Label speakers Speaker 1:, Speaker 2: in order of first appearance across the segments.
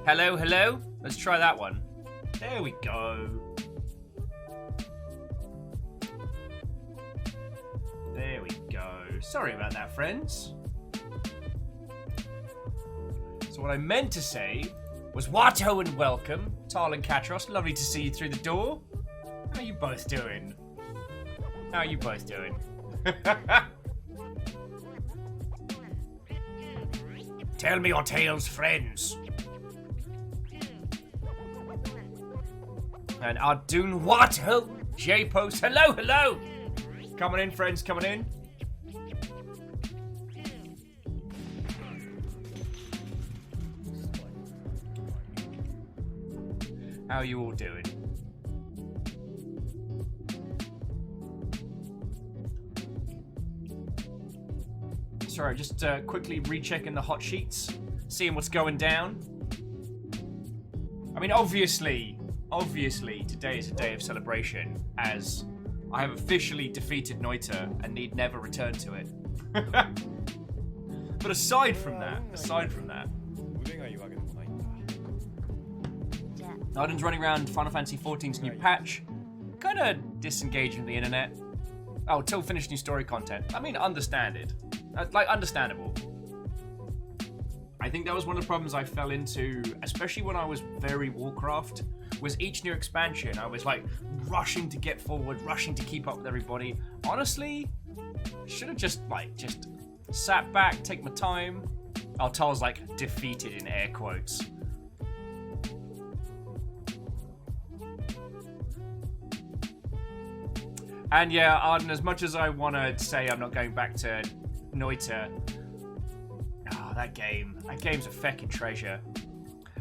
Speaker 1: Hello, hello. Let's try that one. There we go. There we go. Sorry about that, friends. So what I meant to say was Watto and welcome. Tal and Katros, lovely to see you through the door. How are you both doing? How are you both doing? Tell me your tales, friends. And Ardun Watto, J-Post, hello, hello! Coming in, friends, coming in. How are you all doing? Sorry, just quickly rechecking the hot sheets, seeing what's going down. I mean, obviously, today is a day of celebration, as I have officially defeated Noita and need never return to it. But aside from that, Arden's running around Final Fantasy XIV's new patch, kind of disengaged from the internet. Oh, till finish new story content. I mean, understandable. I think that was one of the problems I fell into, especially when I was very Warcraft, was each new expansion, I was like rushing to get forward, rushing to keep up with everybody. Honestly, should have just sat back, take my time. Tal's like defeated in air quotes. And yeah, Arden, as much as I want to say I'm not going back to Noita, that game's a feckin' treasure.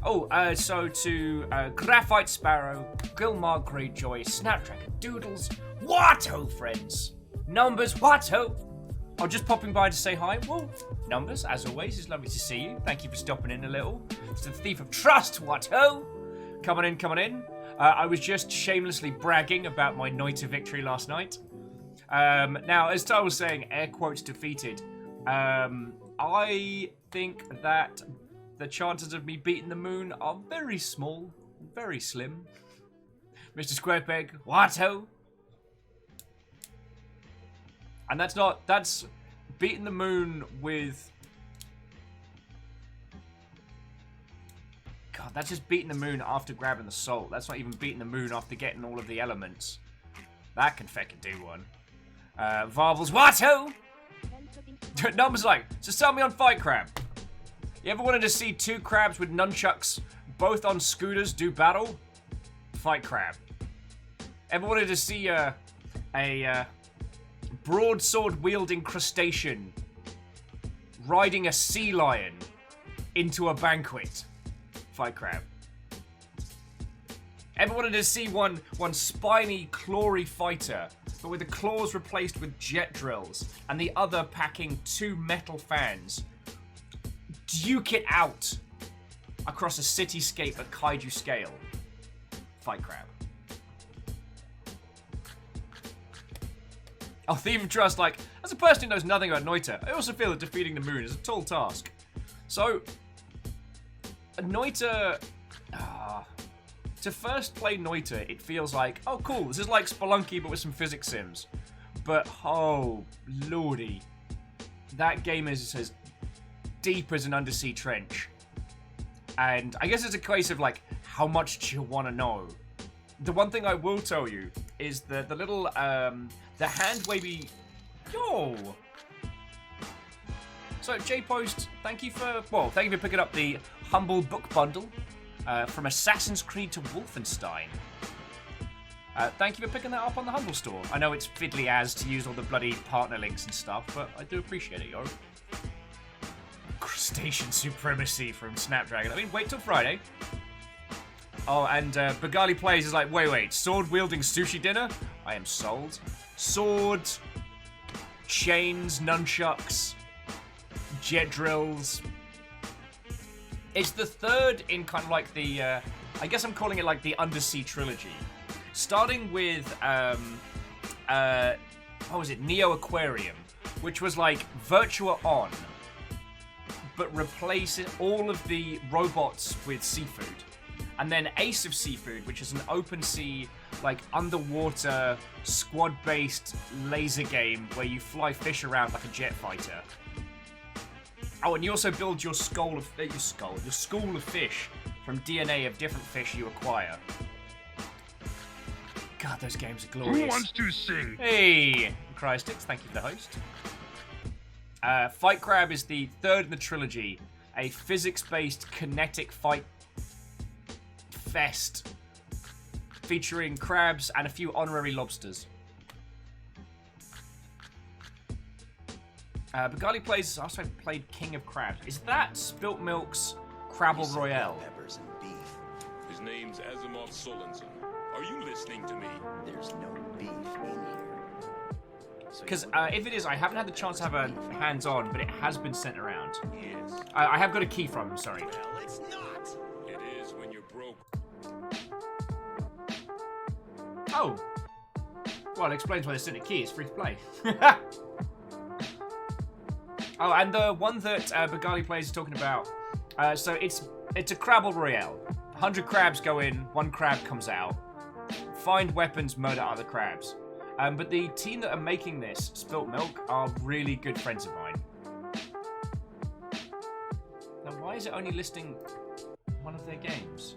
Speaker 1: Oh, so to Graphite Sparrow, Gilmar Greyjoy, Snapdragon Doodles, Watto, friends! Numbers, Watto! Oh, just popping by to say hi. Well, Numbers, as always, it's lovely to see you. Thank you for stopping in a little. It's the Thief of Trust, Watto! Coming in. I was just shamelessly bragging about my Noita victory last night. Now, as Tal was saying, air quotes defeated. I think that the chances of me beating the moon are very small, very slim. Mr. Squarepeg, Watto. And that's beating the moon with... God, that's just beating the moon after grabbing the soul. That's not even beating the moon after getting all of the elements. That can feckin' do one. Varbles, Watto! Numbers like, so sell me on Fight Crab. You ever wanted to see two crabs with nunchucks, both on scooters, do battle? Fight Crab. Ever wanted to see a broadsword-wielding crustacean riding a sea lion into a banquet? Fight Crab. Ever wanted to see one spiny, clawy fighter, but with the claws replaced with jet drills, and the other packing two metal fans, duke it out across a cityscape at kaiju scale? Fight Crab. Oh, Thief of Trust, like, as a person who knows nothing about Noita, I also feel that defeating the moon is a tall task. So, Noita... to first play Noita, it feels like, oh cool, this is like Spelunky but with some physics sims. But, oh, lordy. That game is as deep as an undersea trench. And I guess it's a case of, like, how much do you want to know? The one thing I will tell you is the little, the hand wavy... Yo! So, J-Post, thank you for picking up the Humble Book Bundle from Assassin's Creed to Wolfenstein. Thank you for picking that up on the Humble Store. I know it's fiddly as to use all the bloody partner links and stuff, but I do appreciate it, yo. Crustacean supremacy from Snapdragon. I mean, wait till Friday. Oh, and Bagali Plays is like, wait, sword-wielding sushi dinner? I am sold. Sword, chains, nunchucks, jet drills. It's the third in kind of like the, I guess I'm calling it like the Undersea Trilogy. Starting with, what was it, Neo Aquarium, which was like Virtua On, but replacing all of the robots with seafood. And then Ace of Seafood, which is an open sea, like underwater, squad-based laser game where you fly fish around like a jet fighter. Oh, and you also build your school of fish from DNA of different fish you acquire. God, those games are glorious.
Speaker 2: Who wants to sing?
Speaker 1: Hey, Crystix, thank you for the host. Fight Crab is the third in the trilogy, a physics-based kinetic fight fest featuring crabs and a few honorary lobsters. Bagali Plays also played King of Crabs. Is that Spilt Milk's Crabble Royale?
Speaker 3: Peppers and beef.
Speaker 2: His name's Asimov Solensen. Are you listening to me?
Speaker 3: There's no beef in here.
Speaker 1: Because if it is, I haven't had the chance to have a hands-on, but it has been sent around.
Speaker 2: Yes.
Speaker 1: I have got a key from him, sorry.
Speaker 3: Well, it's not.
Speaker 2: It is when you're broke.
Speaker 1: Oh. Well, it explains why they sent a key. It's free to play. Oh, and the one that Bagali Plays is talking about, so it's a Crabble Royale. 100 crabs go in, 1 crab comes out. Find weapons, murder other crabs. But the team that are making this, Spilt Milk, are really good friends of mine. Now, why is it only listing one of their games?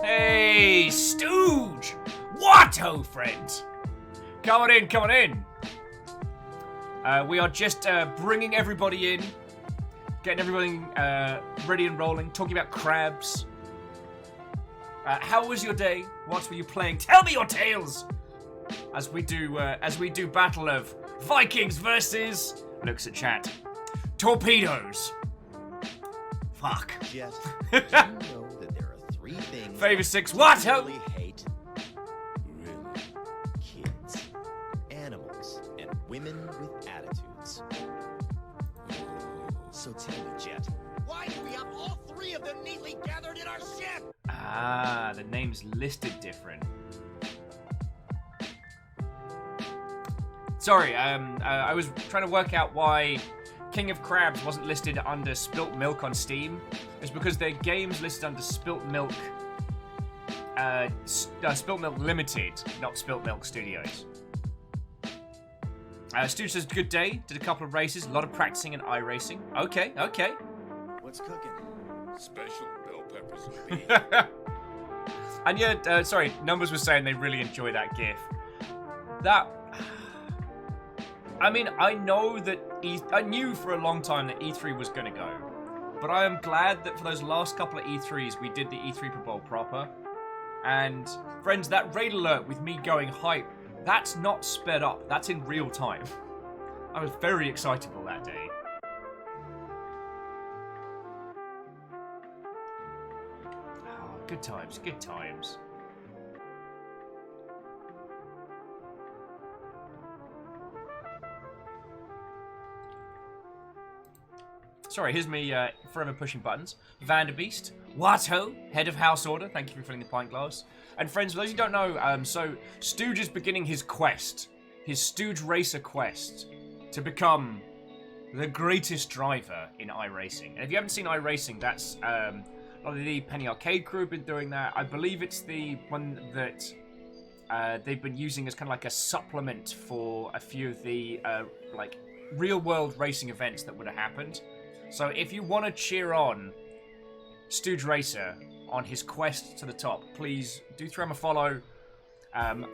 Speaker 1: Hey, Stooge! What, ho, friends? Come on in. We are just bringing everybody in, getting everybody ready and rolling, talking about crabs. How was your day? What were you playing? Tell me your tales! As we do battle of Vikings versus, looks at chat, torpedoes. Fuck.
Speaker 3: Jet, do you know that there are 3 things
Speaker 1: Favor 6, what?
Speaker 3: I really hate? Really? Kids, animals, and women with attitudes. So tell me, Jet, why do we have all 3 of them neatly gathered in our ship?
Speaker 1: Ah, the name's listed different. Sorry, I was trying to work out why King of Crabs wasn't listed under Spilt Milk on Steam. It's because their game's listed under Spilt Milk, Spilt Milk Limited, not Spilt Milk Studios. Stu says, good day, did a couple of races, a lot of practicing and iRacing. Okay.
Speaker 3: What's cooking?
Speaker 2: Special bell peppers and beef.
Speaker 1: And yeah, sorry, Numbers was saying they really enjoy that GIF. That, I mean, I know that I knew for a long time that E3 was going to go. But I am glad that for those last couple of E3s, we did the E3 Pro Bowl proper. And, friends, that raid alert with me going hype, that's not sped up. That's in real time. I was very excitable that day. Oh, good times, good times. Sorry, here's me forever pushing buttons. Vanderbeest, Watto, head of House Order. Thank you for filling the pint glass. And friends, for those who don't know, so Stooge is beginning his quest, his Stooge Racer quest, to become the greatest driver in iRacing. And if you haven't seen iRacing, that's a lot of the Penny Arcade crew have been doing that. I believe it's the one that they've been using as kind of like a supplement for a few of the like real-world racing events that would have happened. So if you want to cheer on Stooge Racer on his quest to the top, please do throw him a follow.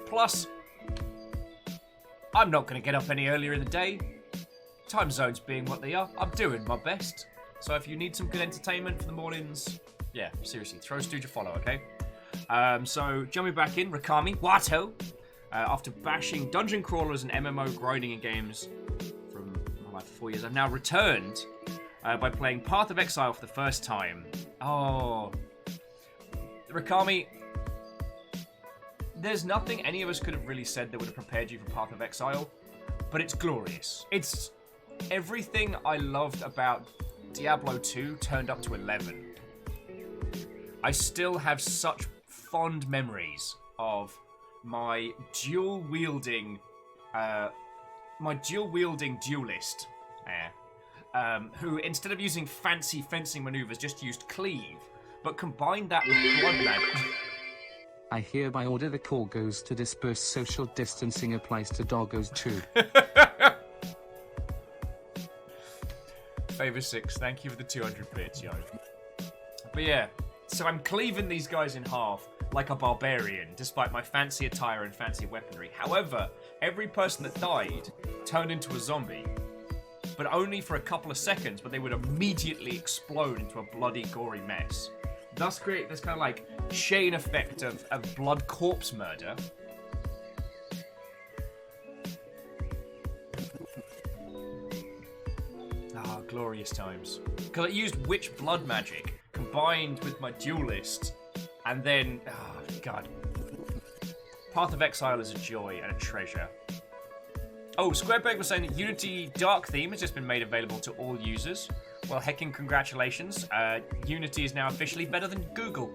Speaker 1: Plus, I'm not going to get up any earlier in the day. Time zones being what they are, I'm doing my best. So if you need some good entertainment for the mornings, yeah, seriously, throw Stooge a follow, okay? So jumping back in, Rakami, Wato, after bashing dungeon crawlers and MMO grinding in games from my life for 4 years, I've now returned by playing Path of Exile for the first time. Oh, Rakami, there's nothing any of us could have really said that would have prepared you for Path of Exile, but it's glorious. It's everything I loved about Diablo 2 turned up to 11. I still have such fond memories of my dual-wielding duelist, who instead of using fancy fencing maneuvers just used cleave, but combined that with blood magic.
Speaker 4: I hereby order the call goes to disperse social distancing applies to doggos too.
Speaker 1: Favor 6, thank you for the 200 bits, yo. But yeah, so I'm cleaving these guys in half like a barbarian, despite my fancy attire and fancy weaponry. However, every person that died turned into a zombie, but only for a couple of seconds, but they would immediately explode into a bloody, gory mess. Thus create this kind of like chain effect of blood corpse murder. Ah, glorious times. Because I used witch blood magic combined with my duelist, and then, oh god. Path of Exile is a joy and a treasure. Oh, Squarebag was saying that Unity Dark theme has just been made available to all users. Well, hecking congratulations. Unity is now officially better than Google.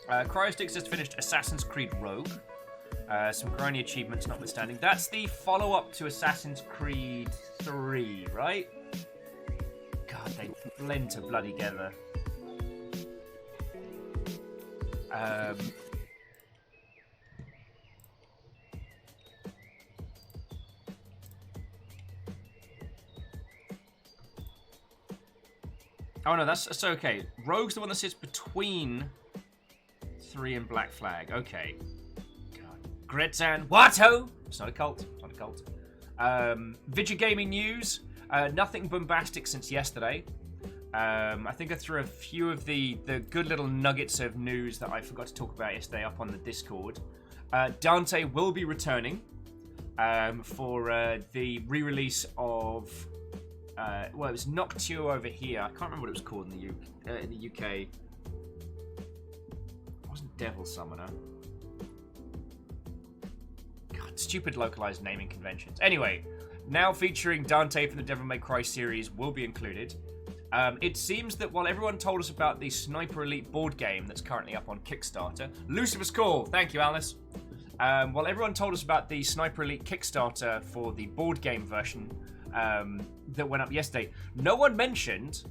Speaker 1: Cryosticks just finished Assassin's Creed Rogue. Some grimy achievements notwithstanding. That's the follow-up to Assassin's Creed 3, right? God, they blend to bloody together. Oh no, that's okay. Rogue's the one that sits between 3 and Black Flag. Okay. God. Gretzan. Wato! It's not a cult. It's not a cult. Video gaming news. Nothing bombastic since yesterday. I think I threw a few of the good little nuggets of news that I forgot to talk about yesterday up on the Discord. Dante will be returning for the re-release of... well, it was Noctua over here. I can't remember what it was called in the UK. It wasn't Devil Summoner. God, stupid localized naming conventions. Anyway, now featuring Dante from the Devil May Cry series will be included. It seems that while everyone told us about the Sniper Elite board game that's currently up on Kickstarter, Lucifer's Call, thank you, Alice. While everyone told us about the Sniper Elite Kickstarter for the board game version that went up yesterday, no one mentioned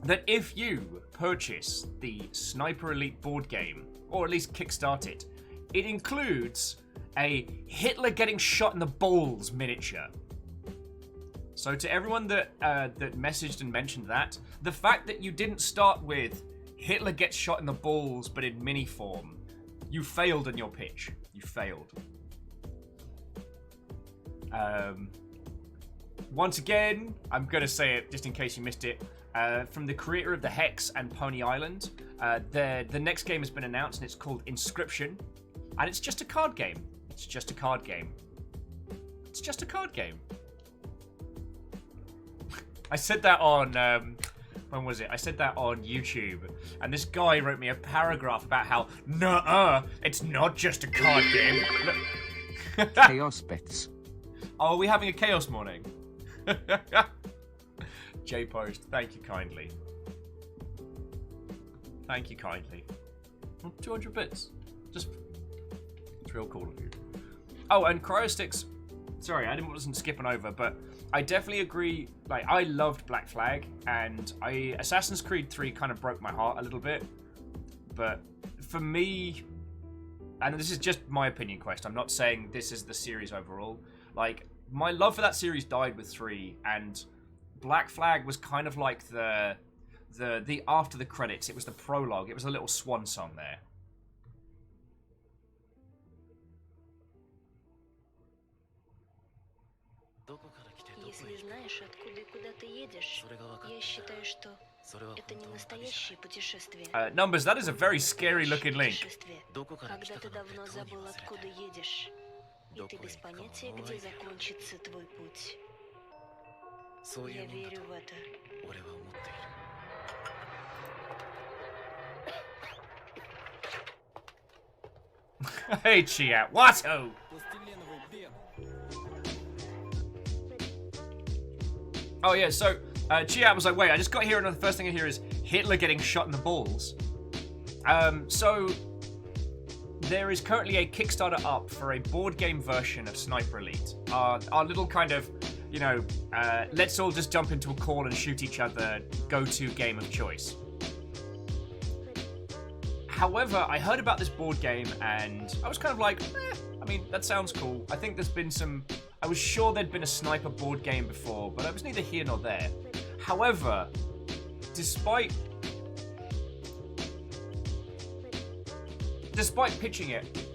Speaker 1: that if you purchase the Sniper Elite board game, or at least kickstart it, it includes a Hitler getting shot in the balls miniature. So to everyone that that messaged and mentioned that, the fact that you didn't start with Hitler gets shot in the balls but in mini form, you failed in your pitch. You failed. Once again, I'm going to say it just in case you missed it. From the creator of The Hex and Pony Island, the next game has been announced and it's called Inscription. And it's just a card game. It's just a card game. It's just a card game. I said that on, when was it? I said that on YouTube. And this guy wrote me a paragraph about how, nuh-uh, it's not just a card game.
Speaker 4: Chaos bits.
Speaker 1: Oh, are we having a chaos morning? J-Post, thank you kindly. Thank you kindly. 200 bits. Just, it's real cool of you. Oh, and Cryosticks, sorry, wasn't skipping over, but I definitely agree. Like, I loved Black Flag, and Assassin's Creed 3 kind of broke my heart a little bit. But for me, and this is just my opinion, Quest, I'm not saying this is the series overall. Like, my love for that series died with 3, and Black Flag was kind of like the after the credits. It was the prologue. It was a little swan song there.
Speaker 5: Если знаешь, откуда и куда ты едешь, я считаю, что это не настоящее путешествие.
Speaker 1: Numbers, that is a very scary looking link.
Speaker 5: Путешествие, когда ты давно забыл, откуда едешь, и ты без понятия, где закончится твой путь. Я верю в это.
Speaker 1: Hey, Chia, Watto! Oh yeah, so Chia was like, wait, I just got here and the first thing I hear is Hitler getting shot in the balls. So there is currently a Kickstarter up for a board game version of Sniper Elite. Our little kind of, you know, let's all just jump into a call and shoot each other go-to game of choice. However, I heard about this board game and I was kind of like, I mean, that sounds cool. I think there's been some... I was sure there'd been a sniper board game before, but I was neither here nor there. However, despite pitching it,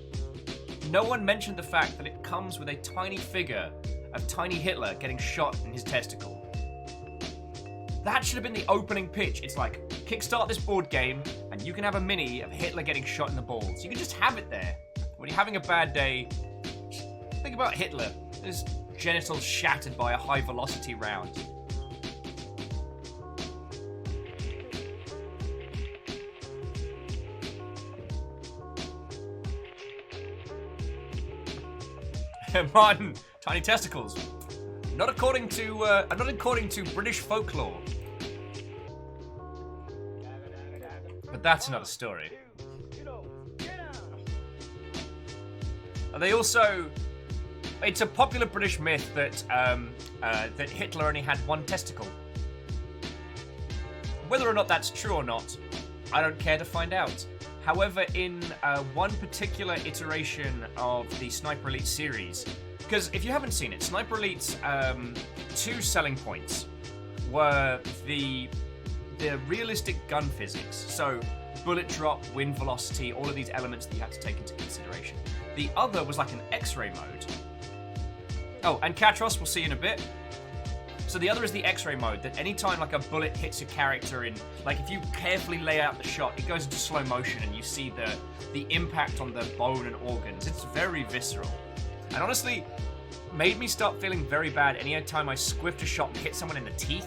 Speaker 1: no one mentioned the fact that it comes with a tiny figure of tiny Hitler getting shot in his testicle. That should have been the opening pitch. It's like, kickstart this board game, and you can have a mini of Hitler getting shot in the balls. You can just have it there. When you're having a bad day, just think about Hitler. His genitals shattered by a high-velocity round. Martin, tiny testicles. Not according to British folklore. But that's another story. They also... It's a popular British myth that that Hitler only had one testicle. Whether or not that's true or not, I don't care to find out. However, in one particular iteration of the Sniper Elite series, because if you haven't seen it, Sniper Elite's two selling points were the realistic gun physics. So bullet drop, wind velocity, all of these elements that you have to take into consideration. The other was like an X-ray mode. Oh, and Katros, we'll see in a bit. So the other is the X-ray mode, that anytime like a bullet hits your character in, like if you carefully lay out the shot, it goes into slow motion and you see the impact on the bone and organs. It's very visceral. And honestly, made me start feeling very bad any time I squiffed a shot and hit someone in the teeth.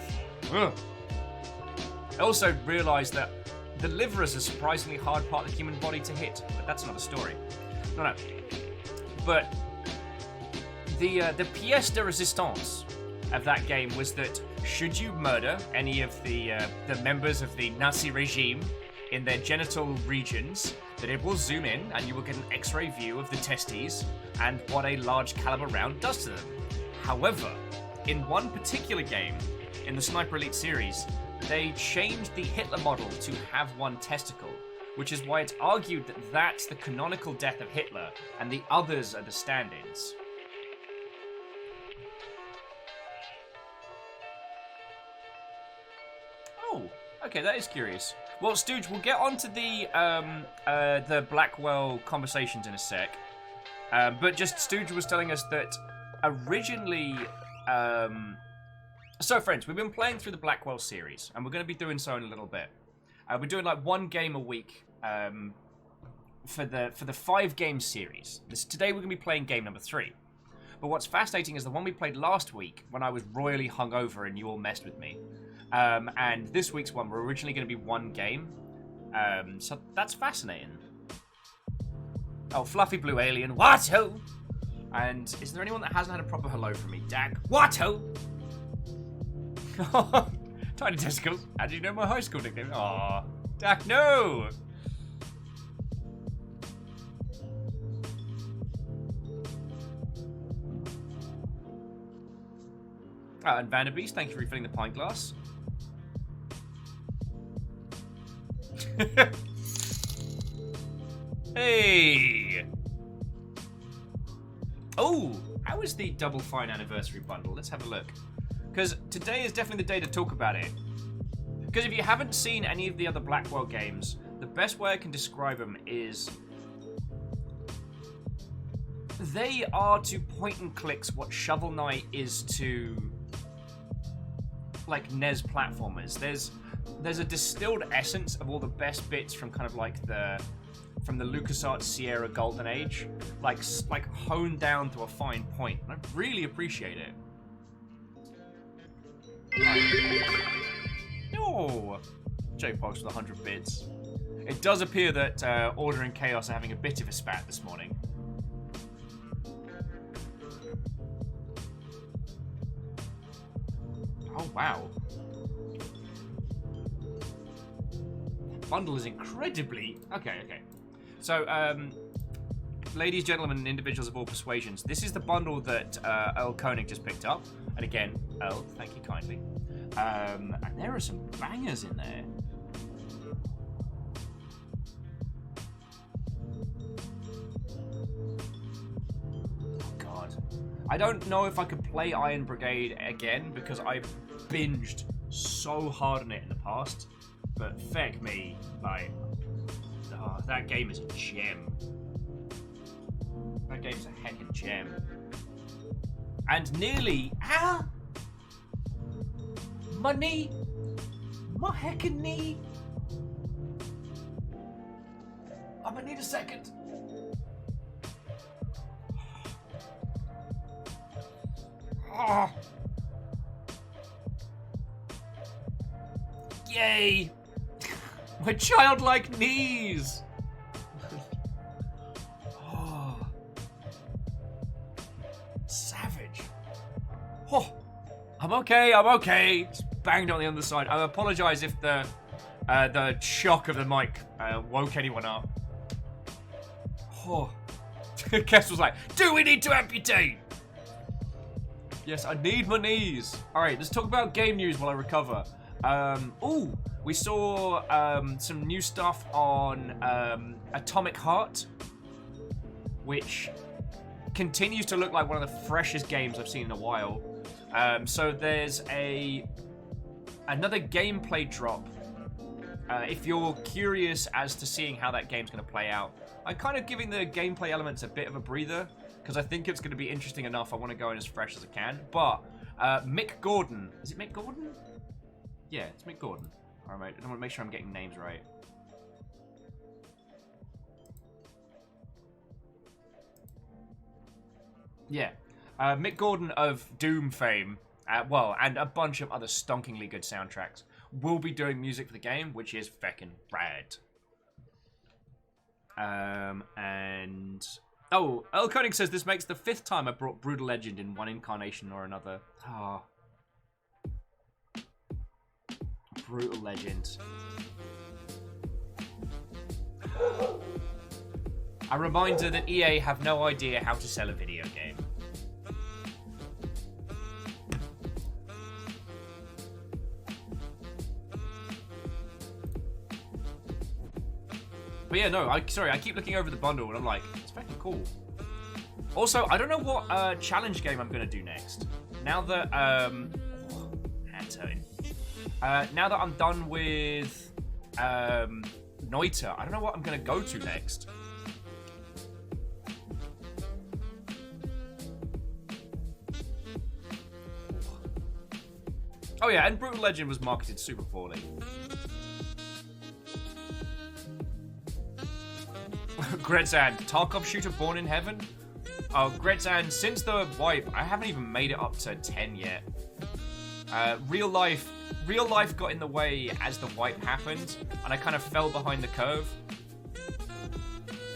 Speaker 1: Ugh. I also realized that the liver is a surprisingly hard part of the human body to hit, but that's another story. No. But the pièce de résistance of that game was that should you murder any of the members of the Nazi regime in their genital regions, that it will zoom in and you will get an X-ray view of the testes and what a large caliber round does to them. However, in one particular game, in the Sniper Elite series, they changed the Hitler model to have one testicle, which is why it's argued that that's the canonical death of Hitler and the others are the stand-ins. Oh, okay, that is curious. Well, Stooge, we'll get onto the Blackwell conversations in a sec. But just Stooge was telling us that originally... So, friends, we've been playing through the Blackwell series, and we're going to be doing so in a little bit. We're doing like one game a week for the 5-game series. Today we're going to be playing game number 3. But what's fascinating is the one we played last week when I was royally hungover and you all messed with me. And this week's one, we're originally going to be one game. So that's fascinating. Oh, Fluffy Blue Alien, what-ho? And is there anyone that hasn't had a proper hello from me? Dak, what-ho? Tiny testicles. How do you know my high school nickname? Aw, Dak, no! And Vanderbeest, thank you for refilling the pint glass. Hey! Oh, how is the Double Fine Anniversary bundle? Let's have a look. Because today is definitely the day to talk about it. Because if you haven't seen any of the other Blackwell games, the best way I can describe them is... they are to point and clicks what Shovel Knight is to like NES platformers. There's a distilled essence of all the best bits from kind of like from the LucasArts Sierra Golden Age, like honed down to a fine point. And I really appreciate it. Oh, J-Pox with 100 bits. It does appear that Order and Chaos are having a bit of a spat this morning. Oh, wow. Bundle is incredibly... Okay. So, ladies, gentlemen, and individuals of all persuasions, this is the bundle that Earl Koenig just picked up. And again, Earl, thank you kindly. And there are some bangers in there. Oh, God. I don't know if I could play Iron Brigade again, because I binged so hard on it in the past. But feck me, like, oh, that game is a gem. That game's a heckin' gem. And nearly, my knee, my heckin' knee. I'm gonna need a second. Oh. Yay! My childlike knees! Oh. Savage. Oh. I'm okay. Just banged on the other side. I apologize if the shock of the mic woke anyone up. Oh. Kess was like, do we need to amputate? Yes, I need my knees. Alright, let's talk about game news while I recover. We saw some new stuff on Atomic Heart, which continues to look like one of the freshest games I've seen in a while. So there's another gameplay drop. If you're curious as to seeing how that game's going to play out, I'm kind of giving the gameplay elements a bit of a breather, because I think it's going to be interesting enough. I want to go in as fresh as I can. But Mick Gordon, is it Mick Gordon? Yeah, it's Mick Gordon. All right, I want to make sure I'm getting names right. Yeah, Mick Gordon of Doom fame, and a bunch of other stonkingly good soundtracks, will be doing music for the game, which is feckin' rad. Oh, Earl Koenig says this makes the 5th time I brought Brutal Legend in one incarnation or another. Ah. Brutal Legend. A reminder that EA have no idea how to sell a video game. But yeah, no, sorry, I keep looking over the bundle and I'm like, it's fucking cool. Also, I don't know what challenge game I'm going to do next. Now that, now that I'm done with Noita, I don't know what I'm going to go to next. Oh yeah, and Brutal Legend was marketed super poorly. Gretzan, Tarkov shooter born in heaven? Oh, Gretzan, since the wipe, I haven't even made it up to 10 yet. Real life got in the way as the wipe happened, and I kind of fell behind the curve.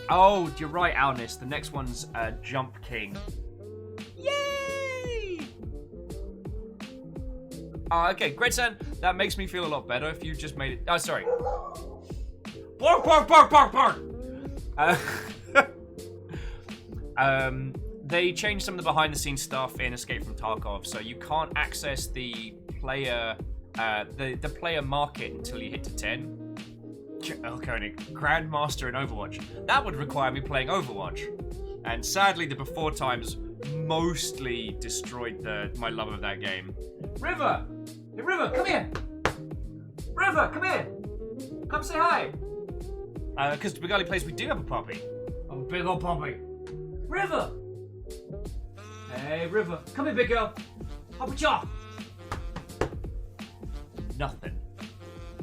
Speaker 1: Oh, you're right, Alnis. The next one's Jump King. Yay! Okay, Gretzan, that makes me feel a lot better if you just made it... Oh, sorry. Bark, bark, bark, bark, bark! They changed some of the behind-the-scenes stuff in Escape from Tarkov, so you can't access the player player market until you hit to 10. Oh, Koenig, Grandmaster in Overwatch. That would require me playing Overwatch, and sadly, the before times mostly destroyed my love of that game. River, hey River, come here. River, come here. Come say hi. Because the Begali place we do have a puppy. A big old puppy. River! Hey, River. Come here, big girl. Hop a chop. nothing.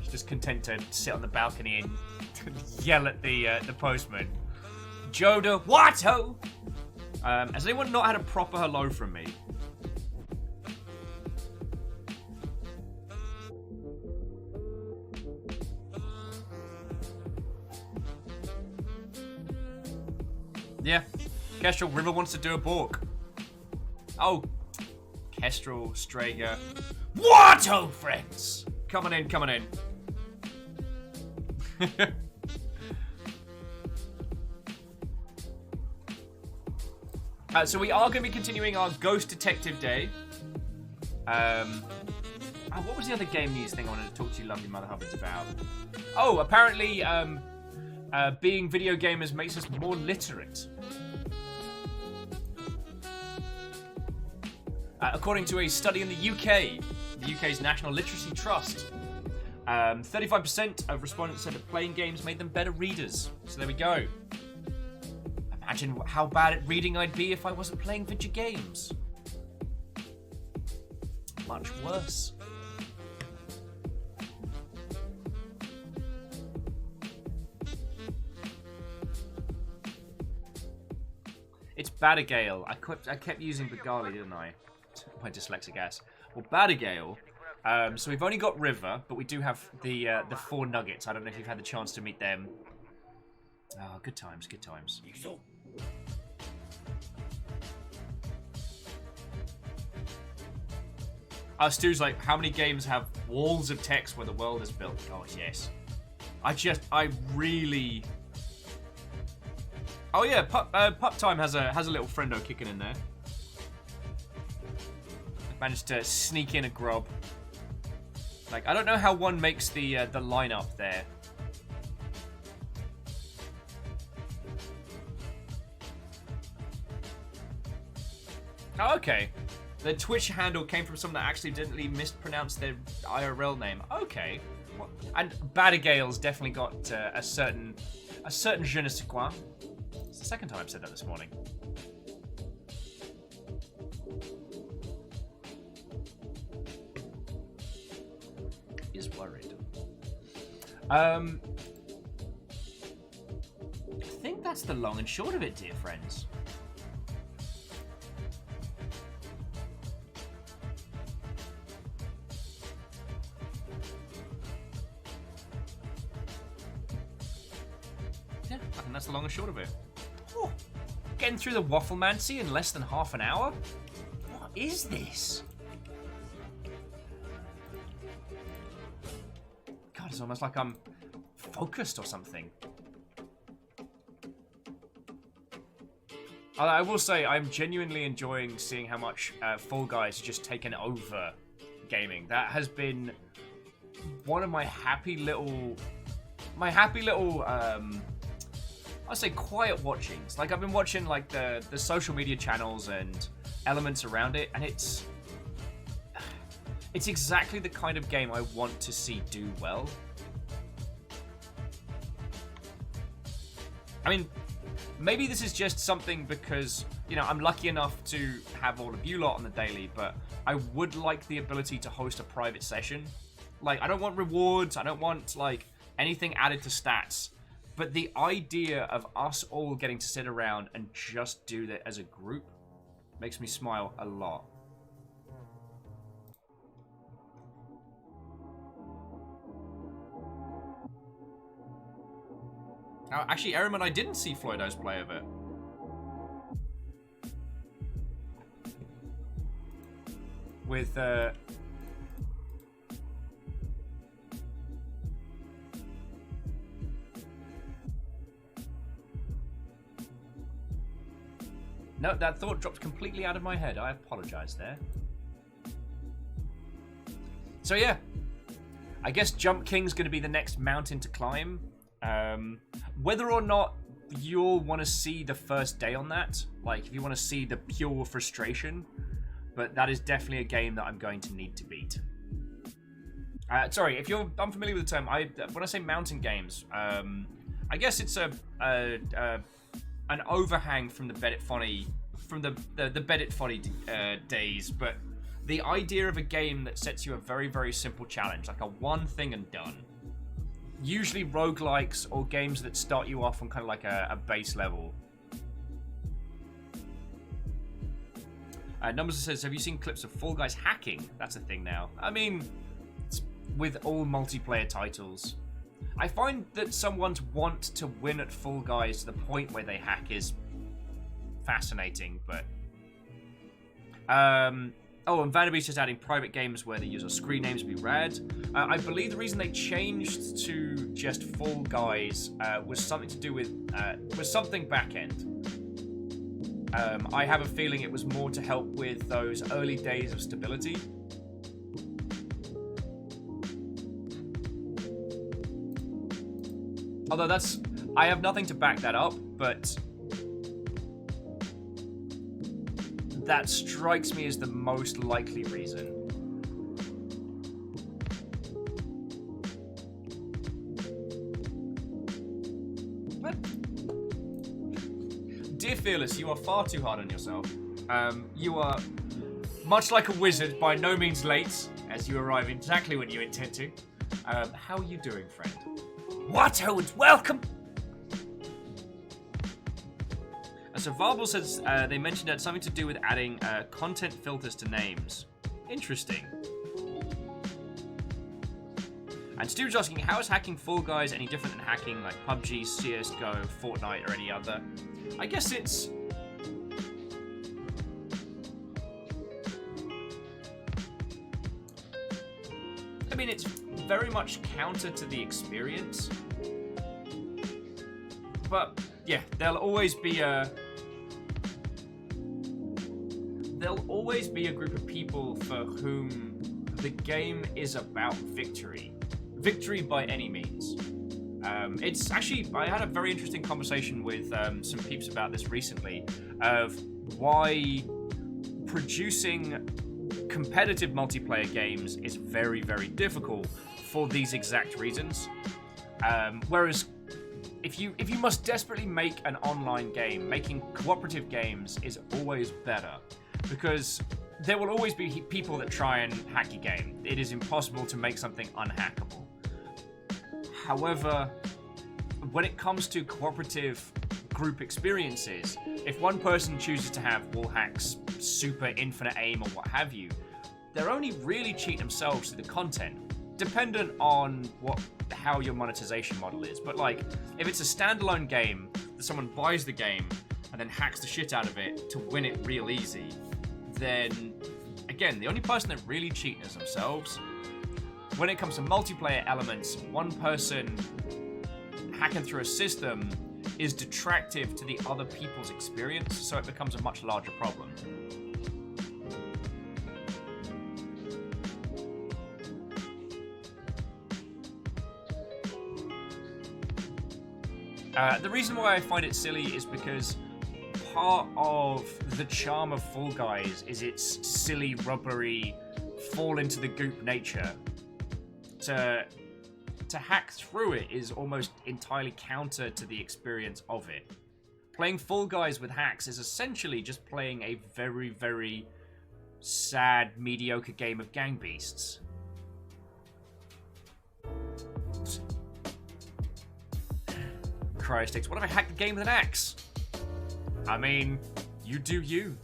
Speaker 1: He's just content to sit on the balcony and yell at the postman. Joda Watto! Has anyone not had a proper hello from me? Yeah. Kestrel, River wants to do a balk. Oh. Kestrel, Strager. Watto, friends! Coming in, coming in. So we are going to be continuing our Ghost Detective Day. What was the other game news thing I wanted to talk to you lovely mother hubbards about? Oh, apparently being video gamers makes us more literate. According to a study in the UK's National Literacy Trust, 35% of respondents said that playing games made them better readers. So there we go. Imagine how bad at reading I'd be if I wasn't playing video games. Much worse. It's Badagale. I kept using Begali, didn't I? My dyslexic ass. Well, Badagale. So we've only got River, but we do have the 4 Nuggets. I don't know if you've had the chance to meet them. Oh, good times, good times. Stu's like, how many games have walls of text where the world is built? Oh, yes. I really... Oh, yeah, Pup Time has a little friendo kicking in there. Managed to sneak in a grub. Like, I don't know how one makes the lineup there. Oh, okay. The Twitch handle came from someone that accidentally mispronounced their IRL name. Okay. And Badagale's definitely got a certain je ne sais quoi. It's the second time I've said that this morning. Is worried. I think that's the long and short of it, dear friends. Yeah, I think that's the long and short of it. Oh, getting through the Wafflemancy in less than half an hour? What is this? God, it's almost like I'm focused or something. I will say, I'm genuinely enjoying seeing how much Fall Guys has just taken over gaming. That has been one of my happy little, I'll say quiet watchings. Like, I've been watching like the social media channels and elements around it, and it's exactly the kind of game I want to see do well. I mean, maybe this is just something because, you know, I'm lucky enough to have all of you lot on the daily, but I would like the ability to host a private session. Like, I don't want rewards, I don't want, like, anything added to stats, but the idea of us all getting to sit around and just do that as a group makes me smile a lot. Actually, Ehrman, I didn't see Floydo's play of it. With, No, that thought dropped completely out of my head. I apologize there. So yeah, I guess Jump King's going to be the next mountain to climb. Whether or not you'll want to see the first day on that, like if you want to see the pure frustration, but that is definitely a game that I'm going to need to beat. Sorry, if you're unfamiliar with the term, when I say mountain games, I guess it's an overhang from the Bedit Fonny, from the Bedit Fonny days, but the idea of a game that sets you a very, very simple challenge, like a one thing and done. Usually roguelikes or games that start you off on kind of like a base level. Numbers says, have you seen clips of Fall Guys hacking? That's a thing now. I mean, it's with all multiplayer titles. I find that someone's want to win at Fall Guys to the point where they hack is fascinating, but... Oh, and Vanderbeest is adding private games where the user screen names be read. I believe the reason they changed to just Fall Guys was something to do with... was something back-end. I have a feeling it was more to help with those early days of stability. Although that's... I have nothing to back that up, but... that strikes me as the most likely reason. What? Dear Fearless, you are far too hard on yourself. You are much like a wizard, by no means late, as you arrive exactly when you intend to. How are you doing, friend? What? Owen's welcome! So Varble says they mentioned it had something to do with adding content filters to names. Interesting. And Stu's asking, how is hacking Fall Guys any different than hacking like PUBG, CSGO, Fortnite, or any other? I guess it's... I mean, it's very much counter to the experience. But, yeah, there'll always be a group of people for whom the game is about victory. Victory by any means. It's actually, I had a very interesting conversation with some peeps about this recently, of why producing competitive multiplayer games is very, very difficult for these exact reasons. Whereas if you must desperately make an online game, making cooperative games is always better, because there will always be people that try and hack your game. It is impossible to make something unhackable. However, when it comes to cooperative group experiences, if one person chooses to have wall hacks, super infinite aim, or what have you, they're only really cheating themselves to the content, dependent on how your monetization model is. But like, if it's a standalone game that someone buys the game and then hacks the shit out of it to win it real easy, then again, the only person that really cheating is themselves. When it comes to multiplayer elements, one person hacking through a system is detractive to the other people's experience, so it becomes a much larger problem. The reason why I find it silly is because part of the charm of Fall Guys is its silly, rubbery, fall into the goop nature. To hack through it is almost entirely counter to the experience of it. Playing Fall Guys with hacks is essentially just playing a very, very sad, mediocre game of Gang Beasts. Cryosticks, what if I hack the game with an axe? I mean, you do you.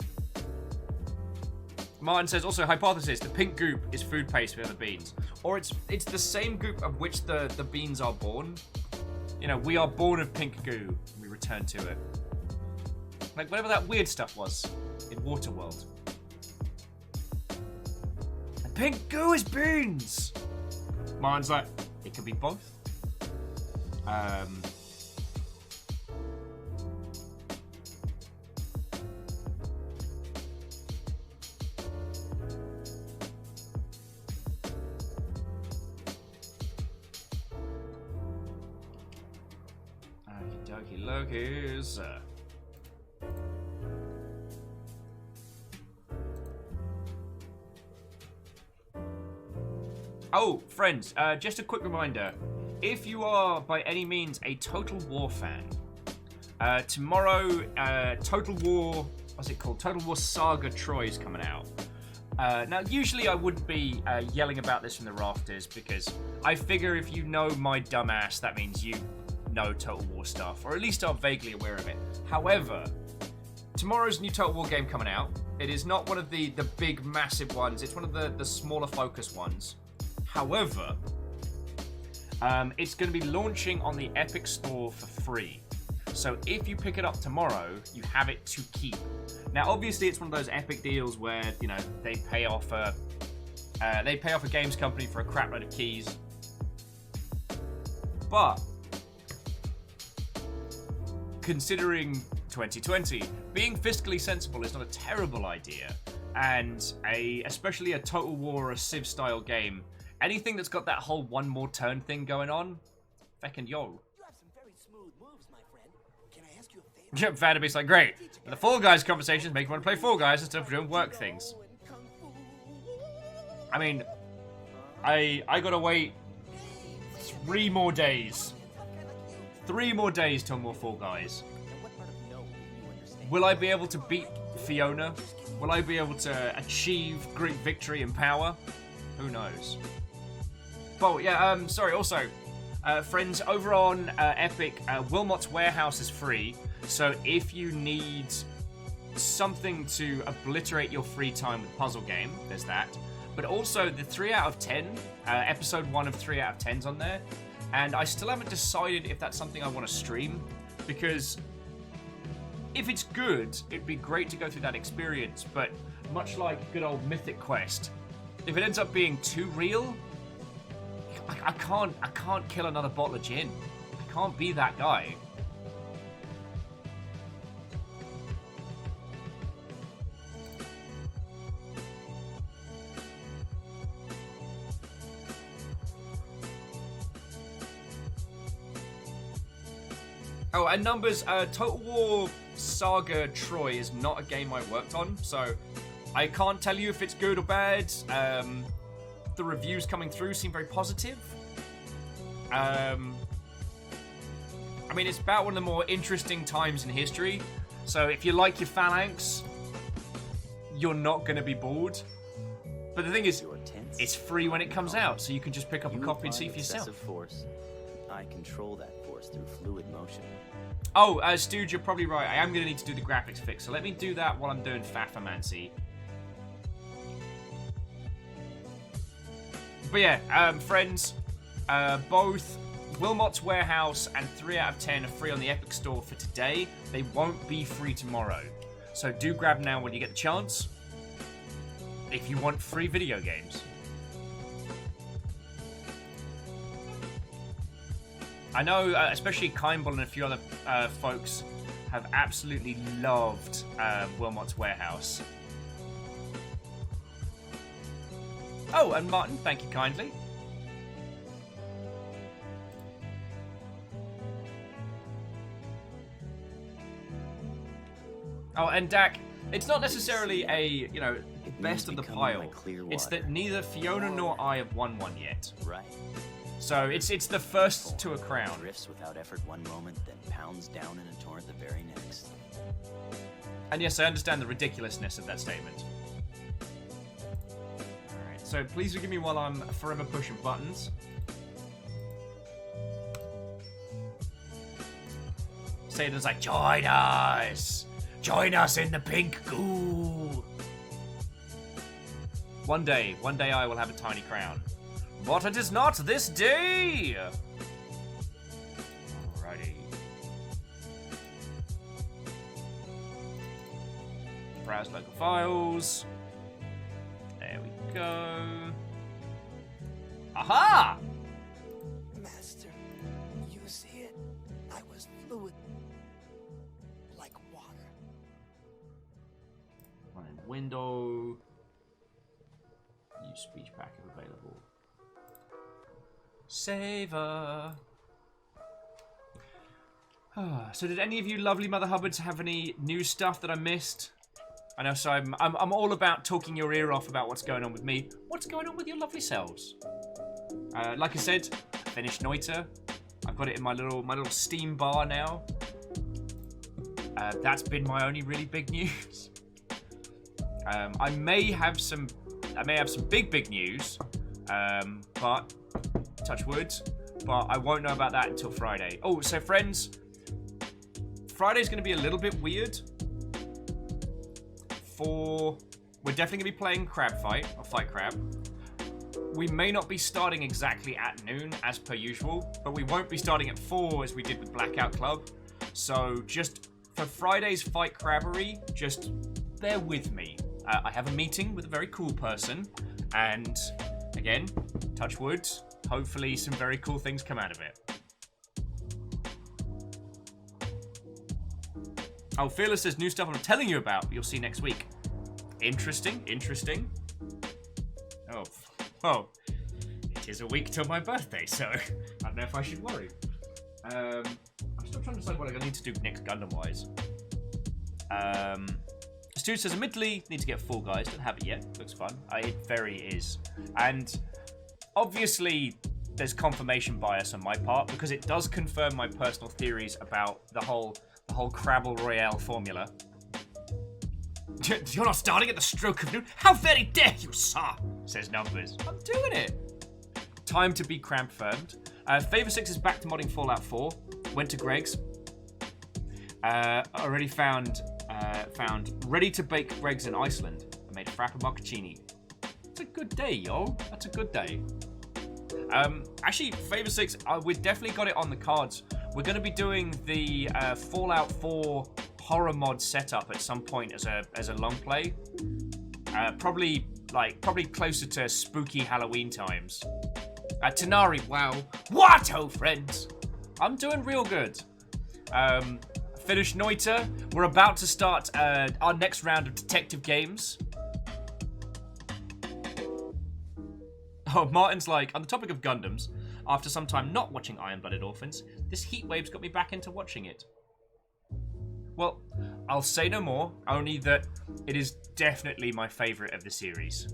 Speaker 1: Martin says, also, hypothesis, the pink goop is food paste for the beans. Or it's the same goop of which the beans are born. You know, we are born of pink goo, and we return to it. Like, whatever that weird stuff was in Waterworld. And pink goo is beans! Martin's like, it could be both. Okie dokies. Oh, friends, just a quick reminder. If you are by any means a Total War fan, tomorrow, Total War, what's it called? Total War Saga Troy is coming out. Now, usually I wouldn't be yelling about this from the rafters because I figure if you know my dumb ass, that means you know Total War stuff, or at least are vaguely aware of it. However, tomorrow's new Total War game coming out. It is not one of the big, massive ones. It's one of the smaller focus ones. However, it's going to be launching on the Epic Store for free. So if you pick it up tomorrow, you have it to keep. Now, obviously, it's one of those epic deals where, you know, they pay off a games company for a crap load of keys. But considering 2020, being fiscally sensible is not a terrible idea, and especially a Total War or a Civ style game, anything that's got that whole one more turn thing going on, feckin' yo.
Speaker 3: You have some very smooth moves, my friend. Can I ask you a favor?
Speaker 1: Yep, Vanderbeest's like, great. The Fall Guys conversations make me want to play Fall Guys instead of doing work things. I mean, I gotta wait 3 more days. 3 more days till more Fall Guys. Will I be able to beat Fiona? Will I be able to achieve great victory and power? Who knows? But yeah, sorry, also, friends, over on Epic, Wilmot's Warehouse is free, so if you need something to obliterate your free time with puzzle game, there's that. But also, the 3 out of 10, episode 1 of 3 out of 10's on there, and I still haven't decided if that's something I want to stream, because if it's good, it'd be great to go through that experience, but much like good old Mythic Quest, if it ends up being too real, I can't kill another bottle of gin. I can't be that guy. Oh, and numbers, Total War Saga Troy is not a game I worked on, so I can't tell you if it's good or bad. The reviews coming through seem very positive. I mean, it's about one of the more interesting times in history, so if you like your phalanx, you're not going to be bored. But the thing is, it's free when it comes out, so you can just pick up a copy and see for yourself.
Speaker 6: Force. I control that force through fluid motion.
Speaker 1: Oh, Stooge, you're probably right. I am going to need to do the graphics fix, so let me do that while I'm doing Fafamancy. But yeah, friends, both Wilmot's Warehouse and 3 out of 10 are free on the Epic Store for today. They won't be free tomorrow. So do grab now when you get the chance, if you want free video games. I know, especially Kimball and a few other folks have absolutely loved Wilmot's Warehouse. Oh, and Martin, thank you kindly. Oh, and Dak, it's not necessarily a, you know, best of the pile. It's that neither Fiona nor I have won one yet.
Speaker 6: Right.
Speaker 1: So it's the first to a crown.
Speaker 6: Drifts without effort one moment, then pounds down in a torrent the very next.
Speaker 1: And yes, I understand the ridiculousness of that statement. Alright, so please forgive me while I'm forever pushing buttons. Satan's like, join us! Join us in the pink goo! One day I will have a tiny crown. But it is not this day! Alrighty. Browse local files. There we go. Aha!
Speaker 3: Master, you see it? I was fluid. Like water.
Speaker 1: One in window. Use speech pack if available. Saver. So did any of you lovely Mother Hubbards have any new stuff that I missed? I know, so I'm all about talking your ear off about what's going on with me. What's going on with your lovely selves? Like I said, I finished Noita. I've got it in my little Steam bar now. That's been my only really big news. I may have some I may have some big news, but touch wood, but I won't know about that until Friday. Oh, so friends, Friday's going to be a little bit weird. We're definitely going to be playing Crab Fight, or Fight Crab. We may not be starting exactly at noon, as per usual, but we won't be starting at 4 as we did with Blackout Club. So just for Friday's Fight Crabbery, just bear with me. I have a meeting with a very cool person, and again, touch wood, hopefully some very cool things come out of it. Oh, Fearless says new stuff I'm telling you about, you'll see next week. Interesting. Oh, it is a week till my birthday, so I don't know if I should worry. I'm still trying to decide what I need to do next Gundam-wise. Stu says, admittedly, need to get Fall Guys. Don't have it yet. Looks fun. It very is. And obviously, there's confirmation bias on my part because it does confirm my personal theories about the whole Crabble Royale formula. You're not starting at the stroke of noon? How very dare you, sir? Says Numbers. I'm doing it. Time to be cramp firmed. Favor 6 is back to modding Fallout 4. Went to Greg's. Already found ready to bake Greg's in Iceland. I made a frappa mochaccini. It's a good day, yo. That's a good day. Actually, Favor 6, we definitely got it on the cards. We're going to be doing the Fallout 4 horror mod setup at some point as a long play. Probably closer to spooky Halloween times. Tanari, wow. What, oh friends? I'm doing real good. Finished Noita. We're about to start our next round of detective games. Oh, Martin's like, on the topic of Gundams, after some time not watching Iron-Blooded Orphans, this heat wave's got me back into watching it. Well, I'll say no more, only that it is definitely my favourite of the series.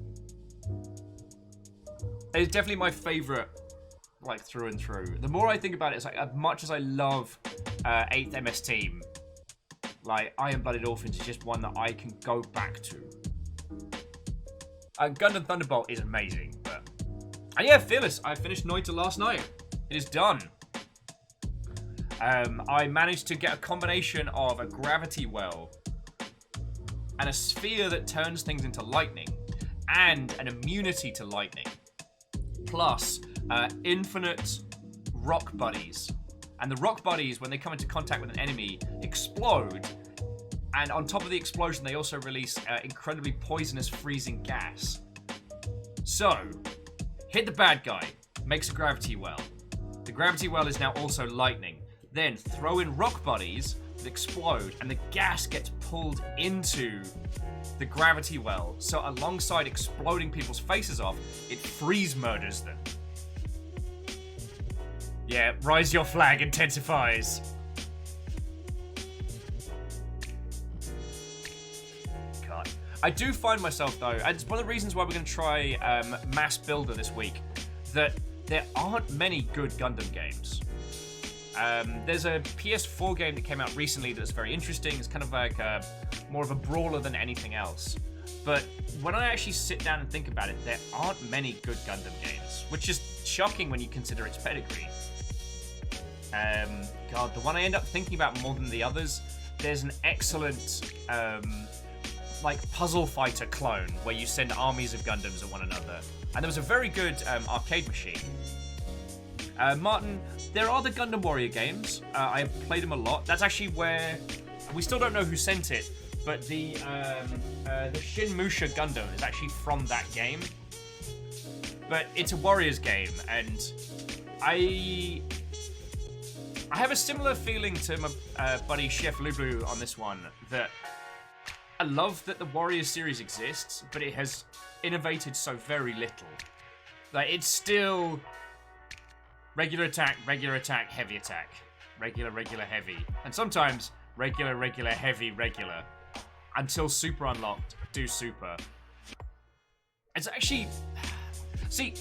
Speaker 1: It's definitely my favourite, like, through and through. The more I think about it, it's like, as much as I love 8th MS Team, like, Iron-Blooded Orphans is just one that I can go back to. Gundam Thunderbolt is amazing, but... And yeah, Fearless, I finished Noita last night. It is done. I managed to get a combination of a gravity well and a sphere that turns things into lightning and an immunity to lightning, plus infinite rock buddies. And the rock buddies, when they come into contact with an enemy, explode, and on top of the explosion they also release incredibly poisonous freezing gas. So hit the bad guy, makes a gravity well. The gravity well is now also lightning. Then throw in rock buddies that explode, and the gas gets pulled into the gravity well. So alongside exploding people's faces off, it freeze murders them. Yeah, Rise Your Flag intensifies. God. I do find myself, though, and it's one of the reasons why we're going to try Mass Builder this week, that there aren't many good Gundam games. There's a PS4 game that came out recently that's very interesting. It's kind of like more of a brawler than anything else. But when I actually sit down and think about it, there aren't many good Gundam games, which is shocking when you consider its pedigree. God, the one I end up thinking about more than the others, there's an excellent like puzzle fighter clone where you send armies of Gundams at one another. And there was a very good arcade machine. Martin, there are the Gundam Warrior games. I have played them a lot. That's actually where we still don't know who sent it, but the Shin Musha Gundam is actually from that game. But it's a Warriors game, and I have a similar feeling to my buddy Chef Lublu on this one. That I love that the Warriors series exists, but it has innovated so very little. Like, it's still regular attack, heavy attack. Regular, heavy. And sometimes regular, heavy, regular. Until super unlocked, do super. It's actually... See,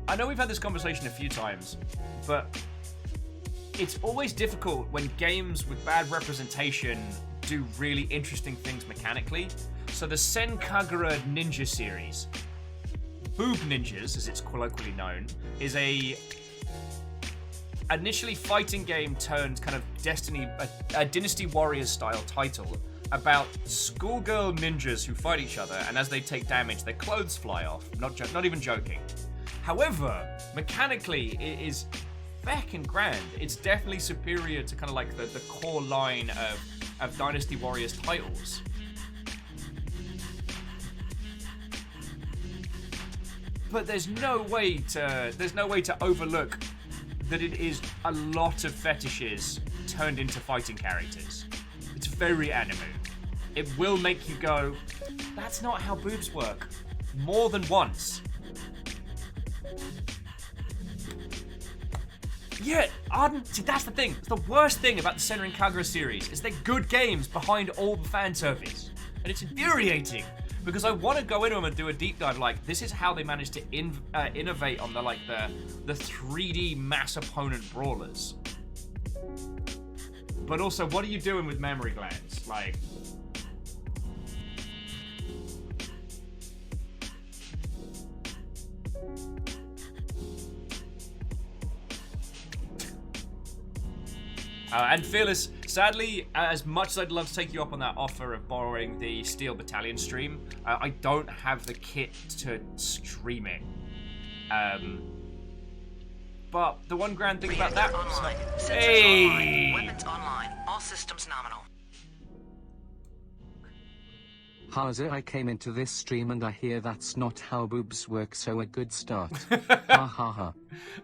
Speaker 1: I know we've had this conversation a few times, but it's always difficult when games with bad representation do really interesting things mechanically. So the Sen Kagura Ninja series, Boob Ninjas, as it's colloquially known, is a initially fighting game turned kind of a Dynasty Warriors style title about schoolgirl ninjas who fight each other, and as they take damage, their clothes fly off. Not even joking. However, mechanically, it is feckin' grand. It's definitely superior to kind of like the core line of Dynasty Warriors titles. But there's no way to overlook that it is a lot of fetishes turned into fighting characters. It's very anime. It will make you go, that's not how boobs work, more than once. Yeah, see, that's the thing. It's the worst thing about the Senran Kagura series is they're good games behind all the fan service. And it's infuriating because I want to go into them and do a deep dive. Like, this is how they managed to innovate on the 3D mass opponent brawlers. But also, what are you doing with memory glands? Like, and Fearless, sadly, as much as I'd love to take you up on that offer of borrowing the Steel Battalion stream, I don't have the kit to stream it. But the one grand thing about that was
Speaker 7: online.
Speaker 1: Hey!
Speaker 7: Online. Weapons online. All systems nominal.
Speaker 4: How's I came into this stream and I hear that's not how boobs work, so a good start. Ha ha ha.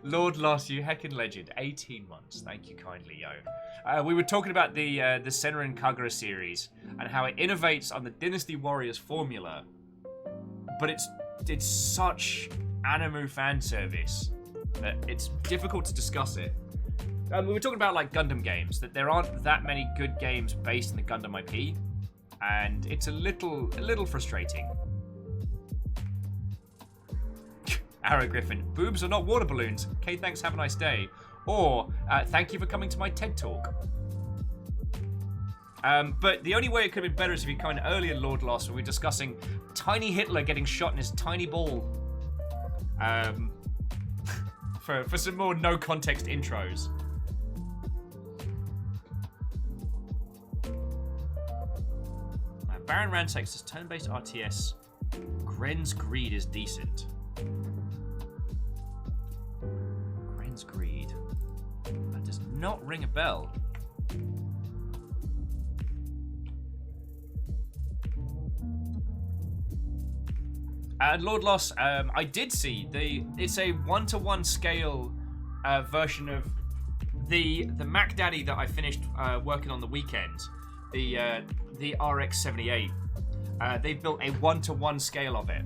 Speaker 1: Lord Loss, you heckin' legend. 18 months. Thank you kindly, yo. We were talking about the Senran Kagura series and how it innovates on the Dynasty Warriors formula, but it's such anime fan service that it's difficult to discuss it. We were talking about like Gundam games, that there aren't that many good games based in the Gundam IP, and it's a little frustrating. Arrow Griffin, boobs are not water balloons. Okay, thanks, have a nice day. Or, thank you for coming to my TED Talk. But the only way it could have been better is if you come in earlier, Lord Lost, when we were discussing Tiny Hitler getting shot in his tiny ball. For some more no-context intros. Baron Ransack says turn-based RTS. Gren's Greed is decent. Gren's Greed. That does not ring a bell. And Lord Loss, I did see it's a 1-to-1 scale version of the Mac Daddy that I finished working on the weekend, the RX-78. They built a 1-to-1 scale of it.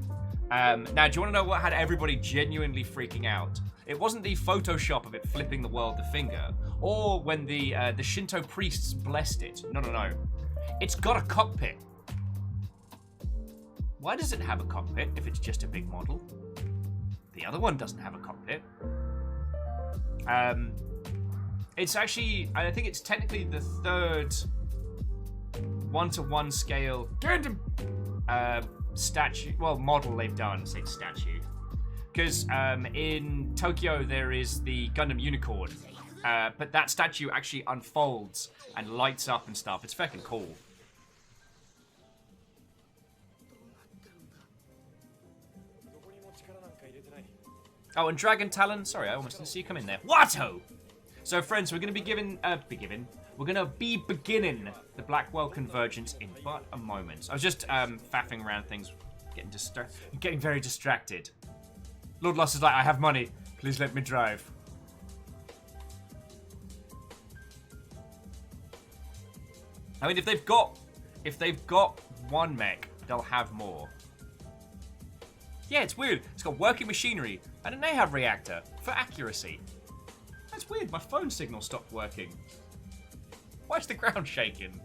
Speaker 1: Now, do you want to know what had everybody genuinely freaking out? It wasn't the Photoshop of it flipping the world the finger, or when the Shinto priests blessed it. No. It's got a cockpit. Why does it have a cockpit if it's just a big model? The other one doesn't have a cockpit. It's actually, I think it's technically the third 1-to-1 scale model they've done. Say statue. Because in Tokyo there is the Gundam Unicorn, but that statue actually unfolds and lights up and stuff. It's fucking cool. Oh, and Dragon Talon. Sorry, I almost didn't see you come in there. Watto! So, friends, we're going to we're going to be beginning the Blackwell Convergence in but a moment. I was just faffing around things, getting very distracted. Lord Lost is like, I have money. Please let me drive. I mean, if they've got one mech, they'll have more. Yeah, it's weird. It's got working machinery and an AHAB reactor for accuracy. That's weird. My phone signal stopped working. Why is the ground shaking?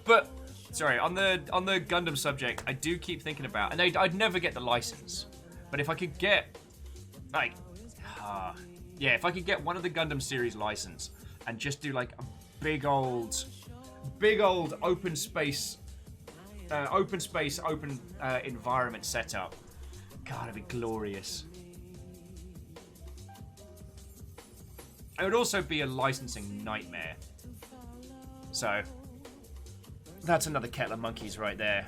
Speaker 1: But sorry, on the Gundam subject, I do keep thinking about, and I'd never get the license, but if I could get, like, if I could get one of the Gundam series license and just do like big old open space, open environment setup. God, it'd be glorious. It would also be a licensing nightmare. So, that's another kettle of monkeys right there.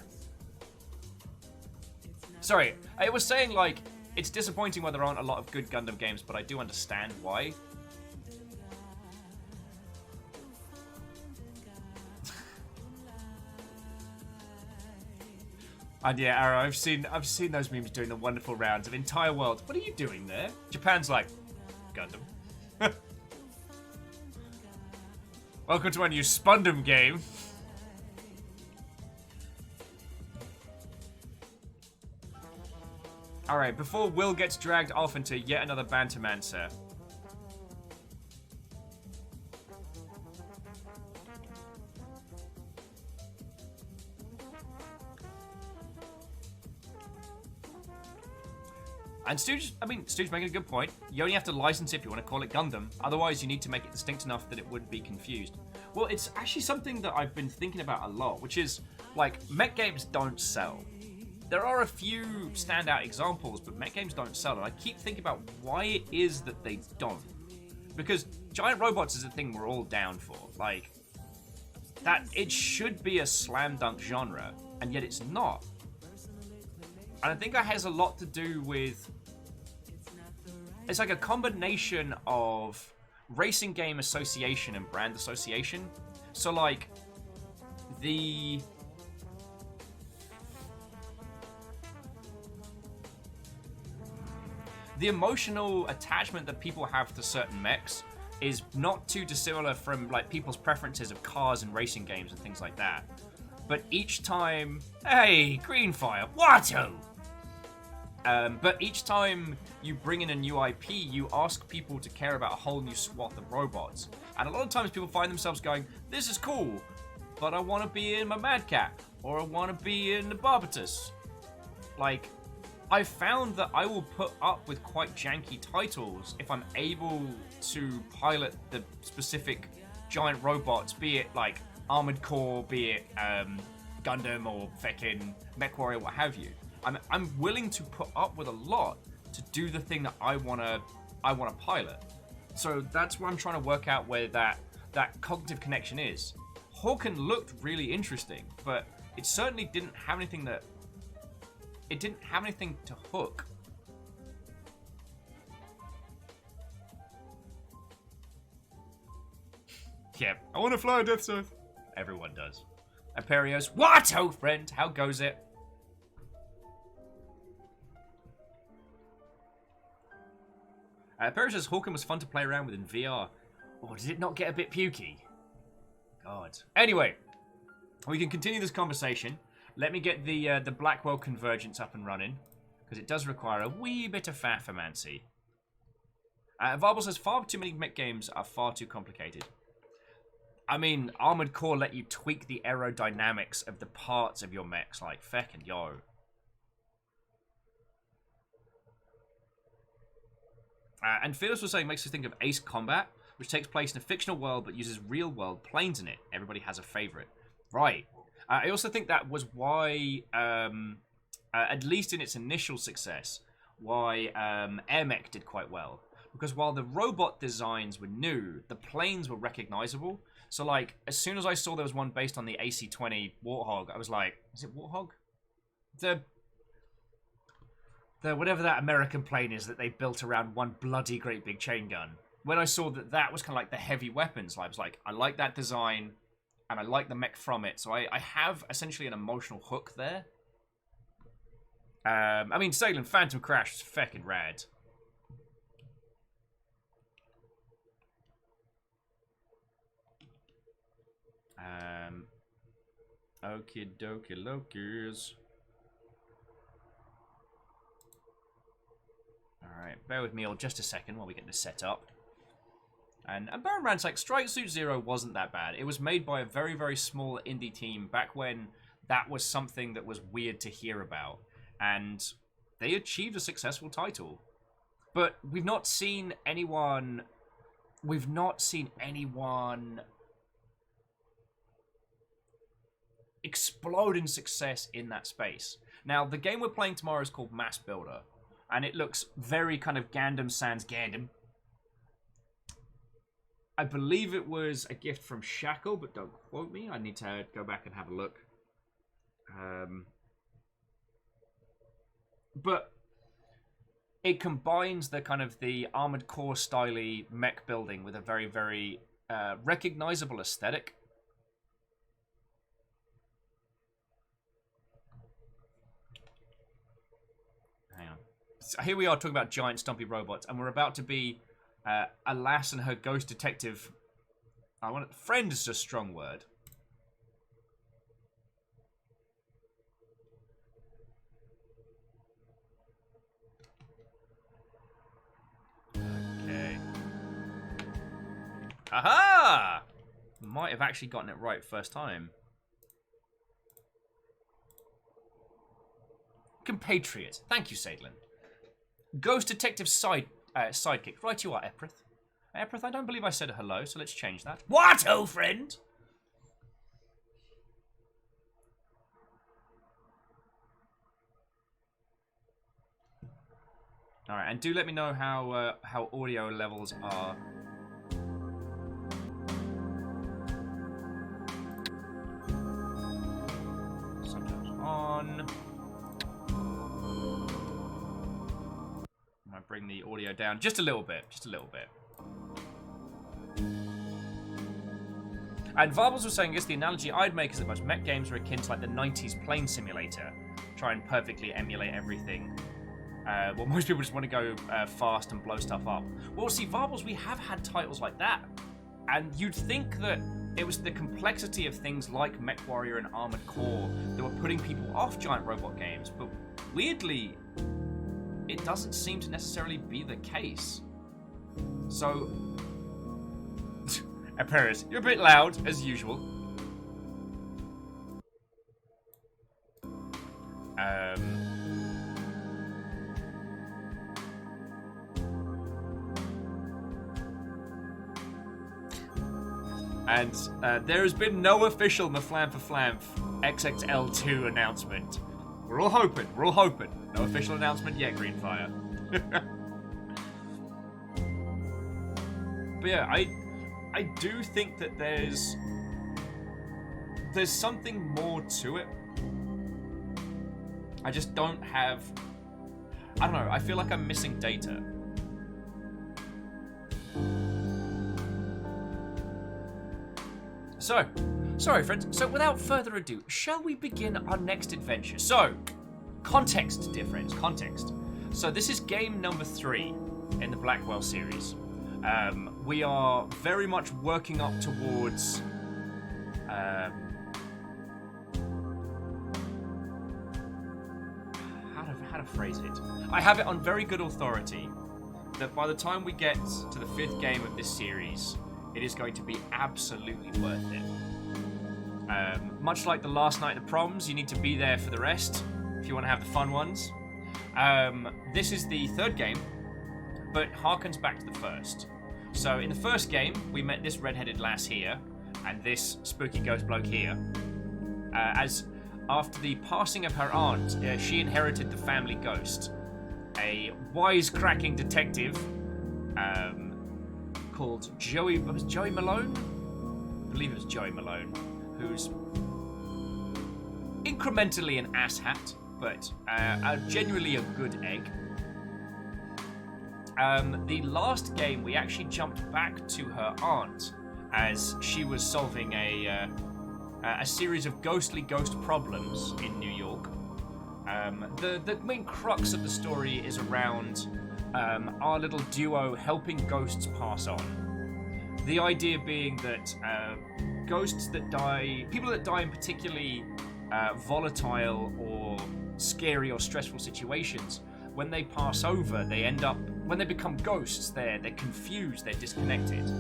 Speaker 1: Sorry, I was saying, like, it's disappointing where there aren't a lot of good Gundam games, but I do understand why. And yeah, Arrow, I've seen those memes doing the wonderful rounds of entire world. What are you doing there? Japan's like, Gundam. Welcome to our new Spundam game. Alright, before Will gets dragged off into yet another Bantamancer. And Stooge's making a good point. You only have to license it if you want to call it Gundam. Otherwise, you need to make it distinct enough that it wouldn't be confused. Well, it's actually something that I've been thinking about a lot, which is, like, mech games don't sell. There are a few standout examples, but mech games don't sell, and I keep thinking about why it is that they don't. Because giant robots is a thing we're all down for. Like, that it should be a slam dunk genre, and yet it's not. And I think that has a lot to do with... It's like a combination of racing game association and brand association. So, like, the emotional attachment that people have to certain mechs is not too dissimilar from, like, people's preferences of cars and racing games and things like that. But each time... Hey, Greenfire, Watto! But each time you bring in a new IP, you ask people to care about a whole new swath of robots. And a lot of times people find themselves going, this is cool, but I want to be in my Mad Cat, or I want to be in the Barbatus. Like, I've found that I will put up with quite janky titles if I'm able to pilot the specific giant robots, be it like Armored Core, be it Gundam or feckin' MechWarrior, what have you. I'm willing to put up with a lot to do the thing that I wanna pilot. So that's where I'm trying to work out where that cognitive connection is. Hawken looked really interesting, but it certainly didn't have anything to hook. Yeah, I want to fly a Death Scythe. Everyone does. Imperios, what, oh friend? How goes it? Imperios says Hawken was fun to play around with in VR. Or did it not get a bit pukey? God. Anyway, we can continue this conversation. Let me get the Blackwell Convergence up and running, because it does require a wee bit of faffermancy. Varble says far too many mech games are far too complicated. I mean, Armored Core let you tweak the aerodynamics of the parts of your mechs, like feckin' yo. And Fearless was saying makes us think of Ace Combat, which takes place in a fictional world but uses real-world planes in it. Everybody has a favorite. Right. I also think that was why, at least in its initial success, why Air Mech did quite well. Because while the robot designs were new, the planes were recognizable. So, like, as soon as I saw there was one based on the AC-20 Warthog, I was like, is it Warthog? The whatever that American plane is that they built around one bloody great big chain gun. When I saw that that was kind of like the heavy weapons, I was like, I like that design, and I like the mech from it. So I have essentially an emotional hook there. I mean, Sailing Phantom Crash is feckin' rad. Okie dokie lokies. Alright, bear with me all just a second while we get this set up. And Baron Rand's like, Strike Suit Zero wasn't that bad. It was made by a very, very small indie team back when that was something that was weird to hear about. And they achieved a successful title. But we've not seen anyone explode in success in that space. Now, the game we're playing tomorrow is called Mass Builder, and it looks very kind of Gundam sans Gundam. I believe it was a gift from Shackle, but don't quote me. I need to go back and have a look. But it combines the kind of the Armored Core style-y mech building with a very, very recognizable aesthetic. Hang on. So here we are talking about giant stumpy robots, and we're about to be Alas and her ghost detective. Friend is a strong word. Okay. Aha! Might have actually gotten it right first time. Compatriot. Thank you, Sadlin. Ghost detective sidekick. Right you are, Eprith. Eprith, I don't believe I said hello, so let's change that. What, old friend? Alright, and do let me know how audio levels are. Subtitles on. I bring the audio down just a little bit, And Varbles was saying, I guess the analogy I'd make is that most mech games are akin to like the 90s plane simulator. Try and perfectly emulate everything. Well, most people just want to go fast and blow stuff up. Well, see, Varbles, we have had titles like that. And you'd think that it was the complexity of things like MechWarrior and Armored Core that were putting people off giant robot games. But weirdly, it doesn't seem to necessarily be the case. So, Paris, you're a bit loud, as usual. And there has been no official Maflam for Flamf XXL2 announcement. We're all hoping. No official announcement yet, Greenfire. But yeah, I do think that there's something more to it. I just don't have... I don't know, I feel like I'm missing data. So, sorry friends, so without further ado, shall we begin our next adventure? So, context, dear friends, context. So this is game number 3 in the Blackwell series. We are very much working up towards... how to phrase it? I have it on very good authority that by the time we get to the 5th game of this series, it is going to be absolutely worth it. Much like the last night of the proms, you need to be there for the rest if you want to have the fun ones. This is the 3rd game, but harkens back to the 1st. So in the 1st game, we met this red-headed lass here, and this spooky ghost bloke here. As after the passing of her aunt, she inherited the family ghost. A wisecracking detective called Joey Malone? I believe it was Joey Malone, who's incrementally an asshat, but genuinely a good egg. The last game, we actually jumped back to her aunt as she was solving a series of ghostly ghost problems in New York. The main crux of the story is around our little duo helping ghosts pass on. The idea being that ghosts that die, people that die in particularly volatile or scary or stressful situations, when they pass over, they end up, when they become ghosts, they're confused, they're disconnected.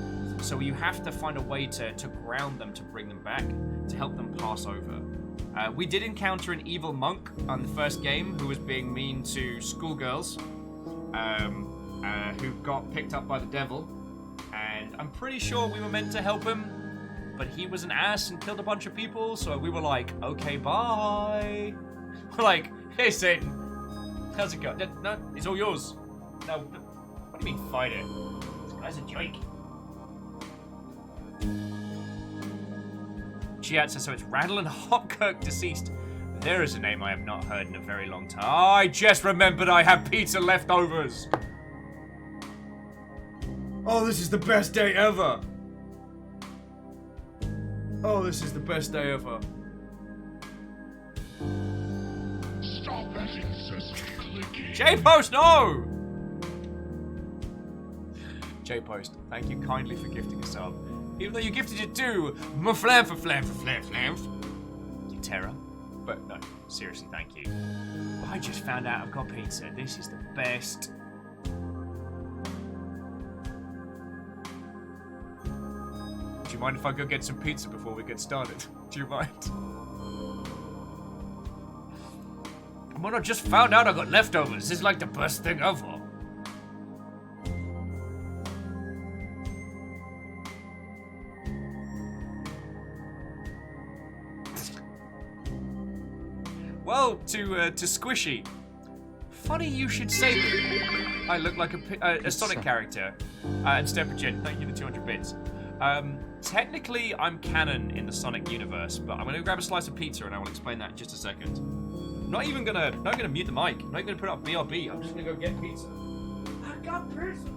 Speaker 1: So you have to find a way to ground them, to bring them back, to help them pass over. We did encounter an evil monk on the 1st game who was being mean to schoolgirls, who got picked up by the devil, and I'm pretty sure we were meant to help him but he was an ass and killed a bunch of people, so we were like, okay, bye. We're like, hey, Satan, how's it go? No, it's all yours. No, what do you mean, fight it? This guy's a joke. Chiat says, so it's Rattle and Hopkirk deceased. There is a name I have not heard in a very long time. I just remembered I have pizza leftovers. Oh, this is the best day ever. Oh, this is the best day ever.
Speaker 2: Stop that incessant clicking.
Speaker 1: J-Post, no! J-Post, thank you kindly for gifting a sub. Even though you gifted it to Maflam for flam for flam flams. You terror. But no, seriously, thank you. I just found out I've got pizza. This is the best. Do you mind if I go get some pizza before we get started? Do you mind? When I just found out I got leftovers, this is like the best thing ever. Well, to Squishy. Funny you should say that. I look like a Sonic character. And Steppergen, thank you for 200 bits. Technically, I'm canon in the Sonic universe, but I'm gonna grab a slice of pizza and I will explain that in just a second. Not gonna mute the mic. I'm not gonna put up BRB. I'm just gonna go get pizza. I got pizza.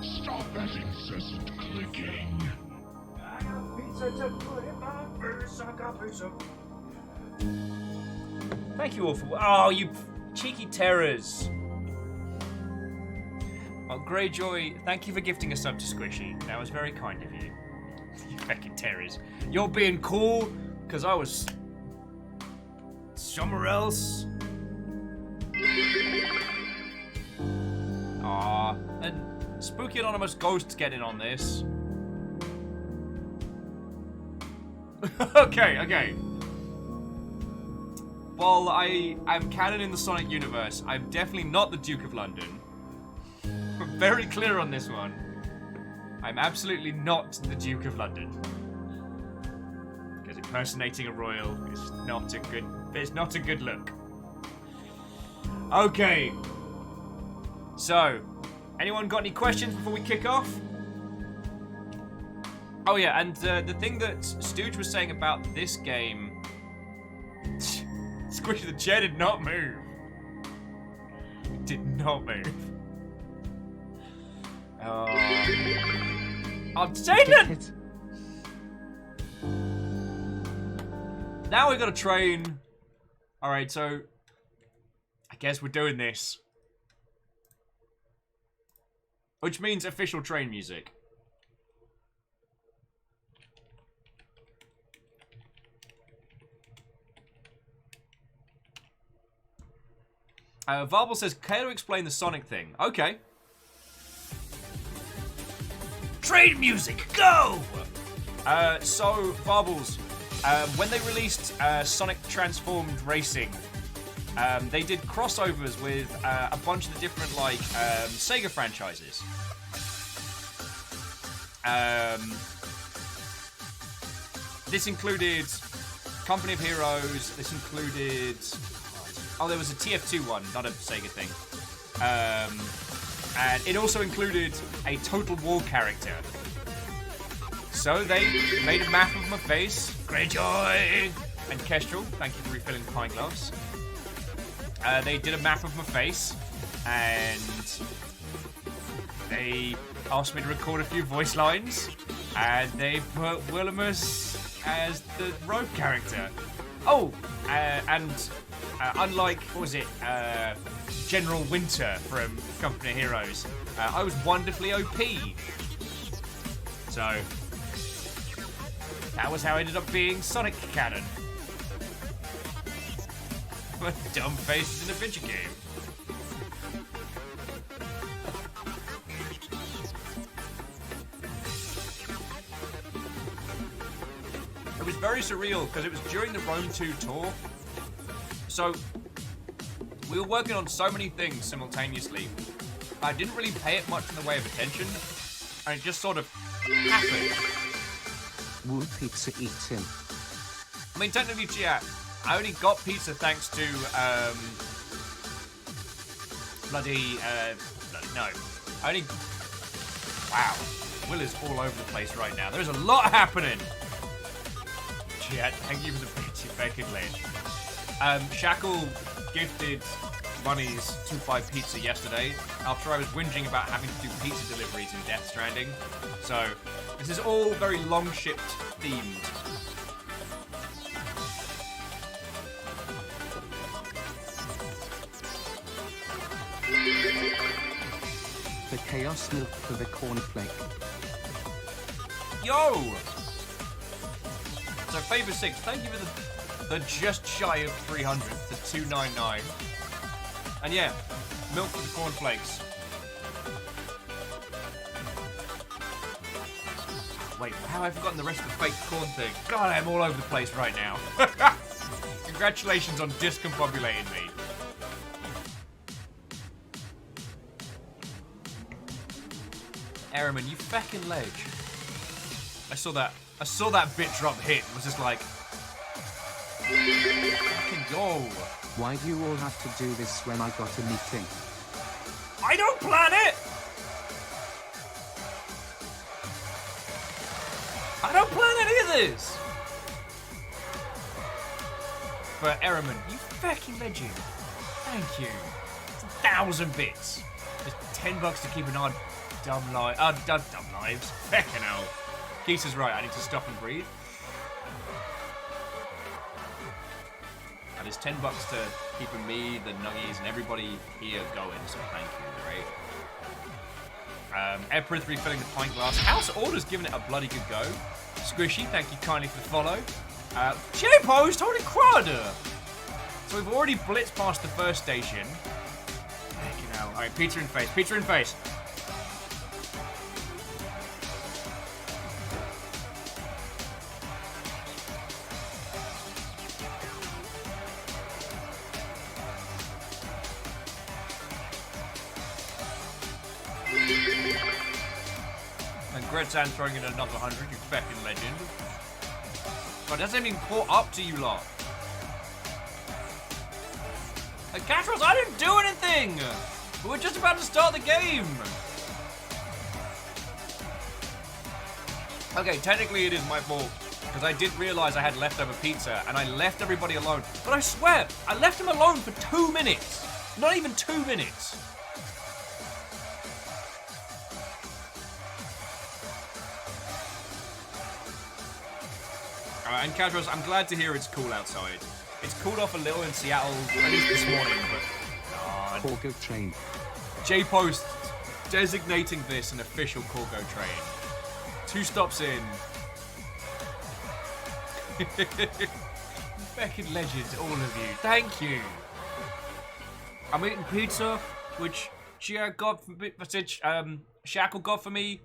Speaker 2: Stop that incessant clicking.
Speaker 1: I got pizza to put in my face. I got pizza. Thank you all for. Oh, you cheeky terrors. Oh, Greyjoy, thank you for gifting a sub to Squishy. That was very kind of you. You fucking terrors. You're being cool, because I was somewhere else. Aw, and Spooky Anonymous Ghosts getting on this. Okay. While I am canon in the Sonic universe, I'm definitely not the Duke of London. I'm very clear on this one. I'm absolutely not the Duke of London. Because impersonating a royal is not a good look. Okay. So, anyone got any questions before we kick off? Oh yeah, and the thing that Stooge was saying about this game... Squishy the chair did not move. It did not move. Oh, Jaden! Now we gotta train. Alright, so... I guess we're doing this. Which means official train music. Varble says, care to explain the Sonic thing? Okay. Train music, go! So, Varbles, when they released Sonic Transformed Racing, they did crossovers with a bunch of the different, like, Sega franchises. This included Company of Heroes, this included... Oh, there was a TF2 one, not a Sega thing. And it also included a Total War character. So they made a map of my face. Greyjoy! And Kestrel, thank you for refilling the pint glass. They did a map of my face, and they asked me to record a few voice lines, and they put Willimus as the rogue character. Oh, and unlike, what was it, General Winter from Company of Heroes, I was wonderfully OP. So, that was how I ended up being Sonic Cannon. Dumb faces in a video game. It was very surreal because it was during the Rome 2 tour. So, we were working on so many things simultaneously. I didn't really pay it much in the way of attention, and it just sort of happened.
Speaker 4: Woo pizza eating.
Speaker 1: I mean, technically, chat, I only got pizza thanks to, no. I only... Wow. Will is all over the place right now. There's a lot happening. Chat, thank you for the pizza bacon ledge. Shackle gifted monies to buy pizza yesterday after I was whinging about having to do pizza deliveries in Death Stranding. So, this is all very Longship themed.
Speaker 4: The chaos milk for the cornflake.
Speaker 1: Yo! So, Favor 6, thank you for the just shy of 300, the 299. And yeah, milk for the cornflakes. Wait, how have I forgotten the rest of the fake corn thing? God, I'm all over the place right now. Congratulations on discombobulating me. Airman, you feckin' ledge. I saw that bit drop hit and was just like, fucking go.
Speaker 4: Why do you all have to do this when I got a meeting?
Speaker 1: I don't plan it! I don't plan any of this! But Ehrman, you fucking legend. Thank you. It's 1,000 bits. It's $10 to keep an odd dumb lives. Feckin' hell. Keith is right, I need to stop and breathe. And it's $10 to keeping me, the Nuggies, and everybody here going, so thank you, right? Eprith refilling the pint glass. House Order's giving it a bloody good go. Squishy, thank you kindly for the follow. J-Post, holy crud! So we've already blitzed past the first station. Heck, you know. Alright, pizza in face, pizza in face. And Gretzan throwing in another 100, you feckin' legend. God, it hasn't even caught up to you lot. And Catros, I didn't do anything! We're just about to start the game! Okay, technically it is my fault, because I did realize I had leftover pizza, and I left everybody alone. But I swear, I left them alone for 2 minutes! Not even 2 minutes! And Cadros, I'm glad to hear it's cool outside. It's cooled off a little in Seattle, at least this morning, but...
Speaker 4: Cargo train.
Speaker 1: J-Post designating this an official cargo train. 2 stops in. Feckin' legends, all of you. Thank you. I'm eating pizza, which Shackle got for me.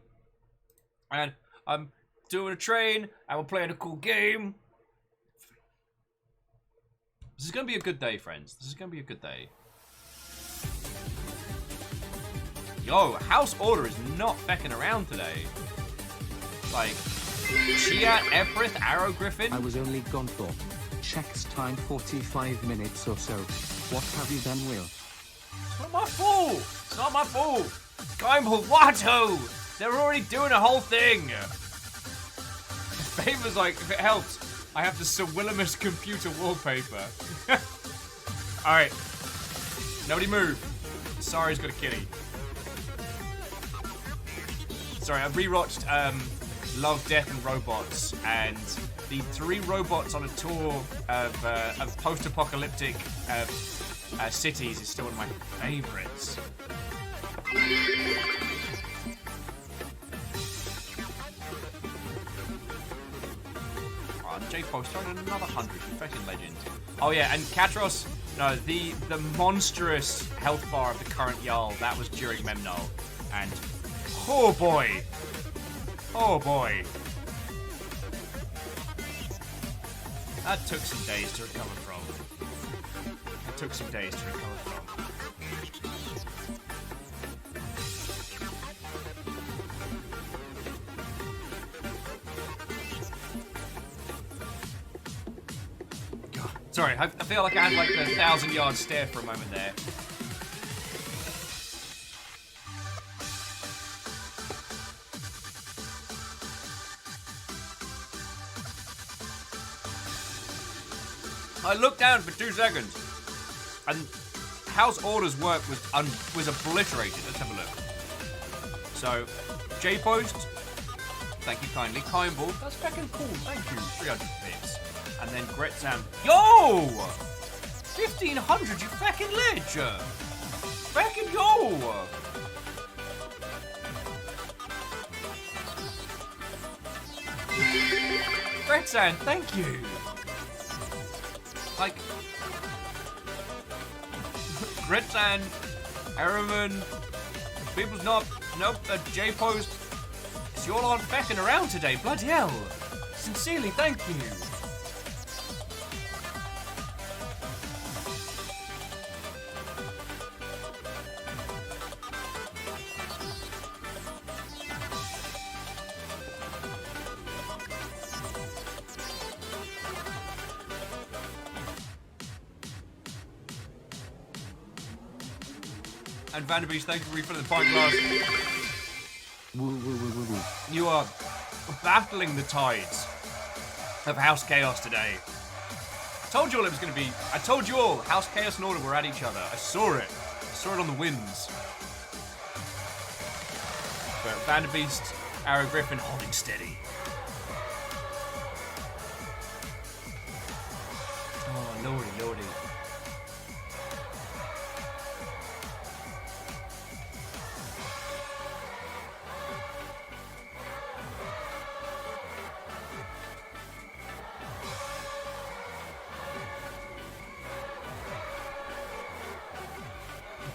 Speaker 1: And I'm doing a train, and we're playing a cool game. This is gonna be a good day, friends. This is gonna be a good day. Yo, House Order is not fecking around today. Like, Chia, Eprith, Arrow Griffin.
Speaker 4: I was only gone for checks time 45 minutes or so. What have you done, Will?
Speaker 1: It's not my fault. It's not my fault. Going Wato. They're already doing a whole thing. Favor's like, if it helps, I have the Sir Willimus computer wallpaper. Alright. Nobody move. Sorry's got a kitty. Sorry, I rewatched Love, Death and Robots, and the 3 robots on a tour of post-apocalyptic cities is still one of my favorites. J Poster and another 100. Fucking legend. Oh yeah, and Katros. No, the monstrous health bar of the current Jarl, that was during Memnol. And oh boy. Oh boy. That took some days to recover from. That took some days to recover from. Sorry, I feel like I had like a 1,000-yard stare for a moment there. I looked down for 2 seconds, and House Order's work was obliterated. Let's have a look. So, J-Post, thank you kindly. Kindball, that's fucking cool, thank you. 300 bits. And then Gretzam. Yo! 1,500, you fucking ledge! Fucking yo! Gretzam, thank you! Like... Gretzam, Araman, People's Not, nope, J-Post. So you all aren't fucking around today, bloody hell! Sincerely, thank you! And Vanderbeest, thank you for refilling the pint glass. You are battling the tides of House Chaos today. I told you all it was going to be... I told you all House Chaos and Order were at each other. I saw it. I saw it on the winds. But Vanderbeest, Arrow Griffin holding steady. Oh, lordy, lordy.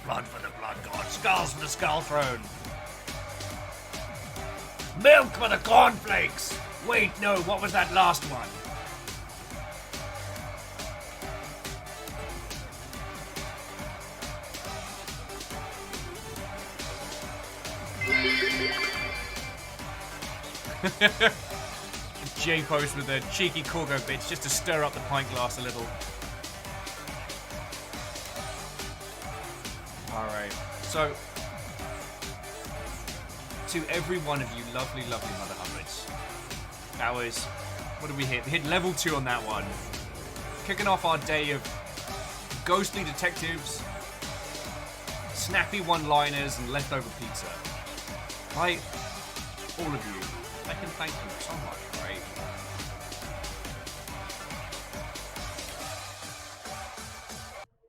Speaker 1: Blood for the blood god, skulls for the skull throne. Milk for the cornflakes. Wait, no, what was that last one? J-Post with the cheeky Corgo bits just to stir up the pint glass a little. Alright, so to every one of you lovely, lovely Mother Humblets, that was, what did we hit? We hit level 2 on that one. Kicking off our day of ghostly detectives, snappy one-liners, and leftover pizza. Right, all of you, I can thank you so much, right?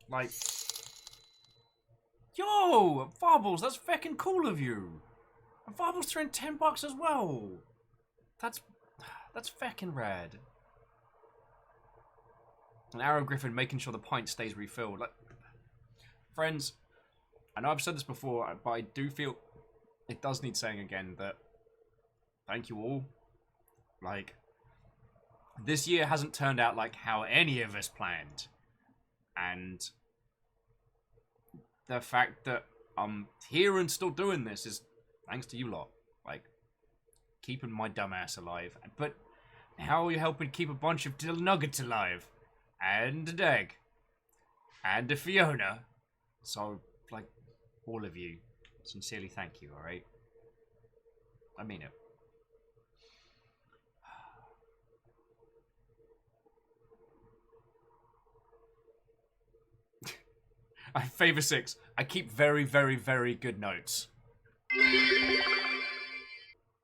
Speaker 1: Like, yo, Farbles, that's feckin' cool of you. And Farbles threw in $10 as well. That's feckin' rad. And Arrow Griffin making sure the pint stays refilled. Like, friends, I know I've said this before, but I do feel it does need saying again that thank you all. Like, this year hasn't turned out like how any of us planned. And the fact that I'm here and still doing this is thanks to you lot. Like, keeping my dumb ass alive. But how are you helping keep a bunch of little nuggets alive? And a Dag. And a Fiona. So, like, all of you, sincerely thank you, alright? I mean it. Favor 6. I keep very, very, very good notes.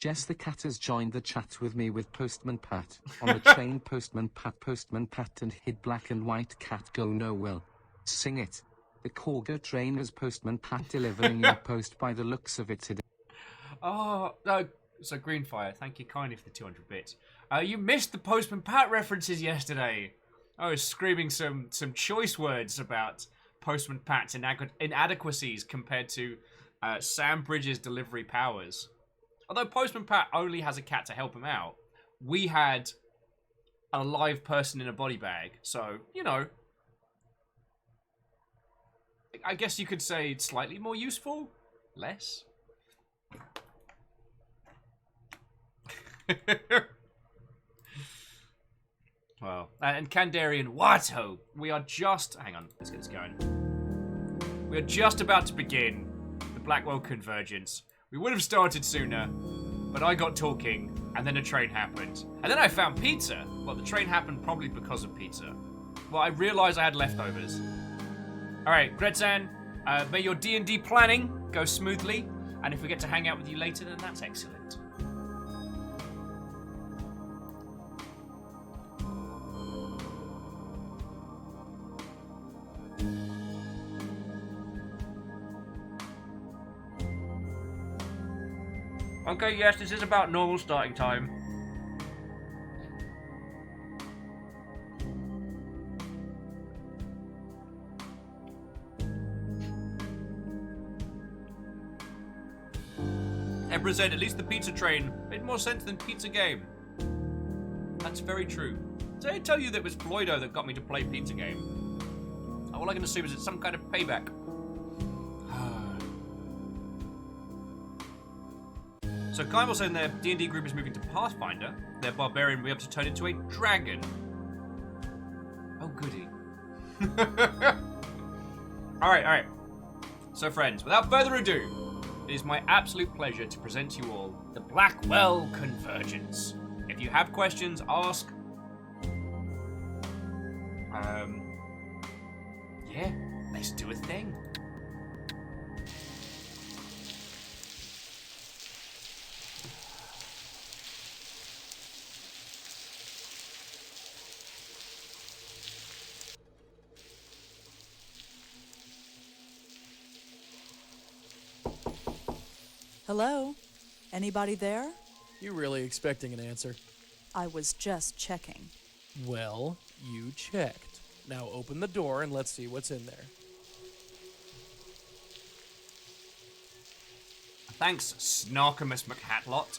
Speaker 4: Jess the cat has joined the chat with me with Postman Pat. On the train, Postman Pat and hid black and white cat go no will. Sing it. The Corgo train is Postman Pat delivering your post by the looks of it today.
Speaker 1: Oh, no. So Greenfire, thank you kindly for the 200 bits. You missed the Postman Pat references yesterday. I was screaming some choice words about Postman Pat's inadequacies compared to Sam Bridges' delivery powers. Although Postman Pat only has a cat to help him out, we had a live person in a body bag. So, you know, I guess you could say slightly more useful? Less? Well, and Kandarian Watto, we are just... Hang on, let's get this going. We are just about to begin the Blackwell Convergence. We would have started sooner, but I got talking, and then a train happened. And then I found pizza. Well, the train happened probably because of pizza. Well, I realized I had leftovers. Alright, Gretzan, may your D&D planning go smoothly, and if we get to hang out with you later, then that's excellent. Okay, yes, this is about normal starting time. Emperor said at least the pizza train made more sense than pizza game. That's very true. Did I tell you that it was Floydo that got me to play pizza game? All I can assume is it's some kind of payback. So Kyle was saying their D&D group is moving to Pathfinder. Their barbarian will be able to turn into a dragon. Oh, goody. Alright. So friends, without further ado, it is my absolute pleasure to present to you all the Blackwell Convergence. If you have questions, ask. Yeah, let's do a thing.
Speaker 8: Hello? Anybody there?
Speaker 9: You really expecting an answer?
Speaker 8: I was just checking.
Speaker 9: Well, you checked. Now open the door and let's see what's in there.
Speaker 1: Thanks, Snarkamus McHatlot.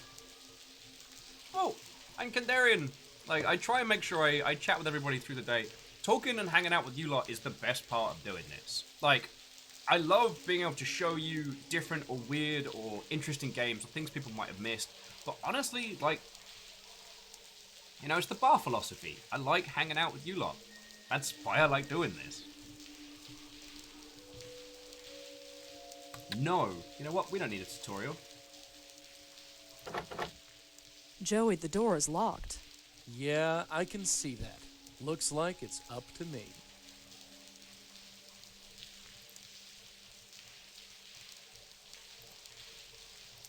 Speaker 1: Oh, and Kandarian. Like, I try and make sure I chat with everybody through the day. Talking and hanging out with you lot is the best part of doing this. Like, I love being able to show you different or weird or interesting games or things people might have missed. But honestly, like, you know, it's the bar philosophy. I like hanging out with you lot. That's why I like doing this. No. You know what? We don't need a tutorial.
Speaker 8: Joey, the door is locked.
Speaker 9: Yeah, I can see that. Looks like it's up to me.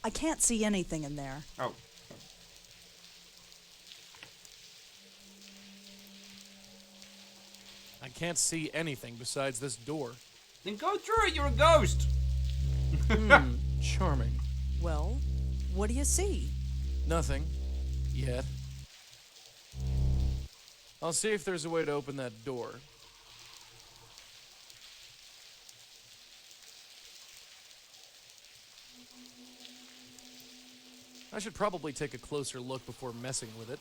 Speaker 8: I can't see anything in there.
Speaker 1: Oh.
Speaker 9: I can't see anything besides this door.
Speaker 1: Then go through it, you're a ghost!
Speaker 9: Charming.
Speaker 8: Well, what do you see?
Speaker 9: Nothing. Yet. I'll see if there's a way to open that door. I should probably take a closer look before messing with it.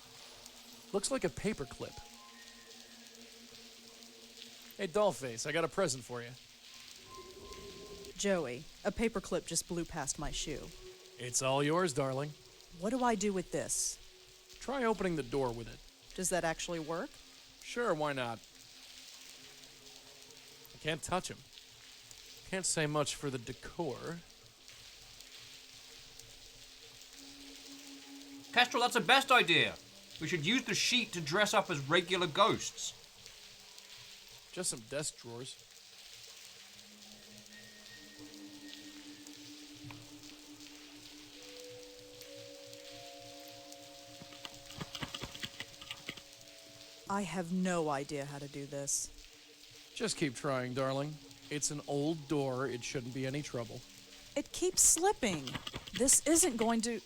Speaker 9: Looks like a paperclip. Hey, Dollface, I got a present for you.
Speaker 8: Joey, a paperclip just blew past my shoe.
Speaker 9: It's all yours, darling.
Speaker 8: What do I do with this?
Speaker 9: Try opening the door with it.
Speaker 8: Does that actually work?
Speaker 9: Sure, why not? I can't touch him. Can't say much for the decor.
Speaker 1: Kestrel, that's the best idea. We should use the sheet to dress up as regular ghosts.
Speaker 9: Just some desk drawers.
Speaker 8: I have no idea how to do this.
Speaker 9: Just keep trying, darling. It's an old door. It shouldn't be any trouble.
Speaker 8: It keeps slipping. This isn't going to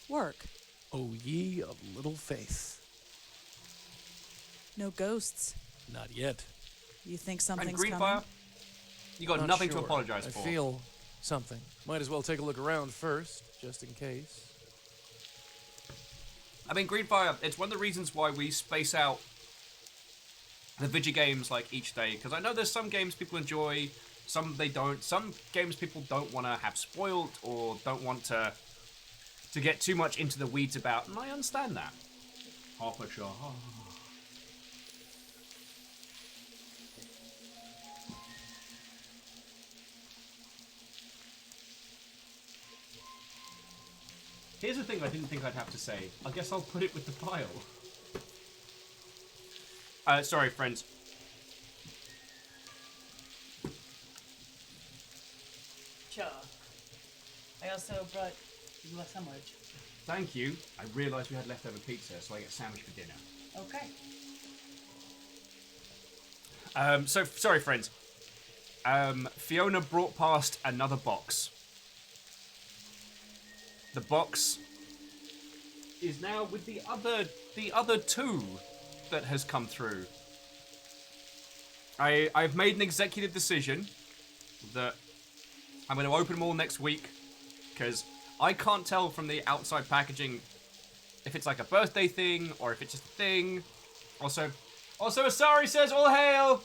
Speaker 8: work.
Speaker 9: O ye of little faith.
Speaker 8: No ghosts.
Speaker 9: Not yet.
Speaker 8: You think
Speaker 1: And
Speaker 8: something's
Speaker 1: Greenfire,
Speaker 8: coming?
Speaker 1: you got
Speaker 9: Not
Speaker 1: nothing
Speaker 9: sure.
Speaker 1: to apologize for.
Speaker 9: I feel something. Might as well take a look around first, just in case.
Speaker 1: I mean, Greenfire, it's one of the reasons why we space out the video games like each day, because I know there's some games people enjoy, some they don't. Some games people don't want to have spoiled or don't want to get too much into the weeds about, and I understand that. Half a shot. Here's the thing I didn't think I'd have to say. I guess I'll put it with the pile. Sorry, friends.
Speaker 10: Sure. I also brought you a sandwich.
Speaker 1: Thank you. I realised we had leftover pizza, so I get a sandwich for dinner.
Speaker 10: Okay.
Speaker 1: So, sorry, friends. Fiona brought past another box. The box is now with the other two that has come through. I've made an executive decision that I'm going to open them all next week, because I can't tell from the outside packaging if it's like a birthday thing or if it's just a thing. Also, Asari says, all hail!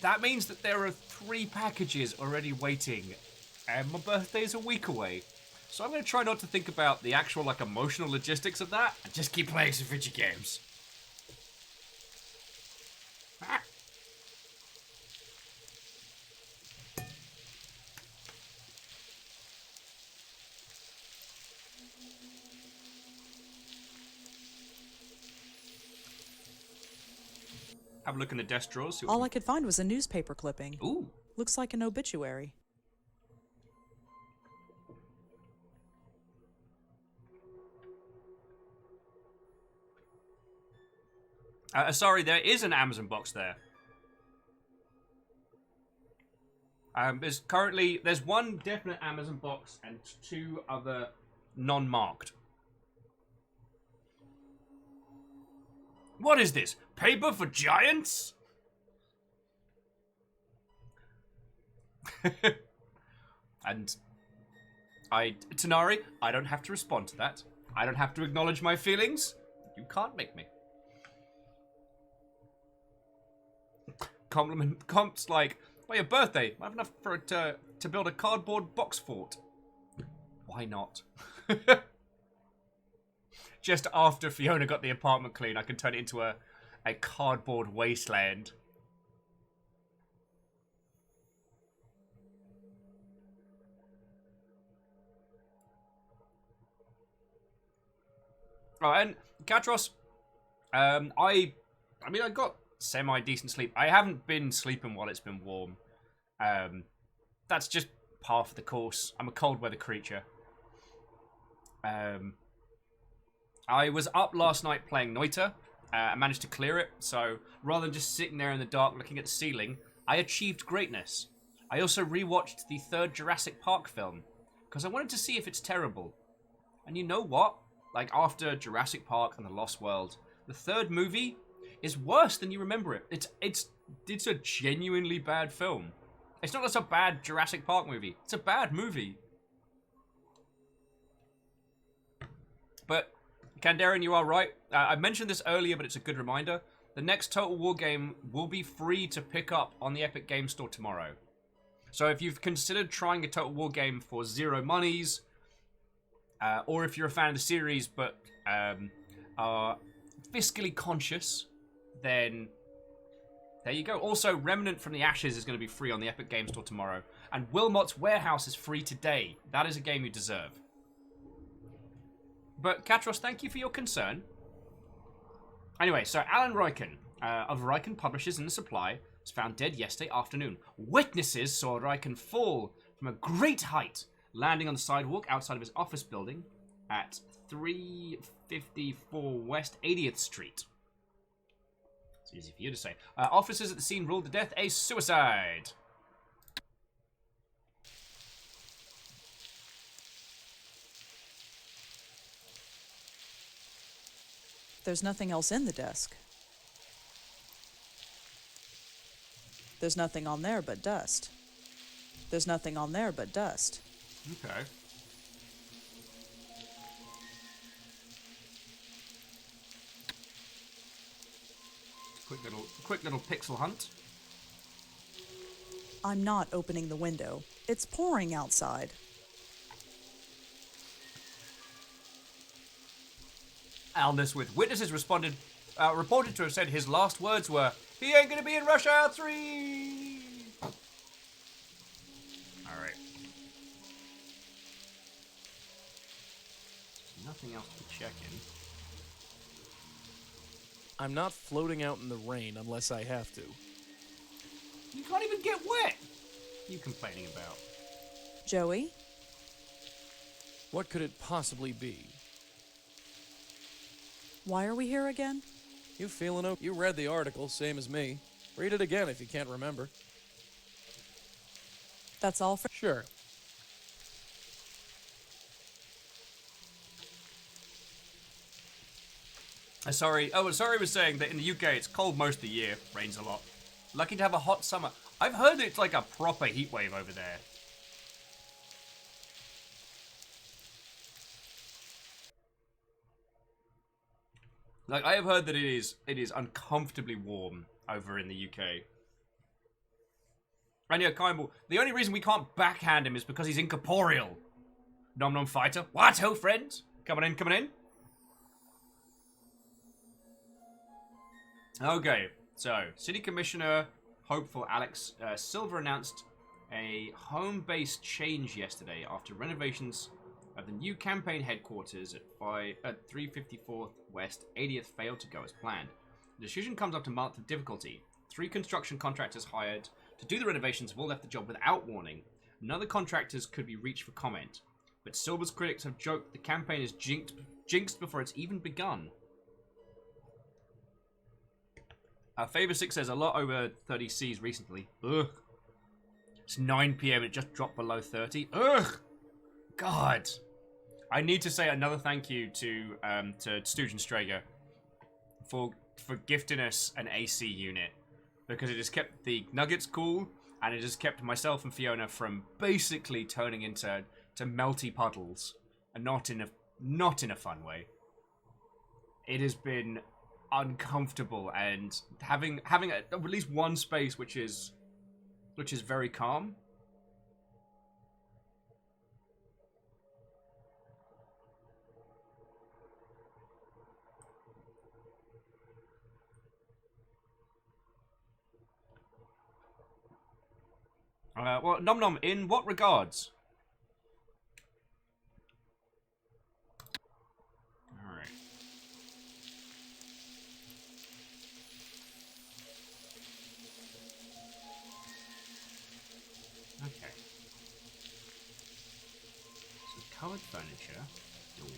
Speaker 1: That means that there are 3 packages already waiting, and my birthday is a week away. So I'm going to try not to think about the actual, like, emotional logistics of that, and just keep playing some video games. Ah. Have a look in the desk drawers. See what
Speaker 8: All I could find was a newspaper clipping.
Speaker 1: Ooh.
Speaker 8: Looks like an obituary.
Speaker 1: Sorry, there is an Amazon box there. There's one definite Amazon box and 2 other non-marked. What is this? Paper for giants? And Tanari, I don't have to respond to that. I don't have to acknowledge my feelings. You can't make me. Comp's like, well, your birthday. I have enough for it to build a cardboard box fort. Why not? Just after Fiona got the apartment clean, I can turn it into a cardboard wasteland. Oh, and Katros, I mean, I got semi-decent sleep. I haven't been sleeping while it's been warm. That's just par for the course. I'm a cold weather creature. I was up last night playing Noita. I managed to clear it, so rather than just sitting there in the dark looking at the ceiling, I achieved greatness. I also rewatched the 3rd Jurassic Park film, because I wanted to see if it's terrible. And you know what? Like, after Jurassic Park and The Lost World, the 3rd movie is worse than you remember it. It's a genuinely bad film. It's not just a bad Jurassic Park movie. It's a bad movie. But, Kandarian, you are right. I mentioned this earlier, but it's a good reminder. The next Total War game will be free to pick up on the Epic Game Store tomorrow. So if you've considered trying a Total War game for 0 monies, or if you're a fan of the series but are fiscally conscious, then there you go. Also, Remnant from the Ashes is going to be free on the Epic Game Store tomorrow. And Wilmot's Warehouse is free today. That is a game you deserve. But, Katros, thank you for your concern. Anyway, so Alan Riken, of Riken Publishers and Supply, was found dead yesterday afternoon. Witnesses saw Riken fall from a great height landing on the sidewalk outside of his office building at 354 West 80th Street. It's easy for you to say. Officers at the scene ruled the death a suicide.
Speaker 8: There's nothing else in the desk. There's nothing on there but dust. There's nothing on there but dust.
Speaker 1: Okay. Quick little pixel hunt.
Speaker 8: I'm not opening the window. It's pouring outside.
Speaker 1: Alness with witnesses reported to have said his last words were, "He ain't gonna be in Rush Hour 3." All right. There's nothing else to check in.
Speaker 9: I'm not floating out in the rain unless I have to.
Speaker 1: You can't even get wet. What are you complaining about?
Speaker 8: Joey?
Speaker 9: What could it possibly be?
Speaker 8: Why are we here again?
Speaker 9: You feeling okay? You read the article, same as me. Read it again if you can't remember.
Speaker 8: That's all for...
Speaker 9: Sure.
Speaker 1: Sorry was saying that in the UK it's cold most of the year, rains a lot. Lucky to have a hot summer. I've heard it's like a proper heat wave over there. Like, I have heard that it is uncomfortably warm over in the UK. And yeah, Kimball, the only reason we can't backhand him is because he's incorporeal. Nom nom fighter. What, ho friend? Coming in. Okay, so City Commissioner hopeful Alex Silver announced a home-based change yesterday after renovations of the new campaign headquarters at 354th West 80th failed to go as planned. The decision comes after months of difficulty. 3 construction contractors hired to do the renovations have all left the job without warning. None of the contractors could be reached for comment, but Silver's critics have joked the campaign is jinxed before it's even begun. Favor 6 says a lot over 30 Cs recently. Ugh. It's 9 PM, it just dropped below 30. Ugh! God. I need to say another thank you to Stooge and Strager for gifting us an AC unit, because it has kept the Nuggets cool, and it has kept myself and Fiona from basically turning into melty puddles, and not in a fun way. It has been uncomfortable, and having at least one space which is very calm. Well, Nom Nom, in what regards? Alright. Okay. So covered furniture, door.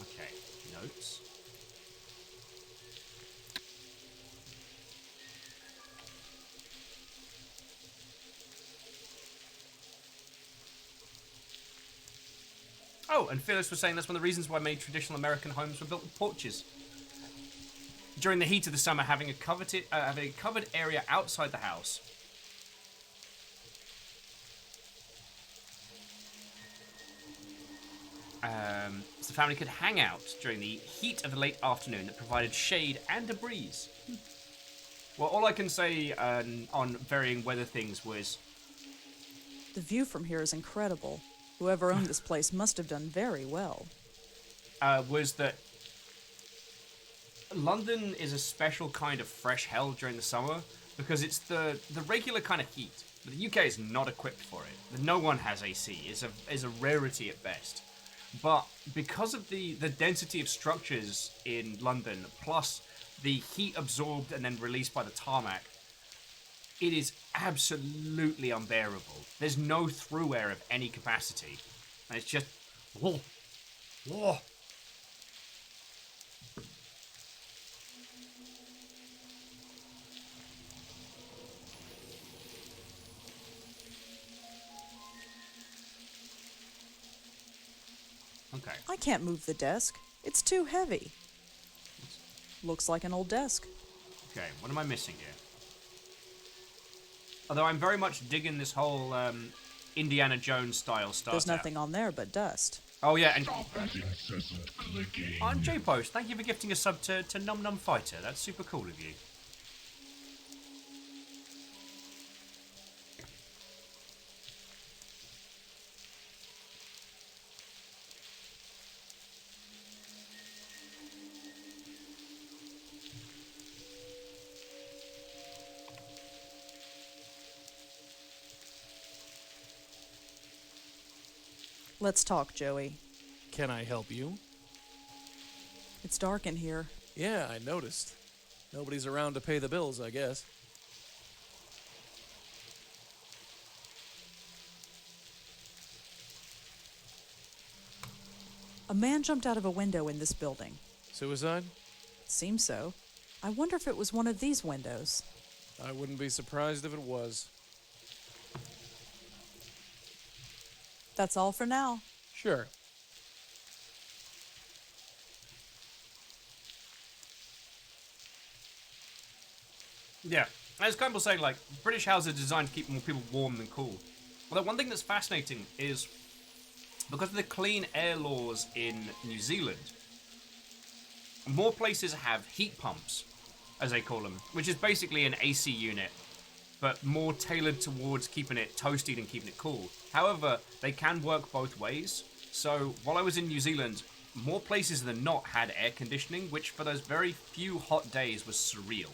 Speaker 1: Okay, notes. Oh, and Phyllis was saying that's one of the reasons why many traditional American homes were built with porches. During the heat of the summer, having a covered area outside the house so the family could hang out during the heat of the late afternoon that provided shade and a breeze. Well, all I can say on varying weather things was...
Speaker 8: The view from here is incredible. Whoever owned this place must have done very well.
Speaker 1: Was that London is a special kind of fresh hell during the summer because it's the regular kind of heat. The UK is not equipped for it. No one has AC. It's a rarity at best. But because of the density of structures in London, plus the heat absorbed and then released by the tarmac, It is absolutely unbearable. There's no through air of any capacity. And it's just... Whoa. Whoa. Okay.
Speaker 8: I can't move the desk. It's too heavy. Looks like an old desk.
Speaker 1: Okay, what am I missing here? Although I'm very much digging this whole Indiana Jones style stuff.
Speaker 8: There's nothing on there but dust.
Speaker 1: Oh yeah, and I'm J-Post. Thank you for gifting a sub to Num Num Fighter. That's super cool of you.
Speaker 8: Let's talk, Joey.
Speaker 9: Can I help you?
Speaker 8: It's dark in here.
Speaker 9: Yeah, I noticed. Nobody's around to pay the bills, I guess.
Speaker 8: A man jumped out of a window in this building.
Speaker 9: Suicide?
Speaker 8: Seems so. I wonder if it was one of these windows.
Speaker 9: I wouldn't be surprised if it was.
Speaker 8: That's all for now.
Speaker 9: Sure.
Speaker 1: Yeah, as Campbell was saying, like, British houses are designed to keep more people warm than cool. Although one thing that's fascinating is, because of the clean air laws in New Zealand, more places have heat pumps, as they call them, which is basically an AC unit, but more tailored towards keeping it toasty than keeping it cool. However, they can work both ways. So while I was in New Zealand, more places than not had air conditioning, which for those very few hot days was surreal.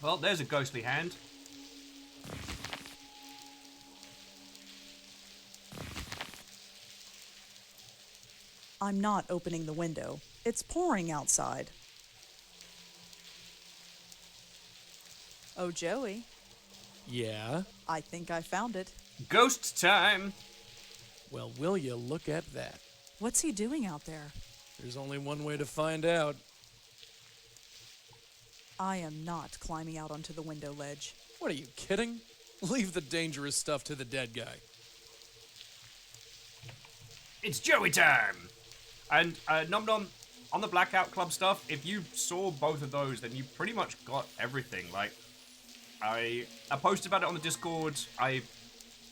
Speaker 1: Well, there's a ghostly hand.
Speaker 8: I'm not opening the window. It's pouring outside. Oh, Joey.
Speaker 9: Yeah?
Speaker 8: I think I found it.
Speaker 1: Ghost time!
Speaker 9: Well, will you look at that?
Speaker 8: What's he doing out there?
Speaker 9: There's only one way to find out.
Speaker 8: I am not climbing out onto the window ledge.
Speaker 9: What, are you kidding? Leave the dangerous stuff to the dead guy.
Speaker 1: It's Joey time! And, Nom Nom, on the Blackout Club stuff, if you saw both of those, then you pretty much got everything. Like, I posted about it on the Discord, I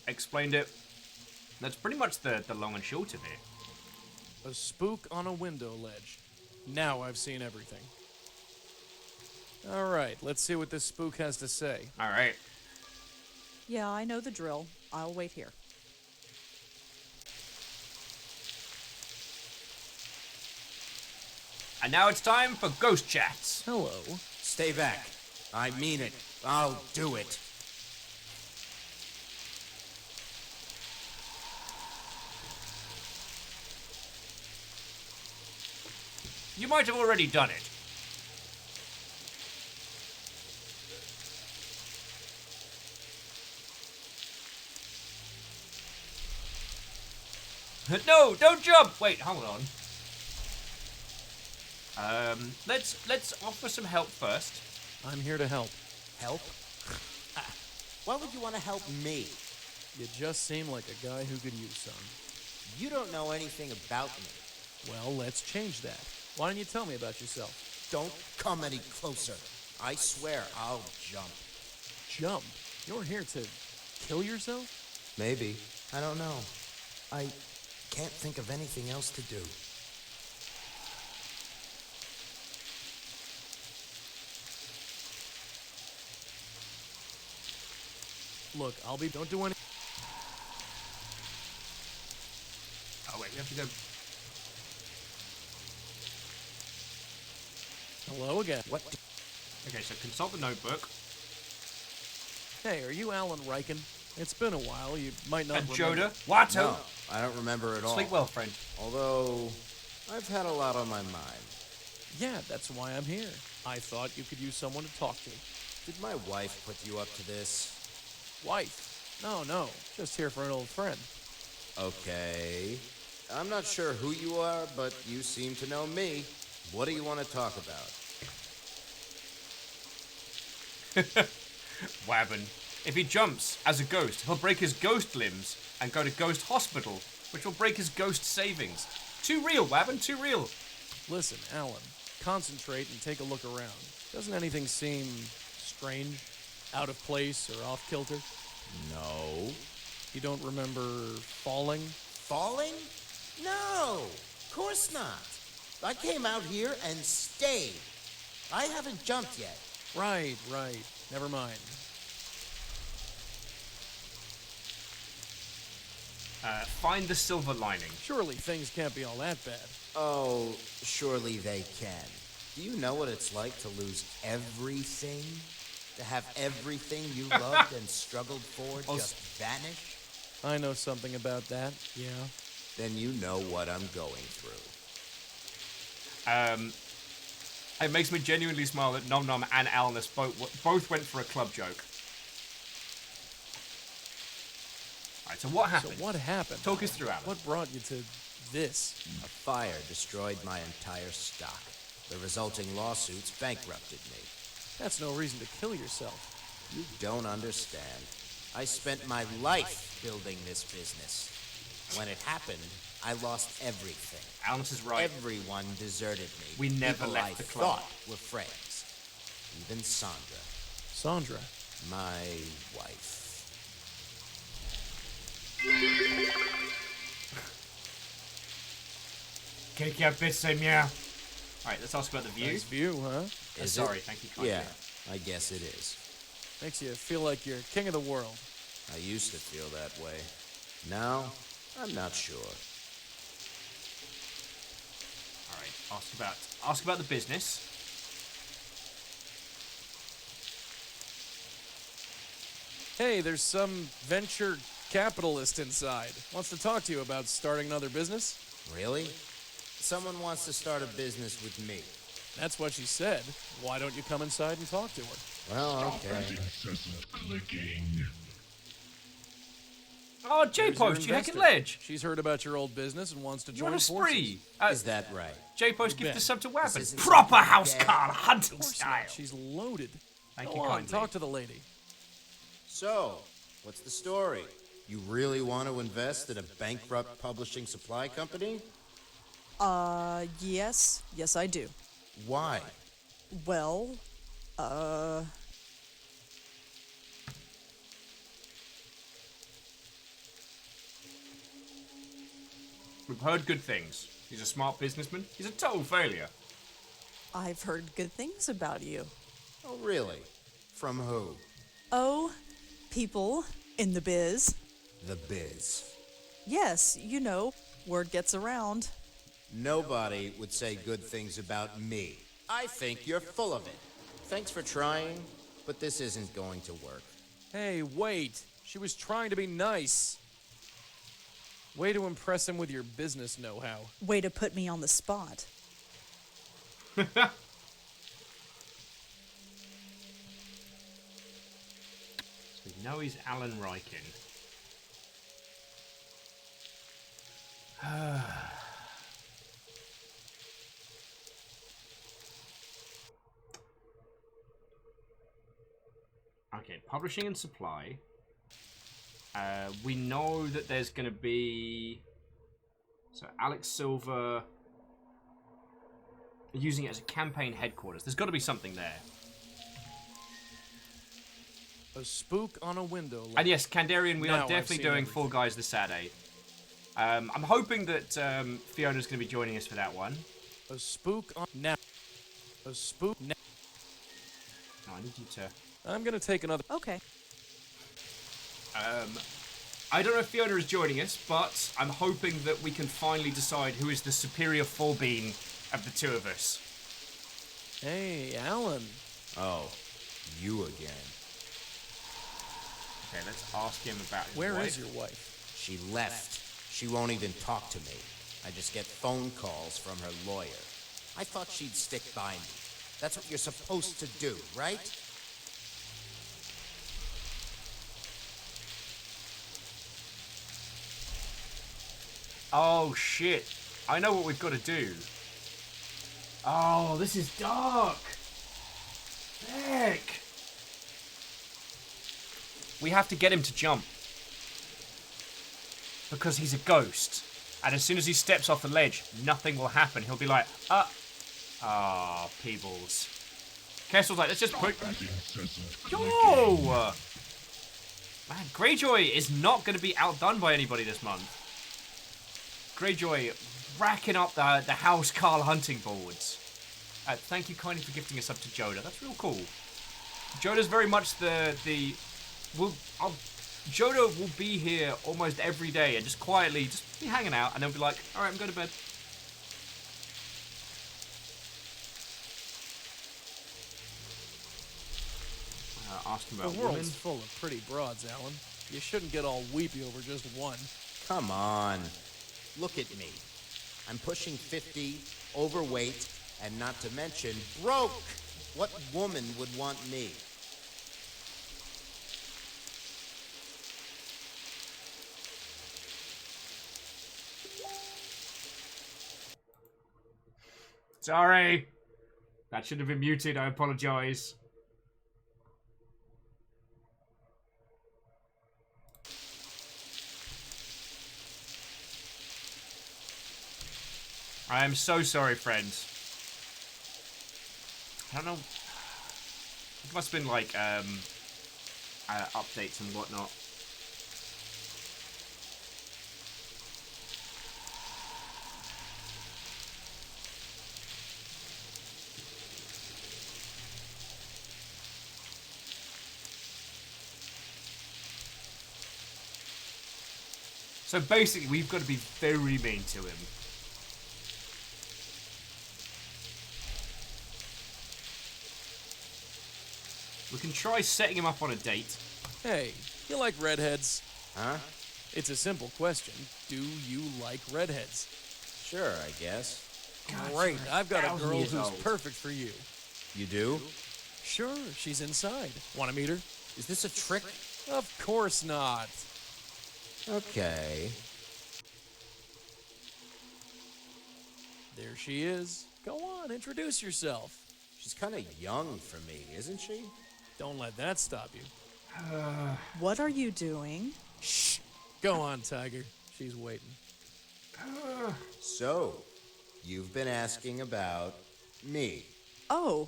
Speaker 1: explained it. That's pretty much the long and short of it.
Speaker 9: A spook on a window ledge. Now I've seen everything. Alright, let's see what this spook has to say.
Speaker 1: Alright.
Speaker 8: Yeah, I know the drill. I'll wait here.
Speaker 1: And now it's time for Ghost Chats.
Speaker 9: Hello.
Speaker 3: Stay back. I mean it. I'll do it.
Speaker 1: You might have already done it. No, don't jump! Wait, hold on. Let's offer some help first.
Speaker 9: I'm here to help.
Speaker 3: Help? Why would you want to help me?
Speaker 9: You just seem like a guy who could use some.
Speaker 3: You don't know anything about me.
Speaker 9: Well, let's change that. Why don't you tell me about yourself?
Speaker 3: Don't come any closer. I swear I'll jump.
Speaker 9: Jump? You're here to kill yourself?
Speaker 3: Maybe. I don't know. I can't think of anything else to do.
Speaker 9: Look, don't do any...
Speaker 1: wait, we have to go.
Speaker 9: Hello again. What?
Speaker 1: Okay, so consult the notebook.
Speaker 9: Hey, are you Alan Riken? It's been a while. You might not
Speaker 1: And
Speaker 9: remember.
Speaker 1: Joda. What?
Speaker 11: No, I don't remember at all.
Speaker 1: Sleep well, friend.
Speaker 11: Although, I've had a lot on my mind.
Speaker 9: Yeah, that's why I'm here. I thought you could use someone to talk to.
Speaker 11: Did my wife put you up to this?
Speaker 9: Wife? No. Just here for an old friend.
Speaker 11: Okay. I'm not sure who you are, but you seem to know me. What do you want to talk about?
Speaker 1: Wabbin. If he jumps as a ghost, he'll break his ghost limbs and go to ghost hospital, which will break his ghost savings. Too real, Wabbin, too real.
Speaker 9: Listen, Alan, concentrate and take a look around. Doesn't anything seem strange, out of place, or off kilter?
Speaker 11: No.
Speaker 9: You don't remember falling?
Speaker 3: Falling? No, of course not. I came out here and stayed. I haven't jumped yet.
Speaker 9: Right. Never mind.
Speaker 1: Find the silver lining.
Speaker 9: Surely things can't be all that bad.
Speaker 11: Oh, surely they can. Do you know what it's like to lose everything? To have everything you loved and struggled for just vanish?
Speaker 9: I know something about that, yeah.
Speaker 11: Then you know what I'm going through.
Speaker 1: It makes me genuinely smile that Nom Nom and Alnus both went for a club joke. Alright, so what happened?
Speaker 9: So what happened?
Speaker 1: Talk us through, Alan.
Speaker 9: What brought you to this?
Speaker 11: A fire destroyed my entire stock. The resulting lawsuits bankrupted me.
Speaker 9: That's no reason to kill yourself.
Speaker 11: You don't understand. I spent my life building this business. When it happened, I lost everything.
Speaker 1: Alnus is right.
Speaker 11: Everyone deserted me.
Speaker 1: We never
Speaker 11: People
Speaker 1: left
Speaker 11: I
Speaker 1: the club.
Speaker 11: thought were friends. Even Sandra.
Speaker 9: Sandra?
Speaker 11: My wife.
Speaker 1: Kick your bits, say meow. Alright, let's ask about the view.
Speaker 9: Nice view, huh?
Speaker 1: Sorry, thank you kindly.
Speaker 11: Yeah, I guess it is.
Speaker 9: Makes you feel like you're king of the world.
Speaker 11: I used to feel that way. Now, I'm not sure.
Speaker 1: Alright, ask about the business.
Speaker 9: Hey, there's some venture capitalist inside. Wants to talk to you about starting another business.
Speaker 11: Really? Someone wants to start a business with me.
Speaker 9: That's what she said. Why don't you come inside and talk to her?
Speaker 11: Well, okay.
Speaker 1: Oh, J-Post, you heckin' ledge.
Speaker 9: She's heard about your old business and wants to
Speaker 1: You're
Speaker 9: join
Speaker 1: on a
Speaker 9: forces.
Speaker 1: spree.
Speaker 11: Is that right?
Speaker 1: J-Post,
Speaker 9: You
Speaker 1: give
Speaker 9: bet.
Speaker 1: the sub to weapons.
Speaker 11: isn't
Speaker 1: Proper
Speaker 11: something
Speaker 1: house
Speaker 11: bad.
Speaker 1: card, hunting
Speaker 9: Of course
Speaker 1: style.
Speaker 9: not. She's loaded.
Speaker 1: Thank
Speaker 9: Go
Speaker 1: you
Speaker 9: on,
Speaker 1: kindly.
Speaker 9: talk to the lady.
Speaker 11: So, what's the story? You really want to invest in a bankrupt publishing supply company?
Speaker 8: Yes. Yes, I do.
Speaker 11: Why?
Speaker 8: Well,
Speaker 1: We've heard good things. He's a smart businessman. He's a total failure.
Speaker 8: I've heard good things about you.
Speaker 11: Oh, really? From who?
Speaker 8: Oh, people in the biz.
Speaker 11: The biz.
Speaker 8: Yes, you know, word gets around.
Speaker 11: Nobody would say good things about me. I think you're full of it. Thanks for trying, but this isn't going to work.
Speaker 9: Hey, wait. She was trying to be nice. Way to impress him with your business know-how.
Speaker 8: Way to put me on the spot.
Speaker 1: So we know he's Alan Riken. Okay, publishing and supply. We know that there's going to be... So Alex Silver... using it as a campaign headquarters. There's got to be something there.
Speaker 9: A spook on a window.
Speaker 1: And yes, Kandarian, we
Speaker 9: Now
Speaker 1: are
Speaker 9: I've
Speaker 1: definitely
Speaker 9: seen
Speaker 1: doing
Speaker 9: everything.
Speaker 1: Fall Guys this Saturday. I'm hoping that Fiona's going to be joining us for that one.
Speaker 9: A spook on... Now. A spook... Now.
Speaker 1: No, I need you to...
Speaker 9: I'm gonna take another...
Speaker 8: Okay.
Speaker 1: I don't know if Fiona is joining us, but I'm hoping that we can finally decide who is the superior full bean of the two of us.
Speaker 9: Hey, Alan.
Speaker 11: Oh, you again.
Speaker 1: Okay, let's ask him about his
Speaker 9: Where
Speaker 1: wife.
Speaker 9: is your wife?
Speaker 11: She left. She won't even talk to me. I just get phone calls from her lawyer. I thought she'd stick by me. That's what you're supposed to do, right?
Speaker 1: Oh, shit. I know what we've got to do. Oh, this is dark. Heck. We have to get him to jump. Because he's a ghost. And as soon as he steps off the ledge, nothing will happen. He'll be like, Peebles. Kessel's like, let's just put... Yo! Man, Greyjoy is not going to be outdone by anybody this month. Greyjoy racking up the House Carl hunting boards. Thank you kindly for gifting us up to Joda. That's real cool. Joda's very much Joda will be here almost every day and just quietly just be hanging out and then be like, alright, I'm going to bed. Ask him about
Speaker 9: The
Speaker 1: women.
Speaker 9: world's full of pretty broads, Alan. You shouldn't get all weepy over just one.
Speaker 11: Come on. Look at me. I'm pushing 50, overweight, and not to mention broke. What woman would want me?
Speaker 1: Sorry. That should have been muted. I apologize. I am so sorry, friends. I don't know. It must have been like updates and whatnot. So basically, we've got to be very mean to him. We can try setting him up on a date.
Speaker 9: Hey, you like redheads?
Speaker 11: Huh?
Speaker 9: It's a simple question. Do you like redheads?
Speaker 11: Sure, I guess.
Speaker 9: Great, I've got a
Speaker 1: 1,000
Speaker 9: girl
Speaker 1: years
Speaker 9: who's
Speaker 1: old.
Speaker 9: perfect for you.
Speaker 11: You do?
Speaker 9: Sure, she's inside. Want to meet her?
Speaker 11: Is this a trick?
Speaker 9: Of course not.
Speaker 11: Okay.
Speaker 9: There she is. Go on, introduce yourself.
Speaker 11: She's kind of young for me, isn't she?
Speaker 9: Don't let that stop you.
Speaker 8: What are you doing?
Speaker 9: Shh. Go on, Tiger. She's waiting.
Speaker 11: So, you've been asking about me.
Speaker 8: Oh,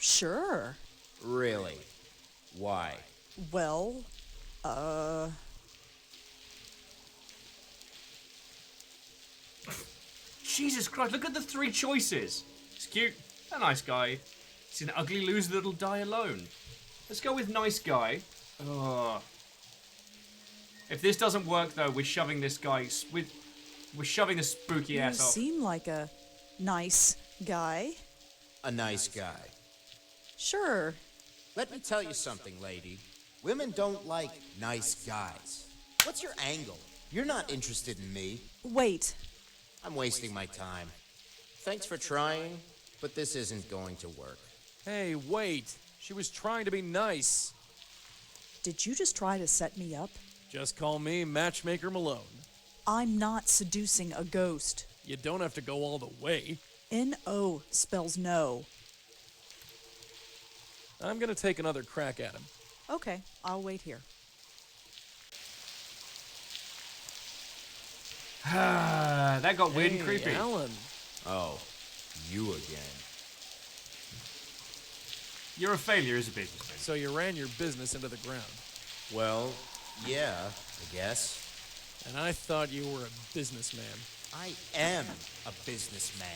Speaker 8: sure.
Speaker 11: Really? Why?
Speaker 8: Well,
Speaker 1: Jesus Christ, look at the three choices. He's cute, a nice guy. He's an ugly loser that'll die alone. Let's go with nice guy. Ugh. If this doesn't work, though, we're shoving this guy... We're shoving this spooky
Speaker 8: you
Speaker 1: ass off.
Speaker 8: seem like a nice guy.
Speaker 11: A nice guy.
Speaker 8: Sure.
Speaker 11: Let me tell you something, lady. Women don't like nice guys. What's your angle? You're not interested in me.
Speaker 8: Wait.
Speaker 11: I'm wasting my time. Thanks for trying, but this isn't going to work.
Speaker 9: Hey, wait. She was trying to be nice.
Speaker 8: Did you just try to set me up?
Speaker 9: Just call me Matchmaker Malone.
Speaker 8: I'm not seducing a ghost.
Speaker 9: You don't have to go all the way.
Speaker 8: N-O spells no.
Speaker 9: I'm gonna take another crack at him.
Speaker 8: Okay, I'll wait here.
Speaker 1: That got weird and
Speaker 9: Hey,
Speaker 1: creepy.
Speaker 9: Alan.
Speaker 11: Oh, you again.
Speaker 1: You're a failure as a businessman.
Speaker 9: So you ran your business into the ground.
Speaker 11: Well, yeah, I guess.
Speaker 9: And I thought you were a businessman.
Speaker 11: I am a businessman.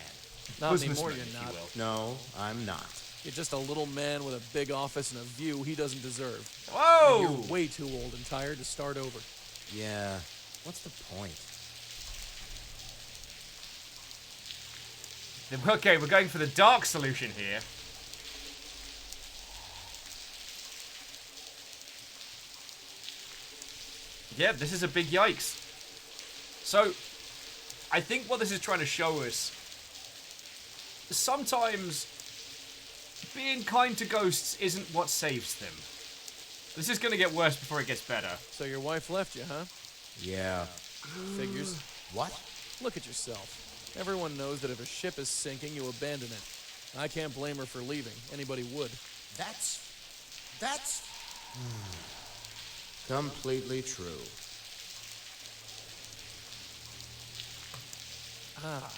Speaker 9: Not
Speaker 1: Businessman,
Speaker 9: anymore,
Speaker 1: if
Speaker 9: you're
Speaker 1: you
Speaker 9: not.
Speaker 1: will.
Speaker 11: No, I'm not.
Speaker 9: You're just a little man with a big office and a view he doesn't deserve.
Speaker 1: Whoa!
Speaker 9: And you're way too old and tired to start over.
Speaker 11: Yeah, what's the point?
Speaker 1: Okay, we're going for the dark solution here. Yeah, this is a big yikes. So, I think what this is trying to show us, sometimes being kind to ghosts isn't what saves them. This is going to get worse before it gets better.
Speaker 9: So your wife left you, huh?
Speaker 11: Yeah.
Speaker 9: Figures.
Speaker 11: What?
Speaker 9: Look at yourself. Everyone knows that if a ship is sinking, you abandon it. I can't blame her for leaving. Anybody would.
Speaker 11: That's completely true.
Speaker 9: Ah,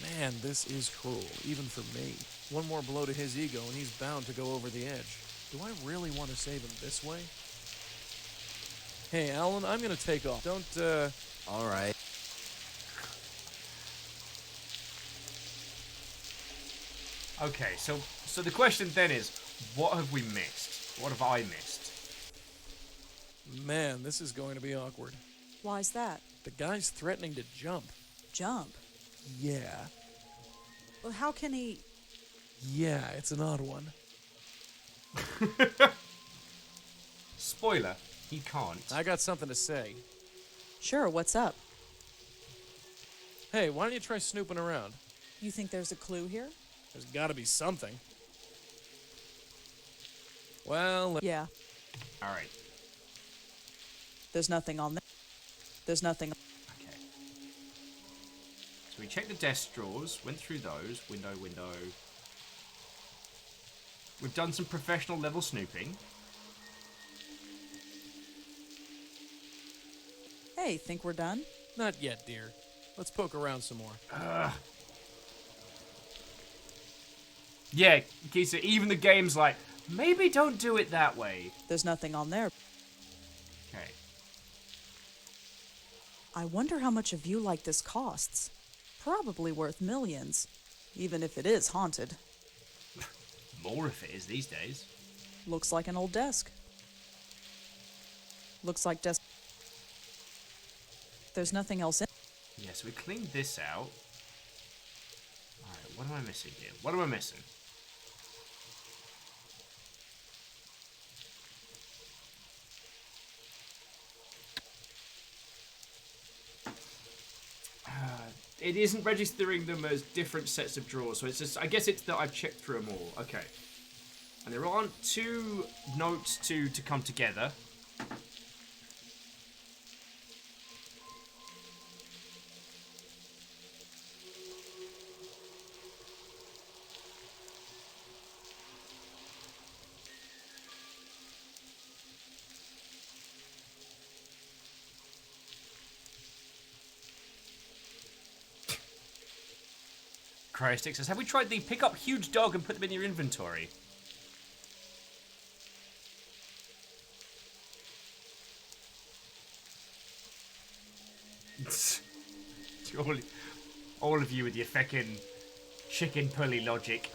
Speaker 9: man, this is cruel, even for me. One more blow to his ego and he's bound to go over the edge. Do I really want to save him this way? Hey, Alan, I'm gonna take off. Don't,
Speaker 11: All right.
Speaker 1: Okay, so the question then is, what have we missed? What have I missed?
Speaker 9: Man, this is going to be awkward.
Speaker 8: Why's that?
Speaker 9: The guy's threatening to jump.
Speaker 8: Jump?
Speaker 9: Yeah.
Speaker 8: Well, how can he...
Speaker 9: Yeah, it's an odd one.
Speaker 1: Spoiler, he can't.
Speaker 9: I got something to say.
Speaker 8: Sure, what's up?
Speaker 9: Hey, why don't you try snooping around?
Speaker 8: You think there's a clue here?
Speaker 9: There's gotta be something. Well...
Speaker 8: Yeah.
Speaker 1: Alright.
Speaker 8: There's nothing on there. There's nothing...
Speaker 1: Okay. So we checked the desk drawers, went through those, window. We've done some professional level snooping.
Speaker 8: Hey, think we're done?
Speaker 9: Not yet, dear. Let's poke around some more.
Speaker 1: Yeah, Kisa, even the game's like, maybe don't do it that way.
Speaker 8: There's nothing on there.
Speaker 1: Okay.
Speaker 8: I wonder how much a view like this costs. Probably worth millions, even if it is haunted.
Speaker 1: More if it is these days.
Speaker 8: Looks like an old desk. Looks like desk. There's nothing else in.
Speaker 1: Yeah, so we cleaned this out. Alright, what am I missing here? What am I missing? It isn't registering them as different sets of drawers, so it's just, I guess it's that I've checked through them all. Okay. And there aren't two notes to come together. Cryostic says, have we tried the pick up huge dog and put them in your inventory? all of you with your feckin' chicken pulley logic.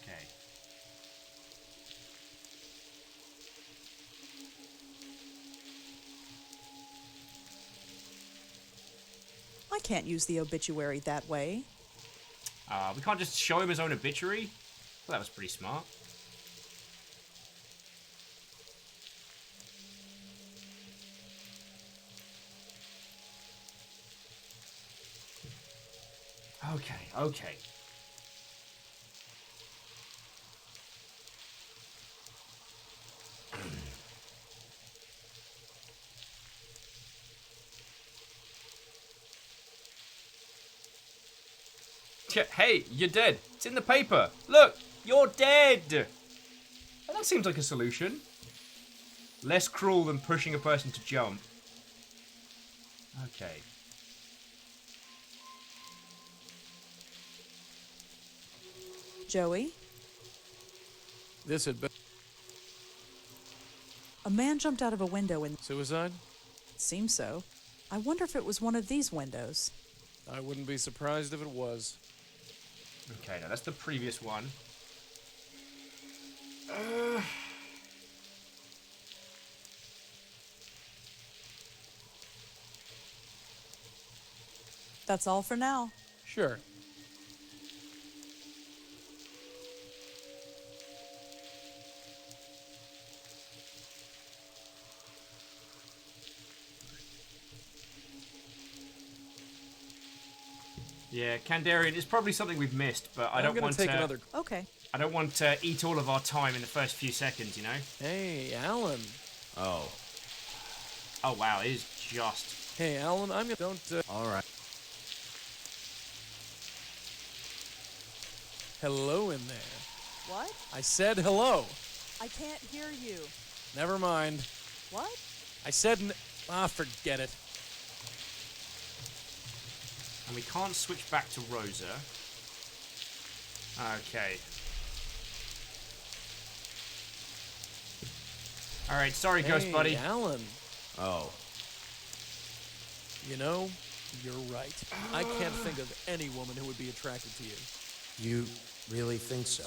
Speaker 1: Okay.
Speaker 8: I can't use the obituary that way.
Speaker 1: We can't just show him his own obituary? Well, that was pretty smart. Okay. Hey, you're dead. It's in the paper. Look, you're dead. Well, that seems like a solution. Less cruel than pushing a person to jump. Okay.
Speaker 8: Joey?
Speaker 9: This had been...
Speaker 8: A man jumped out of a window in...
Speaker 9: Suicide?
Speaker 8: Seems so. I wonder if it was one of these windows.
Speaker 9: I wouldn't be surprised if it was.
Speaker 1: Okay, now that's the previous one.
Speaker 8: That's all for now.
Speaker 9: Sure.
Speaker 1: Yeah, Kandarian is probably something we've missed, but I don't want to.
Speaker 9: Another...
Speaker 8: Okay.
Speaker 1: I don't want to eat all of our time in the first few seconds, you know?
Speaker 9: Hey, Alan.
Speaker 11: Oh.
Speaker 1: Oh, wow, it is just...
Speaker 9: Hey, Alan, I'm gonna... Don't,
Speaker 11: All right.
Speaker 9: Hello in there.
Speaker 8: What?
Speaker 9: I said hello.
Speaker 8: I can't hear you.
Speaker 9: Never mind.
Speaker 8: What?
Speaker 9: I said forget it.
Speaker 1: And we can't switch back to Rosa. Okay. Alright, sorry, Ghost Buddy.
Speaker 9: Alan.
Speaker 11: Oh.
Speaker 9: You know, you're right. I can't think of any woman who would be attracted to you.
Speaker 11: You really think so?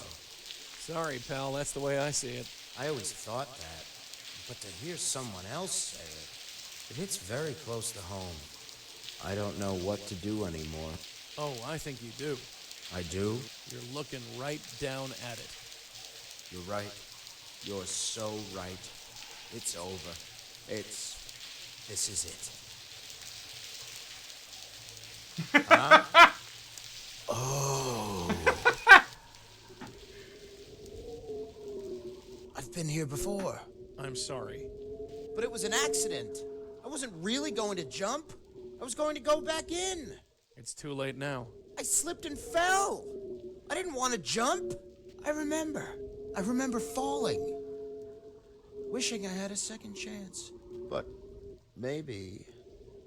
Speaker 9: Sorry, pal, that's the way I see it.
Speaker 11: I always thought that. But to hear someone else say it hits very close to home. I don't know what to do anymore.
Speaker 9: Oh, I think you do.
Speaker 11: I do?
Speaker 9: You're looking right down at it.
Speaker 11: You're right. You're so right. It's over. This is it. Huh? Oh. I've been here before.
Speaker 9: I'm sorry.
Speaker 3: But it was an accident. I wasn't really going to jump. I was going to go back in.
Speaker 9: It's too late now.
Speaker 3: I slipped and fell. I didn't want to jump. I remember falling. Wishing I had a second chance. But maybe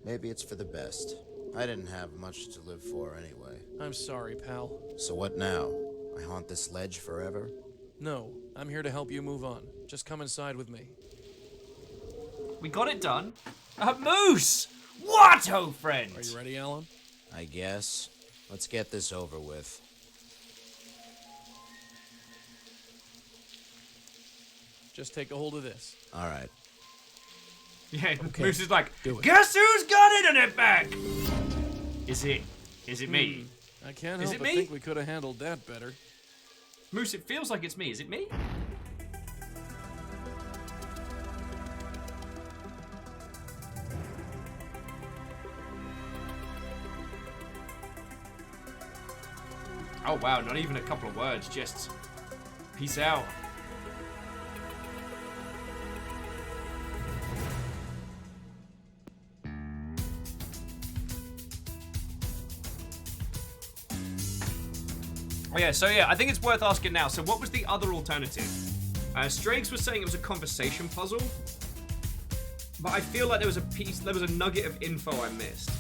Speaker 3: it's for the best. I didn't have much to live for anyway.
Speaker 9: I'm sorry, pal.
Speaker 3: So what now? I haunt this ledge forever?
Speaker 9: No, I'm here to help you move on. Just come inside with me.
Speaker 1: We got it done. Moose! What, oh friend?
Speaker 9: Are you ready, Alan?
Speaker 11: I guess. Let's get this over with.
Speaker 9: Just take a hold of this.
Speaker 11: All right.
Speaker 1: Yeah,
Speaker 9: Okay.
Speaker 1: Moose is like,
Speaker 9: Do it.
Speaker 1: guess who's got internet back? Is it me?
Speaker 9: I can't
Speaker 1: Is
Speaker 9: help
Speaker 1: it
Speaker 9: but
Speaker 1: me?
Speaker 9: think we could have handled that better.
Speaker 1: Moose, it feels like it's me. Is it me? Oh wow, not even a couple of words, just peace out. Oh yeah, so yeah, I think it's worth asking now. So what was the other alternative? Strags was saying it was a conversation puzzle, but I feel like there was a nugget of info I missed.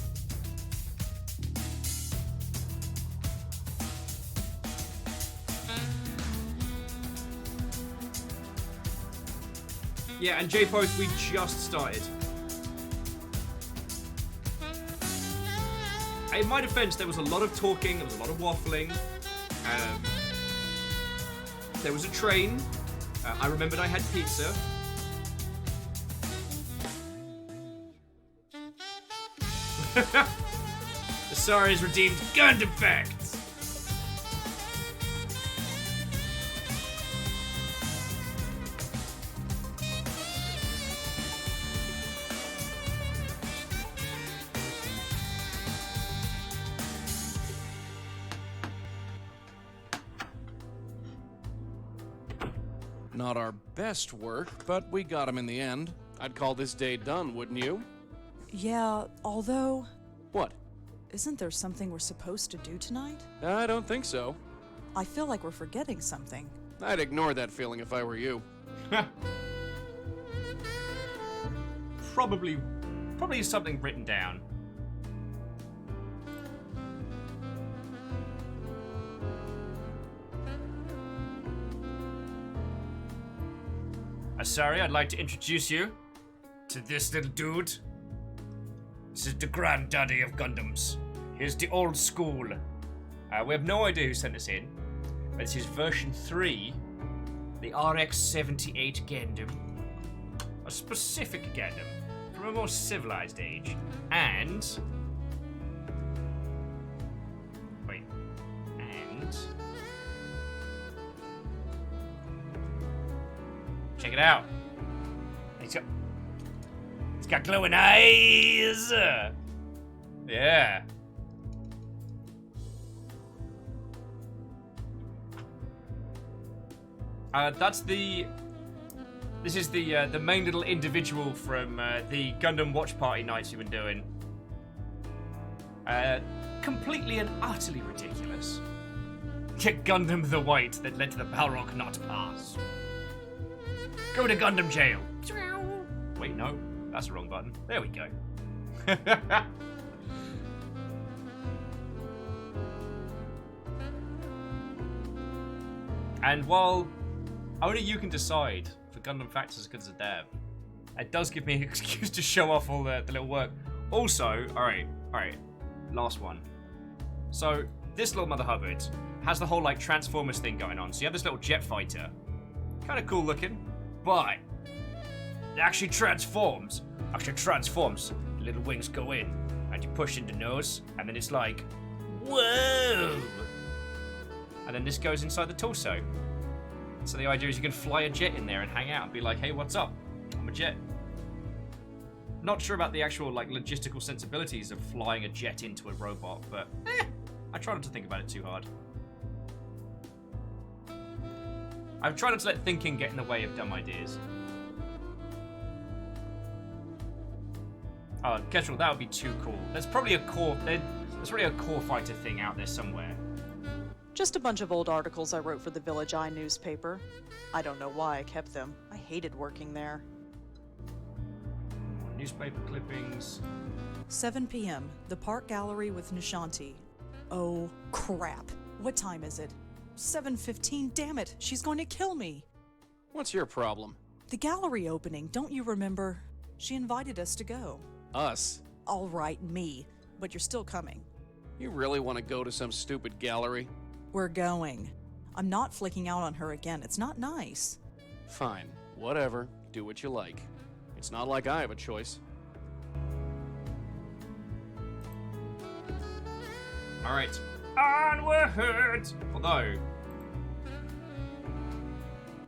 Speaker 1: Yeah, and J-Post, we just started. In my defense, there was a lot of talking, there was a lot of waffling. There was a train. I remembered I had pizza. The Sari's redeemed gun defect.
Speaker 9: Not our best work, but we got him in the end. I'd call this day done, wouldn't you?
Speaker 8: Yeah, although...
Speaker 9: What?
Speaker 8: Isn't there something we're supposed to do tonight?
Speaker 9: I don't think so.
Speaker 8: I feel like we're forgetting something.
Speaker 9: I'd ignore that feeling if I were you.
Speaker 1: Probably something written down. Sorry, I'd like to introduce you to this little dude. This is the granddaddy of Gundams. Here's the old school. We have no idea who sent this in, but this is version 3, the RX-78 Gundam, a specific Gundam from a more civilized age, and check it out. It's got glowing eyes. Yeah. This is the main little individual from the Gundam Watch Party nights we've been doing. Completely and utterly ridiculous. Gundam the White that led to the Balrog not pass. Go to Gundam jail. Wait, no, that's the wrong button. There we go. And while only you can decide if a Gundam Facts as good as a dev, it does give me an excuse to show off all the little work. Also, alright, last one. So, this little Mother Hubbard has the whole like Transformers thing going on. So you have this little jet fighter. Kind of cool looking, but it actually transforms. The little wings go in, and you push into nose, and then it's like, whoa! And then this goes inside the torso. So the idea is you can fly a jet in there and hang out and be like, hey, what's up? I'm a jet. Not sure about the actual like logistical sensibilities of flying a jet into a robot, but I try not to think about it too hard. I've tried not to let thinking get in the way of dumb ideas. Oh, Kestrel, that would be too cool. There's probably a core fighter thing out there somewhere.
Speaker 8: Just a bunch of old articles I wrote for the Village Eye newspaper. I don't know why I kept them. I hated working there.
Speaker 1: Newspaper clippings.
Speaker 8: 7 p.m. The Park Gallery with Nishanti. Oh, crap. What time is it? 7:15, damn it. She's going to kill me.
Speaker 9: What's your problem?
Speaker 8: The gallery opening, don't you remember? She invited us to go.
Speaker 9: Us?
Speaker 8: All right, me. But you're still coming.
Speaker 9: You really want to go to some stupid gallery?
Speaker 8: We're going. I'm not flicking out on her again. It's not nice.
Speaker 9: Fine. Whatever. Do what you like. It's not like I have a choice.
Speaker 1: Alright. Onward! Although...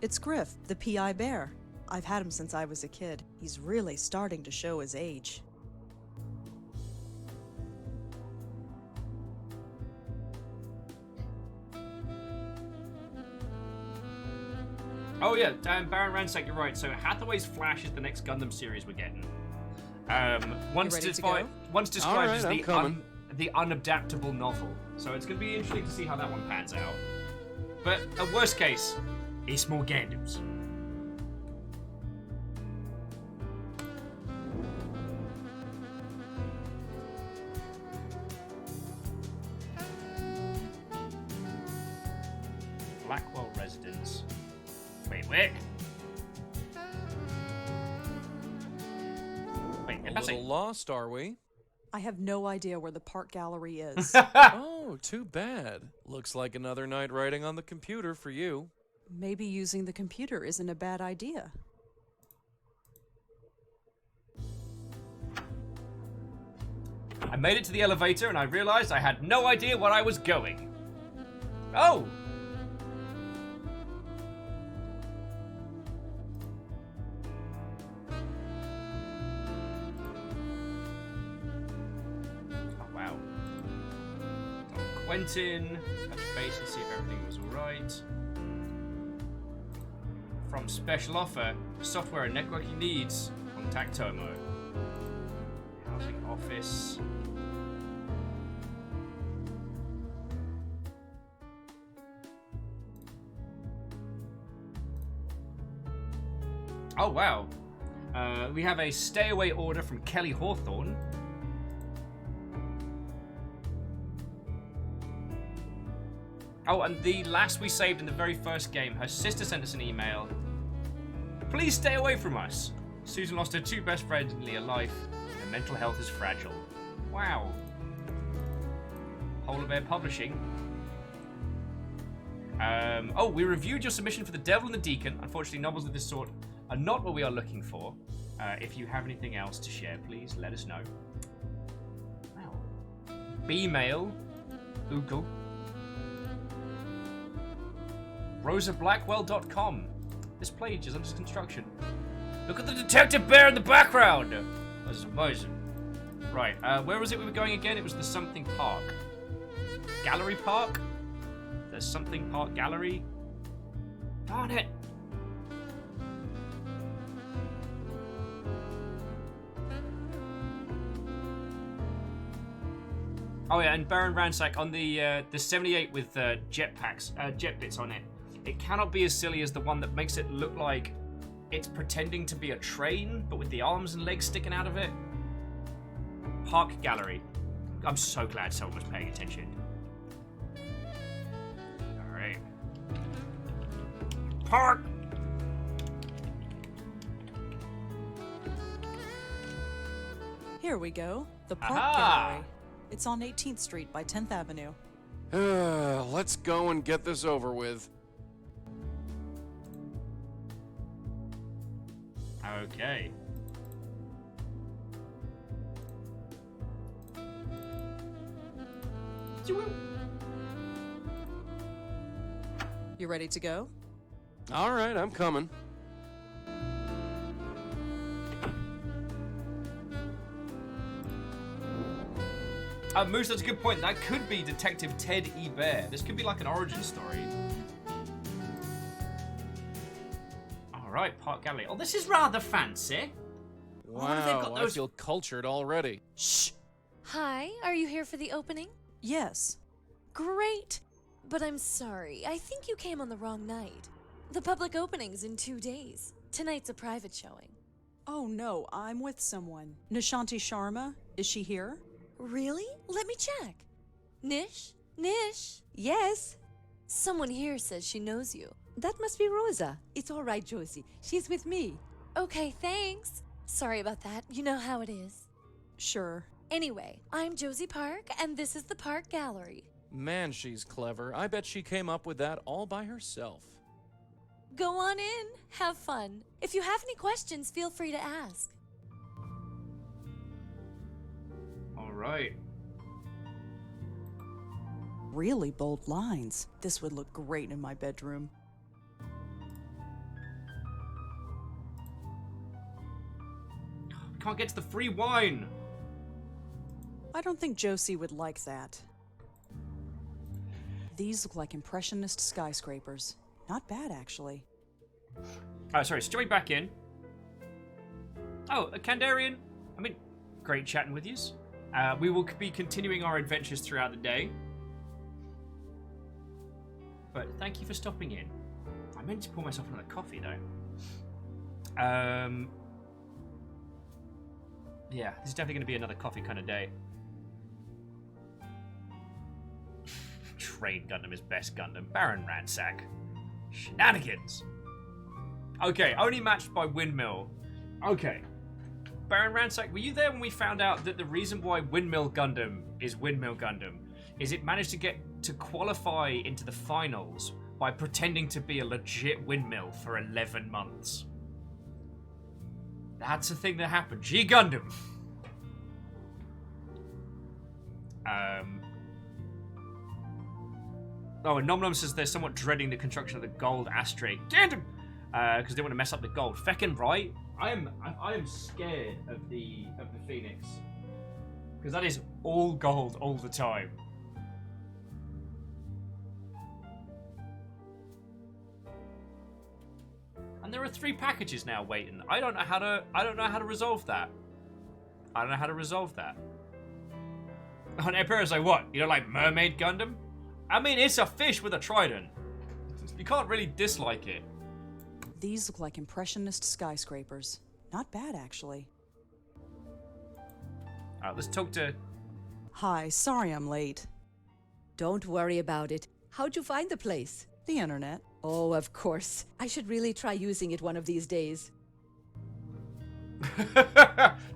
Speaker 8: It's Griff, the PI bear. I've had him since I was a kid. He's really starting to show his age.
Speaker 1: Oh yeah, Baron Ransack, you're right. So Hathaway's Flash is the next Gundam series we're getting. Once described as the unadaptable novel. So it's going to be interesting to see how that one pans out. But at worst case, it's more Gundams. Blackwell Residence. Wait.
Speaker 9: A little lost, are we?
Speaker 8: I have no idea where the Park Gallery is.
Speaker 9: Oh, too bad. Looks like another night writing on the computer for you.
Speaker 8: Maybe using the computer isn't a bad idea.
Speaker 1: I made it to the elevator and I realized I had no idea where I was going. Oh! Quentin, touch base and see if everything was alright. From special offer, software and networking needs, contact Tomo. Housing office. Oh wow. We have a stay away order from Kelly Hawthorne. Oh, and the last we saved in the very first game, her sister sent us an email. Please stay away from us. Susan lost her 2 best friends in nearly a life, and her mental health is fragile. Wow. Polar Bear Publishing. Oh, we reviewed your submission for The Devil and the Deacon. Unfortunately, novels of this sort are not what we are looking for. If you have anything else to share, please let us know. Wow. B-mail. Google. RosaBlackwell.com. This page is under construction. Look at the detective bear in the background! That's amazing. Right, where was it we were going again? It was the something park. Gallery Park? The something park gallery? Darn it! Oh yeah, and Baron Ransack on the 78 with jetpacks, jet bits on it. It cannot be as silly as the one that makes it look like it's pretending to be a train, but with the arms and legs sticking out of it. Park gallery. I'm so glad someone was paying attention. Alright. Park!
Speaker 8: Here we go. The Park
Speaker 1: Aha!
Speaker 8: Gallery. It's on 18th Street by 10th Avenue.
Speaker 9: Let's go and get this over with.
Speaker 1: Okay.
Speaker 8: You ready to go?
Speaker 9: All right, I'm coming.
Speaker 1: Moose, that's a good point. That could be Detective Ted E. Bear. This could be like an origin story. Alright, Park Gallery. Oh, this is rather fancy.
Speaker 9: Wow, I feel cultured already.
Speaker 8: Shh!
Speaker 12: Hi, are you here for the opening?
Speaker 8: Yes.
Speaker 12: Great! But I'm sorry, I think you came on the wrong night. The public opening's in 2 days. Tonight's a private showing.
Speaker 8: Oh no, I'm with someone. Nishanti Sharma? Is she here?
Speaker 12: Really? Let me check. Nish? Nish?
Speaker 13: Yes?
Speaker 12: Someone here says she knows you.
Speaker 13: That must be Rosa. It's all right, Josie. She's with me.
Speaker 12: Okay, thanks. Sorry about that. You know how it is.
Speaker 8: Sure.
Speaker 12: Anyway, I'm Josie Park, and this is the Park Gallery.
Speaker 9: Man, she's clever. I bet she came up with that all by herself.
Speaker 12: Go on in. Have fun. If you have any questions, feel free to ask.
Speaker 1: Alright.
Speaker 8: Really bold lines. This would look great in my bedroom.
Speaker 1: We can't get to the free wine.
Speaker 8: I don't think Josie would like that. These look like impressionist skyscrapers. Not bad, actually.
Speaker 1: Sorry, straight back in. Oh, a Kandarian. I mean, great chatting with yous. We will be continuing our adventures throughout the day. But thank you for stopping in. I meant to pour myself another coffee, though. Yeah, this is definitely going to be another coffee kind of day. Train Gundam is best Gundam. Baron Ransack. Shenanigans. Okay, only matched by Windmill. Okay. Baron Ransack, were you there when we found out that the reason why Windmill Gundam is Windmill Gundam is it managed to get to qualify into the finals by pretending to be a legit windmill for 11 months? That's a thing that happened. G Gundam. Oh, and Nom Nom says they're somewhat dreading the construction of the gold ashtray. Gundam! Because they want to mess up the gold. Feckin' right. I am scared of the Phoenix. Because that is all gold all the time. And there are 3 packages now waiting. I don't know how to resolve that. I don't know how to resolve that. And Emperor's like, what? You don't like Mermaid Gundam? I mean, it's a fish with a trident. You can't really dislike it.
Speaker 8: These look like impressionist skyscrapers. Not bad, actually.
Speaker 1: Let's talk to...
Speaker 8: Hi, sorry I'm late.
Speaker 13: Don't worry about it. How'd you find the place?
Speaker 8: The internet.
Speaker 13: Oh, of course. I should really try using it one of these days.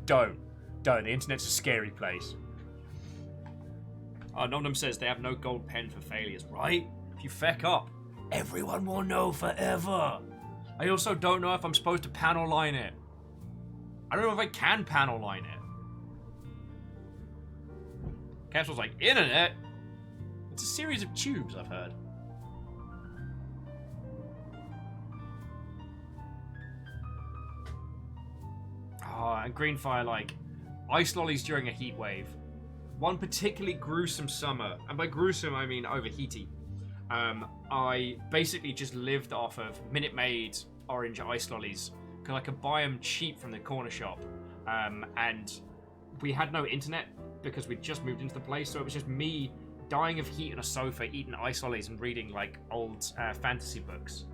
Speaker 1: Don't. The internet's a scary place. Nom Nom says they have no gold pen for failures, right? If you feck up. Everyone will know forever. I also don't know if I'm supposed to panel line it. I don't know if I can panel line it. Capsule's like, internet? It's a series of tubes, I've heard. Oh, and Greenfire, like, ice lollies during a heat wave. One particularly gruesome summer, and by gruesome I mean overheaty. I basically just lived off of Minute Maid orange ice lollies because I could buy them cheap from the corner shop. And we had no internet because we'd just moved into the place, so it was just me dying of heat on a sofa, eating ice lollies and reading like old fantasy books.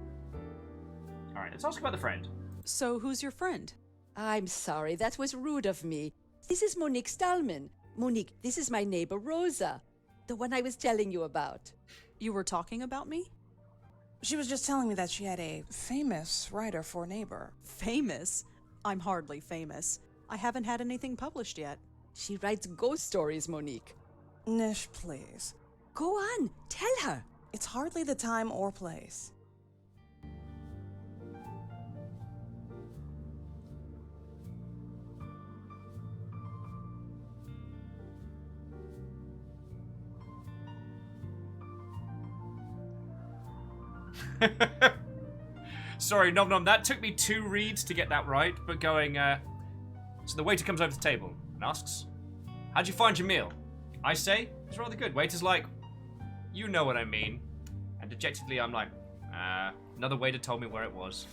Speaker 1: All right, let's ask about the friend.
Speaker 8: So who's your friend?
Speaker 13: I'm sorry, that was rude of me. This is Monique Stallman. Monique, this is my neighbor Rosa, the one I was telling you about.
Speaker 8: You were talking about me?
Speaker 10: She was just telling me that she had a famous writer for a neighbor.
Speaker 8: Famous? I'm hardly famous. I haven't had anything published yet.
Speaker 13: She writes ghost stories, Monique.
Speaker 10: Nish, please.
Speaker 13: Go on, tell her.
Speaker 10: It's hardly the time or place.
Speaker 1: Sorry, Nom Nom, that took me 2 reads to get that right, but going, so the waiter comes over to the table and asks, how'd you find your meal? I say, it's rather good. Waiter's like, you know what I mean. And dejectedly, I'm like, another waiter told me where it was.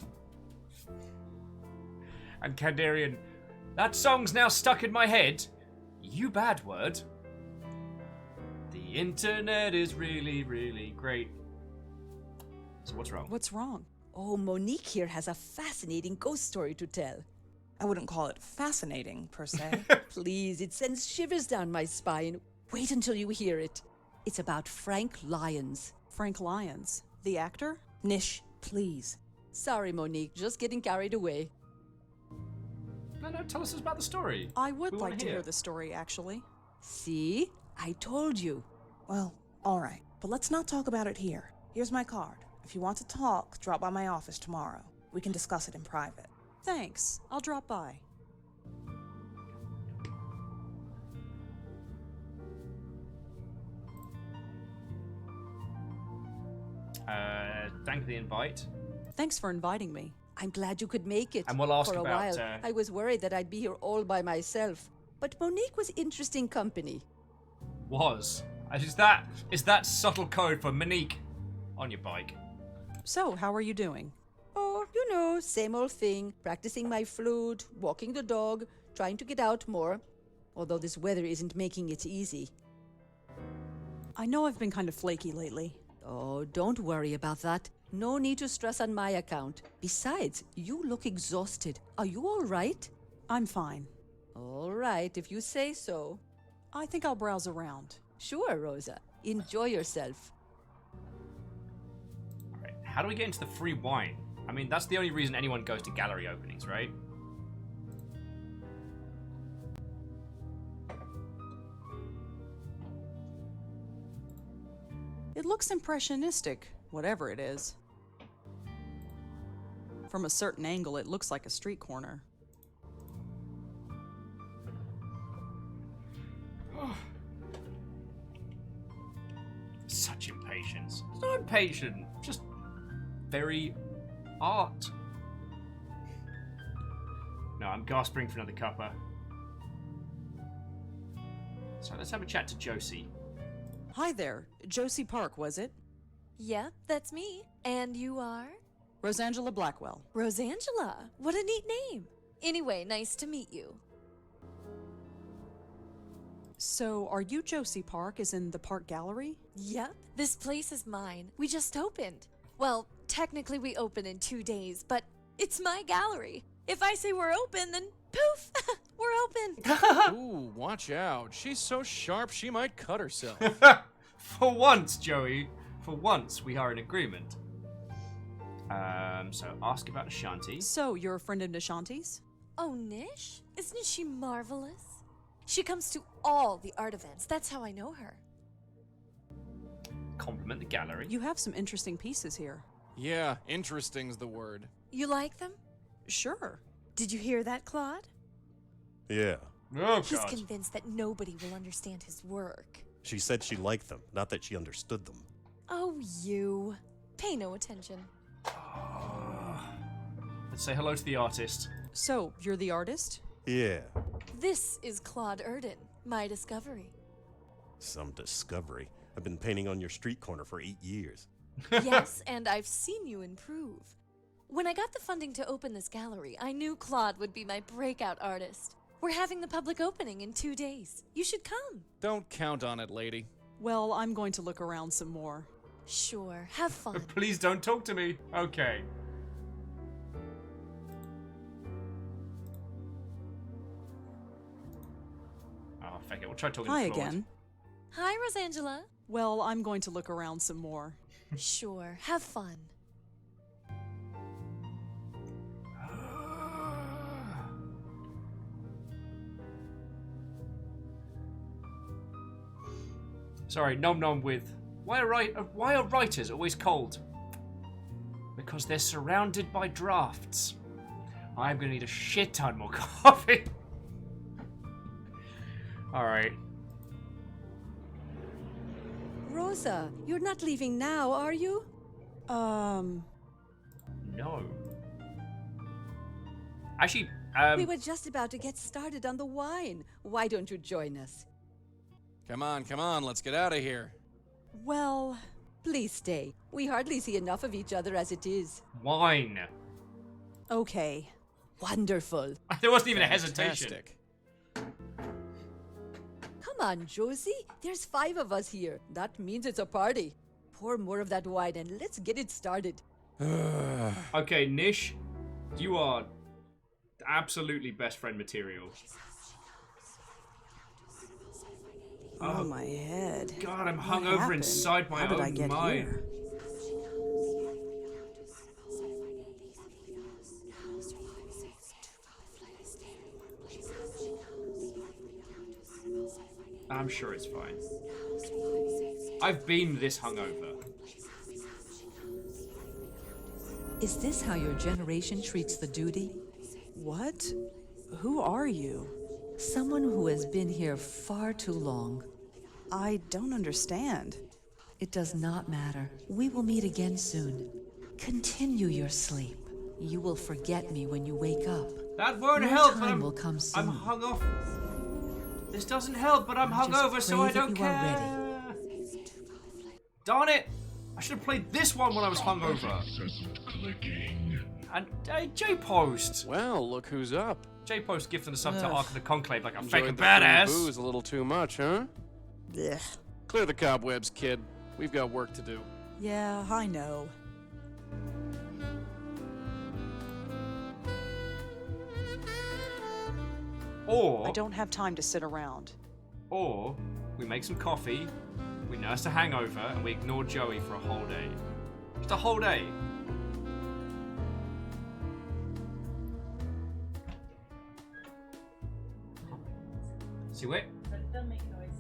Speaker 1: And Kandarian, that song's now stuck in my head. You bad word. The internet is really, really great. So what's wrong?
Speaker 8: What's wrong?
Speaker 13: Oh, Monique here has a fascinating ghost story to tell.
Speaker 10: I wouldn't call it fascinating, per se.
Speaker 13: Please, it sends shivers down my spine. Wait until you hear it. It's about Frank Lyons.
Speaker 8: Frank Lyons? The actor?
Speaker 10: Nish, please.
Speaker 13: Sorry, Monique, just getting carried away.
Speaker 1: No, tell us about the story.
Speaker 8: I would like to hear the story, actually.
Speaker 13: See? I told you.
Speaker 10: Well, all right. But let's not talk about it here. Here's my card. If you want to talk, drop by my office tomorrow. We can discuss it in private.
Speaker 8: Thanks. I'll drop by.
Speaker 1: Thank you for the invite.
Speaker 8: Thanks for inviting me.
Speaker 13: I'm glad you could make it.
Speaker 1: And we'll ask
Speaker 13: for a
Speaker 1: about,
Speaker 13: while. I was worried that I'd be here all by myself. But Monique was interesting company.
Speaker 1: Was. Is that subtle code for Monique on your bike?
Speaker 8: So, how are you doing?
Speaker 13: Oh, you know, same old thing. Practicing my flute, walking the dog, trying to get out more. Although this weather isn't making it easy.
Speaker 8: I know I've been kind of flaky lately.
Speaker 13: Oh, don't worry about that. No need to stress on my account. Besides, you look exhausted. Are you all right?
Speaker 8: I'm fine.
Speaker 13: All right, if you say so.
Speaker 8: I think I'll browse around.
Speaker 13: Sure, Rosa. Enjoy yourself.
Speaker 1: All right. How do we get into the free wine? I mean, that's the only reason anyone goes to gallery openings, right?
Speaker 8: It looks impressionistic, whatever it is. From a certain angle, it looks like a street corner.
Speaker 1: Such impatience. It's not impatient, just very art. No, I'm gasping for another cuppa. So let's have a chat to Josie.
Speaker 8: Hi there. Josie Park, was it?
Speaker 12: Yeah, that's me. And you are?
Speaker 8: Rosangela Blackwell.
Speaker 12: Rosangela. What a neat name. Anyway, nice to meet you.
Speaker 8: So, are you Josie Park, as in the Park Gallery?
Speaker 12: Yep, this place is mine. We just opened. Well, technically we open in 2 days, but it's my gallery. If I say we're open, then poof, we're open.
Speaker 9: Ooh, watch out. She's so sharp she might cut herself.
Speaker 1: For once, Joey. For once, we are in agreement. So ask about Ashanti.
Speaker 8: So, you're a friend of Nishanti's?
Speaker 12: Oh, Nish? Isn't she marvelous? She comes to all the art events. That's how I know her.
Speaker 1: compliment the gallery.
Speaker 8: You have some interesting pieces here.
Speaker 9: Yeah, interesting's the word.
Speaker 12: You like them?
Speaker 8: Sure.
Speaker 12: Did you hear that, Claude?
Speaker 14: Yeah.
Speaker 1: Oh,
Speaker 12: He's
Speaker 1: God.
Speaker 12: convinced that nobody will understand his work.
Speaker 14: She said she liked them, not that she understood them.
Speaker 12: Oh, you. Pay no attention.
Speaker 1: Let's say hello to the artist.
Speaker 8: So, you're the artist?
Speaker 14: Yeah.
Speaker 12: This is Claude Erden, my discovery.
Speaker 14: Some discovery. I've been painting on your street corner for 8 years.
Speaker 12: Yes, and I've seen you improve. When I got the funding to open this gallery, I knew Claude would be my breakout artist. We're having the public opening in 2 days. You should come.
Speaker 9: Don't count on it, lady.
Speaker 8: Well, I'm going to look around some more.
Speaker 12: Sure, have fun.
Speaker 1: Please don't talk to me. Okay. Oh, fuck it. We'll try talking
Speaker 8: Hi
Speaker 1: to Claude.
Speaker 8: again.
Speaker 12: Hi, Rosangela.
Speaker 8: Well, I'm going to look around some more.
Speaker 12: Sure, have fun.
Speaker 1: Sorry, nom nom with. Why are writers always cold? Because they're surrounded by drafts. I'm gonna need a shit ton more coffee. Alright.
Speaker 13: Rosa, you're not leaving now, are you?
Speaker 1: No. Actually,
Speaker 13: We were just about to get started on the wine. Why don't you join us?
Speaker 9: Come on, let's get out of here.
Speaker 13: Well, please stay. We hardly see enough of each other as it is.
Speaker 1: wine.
Speaker 8: Okay.
Speaker 13: Wonderful.
Speaker 1: There wasn't even a hesitation.
Speaker 9: Fantastic.
Speaker 13: Come on, Josie. There's 5 of us here. That means it's a party. Pour more of that wine and let's get it started.
Speaker 1: Okay, Nish, you are absolutely best friend material.
Speaker 8: Oh, my head.
Speaker 1: God, I'm
Speaker 8: What
Speaker 1: hungover
Speaker 8: happened?
Speaker 1: inside my
Speaker 8: How did I
Speaker 1: own
Speaker 8: get
Speaker 1: mind.
Speaker 8: here?
Speaker 1: I'm sure it's fine. I've been this hungover.
Speaker 15: Is this how your generation treats the duty?
Speaker 8: What? Who are you?
Speaker 15: Someone who has been here far too long.
Speaker 8: I don't understand.
Speaker 15: It does not matter. We will meet again soon. Continue your sleep. You will forget me when you wake up.
Speaker 1: That won't
Speaker 15: Your
Speaker 1: help.
Speaker 15: time will come soon.
Speaker 1: I'm hung off. This doesn't help, but I'm hungover, so I don't care. Darn it! I should have played this one when I was hungover. And J-Post.
Speaker 9: Well, look who's up.
Speaker 1: J-Post gifting us up to
Speaker 9: Ugh.
Speaker 1: Ark of the Conclave like a
Speaker 9: Enjoyed
Speaker 1: fucking
Speaker 9: the free
Speaker 1: badass.
Speaker 9: booze a little too much, huh?
Speaker 8: Blech.
Speaker 9: Clear the cobwebs, kid. We've got work to do.
Speaker 8: Yeah, I know.
Speaker 1: Or
Speaker 8: I don't have time to sit around.
Speaker 1: Or we make some coffee, we nurse a hangover, and we ignore Joey for a whole day. Just a whole day. See what?
Speaker 16: Don't make noise.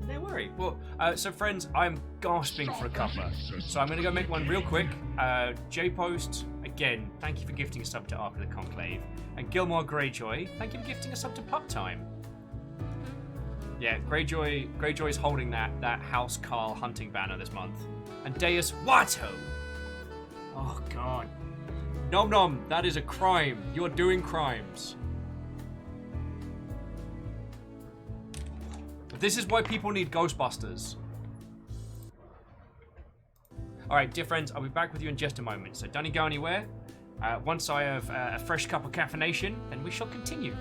Speaker 1: No worry. Well, so friends, I'm gasping for a cuppa. So I'm going to go make one real quick. J-Post, again, thank you for gifting us up to Ark of the Conclave. And Gilmore Greyjoy, thank you for gifting us up to Pup Time. Yeah, Greyjoy's holding that House Carl hunting banner this month. And Deus Watto! Oh, God. Nom nom, that is a crime. You're doing crimes. This is why people need Ghostbusters. Alright, dear friends, I'll be back with you in just a moment, so don't you go anywhere. Once I have a fresh cup of caffeination, then we shall continue.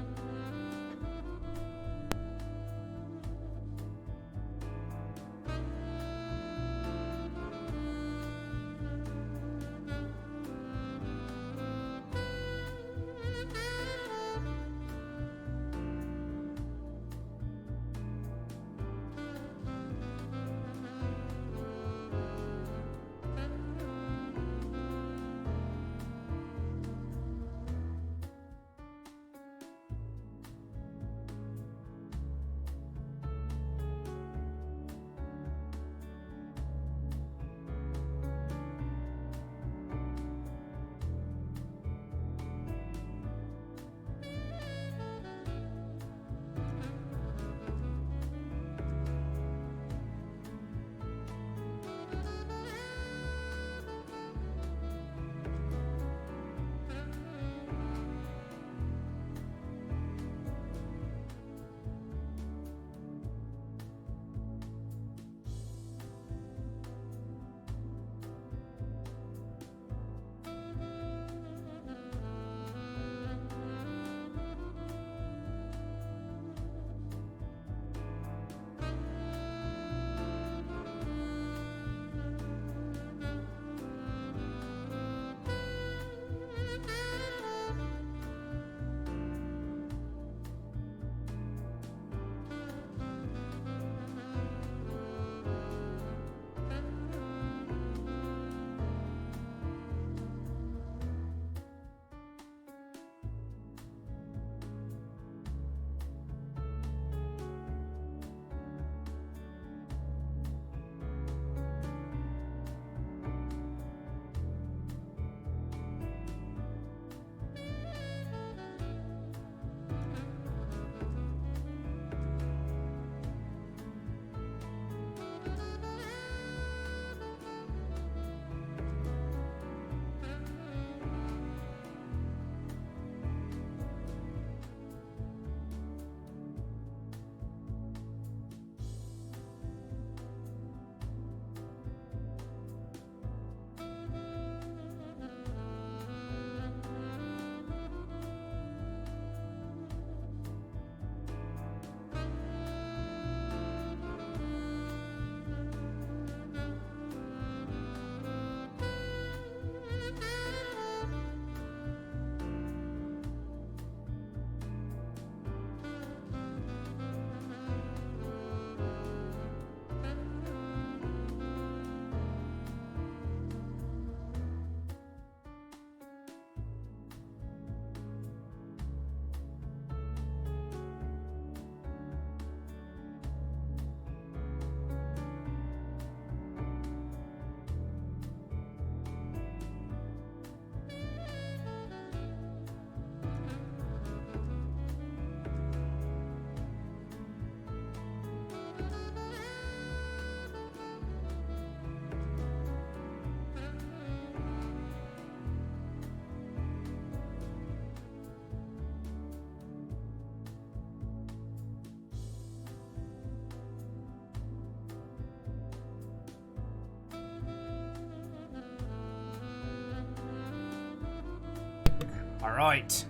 Speaker 1: Alright.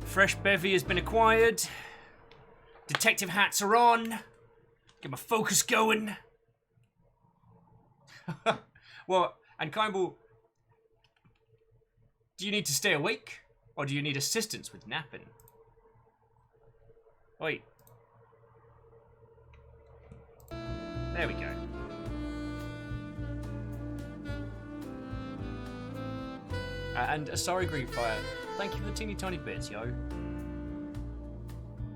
Speaker 1: Fresh bevy has been acquired. Detective hats are on. Get my focus going. Well, and Kimball, do you need to stay awake? Or do you need assistance with napping? Wait. There we go. And sorry, Greenfire. Thank you for the teeny tiny bits, yo.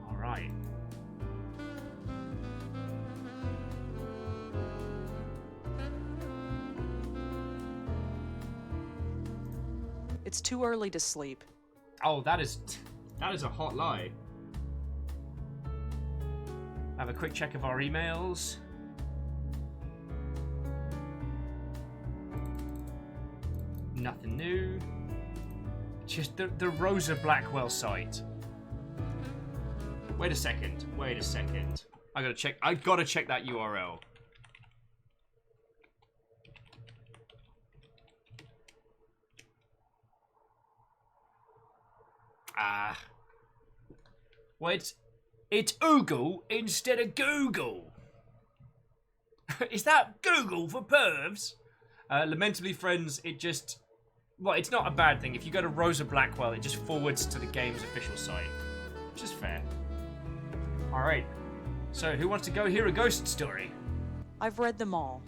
Speaker 1: Alright.
Speaker 8: It's too early to sleep.
Speaker 1: Oh, that is a hot lie. Have a quick check of our emails. Nothing new. Just the Rosa Blackwell site. Wait a second. I gotta check that URL. Well, it's Oogle instead of Google. Is that Google for pervs? Lamentably, friends, it just... Well, it's not a bad thing. If you go to Rosa Blackwell, it just forwards to the game's official site. Which is fair. Alright. So, who wants to go hear a ghost story?
Speaker 8: I've read them all.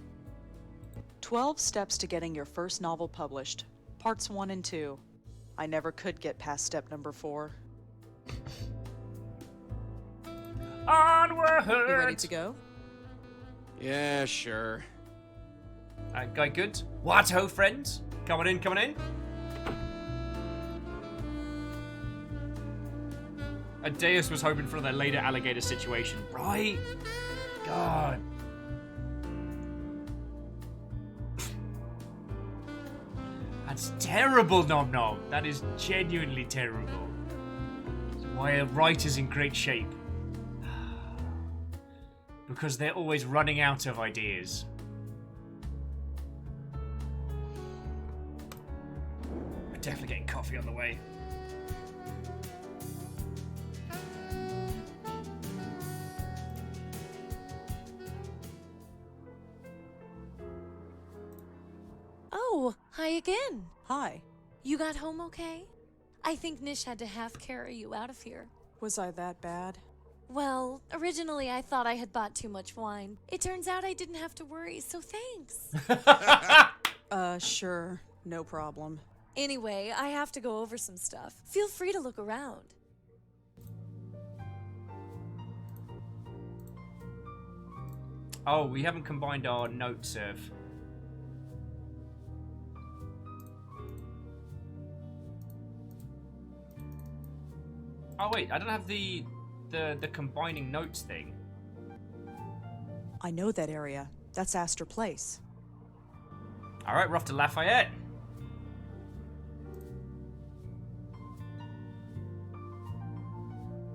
Speaker 8: 12 Steps to Getting Your First Novel Published. Parts 1 and 2. I never could get past step number 4.
Speaker 1: Onward!
Speaker 8: You ready to go?
Speaker 9: Yeah, sure.
Speaker 1: Guy good? What ho, friends? Coming in. Deus was hoping for the later alligator situation, right? God. That's terrible, Nom Nom. That is genuinely terrible. That's why a writer's in great shape. Because they're always running out of ideas. We're definitely getting coffee on the way.
Speaker 12: Oh, hi again.
Speaker 8: Hi.
Speaker 12: You got home okay? I think Nish had to half carry you out of here.
Speaker 8: Was I that bad?
Speaker 12: Well, originally I thought I had bought too much wine. It turns out I didn't have to worry, so thanks.
Speaker 8: Sure. No problem.
Speaker 12: Anyway, I have to go over some stuff. Feel free to look around.
Speaker 1: Oh, we haven't combined our note serve. Oh wait, I don't have the combining notes thing.
Speaker 8: I know that area. That's Astor Place.
Speaker 1: Alright, we're off to Lafayette.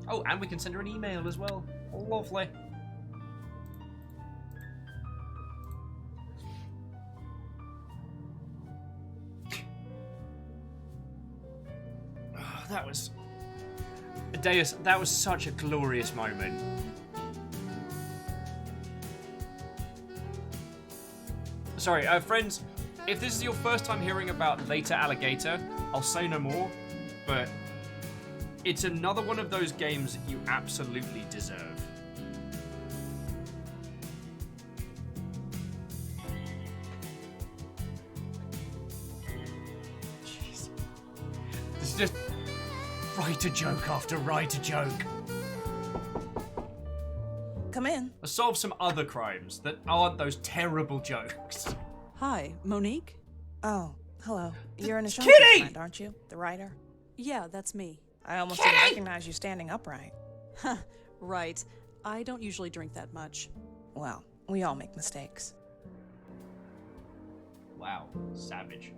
Speaker 1: Oh, and we can send her an email as well. Lovely. Oh, that was... Deus, that was such a glorious moment. Sorry, friends, if this is your first time hearing about Later Alligator, I'll say no more, but it's another one of those games you absolutely deserve. Jeez. This is just write a joke after write a joke.
Speaker 10: Come in.
Speaker 1: Let's solve some other crimes that aren't those terrible jokes.
Speaker 8: Hi, Monique?
Speaker 10: Oh, hello. You're an Ashanti
Speaker 1: Kitty!
Speaker 10: friend, aren't you? The writer?
Speaker 8: Yeah, that's me.
Speaker 10: I almost didn't recognize you standing upright.
Speaker 8: Right. I don't usually drink that much.
Speaker 10: Well, we all make mistakes.
Speaker 1: Wow, savage.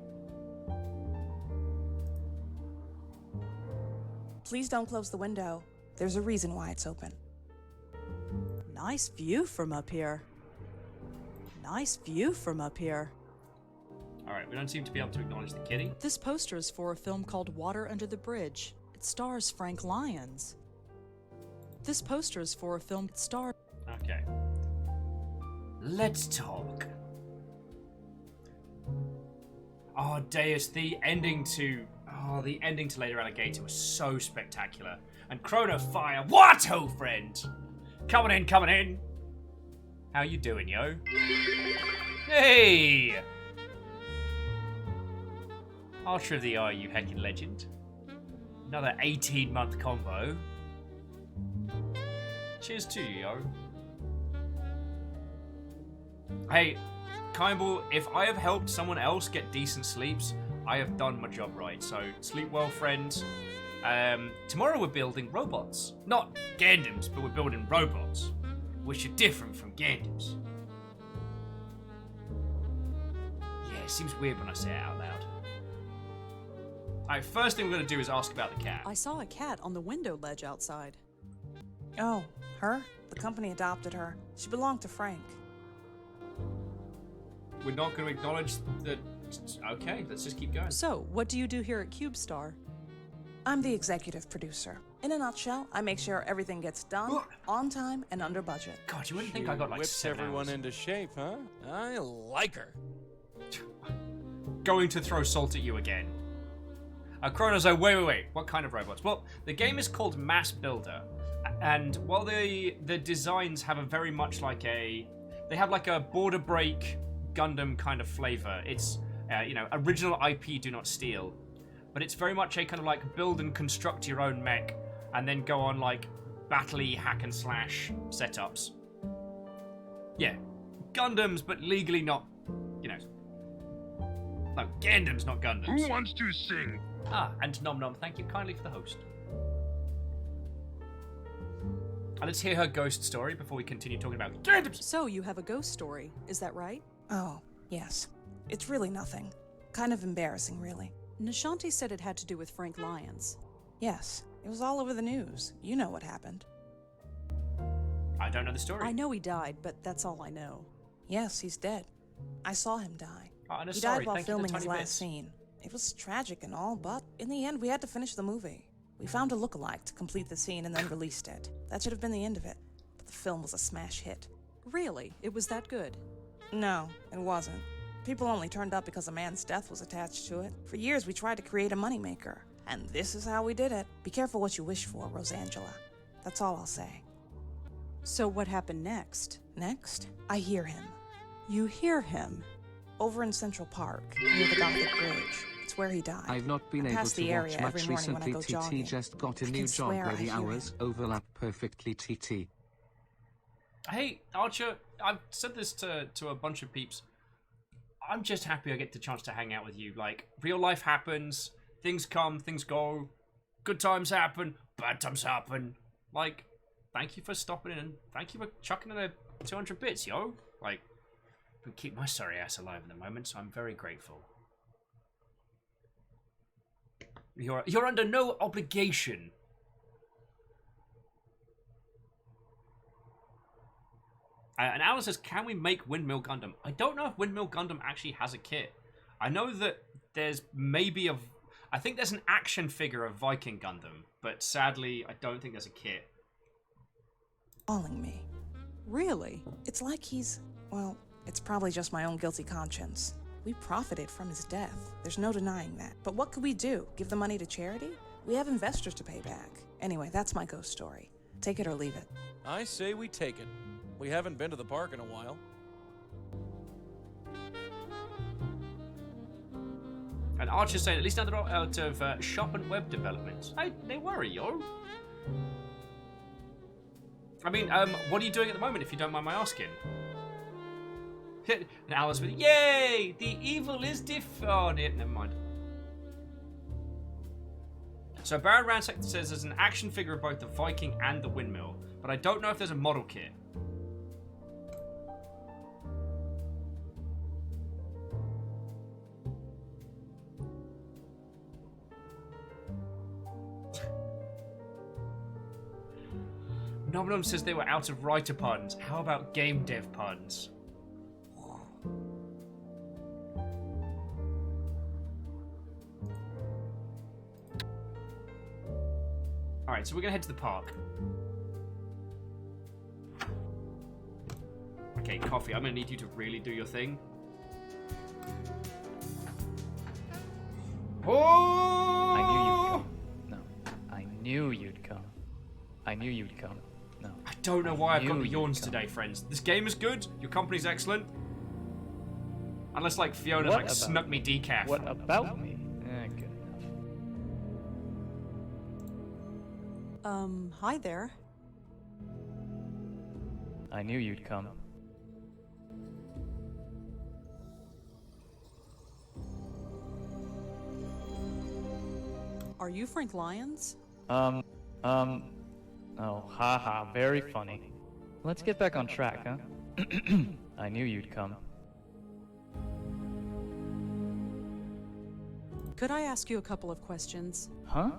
Speaker 10: Please don't close the window. There's a reason why it's open.
Speaker 8: Nice view from up here. Nice view from up here.
Speaker 1: Alright, we don't seem to be able to acknowledge the kitty.
Speaker 8: This poster is for a film called Water Under the Bridge. It stars Frank Lyons. This poster is for a film that stars...
Speaker 1: Okay. Let's talk. Oh, Deus, the ending to Later Alligator was so spectacular. And Chrono Fire, what, oh friend? Coming in. How you doing, yo? Hey! Archer of the Eye, you heckin' legend. Another 18-month combo. Cheers to you, yo. Hey, Kimball, if I have helped someone else get decent sleeps, I have done my job right. So, sleep well, friends. Tomorrow we're building robots. Not Gundams, but we're building robots. Which are different from Gundams. Yeah, it seems weird when I say it out loud. Alright, first thing we're going to do is ask about the cat.
Speaker 8: I saw a cat on the window ledge outside.
Speaker 10: Oh, her? The company adopted her. She belonged to Frank.
Speaker 1: We're not going to acknowledge that... Okay, let's just keep going.
Speaker 8: So, what do you do here at CubeStar?
Speaker 10: I'm the executive producer. In a nutshell, I make sure everything gets done, on time, and under budget.
Speaker 1: God, you wouldn't think I got like
Speaker 9: whips
Speaker 1: 7
Speaker 9: everyone
Speaker 1: hours.
Speaker 9: into shape, huh? I like her.
Speaker 1: Going to throw salt at you again. Chrono's like, wait. What kind of robots? Well, the game is called Mass Builder. And while the designs have a very much like a... They have like a border break Gundam kind of flavor. It's, original IP, do not steal. But it's very much a kind of like build and construct your own mech and then go on like battle-y hack and slash setups. Yeah, Gundams, but legally not, No, Gundams, not Gundams.
Speaker 2: Who wants to sing?
Speaker 1: Ah, and Nom Nom, thank you kindly for the host. And let's hear her ghost story before we continue talking about Gundams.
Speaker 8: So, you have a ghost story, is that right?
Speaker 10: Oh, yes. It's really nothing. Kind of embarrassing, really.
Speaker 8: Nishanti said it had to do with Frank Lyons.
Speaker 10: Yes, it was all over the news. You know what happened.
Speaker 1: I don't know the story.
Speaker 8: I know he died, but that's all I know.
Speaker 10: Yes, he's dead. I saw him die.
Speaker 1: Oh, no,
Speaker 10: He
Speaker 1: sorry.
Speaker 10: died while
Speaker 1: Thank you for the
Speaker 10: filming his
Speaker 1: tiny
Speaker 10: last
Speaker 1: bits.
Speaker 10: scene. It was tragic and all, but in the end, we had to finish the movie. We found a lookalike to complete the scene and then released it. That should have been the end of it. But the film was a smash hit.
Speaker 8: Really? It was that good?
Speaker 10: No, it wasn't. People only turned up because a man's death was attached to it. For years, we tried to create a moneymaker. And this is how we did it. Be careful what you wish for, Rosangela. That's all I'll say.
Speaker 8: So what happened next?
Speaker 10: Next, I hear him.
Speaker 8: You hear him?
Speaker 10: Over in Central Park, near the Gothic Bridge. It's where he died.
Speaker 4: I've not been
Speaker 10: I
Speaker 4: able
Speaker 10: pass
Speaker 4: to
Speaker 10: the area
Speaker 4: watch
Speaker 10: every
Speaker 4: much
Speaker 10: morning when I
Speaker 4: recently.
Speaker 10: go jogging.
Speaker 4: TT just got a
Speaker 10: I
Speaker 4: new
Speaker 10: can
Speaker 4: job
Speaker 10: swear
Speaker 4: where
Speaker 10: I
Speaker 4: the
Speaker 10: hear
Speaker 4: hours
Speaker 10: him.
Speaker 4: overlap perfectly. TT.
Speaker 1: Hey, Archer, I've said this to a bunch of peeps. I'm just happy I get the chance to hang out with you. Like, real life happens, things come, things go, good times happen, bad times happen. Like, thank you for stopping in and thank you for chucking in a 200 bits, yo. Like, I keep my sorry ass alive at the moment, so I'm very grateful. You're under no obligation. And Alan says, can we make Windmill Gundam? I don't know if Windmill Gundam actually has a kit. I know that there's maybe I think there's an action figure of Viking Gundam, but sadly, I don't think there's a kit.
Speaker 10: Calling me.
Speaker 8: Really?
Speaker 10: It's like well, it's probably just my own guilty conscience. We profited from his death. There's no denying that. But what could we do? Give the money to charity? We have investors to pay back. Anyway, that's my ghost story. Take it or leave it.
Speaker 9: I say we take it. We haven't been to the park in a while.
Speaker 1: And Archer's saying, at least another out of shop and web development. Hey, they worry, yo. I mean, what are you doing at the moment, if you don't mind my asking? And Alice with, yay! The evil is oh, never mind. So Baron Ransack says there's an action figure of both the Viking and the Windmill, but I don't know if there's a model kit. Nom says they were out of writer puns. How about game dev puns? Alright, so we're gonna head to the park. Okay, Coffee, I'm gonna need you to really do your thing. Oh!
Speaker 16: I knew you'd come. No. I knew you'd come. I knew you'd come. No.
Speaker 1: I don't know why I've got the yawns today, friends. This game is good. Your company's excellent. Unless, like, Fiona, like, snuck me decaf.
Speaker 16: What about me? Good enough.
Speaker 8: Hi there.
Speaker 16: I knew you'd come.
Speaker 8: Are you Frank Lyons?
Speaker 16: Oh, haha, very funny. Let's get back on track, huh? I knew you'd come.
Speaker 8: Could I ask you a couple of questions?
Speaker 16: Huh?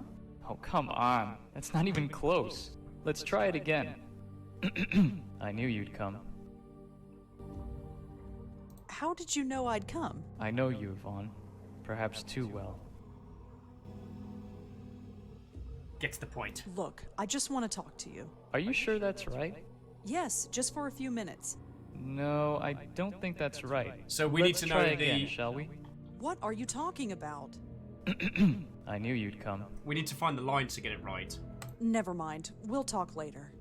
Speaker 16: Oh, come on. That's not even close. Let's try it again. I knew you'd come.
Speaker 8: How did you know I'd come?
Speaker 16: I know you, Vaughn. Perhaps too well.
Speaker 1: Get to the point.
Speaker 8: Look, I just want to talk to you.
Speaker 16: Are you sure that's right?
Speaker 8: Yes, just for a few minutes.
Speaker 16: No, I don't think that's right.
Speaker 1: So we need to know
Speaker 16: try again, shall we?
Speaker 8: What are you talking about?
Speaker 16: I knew you'd come.
Speaker 1: We need to find the lines to get it right.
Speaker 8: Never mind. We'll talk later.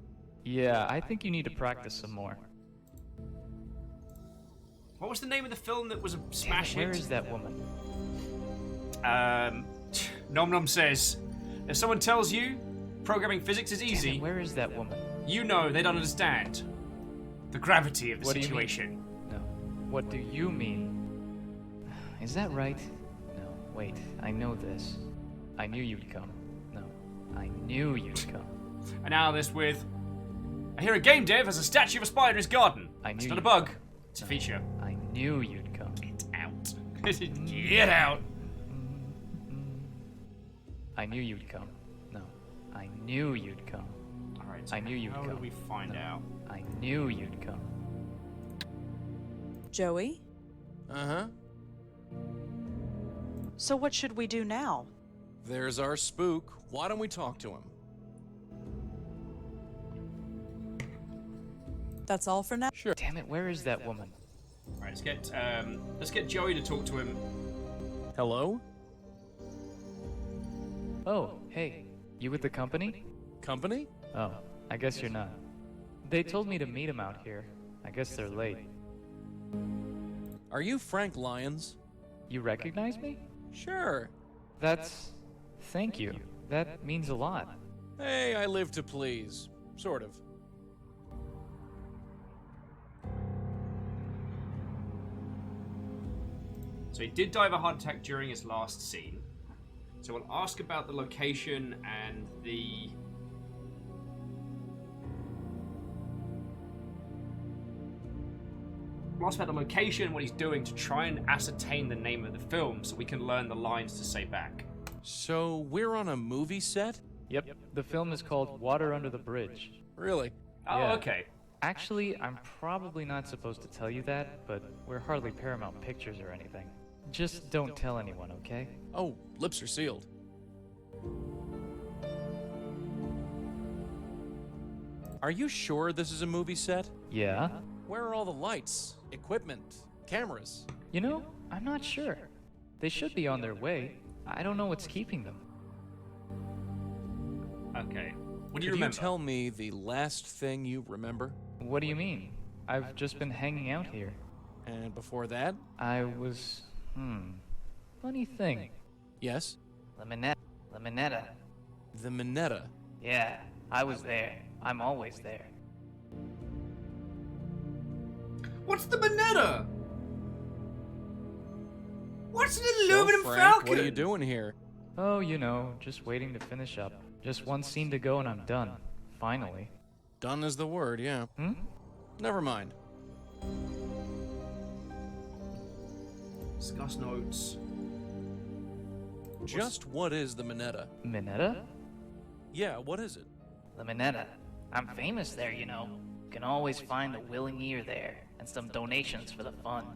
Speaker 16: Yeah, I think you need to practice some more.
Speaker 1: What was the name of the film that was a smash hit?
Speaker 16: Where is that woman?
Speaker 1: Nom Nom says, if someone tells you programming physics is easy,
Speaker 16: where is that woman?
Speaker 1: You know they don't understand the gravity of the
Speaker 16: What do you
Speaker 1: situation.
Speaker 16: mean? No. What do you mean? Is that right? No, wait. I know this. I knew you'd come. No. I knew you'd come.
Speaker 1: And now this with, I hear a game dev has a statue of a spider in his garden. It's not a bug. It's a feature.
Speaker 16: I knew you'd come.
Speaker 1: Get out. Get out.
Speaker 16: I knew you'd come. No. I knew you'd come.
Speaker 1: Alright, so
Speaker 16: I knew you'd
Speaker 1: how
Speaker 16: come.
Speaker 1: do we find out?
Speaker 16: I knew you'd come.
Speaker 8: Joey?
Speaker 9: Uh-huh.
Speaker 8: So what should we do now?
Speaker 9: There's our spook. Why don't we talk to him?
Speaker 8: That's all for now?
Speaker 9: Sure.
Speaker 16: Damn it, where is that woman?
Speaker 1: Alright, let's get Joey to talk to him.
Speaker 9: Hello?
Speaker 16: Oh, hey. You with the company?
Speaker 9: Company?
Speaker 16: Oh, I guess you're not. They told me to meet him out here. I guess they're late.
Speaker 9: Are you Frank Lyons?
Speaker 16: You recognize me?
Speaker 9: Sure.
Speaker 16: That's... Thank you. That means a lot.
Speaker 9: Hey, I live to please. Sort of.
Speaker 1: So he did die of a heart attack during his last scene. So we'll ask about the location and the... We'll ask about the location and what he's doing to try and ascertain the name of the film so we can learn the lines to say back.
Speaker 9: So, we're on a movie set?
Speaker 16: Yep. The film is called Water Under the Bridge.
Speaker 9: Really?
Speaker 1: Oh,
Speaker 16: Yeah.
Speaker 1: okay.
Speaker 16: Actually, I'm probably not supposed to tell you that, but we're hardly Paramount Pictures or anything. Just don't tell anyone, okay?
Speaker 9: Oh, lips are sealed. Are you sure this is a movie set?
Speaker 16: Yeah?
Speaker 9: Where are all the lights, equipment, cameras?
Speaker 16: You know, I'm not sure. They should be on their way. I don't know what's keeping them.
Speaker 1: Okay. What do you
Speaker 9: Could
Speaker 1: remember?
Speaker 9: you tell me the last thing you remember?
Speaker 16: What do you mean? I've just been hanging out here.
Speaker 9: And before that?
Speaker 16: I was... Funny thing.
Speaker 9: Yes?
Speaker 16: Laminetta.
Speaker 9: The Minetta.
Speaker 16: Yeah, I was there. I'm always there.
Speaker 1: What's the Minetta? What's an
Speaker 9: So,
Speaker 1: aluminum
Speaker 9: Frank,
Speaker 1: falcon?
Speaker 9: what are you doing here?
Speaker 16: Oh, you know, just waiting to finish up. Just one scene to go and I'm done. Finally.
Speaker 9: Done is the word, yeah. Never mind.
Speaker 1: Discuss notes.
Speaker 9: Just what is the Minetta?
Speaker 16: Minetta?
Speaker 9: Yeah, what is it?
Speaker 16: The Minetta. I'm famous there, you know. Can always find a willing ear there, and some donations for the fund.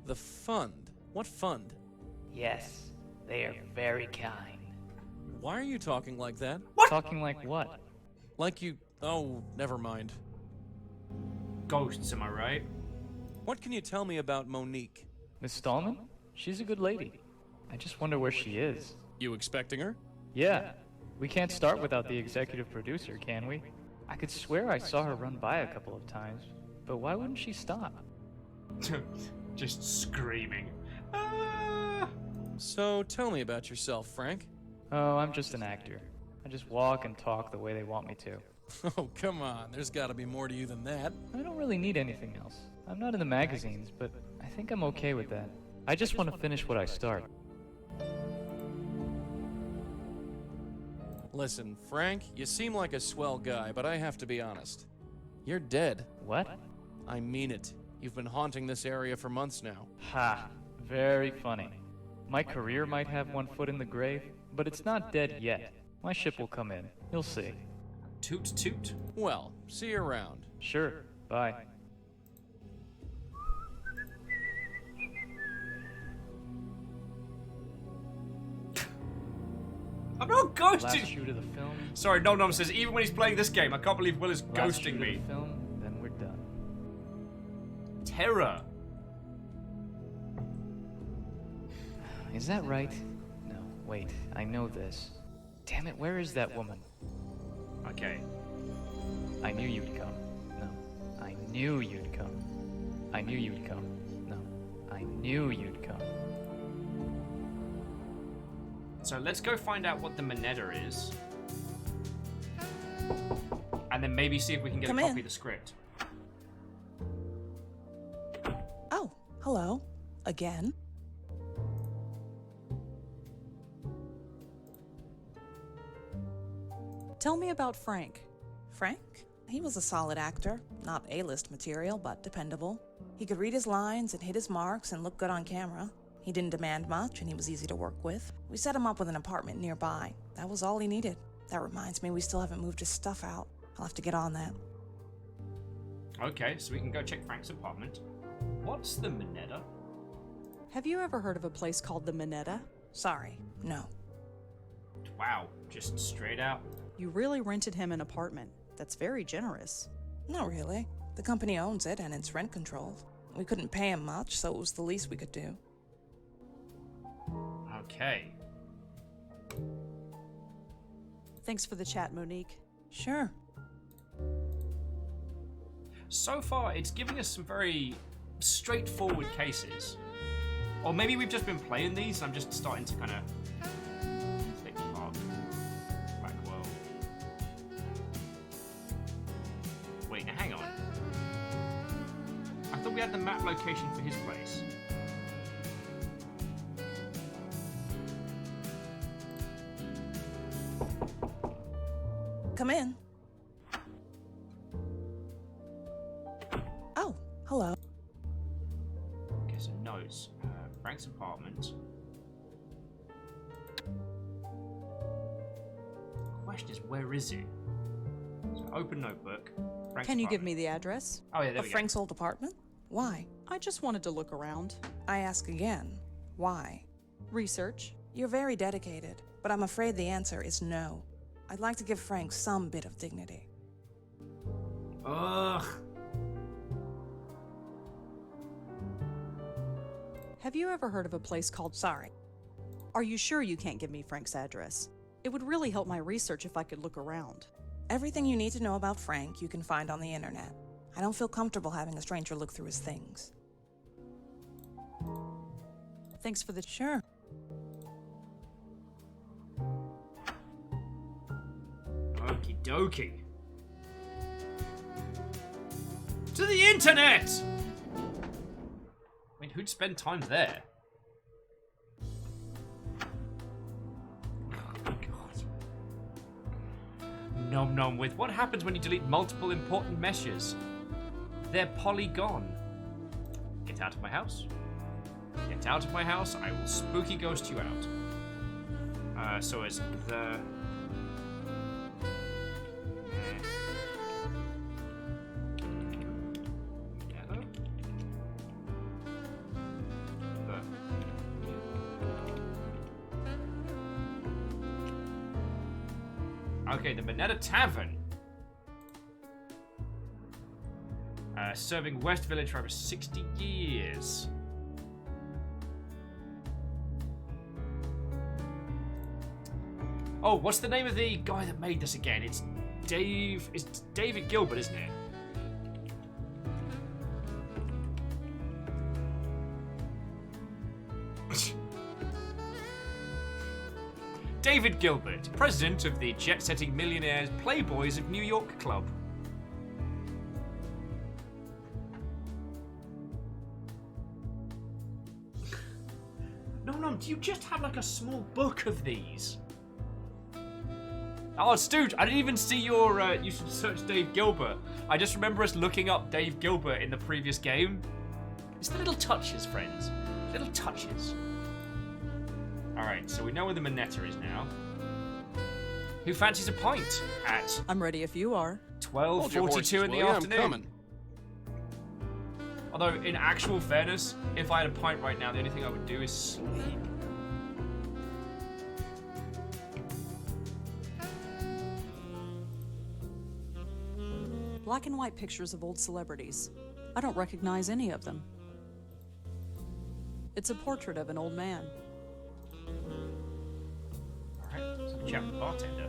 Speaker 9: The fund? What fund?
Speaker 16: Yes, they are very kind.
Speaker 9: Why are you talking like that?
Speaker 16: Talking like what?
Speaker 9: Like you... Oh, never mind.
Speaker 1: Ghosts, am I right?
Speaker 9: What can you tell me about Monique?
Speaker 16: Miss Stallman? She's a good lady. I just wonder where she is.
Speaker 9: You expecting her?
Speaker 16: Yeah. We can't start without the executive producer, can we? I could swear I saw her run by a couple of times, but why wouldn't she stop?
Speaker 1: Just screaming.
Speaker 9: So, tell me about yourself, Frank.
Speaker 16: Oh, I'm just an actor. I just walk and talk the way they want me to.
Speaker 9: Oh, come on. There's gotta be more to you than that.
Speaker 16: I don't really need anything else. I'm not in the magazines, but I think I'm okay with that. I just want to finish what I start.
Speaker 9: Listen, Frank, you seem like a swell guy, but I have to be honest. You're dead.
Speaker 16: What?
Speaker 9: I mean it. You've been haunting this area for months now.
Speaker 16: Ha! Very funny. My career might have one foot in the grave, but it's not dead yet. My ship will come in. You'll see.
Speaker 1: Toot toot.
Speaker 9: Well, see you around.
Speaker 16: Sure. Bye.
Speaker 1: I'm not ghosting.
Speaker 16: Last shoot of the film.
Speaker 1: Sorry, Nom Nom says, even when he's playing this game, I can't believe Will is
Speaker 16: Last
Speaker 1: ghosting
Speaker 16: shoot
Speaker 1: me.
Speaker 16: Of the film, then we're done.
Speaker 1: Terror.
Speaker 16: Is that right? No, wait. I know this. Damn it, where is that woman?
Speaker 1: Okay.
Speaker 16: I knew you'd come. No. I knew you'd come. I knew you'd come. No. I knew you'd come.
Speaker 1: So let's go find out what the Moneta is. And then maybe see if we can get a copy of the script.
Speaker 10: Oh, hello. Again.
Speaker 8: Tell me about Frank.
Speaker 10: Frank? He was a solid actor. Not A-list material, but dependable. He could read his lines and hit his marks and look good on camera. He didn't demand much, and he was easy to work with. We set him up with an apartment nearby. That was all he needed. That reminds me, we still haven't moved his stuff out. I'll have to get on that.
Speaker 1: Okay, so we can go check Frank's apartment. What's the Moneta?
Speaker 8: Have you ever heard of a place called the Moneta?
Speaker 10: Sorry, no.
Speaker 1: Wow, just straight out.
Speaker 8: You really rented him an apartment. That's very generous.
Speaker 10: Not really. The company owns it, and it's rent controlled. We couldn't pay him much, so it was the least we could do.
Speaker 1: Okay.
Speaker 8: Thanks for the chat, Monique.
Speaker 10: Sure.
Speaker 1: So far, it's giving us some very straightforward cases. Or maybe we've just been playing these, and I'm just starting to kind of think about Blackwell. Wait, now hang on. I thought we had the map location for his place.
Speaker 10: Come in. Oh, hello.
Speaker 1: Okay, so notes. Frank's apartment. Question is, where is it? So open notebook. Frank's
Speaker 8: Can you give
Speaker 1: apartment.
Speaker 8: me the address?
Speaker 1: Oh yeah, there we go.
Speaker 10: Frank's old apartment? Why?
Speaker 8: I just wanted to look around.
Speaker 10: I ask again. Why?
Speaker 8: Research.
Speaker 10: You're very dedicated, but I'm afraid the answer is no. I'd like to give Frank some bit of dignity.
Speaker 1: Ugh.
Speaker 8: Have you ever heard of a place called...
Speaker 10: Sorry.
Speaker 8: Are you sure you can't give me Frank's address? It would really help my research if I could look around.
Speaker 10: Everything you need to know about Frank you can find on the internet. I don't feel comfortable having a stranger look through his things.
Speaker 8: Thanks for the...
Speaker 10: Sure.
Speaker 1: Okie dokie. To the internet! I mean, who'd spend time there? Oh, God. Nom nom with. What happens when you delete multiple important meshes? They're polygon. Get out of my house. Get out of my house. I will spooky ghost you out. So it's the... Okay, the Minetta Tavern. Serving West Village for over 60 years. Oh, what's the name of the guy that made this again? It's David Gilbert, isn't it? David Gilbert, president of the jet-setting millionaires Playboys of New York Club. No, do you just have like a small book of these? Oh, Stooge, I didn't even see your, you should search Dave Gilbert. I just remember us looking up Dave Gilbert in the previous game. It's the little touches, friends. Little touches. Alright, so we know where the Minetta is now. Who fancies a pint at...
Speaker 8: I'm ready if you are.
Speaker 1: 12:42 in the afternoon.
Speaker 9: I'm coming.
Speaker 1: Although, in actual fairness, if I had a pint right now, the only thing I would do is sleep.
Speaker 8: Black and white pictures of old celebrities. I don't recognize any of them. It's a portrait of an old man.
Speaker 1: Alright, let's have a chat with the bartender.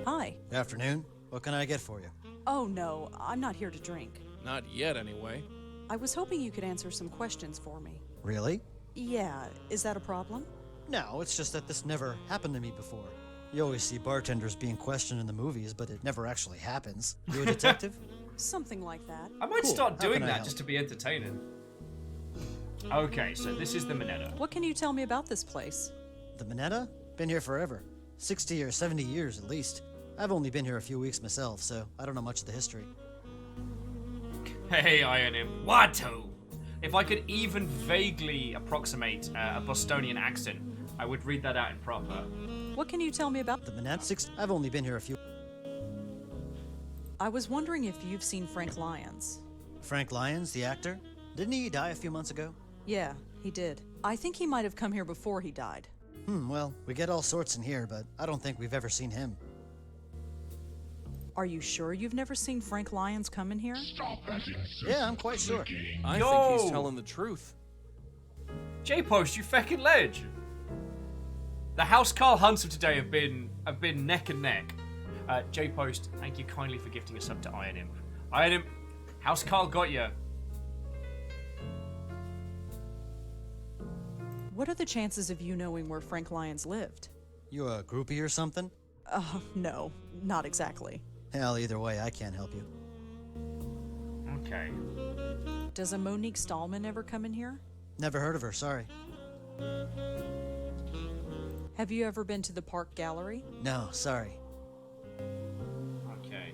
Speaker 8: Hi.
Speaker 17: Good afternoon. What can I get for you?
Speaker 8: Oh no, I'm not here to drink.
Speaker 9: Not yet, anyway.
Speaker 8: I was hoping you could answer some questions for me.
Speaker 17: Really?
Speaker 8: Yeah, is that a problem?
Speaker 17: No, it's just that this never happened to me before. You always see bartenders being questioned in the movies, but it never actually happens. You a detective?
Speaker 8: Something like that.
Speaker 1: I might
Speaker 17: Cool.
Speaker 1: start
Speaker 17: How
Speaker 1: doing
Speaker 17: can I
Speaker 1: that
Speaker 17: help?
Speaker 1: just to be entertaining. Okay, so this is the Minetta.
Speaker 8: What can you tell me about this place?
Speaker 17: The Minetta? Been here forever. 60 or 70 years at least. I've only been here a few weeks myself, so I don't know much of the history.
Speaker 1: Hey, I am Watto. If I could even vaguely approximate a Bostonian accent, I would read that out in proper.
Speaker 8: What can you tell me about
Speaker 17: The Minetta? I've only been here a few...
Speaker 8: I was wondering if you've seen Frank Lyons.
Speaker 17: Frank Lyons, the actor? Didn't he die a few months ago?
Speaker 8: Yeah, he did. I think he might have come here before he died.
Speaker 17: Well, we get all sorts in here, but I don't think we've ever seen him.
Speaker 8: Are you sure you've never seen Frank Lyons come in here?
Speaker 17: Yeah, I'm quite sure.
Speaker 9: I
Speaker 1: Yo!
Speaker 9: think he's telling the truth.
Speaker 1: J-Post, you feckin' ledge. The House Carl Hunts of today have been neck and neck. J-Post, thank you kindly for gifting a sub to Iron Imp. Iron Imp, House Carl got ya.
Speaker 8: What are the chances of you knowing where Frank Lyons lived?
Speaker 17: You a groupie or something?
Speaker 8: No, not exactly.
Speaker 17: Hell, either way, I can't help you.
Speaker 1: Okay.
Speaker 8: Does a Monique Stallman ever come in here?
Speaker 17: Never heard of her, sorry.
Speaker 8: Have you ever been to the Park Gallery?
Speaker 17: No, sorry.
Speaker 1: Okay.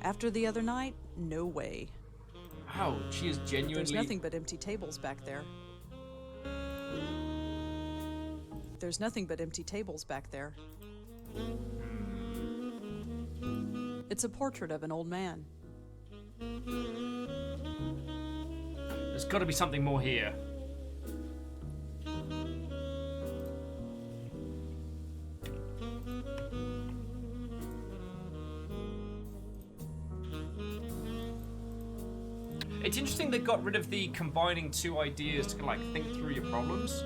Speaker 8: After the other night? No way.
Speaker 1: Wow, she is genuinely...
Speaker 8: There's nothing but empty tables back there. There's nothing but empty tables back there. It's a portrait of an old man.
Speaker 1: There's got to be something more here. It's interesting they got rid of the combining two ideas to like think through your problems.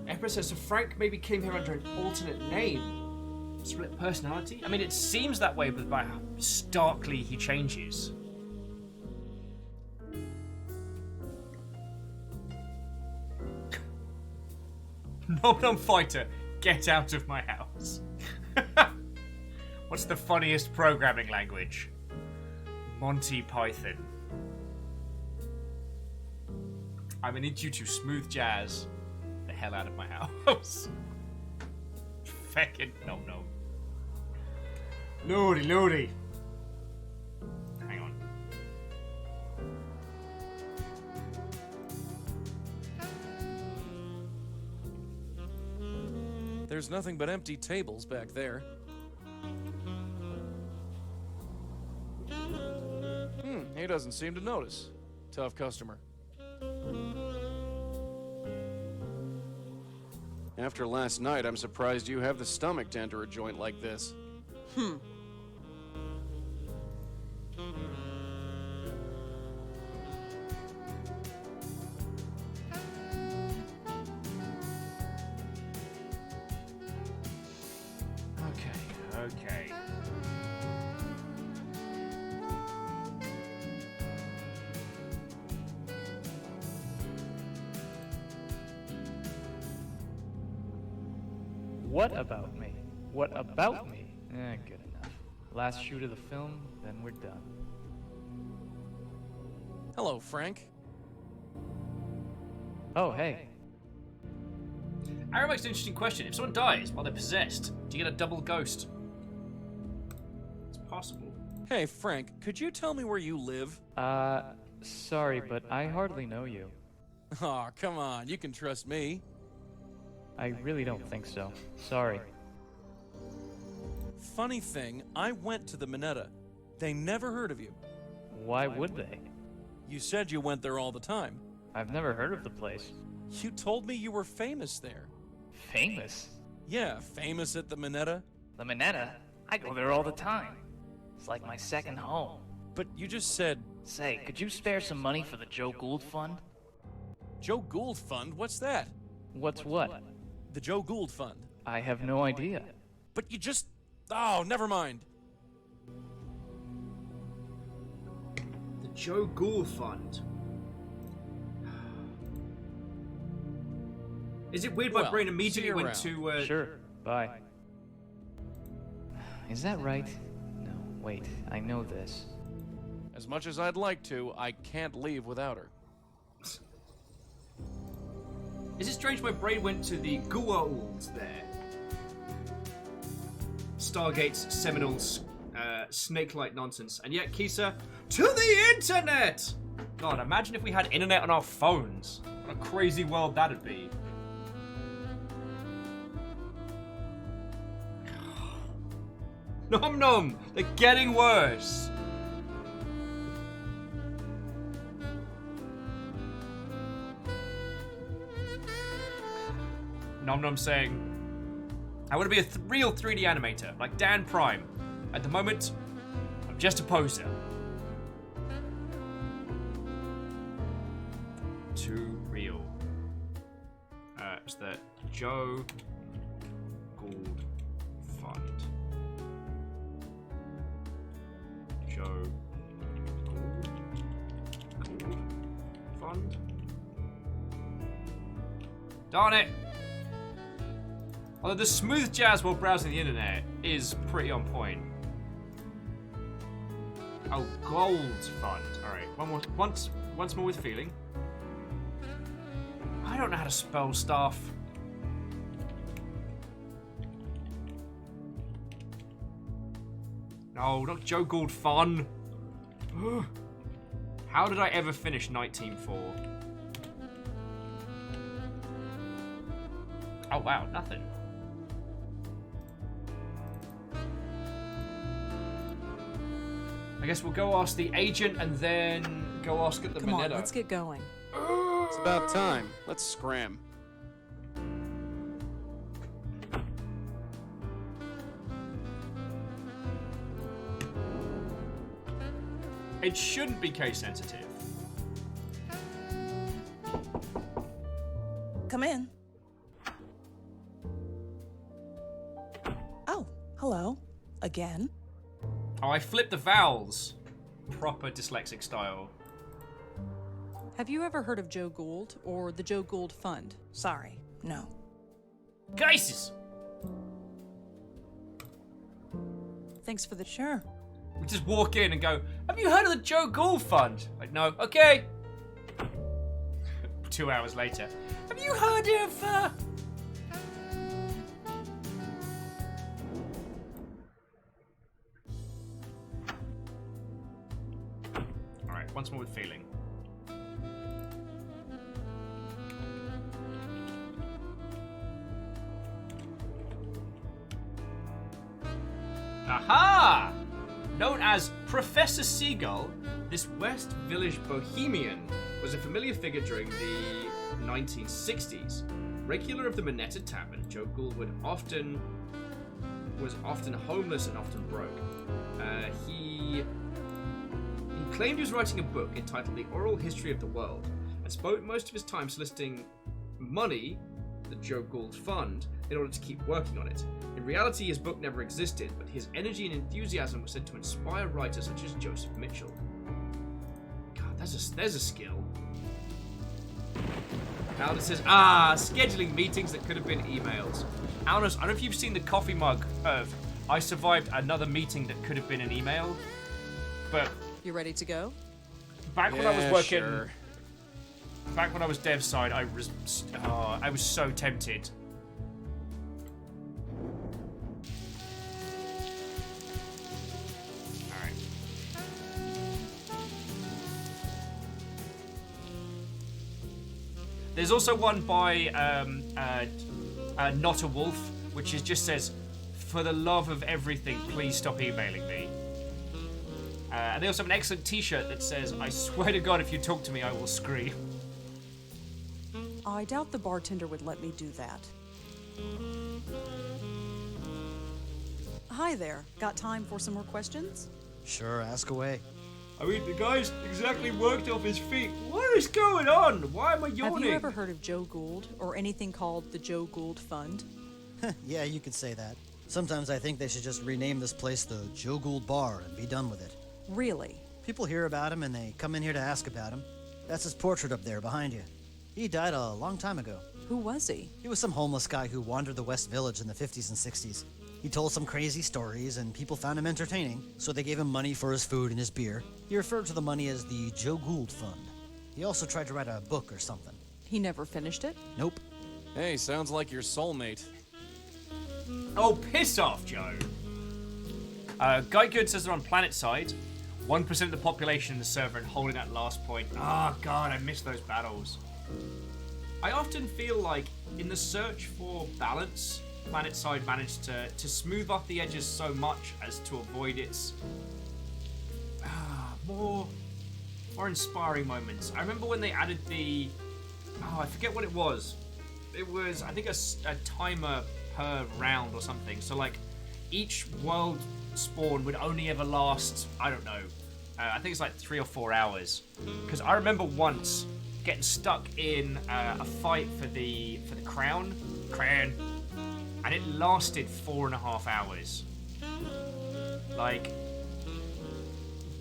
Speaker 1: Empress says, so Frank maybe came here under an alternate name. Split personality? I mean, it seems that way, but by how starkly he changes. Nom Nom Fighter, get out of my house. What's the funniest programming language? Monty Python. I'm gonna need you to smooth jazz the hell out of my house. Feckin' Nom Nom. Lordy, lordy. Hang on.
Speaker 9: There's nothing but empty tables back there. He doesn't seem to notice. Tough customer. After last night, I'm surprised you have the stomach to enter a joint like this.
Speaker 1: Okay.
Speaker 16: What about me? What about me? Good enough. Last shoot of the film, then we're done.
Speaker 9: Hello, Frank.
Speaker 16: Oh, hey.
Speaker 1: Aaron makes an interesting question. If someone dies while they're possessed, do you get a double ghost? It's possible.
Speaker 9: Hey, Frank, could you tell me where you live?
Speaker 16: Sorry, but I hardly know you.
Speaker 9: Aw, come on, you can trust me.
Speaker 16: I really don't think so. Sorry.
Speaker 9: Funny thing, I went to the Minetta. They never heard of you.
Speaker 16: Why would they?
Speaker 9: You said you went there all the time.
Speaker 16: I've never heard of the place.
Speaker 9: You told me you were famous there.
Speaker 16: Famous?
Speaker 9: Yeah, famous at the Minetta.
Speaker 16: The Minetta? I go there all the time. It's like my second home.
Speaker 9: But you just said...
Speaker 16: Say, could you spare some money for the Joe Gould Fund?
Speaker 9: Joe Gould Fund? What's that?
Speaker 16: What's what?
Speaker 9: The Joe Gould Fund.
Speaker 16: I have no idea.
Speaker 9: But you just... Oh, never mind.
Speaker 1: The Joe Gould Fund. Is it weird my brain immediately went to...
Speaker 16: Sure, bye. Is that right? No, wait, I know this.
Speaker 9: As much as I'd like to, I can't leave without her.
Speaker 1: Is it strange my brain went to the Goa'ulds there? Stargate's seminal snake-like nonsense. And yet, Kisa, to the internet! God, imagine if we had internet on our phones. What a crazy world that'd be. Nom nom! They're getting worse! Nom nom saying, I want to be a real 3D animator, like Dan Prime. At the moment, I'm just a poser. Too real. It's the Joe Gould Fund. Joe Gould Fund. Darn it! Although the smooth jazz while browsing the internet is pretty on point. Oh, Gold Fund. Alright, once more with feeling. I don't know how to spell stuff. No, not Joe Gould Fun. How did I ever finish Night Team 4? Oh wow, nothing. I guess we'll go ask the agent and then go ask at the
Speaker 8: Come on,
Speaker 1: Minetta.
Speaker 8: let's get going.
Speaker 9: It's about time. Let's scram.
Speaker 1: It shouldn't be case sensitive.
Speaker 10: Come in. Oh, hello. Again.
Speaker 1: Oh, I flipped the vowels. Proper dyslexic style.
Speaker 8: Have you ever heard of Joe Gould or the Joe Gould Fund?
Speaker 10: Sorry, no.
Speaker 1: Cases!
Speaker 8: Thanks for the...
Speaker 10: Sure.
Speaker 1: We just walk in and go, have you heard of the Joe Gould Fund? Like, no. Okay. 2 hours later. Have you heard of, Alright, once more with feeling. Aha! Known as Professor Seagull, this West Village bohemian was a familiar figure during the 1960s. regular of the Minetta Tavern, Joe Gould was often homeless and often broke. He claimed he was writing a book entitled The Oral History of the World, and spent most of his time soliciting money, the Joe Gould Fund, in order to keep working on it. In reality, his book never existed, but his energy and enthusiasm were said to inspire writers such as Joseph Mitchell. God, there's a skill. Aldous says, scheduling meetings that could have been emails. Aldous, I don't know if you've seen the coffee mug of I survived another meeting that could have been an email, but...
Speaker 8: You ready to go?
Speaker 1: Back when I was working...
Speaker 9: Sure.
Speaker 1: Back when I was dev side, I was so tempted. Alright. There's also one by Not a Wolf, which just says, "For the love of everything, please stop emailing me." And they also have an excellent t-shirt that says, "I swear to God, if you talk to me, I will scream."
Speaker 8: I doubt the bartender would let me do that. Hi there. Got time for some more questions?
Speaker 17: Sure, ask away.
Speaker 1: I mean, the guy's exactly worked off his feet. What is going on? Why am I yawning?
Speaker 8: Have you ever heard of Joe Gould or anything called the Joe Gould Fund?
Speaker 17: Yeah, you could say that. Sometimes I think they should just rename this place the Joe Gould Bar and be done with it.
Speaker 8: Really?
Speaker 17: People hear about him and they come in here to ask about him. That's his portrait up there behind you. He died a long time ago.
Speaker 8: Who was he?
Speaker 17: He was some homeless guy who wandered the West Village in the 50s and 60s. He told some crazy stories, and people found him entertaining, so they gave him money for his food and his beer. He referred to the money as the Joe Gould Fund. He also tried to write a book or something.
Speaker 8: He never finished it?
Speaker 17: Nope.
Speaker 9: Hey, sounds like your soulmate.
Speaker 1: Oh, piss off, Joe. Guy Good says they're on planet side. 1% of the population in the server and holding that last point. Oh, God, I miss those battles. I often feel like in the search for balance, PlanetSide managed to smooth off the edges so much as to avoid its more inspiring moments. I remember when they added the... I forget what it was. It was, I think, a timer per round or something. So, like, each world spawn would only ever last, I don't know, I think it's like 3 or 4 hours. Because I remember once getting stuck in a fight for the crown, and it lasted 4.5 hours. Like,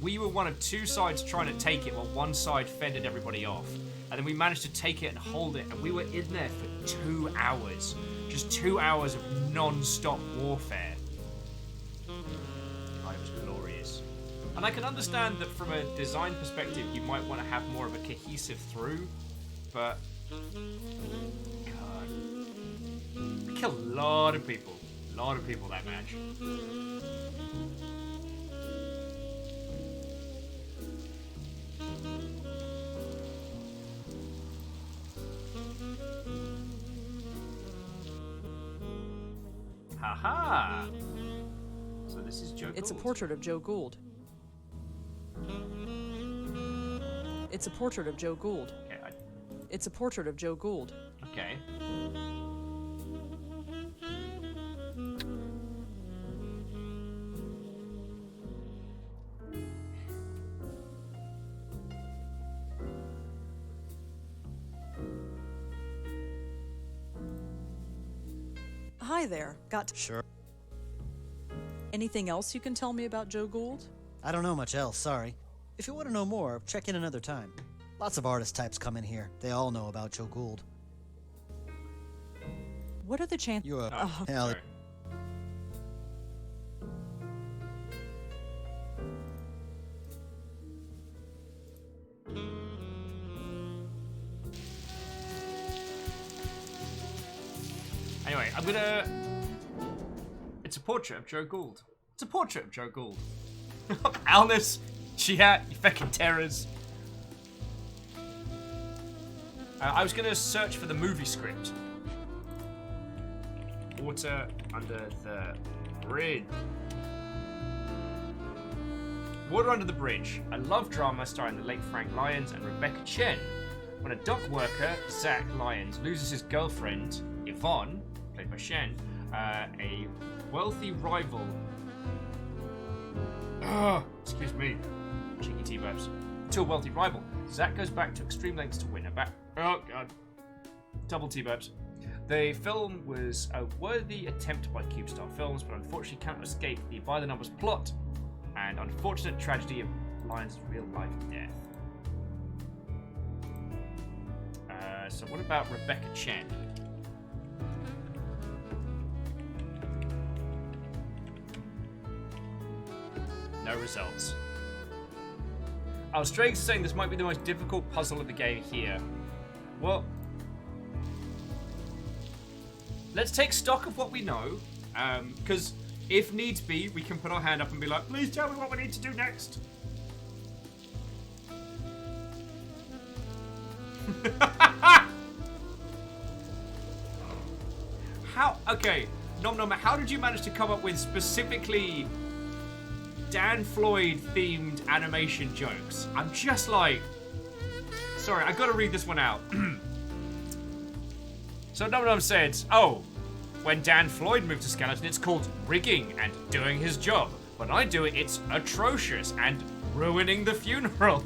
Speaker 1: we were one of 2 sides trying to take it while one side fended everybody off. And then we managed to take it and hold it, and we were in there for 2 hours. Just 2 hours of non-stop warfare. God, it was glorious. And I can understand that from a design perspective, you might want to have more of a cohesive through, but... God. We killed a lot of people. A lot of people that match. Haha! So this is Joe Gould.
Speaker 8: It's a portrait of Joe Gould. It's a portrait of Joe Gould.
Speaker 1: Okay,
Speaker 8: It's a portrait of Joe Gould.
Speaker 1: Okay.
Speaker 8: Hi there. Got...
Speaker 17: Sure.
Speaker 8: Anything else you can tell me about Joe Gould?
Speaker 17: I don't know much else, sorry. If you want to know more, check in another time. Lots of artist types come in here. They all know about Joe Gould.
Speaker 8: What are the chances?
Speaker 17: You
Speaker 8: Oh,
Speaker 17: hell.
Speaker 1: sorry. Anyway, I'm gonna... It's a portrait of Joe Gould. It's a portrait of Joe Gould. Alnus, Chiat, you fucking terrors. I was gonna search for the movie script. Water under the bridge. Water Under the Bridge, a love drama starring the late Frank Lyons and Rebecca Chen. When a dock worker, Zach Lyons, loses his girlfriend, Yvonne, played by Shen, a wealthy rival. Excuse me. Cheeky T-Babs. To a wealthy rival, Zach goes back to extreme lengths to win her back. Oh, God. Double T-Babs. The film was a worthy attempt by CubeStar Films, but unfortunately cannot escape the by-the-numbers plot and unfortunate tragedy of Lyons' real-life death. So what about Rebecca Chen? No results. Oh, Strags is saying this might be the most difficult puzzle of the game here. Well, let's take stock of what we know, because if needs be, we can put our hand up and be like, please tell me what we need to do next. Okay, Nom Nom, how did you manage to come up with specifically Dan Floyd themed animation jokes? I'm just like, sorry, I gotta read this one out. So Nom Nom said, oh, when Dan Floyd moved to Skeleton, it's called rigging and doing his job. When I do it, it's atrocious and ruining the funeral.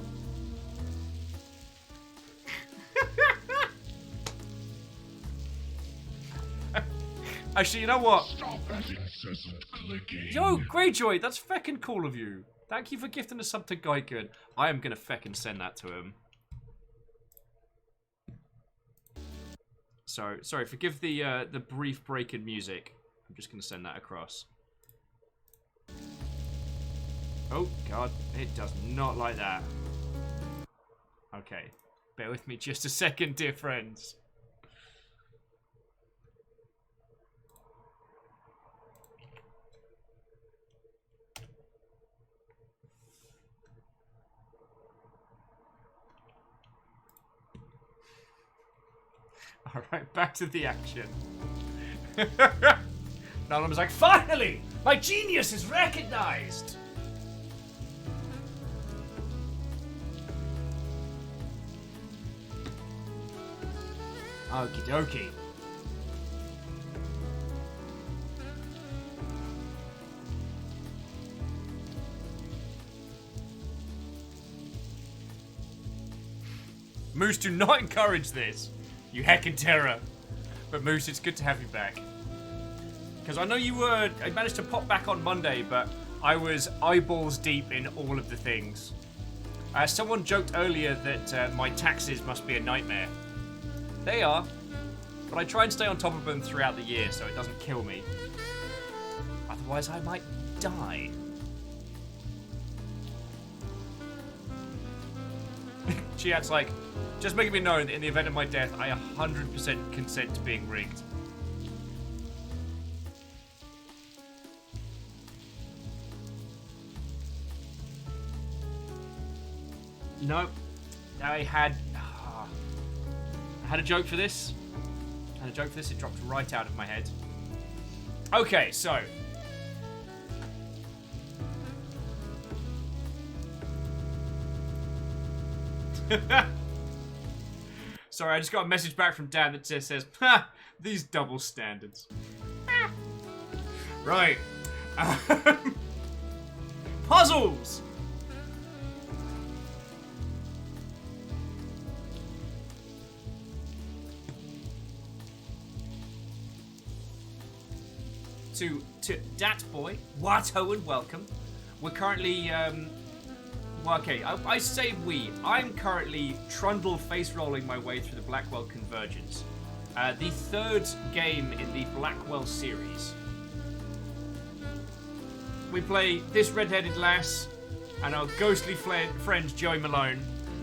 Speaker 1: Actually, you know what?
Speaker 2: Stop that incessant clicking.
Speaker 1: Yo, Greyjoy, that's feckin' cool of you. Thank you for gifting us something quite good. I am gonna feckin' send that to him. Sorry, forgive the brief break in music. I'm just gonna send that across. Oh, God, it does not like that. Okay, bear with me just a second, dear friends. Alright, back to the action. None was like, finally! My genius is recognized! Okie dokie. Moose, do not encourage this. You heckin' terror. But Moose, it's good to have you back. Because I know I managed to pop back on Monday, but I was eyeballs deep in all of the things. Someone joked earlier that my taxes must be a nightmare. They are. But I try and stay on top of them throughout the year so it doesn't kill me. Otherwise I might die. Chiat's like, just making me known that in the event of my death, I 100% consent to being rigged. No, I had a joke for this. It dropped right out of my head. Okay, so. Sorry, I just got a message back from Dan that just says, ha, these double standards. Right. Puzzles! To Dat Boy, Watto and welcome. We're currently, well, okay, I say we. I'm currently trundle face rolling my way through the Blackwell Convergence. The third game in the Blackwell series. We play this red-headed lass and our ghostly friend Joey Malone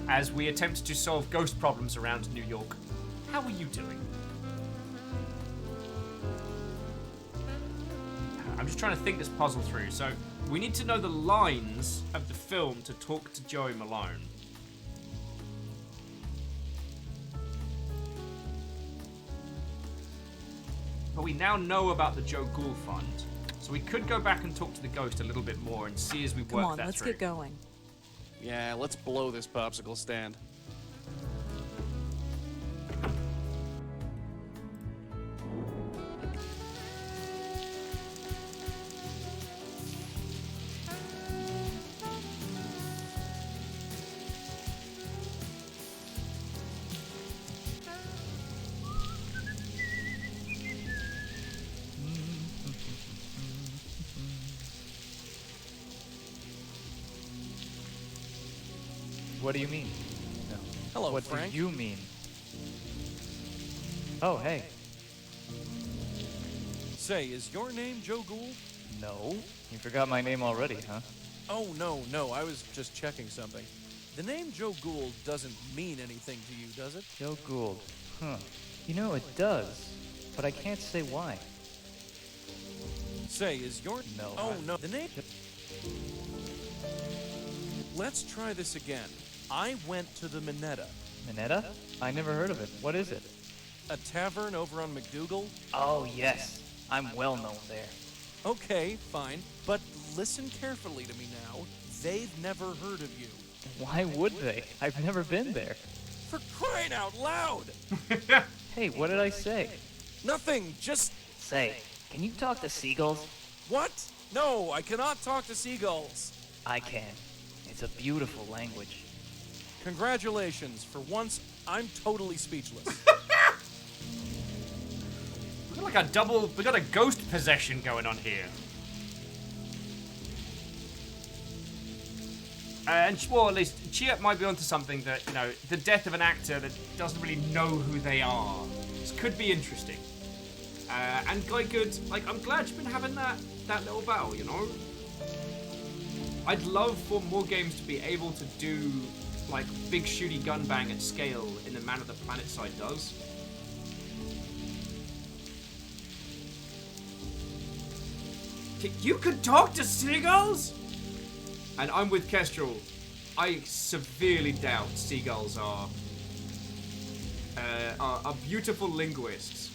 Speaker 1: as we attempt to solve ghost problems around New York. How are you doing? I'm just trying to think this puzzle through. So we need to know the lines of the film to talk to Joey Malone. But we now know about the Joe Gould Fund. So we could go back and talk to the ghost a little bit more and see as we work that through.
Speaker 8: Come on, let's get going.
Speaker 9: Yeah, let's blow this popsicle stand.
Speaker 16: What do you mean? No.
Speaker 9: Hello,
Speaker 16: What
Speaker 9: Frank.
Speaker 16: do you mean? Oh, hey.
Speaker 9: Say, is your name Joe Gould?
Speaker 16: No. You forgot my name already, huh?
Speaker 9: Oh, no, I was just checking something. The name Joe Gould doesn't mean anything to you, does it?
Speaker 16: Joe Gould. Huh. You know, it does. But I can't say why.
Speaker 9: Say, is your...
Speaker 16: No.
Speaker 9: Oh, no, the name... Let's try this again. I went to the Minetta.
Speaker 16: Minetta? I never heard of it. What is it?
Speaker 9: A tavern over on McDougal?
Speaker 16: Oh, yes. I'm well known there.
Speaker 9: Okay, fine. But listen carefully to me now. They've never heard of you.
Speaker 16: Why would they? I've never been there.
Speaker 9: For crying out loud!
Speaker 16: Hey, what did I say?
Speaker 9: Nothing, just...
Speaker 16: Say, can you talk to seagulls?
Speaker 9: What? No, I cannot talk to seagulls.
Speaker 16: I can. It's a beautiful language.
Speaker 9: Congratulations. For once, I'm totally speechless.
Speaker 1: We got a ghost possession going on here. Well, at least Chiat might be onto something that, you know, the death of an actor that doesn't really know who they are. This could be interesting. And quite good. Like, I'm glad you've been having that little battle, you know? I'd love for more games to be able to do, like, big shooty gun bang at scale in the manner the Planet Side does. You could talk to seagulls? And I'm with Kestrel. I severely doubt seagulls are beautiful linguists.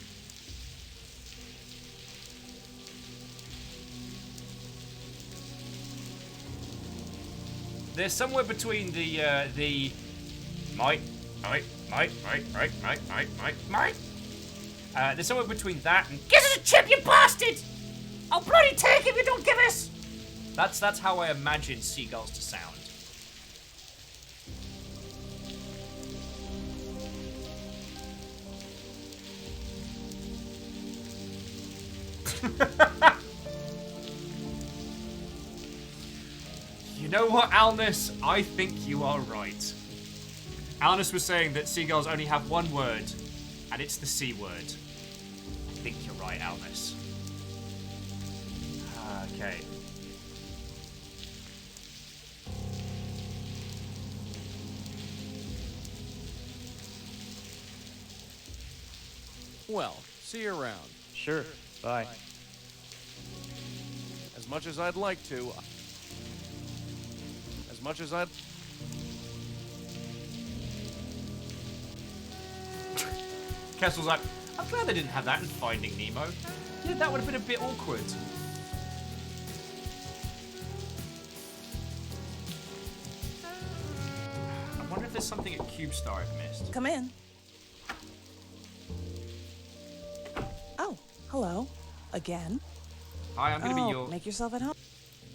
Speaker 1: They're somewhere between the might. They're somewhere between that and give us a chip, you bastard! I'll bloody take it if you don't give us! That's how I imagine seagulls to sound. You know what, Alnus? I think you are right. Alnus was saying that seagulls only have one word, and it's the C word. I think you're right, Alnus. Okay.
Speaker 9: Well, see you around.
Speaker 16: Sure. Bye.
Speaker 9: As much as I'd like to... As much as I'd...
Speaker 1: Kessel's like, I'm glad they didn't have that in Finding Nemo. Yeah, that would have been a bit awkward. I wonder if there's something at CubeStar I've missed.
Speaker 10: Come in. Oh, hello. Again.
Speaker 1: Hi, I'm gonna be your...
Speaker 10: Make yourself at home.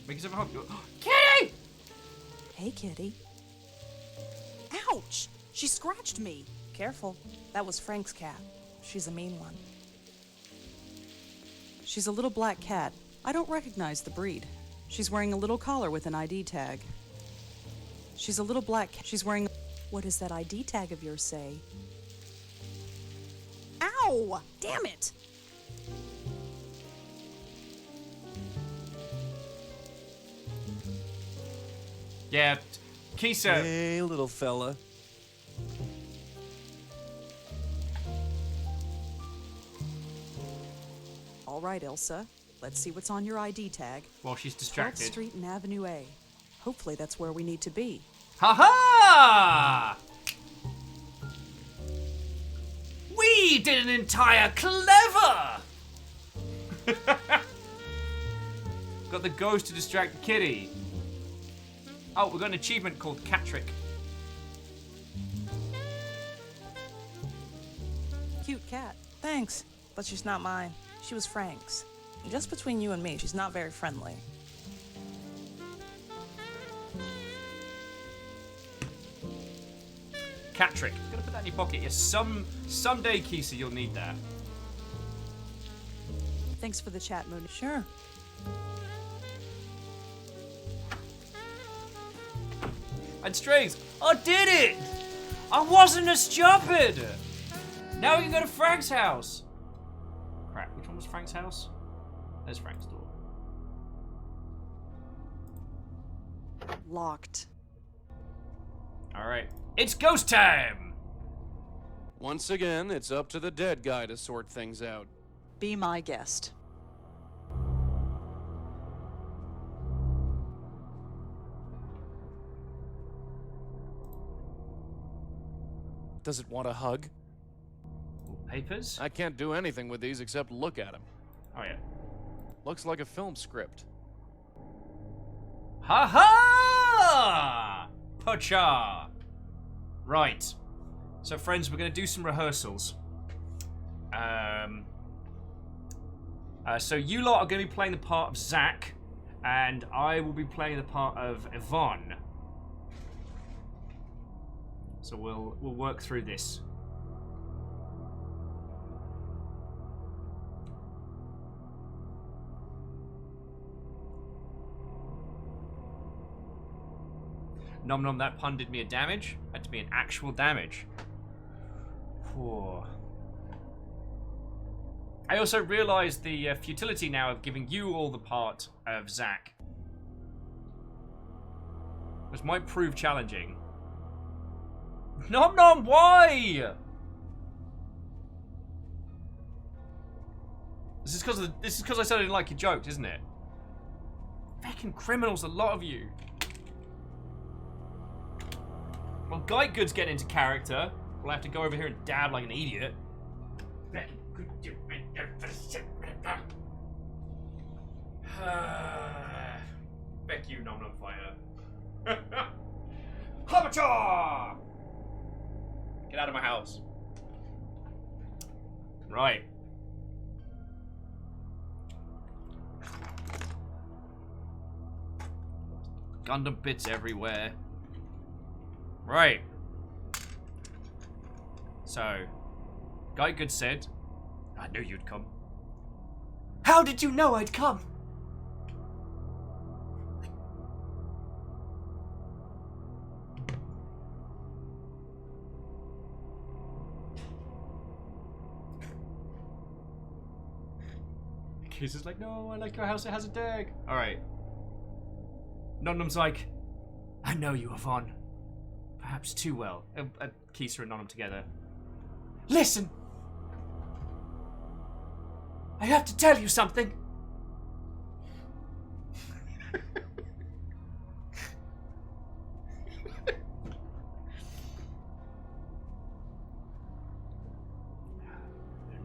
Speaker 1: Make yourself at home. Kitty!
Speaker 8: Hey, kitty. Ouch! She scratched me.
Speaker 10: Careful. That was Frank's cat. She's a mean one.
Speaker 8: She's a little black cat. I don't recognize the breed. She's wearing a little collar with an ID tag. She's a little black cat. She's wearing... What does that ID tag of yours say? Ow! Damn it!
Speaker 1: Yeah, Kisa.
Speaker 9: Hey, little fella.
Speaker 8: All right, Elsa. Let's see what's on your ID tag.
Speaker 1: While she's
Speaker 8: 12th
Speaker 1: distracted.
Speaker 8: Street and Avenue A. Hopefully that's where we need to be.
Speaker 1: Ha-ha! We did an entire clever! Got the ghost to distract the kitty. Oh, we got an achievement called Cat Trick.
Speaker 10: Cute cat. Thanks. But she's not mine. She was Frank's. Just between you and me, she's not very friendly.
Speaker 1: Cat Trick. You gotta put that in your pocket. Yes, someday, Kisa, you'll need that.
Speaker 8: Thanks for the chat, Moon.
Speaker 10: Sure.
Speaker 1: And Strings, I did it! I wasn't as stupid! Now we can go to Frank's house. Crap, which one was Frank's house? There's Frank's door.
Speaker 8: Locked.
Speaker 1: Alright. It's ghost time!
Speaker 9: Once again, it's up to the dead guy to sort things out.
Speaker 8: Be my guest.
Speaker 9: Does it want a hug?
Speaker 1: Papers?
Speaker 9: I can't do anything with these except look at them.
Speaker 1: Oh, yeah.
Speaker 9: Looks like a film script.
Speaker 1: Ha ha! Pacha! Right. So, friends, we're going to do some rehearsals. So you lot are going to be playing the part of Zach, and I will be playing the part of Yvonne. So we'll work through this. Nom nom, that pun did me a damage. Had to be an actual damage. Whew. I also realised the futility now of giving you all the part of Zach. Which might prove challenging. Nom nom, why? This is because I said I didn't like your jokes, isn't it? Fucking criminals, a lot of you. Well, Guy Good's getting into character. We'll have to go over here and dab like an idiot. Beck you, Nom Nom Fighter. Hamacha! Get out of my house. Right. Gundam bits everywhere. Right. So, Guy Good said, I knew you'd come. How did you know I'd come? He's just like, no, I like your house, it has a deck. Alright. Nom Nom's like, I know you, Yvonne. Perhaps too well. Kisa and Nom Nom together. Listen! I have to tell you something.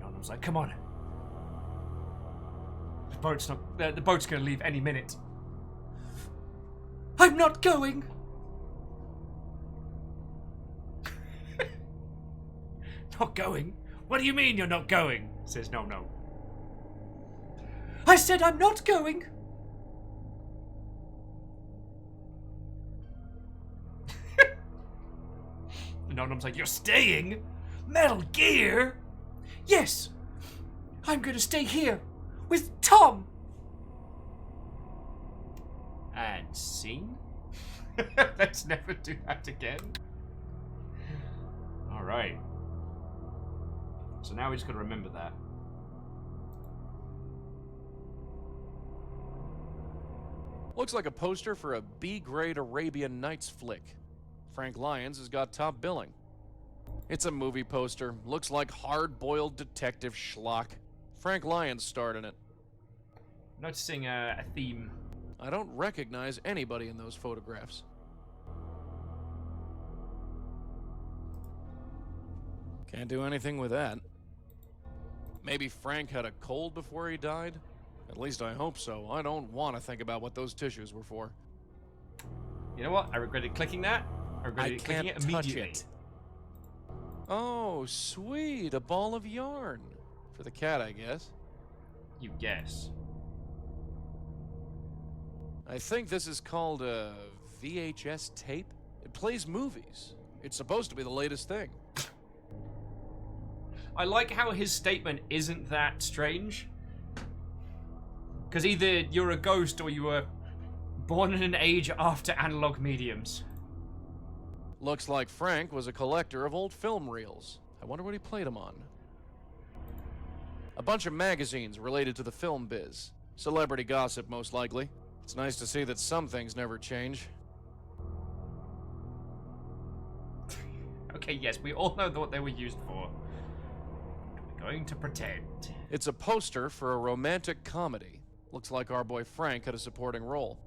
Speaker 1: Nom Nom's like, come on. The boat's gonna leave any minute. I'm not going! Not going? What do you mean you're not going? Says Nom Nom. I said I'm not going! Nom Nom's like, you're staying? Metal Gear? Yes! I'm gonna stay here with Tom! And scene? Let's never do that again. Alright. So now we just gotta remember that.
Speaker 9: Looks like a poster for a B-grade Arabian Nights flick. Frank Lyons has got top billing. It's a movie poster. Looks like hard-boiled detective schlock. Frank Lyons starred in it.
Speaker 1: Noticing a theme.
Speaker 9: I don't recognize anybody in those photographs. Can't do anything with that. Maybe Frank had a cold before he died? At least I hope so. I don't want to think about what those tissues were for.
Speaker 1: You know what? I regretted clicking that. I regretted clicking it immediately.
Speaker 9: Touch it. Oh, sweet. A ball of yarn. For the cat, I guess.
Speaker 1: You guess.
Speaker 9: I think this is called a VHS tape. It plays movies. It's supposed to be the latest thing.
Speaker 1: I like how his statement isn't that strange. Because either you're a ghost or you were born in an age after analog mediums.
Speaker 9: Looks like Frank was a collector of old film reels. I wonder what he played them on. A bunch of magazines related to the film biz. Celebrity gossip, most likely. It's nice to see that some things never change.
Speaker 1: Okay, yes, we all know what they were used for. We're going to pretend.
Speaker 9: It's a poster for a romantic comedy. Looks like our boy Frank had a supporting role.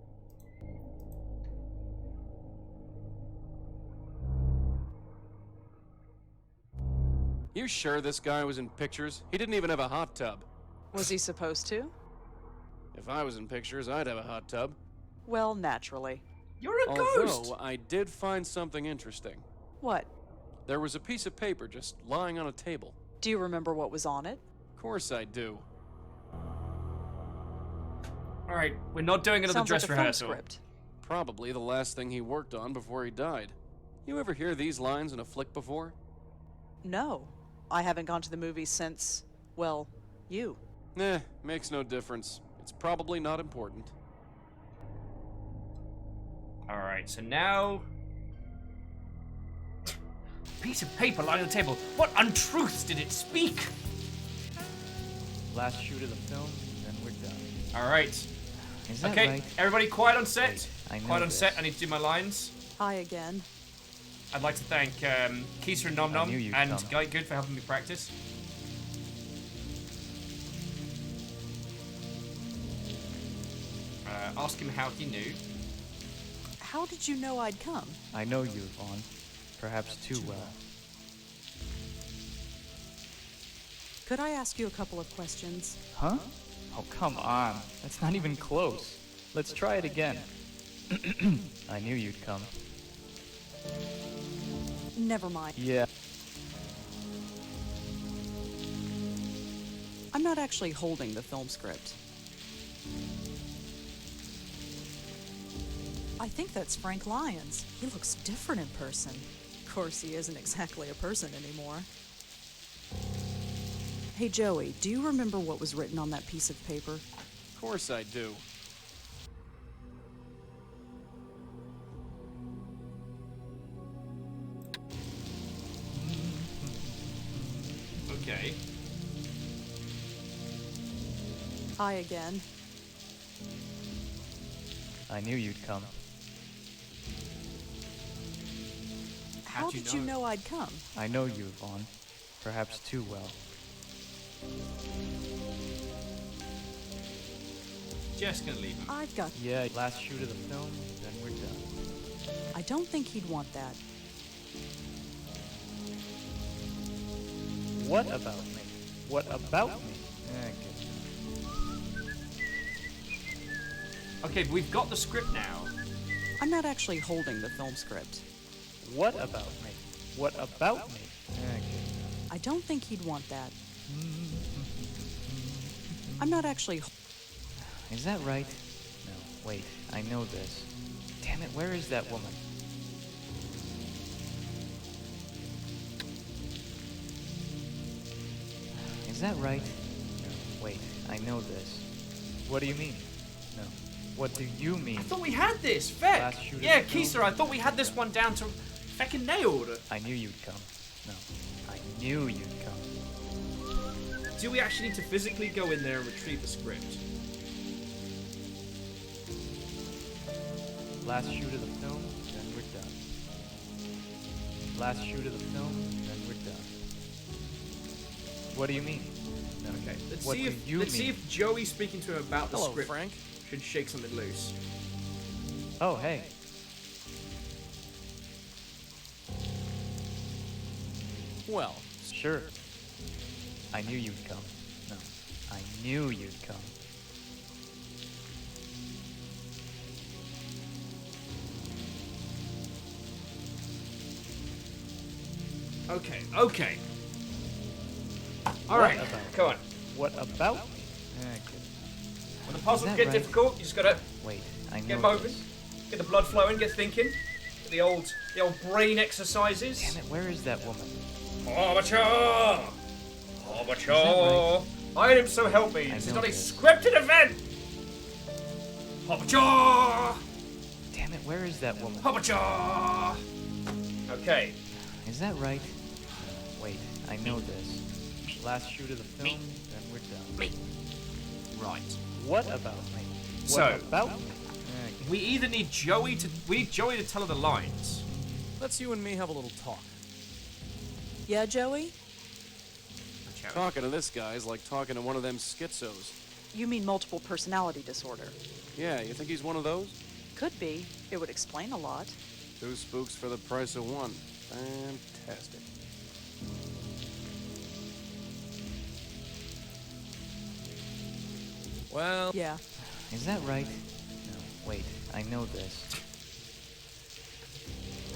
Speaker 9: You sure this guy was in pictures? He didn't even have a hot tub.
Speaker 8: Was he supposed to?
Speaker 9: If I was in pictures, I'd have a hot tub.
Speaker 8: Well, naturally.
Speaker 1: You're a ghost!
Speaker 9: Although, I did find something interesting.
Speaker 8: What?
Speaker 9: There was a piece of paper just lying on a table.
Speaker 8: Do you remember what was on it?
Speaker 9: Of course I do.
Speaker 1: Alright, we're not doing another
Speaker 8: Sounds
Speaker 1: dress
Speaker 8: like a film
Speaker 1: rehearsal.
Speaker 8: script.
Speaker 9: Probably the last thing he worked on before he died. You ever hear these lines in a flick before?
Speaker 8: No. I haven't gone to the movies since, well, you.
Speaker 9: Makes no difference. It's probably not important.
Speaker 1: Alright, so now... Piece of paper lying on the table. What untruths did it speak?
Speaker 16: Last shoot of the film, then we're done.
Speaker 1: Alright.
Speaker 16: Is that
Speaker 1: Okay,
Speaker 16: right?
Speaker 1: everybody quiet on set.
Speaker 16: Wait, I know
Speaker 1: Quiet on
Speaker 16: this.
Speaker 1: set, I need to do my lines.
Speaker 8: Hi again.
Speaker 1: I'd like to thank Keisa and Nom Nom
Speaker 16: knew you'd
Speaker 1: and
Speaker 16: come.
Speaker 1: Guy Good for helping me practice. Ask him how he knew.
Speaker 8: How did you know I'd come?
Speaker 16: I know you, Vaughn. Perhaps too well.
Speaker 8: Could I ask you a couple of questions?
Speaker 16: Huh? Oh, come on. That's not even close. Let's try it again. I knew you'd come.
Speaker 8: Never mind.
Speaker 16: Yeah.
Speaker 8: I'm not actually holding the film script. I think that's Frank Lyons. He looks different in person. Of course, he isn't exactly a person anymore. Hey, Joey, do you remember what was written on that piece of paper?
Speaker 9: Of course I do.
Speaker 1: Okay.
Speaker 8: Hi again.
Speaker 16: I knew you'd come.
Speaker 8: How did you know I'd come?
Speaker 16: I know you, Vaughn. Perhaps too well.
Speaker 1: Just gonna leave him.
Speaker 8: I've got...
Speaker 16: Yeah, last shoot of the film, then we're done.
Speaker 8: I don't think he'd want that.
Speaker 16: What about me? What about me?
Speaker 1: Okay, we've got the script now.
Speaker 8: I'm not actually holding the film script.
Speaker 16: What about me? What about me?
Speaker 8: I don't think he'd want that. I'm not actually...
Speaker 16: Is that right? No, wait, I know this. Damn it, where is that woman? Is that right? No, wait, I know this. What do you mean? No. What do you mean?
Speaker 1: I thought we had this, Feck.
Speaker 16: Last shoot of
Speaker 1: Yeah,
Speaker 16: the film?
Speaker 1: Keisa, I thought we had this one down to feckin' nailed.
Speaker 16: I knew you'd come. No, I knew you'd come.
Speaker 1: Do we actually need to physically go in there and retrieve the script?
Speaker 16: Last shoot of the film, then we're done. Last shoot of the film, then we're done. What do you mean? No.
Speaker 1: Okay, let's
Speaker 16: What
Speaker 1: see
Speaker 16: do
Speaker 1: if
Speaker 16: you
Speaker 1: let's see
Speaker 16: mean?
Speaker 1: if Joey speaking to him about the
Speaker 9: Hello,
Speaker 1: script
Speaker 9: Frank.
Speaker 1: should shake something loose.
Speaker 16: Oh, hey.
Speaker 9: Well,
Speaker 16: Sure. I knew you'd come. No, I knew you'd come.
Speaker 1: Okay, okay. All right, come on.
Speaker 16: What about me?
Speaker 1: When the puzzles
Speaker 16: that
Speaker 1: get
Speaker 16: right?
Speaker 1: difficult, you just gotta
Speaker 16: Wait, I know
Speaker 1: get moving,
Speaker 16: this.
Speaker 1: get the blood flowing, get thinking, get the old brain exercises.
Speaker 16: Damn it, where is that woman?
Speaker 1: Armature! Armature!
Speaker 16: right?
Speaker 1: I am so help me.
Speaker 16: I
Speaker 1: This is
Speaker 16: know
Speaker 1: not a
Speaker 16: this.
Speaker 1: scripted event. Armature!
Speaker 16: Damn it, where is that woman?
Speaker 1: Armature! Okay.
Speaker 16: Is that right? Wait, I know this. Last shoot of the film, then we're done.
Speaker 1: Right.
Speaker 16: What about me? What
Speaker 1: So,
Speaker 16: about me?
Speaker 1: we either need Joey to tell her the lines.
Speaker 9: Let's you and me have a little talk.
Speaker 8: Yeah, Joey?
Speaker 9: Talking to this guy is like talking to one of them schizos.
Speaker 8: You mean multiple personality disorder?
Speaker 9: Yeah, you think he's one of those?
Speaker 8: Could be. It would explain a lot.
Speaker 9: 2 spooks for the price of 1. Fantastic. Well...
Speaker 8: Yeah.
Speaker 16: Is that right? No, wait, I know this.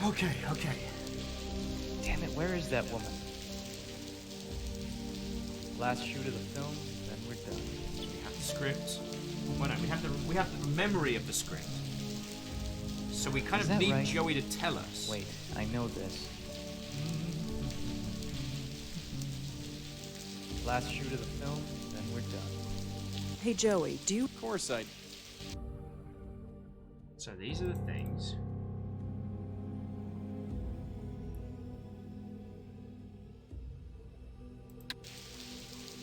Speaker 1: Okay.
Speaker 16: Damn it, where is that woman? Last shoot of the film, then we're done.
Speaker 1: So we have the script. Well, no, we have the memory of the script. So we kind
Speaker 16: Is
Speaker 1: of
Speaker 16: that
Speaker 1: need
Speaker 16: right?
Speaker 1: Joey to tell us.
Speaker 16: Wait, I know this. Last shoot of the film, then we're done.
Speaker 8: Hey, Joey, do you...
Speaker 9: Of course I...
Speaker 1: So these are the things.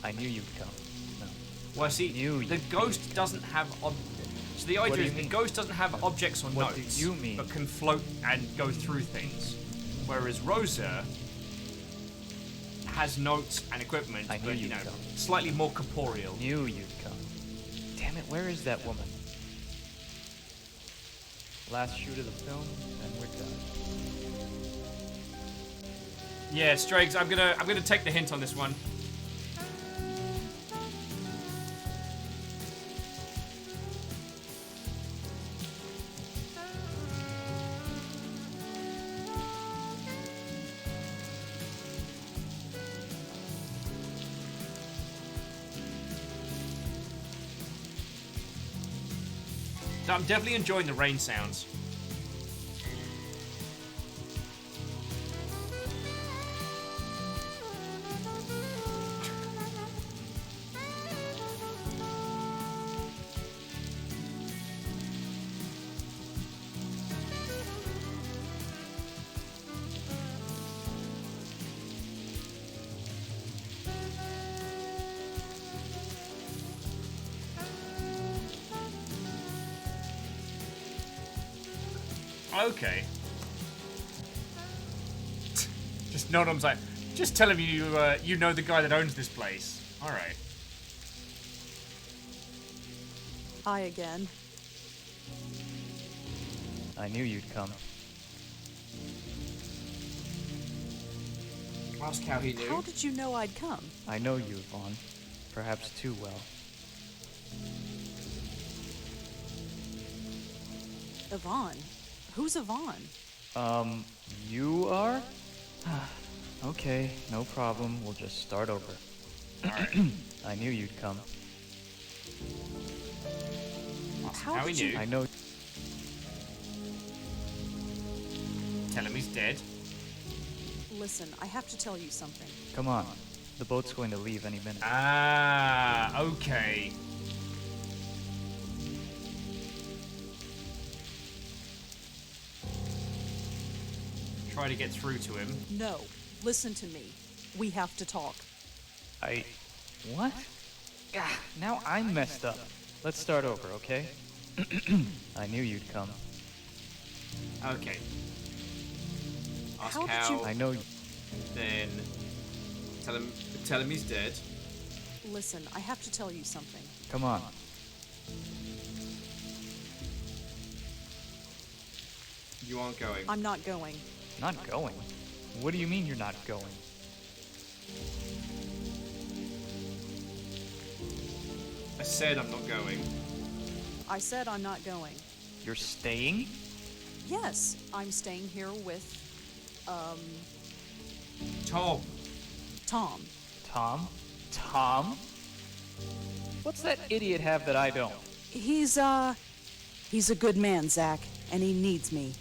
Speaker 16: I knew you'd come. No.
Speaker 1: Well, see, the ghost doesn't have... So the
Speaker 16: What do
Speaker 1: idea
Speaker 16: you
Speaker 1: is the
Speaker 16: mean?
Speaker 1: ghost doesn't have objects or
Speaker 16: What do
Speaker 1: notes,
Speaker 16: you mean?
Speaker 1: but can float and go through things. Whereas Rosa has notes and equipment,
Speaker 16: I knew
Speaker 1: but,
Speaker 16: you'd
Speaker 1: know,
Speaker 16: come.
Speaker 1: slightly more corporeal.
Speaker 16: Knew you'd come. Damn it, where is that woman? Last shoot of the film, then we're done.
Speaker 1: Yeah, Strags, I'm gonna take the hint on this one. I'm definitely enjoying the rain sounds. Okay. Just nod on like, just tell him you know the guy that owns this place. All right.
Speaker 8: Hi again.
Speaker 16: I knew you'd come.
Speaker 1: Ask how he knew.
Speaker 8: How did you know I'd come?
Speaker 16: I know you, Vaughn. Perhaps too well.
Speaker 8: Yvonne? Who's Yvonne?
Speaker 16: You are? Okay, no problem. We'll just start over. I knew you'd come.
Speaker 1: How he knew?
Speaker 16: I know.
Speaker 1: Tell him he's dead.
Speaker 8: Listen, I have to tell you something.
Speaker 16: Come on. The boat's going to leave any minute.
Speaker 1: Ah, okay. Try to get through to him.
Speaker 8: No, listen to me. We have to talk.
Speaker 16: What? Ah, now I'm messed up. Let's start over, okay? I knew you'd come.
Speaker 1: Okay. Ask
Speaker 8: How did
Speaker 1: how.
Speaker 8: you-
Speaker 16: I know.
Speaker 1: Then tell him he's dead.
Speaker 8: Listen, I have to tell you something.
Speaker 16: Come on.
Speaker 1: You aren't going.
Speaker 8: I'm not going.
Speaker 16: Not going? What do you mean you're not going?
Speaker 1: I said I'm not going.
Speaker 8: I said I'm not going.
Speaker 16: You're staying?
Speaker 8: Yes, I'm staying here with,
Speaker 1: Tom.
Speaker 8: Tom.
Speaker 16: Tom? Tom? What's that idiot have that I don't?
Speaker 8: He's a good man, Zach, and he needs me.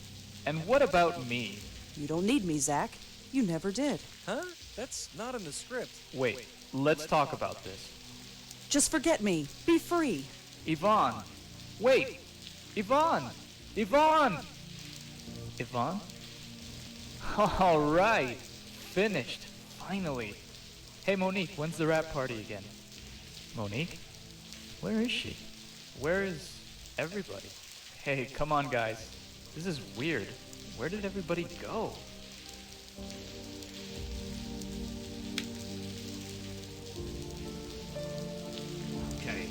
Speaker 16: And what about me?
Speaker 8: You don't need me, Zach. You never did.
Speaker 9: Huh? That's not in the script.
Speaker 16: Wait, let's talk about this.
Speaker 8: Just forget me. Be free.
Speaker 16: Yvonne! Wait! Yvonne! Yvonne! Yvonne? All right, finished. Finally. Hey Monique, when's the rap party again? Monique? Where is she? Where is everybody? Hey, come on guys. This is weird. Where did everybody go?
Speaker 1: Okay.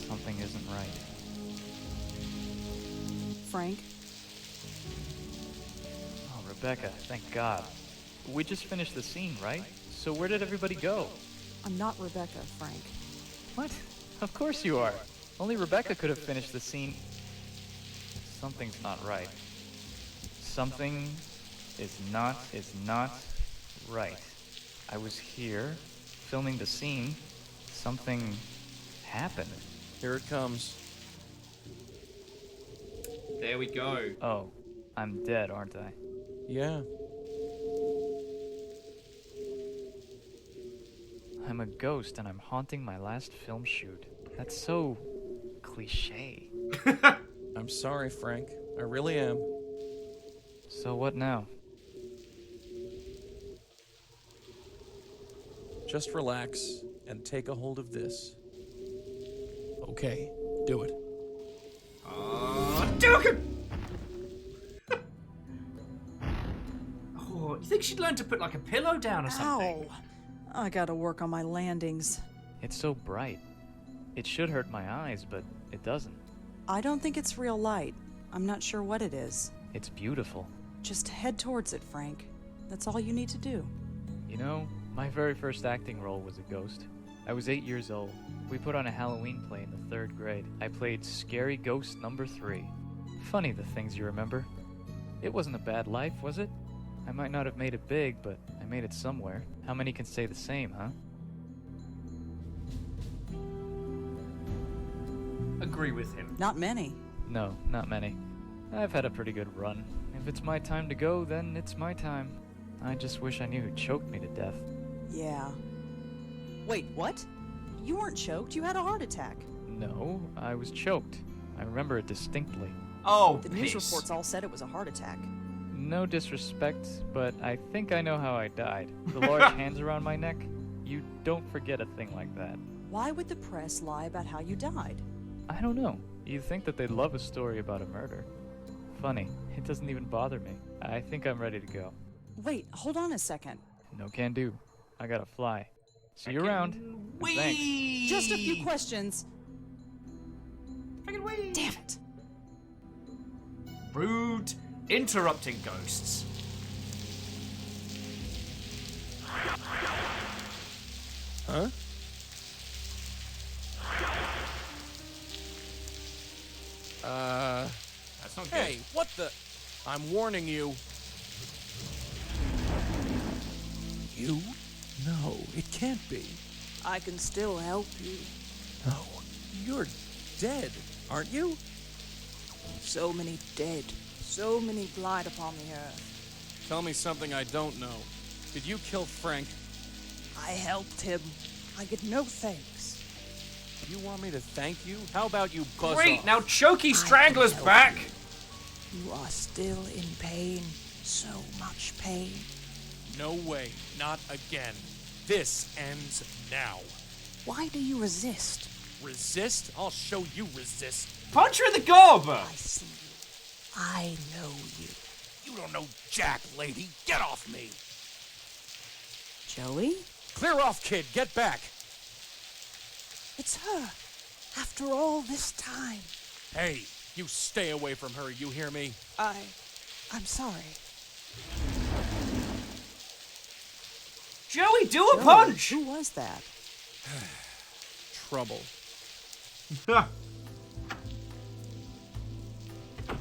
Speaker 16: Something isn't right.
Speaker 8: Frank?
Speaker 16: Oh, Rebecca, thank God. We just finished the scene, right? So where did everybody go?
Speaker 8: I'm not Rebecca, Frank.
Speaker 16: What? Of course you are. Only Rebecca could have finished the scene. Something's not right. Something is not right. I was here, filming the scene. Something happened.
Speaker 9: Here it comes.
Speaker 1: There we go.
Speaker 16: Oh, I'm dead, aren't I?
Speaker 9: Yeah.
Speaker 16: I'm a ghost and I'm haunting my last film shoot. That's so cliche.
Speaker 9: I'm sorry, Frank. I really am.
Speaker 16: So what now?
Speaker 9: Just relax and take a hold of this. Okay, do it.
Speaker 1: Duke! Oh, you think she'd learn to put like a pillow down or something?
Speaker 8: Ow! I gotta work on my landings.
Speaker 16: It's so bright. It should hurt my eyes, but it doesn't.
Speaker 8: I don't think it's real light. I'm not sure what it is.
Speaker 16: It's beautiful.
Speaker 8: Just head towards it, Frank. That's all you need to do.
Speaker 16: You know, my very first acting role was a ghost. I was 8 years old. We put on a Halloween play in the 3rd grade. I played Scary Ghost number 3. Funny the things you remember. It wasn't a bad life, was it? I might not have made it big, but I made it somewhere. How many can say the same, huh?
Speaker 1: Agree with him.
Speaker 8: Not many.
Speaker 16: No, not many. I've had a pretty good run. If it's my time to go, then it's my time. I just wish I knew who choked me to death.
Speaker 8: Yeah. Wait, what? You weren't choked. You had a heart attack.
Speaker 16: No, I was choked. I remember it distinctly.
Speaker 1: Oh,
Speaker 8: The news reports all said it was a heart attack.
Speaker 16: No disrespect, but I think I know how I died. The large hands around my neck? You don't forget a thing like that.
Speaker 8: Why would the press lie about how you died?
Speaker 16: I don't know. You'd think that they'd love a story about a murder. Funny, it doesn't even bother me. I think I'm ready to go.
Speaker 8: Wait, hold on a second.
Speaker 16: No can do. I gotta fly. See you around. And thanks.
Speaker 8: Just a few questions. Damn it.
Speaker 1: Rude. Interrupting ghosts.
Speaker 9: Huh?
Speaker 1: That's not good.
Speaker 9: Hey, what the? I'm warning you. You? No, it can't be.
Speaker 10: I can still help you.
Speaker 9: No, you're dead, aren't you?
Speaker 10: So many dead, so many blight upon the earth.
Speaker 9: Tell me something I don't know. Did you kill Frank?
Speaker 10: I helped him. I get no thanks.
Speaker 9: You want me to thank you? How about you buzz
Speaker 1: Great,
Speaker 9: off?
Speaker 1: now Chokey Strangler's
Speaker 10: help
Speaker 1: back.
Speaker 10: You are still in pain. So much pain.
Speaker 9: No way, not again. This ends now.
Speaker 10: Why do you resist?
Speaker 9: Resist? I'll show you resist.
Speaker 1: Punch her in the gob.
Speaker 10: I see you. I know you.
Speaker 9: You don't know jack, lady. Get off me.
Speaker 10: Joey?
Speaker 9: Clear off, kid. Get back.
Speaker 10: It's her. After all this time.
Speaker 9: Hey, you stay away from her, you hear me?
Speaker 10: I'm sorry.
Speaker 1: Joey, do a punch.
Speaker 8: Who was that?
Speaker 9: Trouble.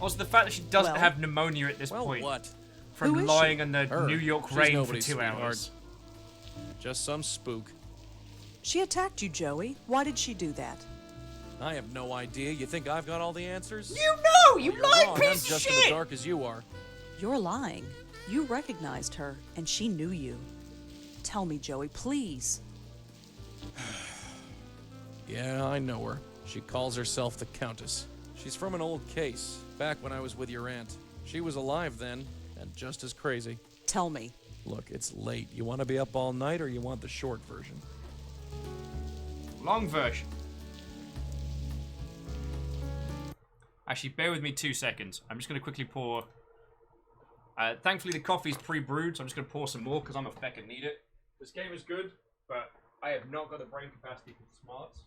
Speaker 1: Also, the fact that she doesn't
Speaker 8: Well-
Speaker 1: have pneumonia at this
Speaker 9: Well,
Speaker 1: point
Speaker 9: what?
Speaker 1: from
Speaker 8: Who is
Speaker 1: lying
Speaker 8: she?
Speaker 1: in the
Speaker 9: Her.
Speaker 1: New York
Speaker 9: She's
Speaker 1: rain for
Speaker 9: nobody's
Speaker 1: 2
Speaker 9: sweetheart.
Speaker 1: hours.
Speaker 9: Just some spook.
Speaker 8: She attacked you, Joey. Why did she do that?
Speaker 9: I have no idea. You think I've got all the answers?
Speaker 1: You know, you
Speaker 9: You're
Speaker 1: lying
Speaker 9: wrong.
Speaker 1: piece
Speaker 9: I'm
Speaker 1: of
Speaker 9: just in
Speaker 1: shit.
Speaker 9: the dark as you are.
Speaker 8: You're lying. You recognized her, and she knew you. Tell me, Joey, please.
Speaker 9: Yeah, I know her. She calls herself the Countess. She's from an old case, back when I was with your aunt. She was alive then, and just as crazy.
Speaker 8: Tell me.
Speaker 9: Look, it's late. You want to be up all night or you want the short version?
Speaker 1: Long version. Actually, bear with me 2 seconds. I'm just going to quickly pour... thankfully, the coffee's pre-brewed, so I'm just going to pour some more because I'm a feckin' need it. This game is good, but I have not got the brain capacity for the smarts.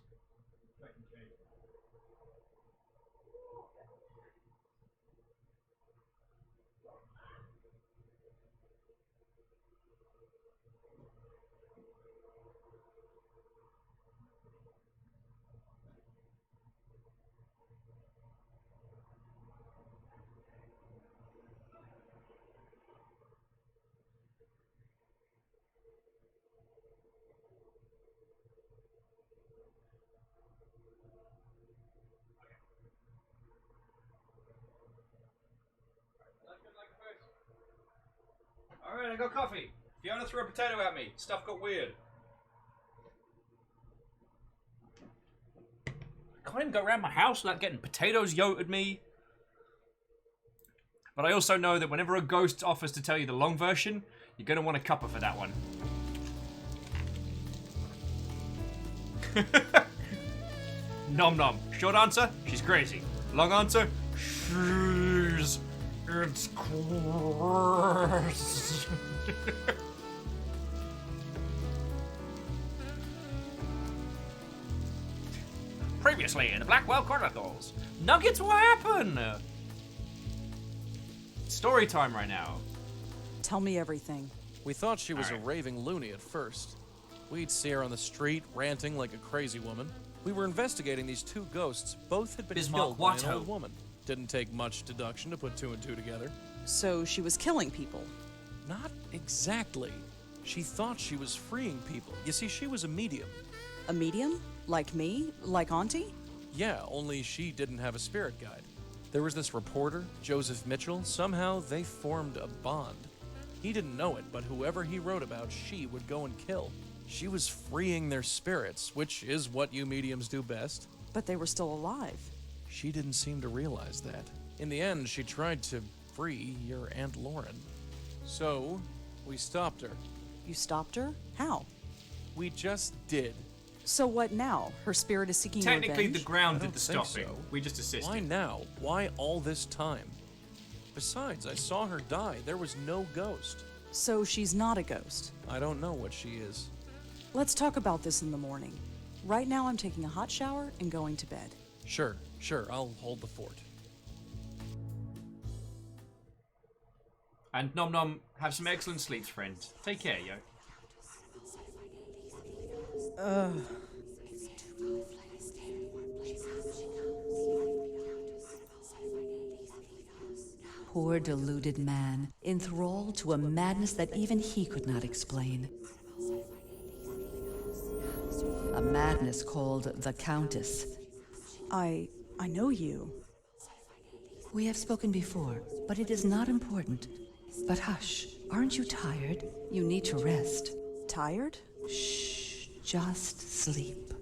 Speaker 1: Alright, I got coffee. Fiona threw a potato at me. Stuff got weird. I can't even go around my house without getting potatoes yoed at me. But I also know that whenever a ghost offers to tell you the long version, you're going to want a cuppa for that one. Nom nom. Short answer, she's crazy. Long answer, it's gross. Previously in the Blackwell Chronicles, Nuggets, what happened? Story time right now.
Speaker 8: Tell me everything.
Speaker 9: We thought she was a raving loony at first. We'd see her on the street, ranting like a crazy woman. We were investigating these two ghosts. Both had been killed by an old woman. Didn't take much deduction to put 2 and 2 together.
Speaker 8: So she was killing people?
Speaker 9: Not exactly. She thought she was freeing people. You see, she was a medium.
Speaker 8: A medium? Like me? Like Auntie?
Speaker 9: Yeah, only she didn't have a spirit guide. There was this reporter, Joseph Mitchell. Somehow they formed a bond. He didn't know it, but whoever he wrote about, she would go and kill. She was freeing their spirits, which is what you mediums do best.
Speaker 8: But they were still alive.
Speaker 9: She didn't seem to realize that. In the end, she tried to free your Aunt Lauren. So, we stopped her.
Speaker 8: You stopped her? How?
Speaker 9: We just did.
Speaker 8: So what now? Her spirit is seeking
Speaker 1: Technically,
Speaker 8: revenge?
Speaker 1: the ground
Speaker 9: I
Speaker 1: did
Speaker 9: don't
Speaker 1: the
Speaker 9: think
Speaker 1: stopping.
Speaker 9: so.
Speaker 1: We just assisted.
Speaker 9: Why now? Why all this time? Besides, I saw her die. There was no ghost.
Speaker 8: So she's not a ghost?
Speaker 9: I don't know what she is.
Speaker 8: Let's talk about this in the morning. Right now I'm taking a hot shower and going to bed.
Speaker 9: Sure, I'll hold the fort.
Speaker 1: And Nom Nom, have some excellent sleeps, friend. Take care, yo.
Speaker 15: Poor deluded man, enthralled to a madness that even he could not explain. A madness called the Countess.
Speaker 8: I know you.
Speaker 15: We have spoken before, but it is not important. But hush, aren't you tired? You need to rest.
Speaker 8: Tired?
Speaker 15: Shh, just sleep.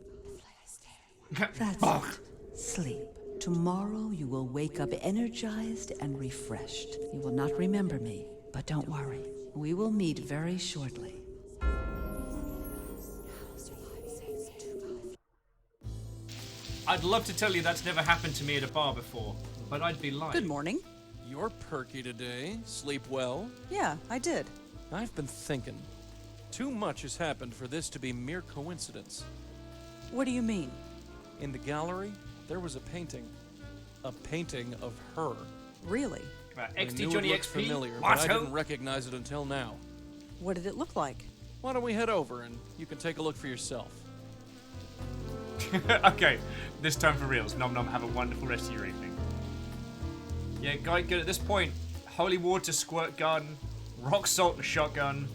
Speaker 15: That's it. Sleep. Tomorrow you will wake up energized and refreshed. You will not remember me, but don't worry. We will meet very shortly.
Speaker 1: I'd love to tell you that's never happened to me at a bar before, but I'd be lying.
Speaker 8: Good morning.
Speaker 9: You're perky today. Sleep well?
Speaker 8: Yeah, I did.
Speaker 9: I've been thinking. Too much has happened for this to be mere coincidence.
Speaker 8: What do you mean?
Speaker 9: In the gallery, there was a painting. A painting of her.
Speaker 8: Really?
Speaker 1: XD
Speaker 9: I knew
Speaker 1: Johnny
Speaker 9: it looked
Speaker 1: XP?
Speaker 9: familiar,
Speaker 1: What?
Speaker 9: but I didn't recognize it until now.
Speaker 8: What did it look like?
Speaker 9: Why don't we head over and you can take a look for yourself?
Speaker 1: Okay, this time for reals. Nom Nom, have a wonderful rest of your evening. Yeah, guy good at this point. Holy water squirt gun, rock salt and shotgun.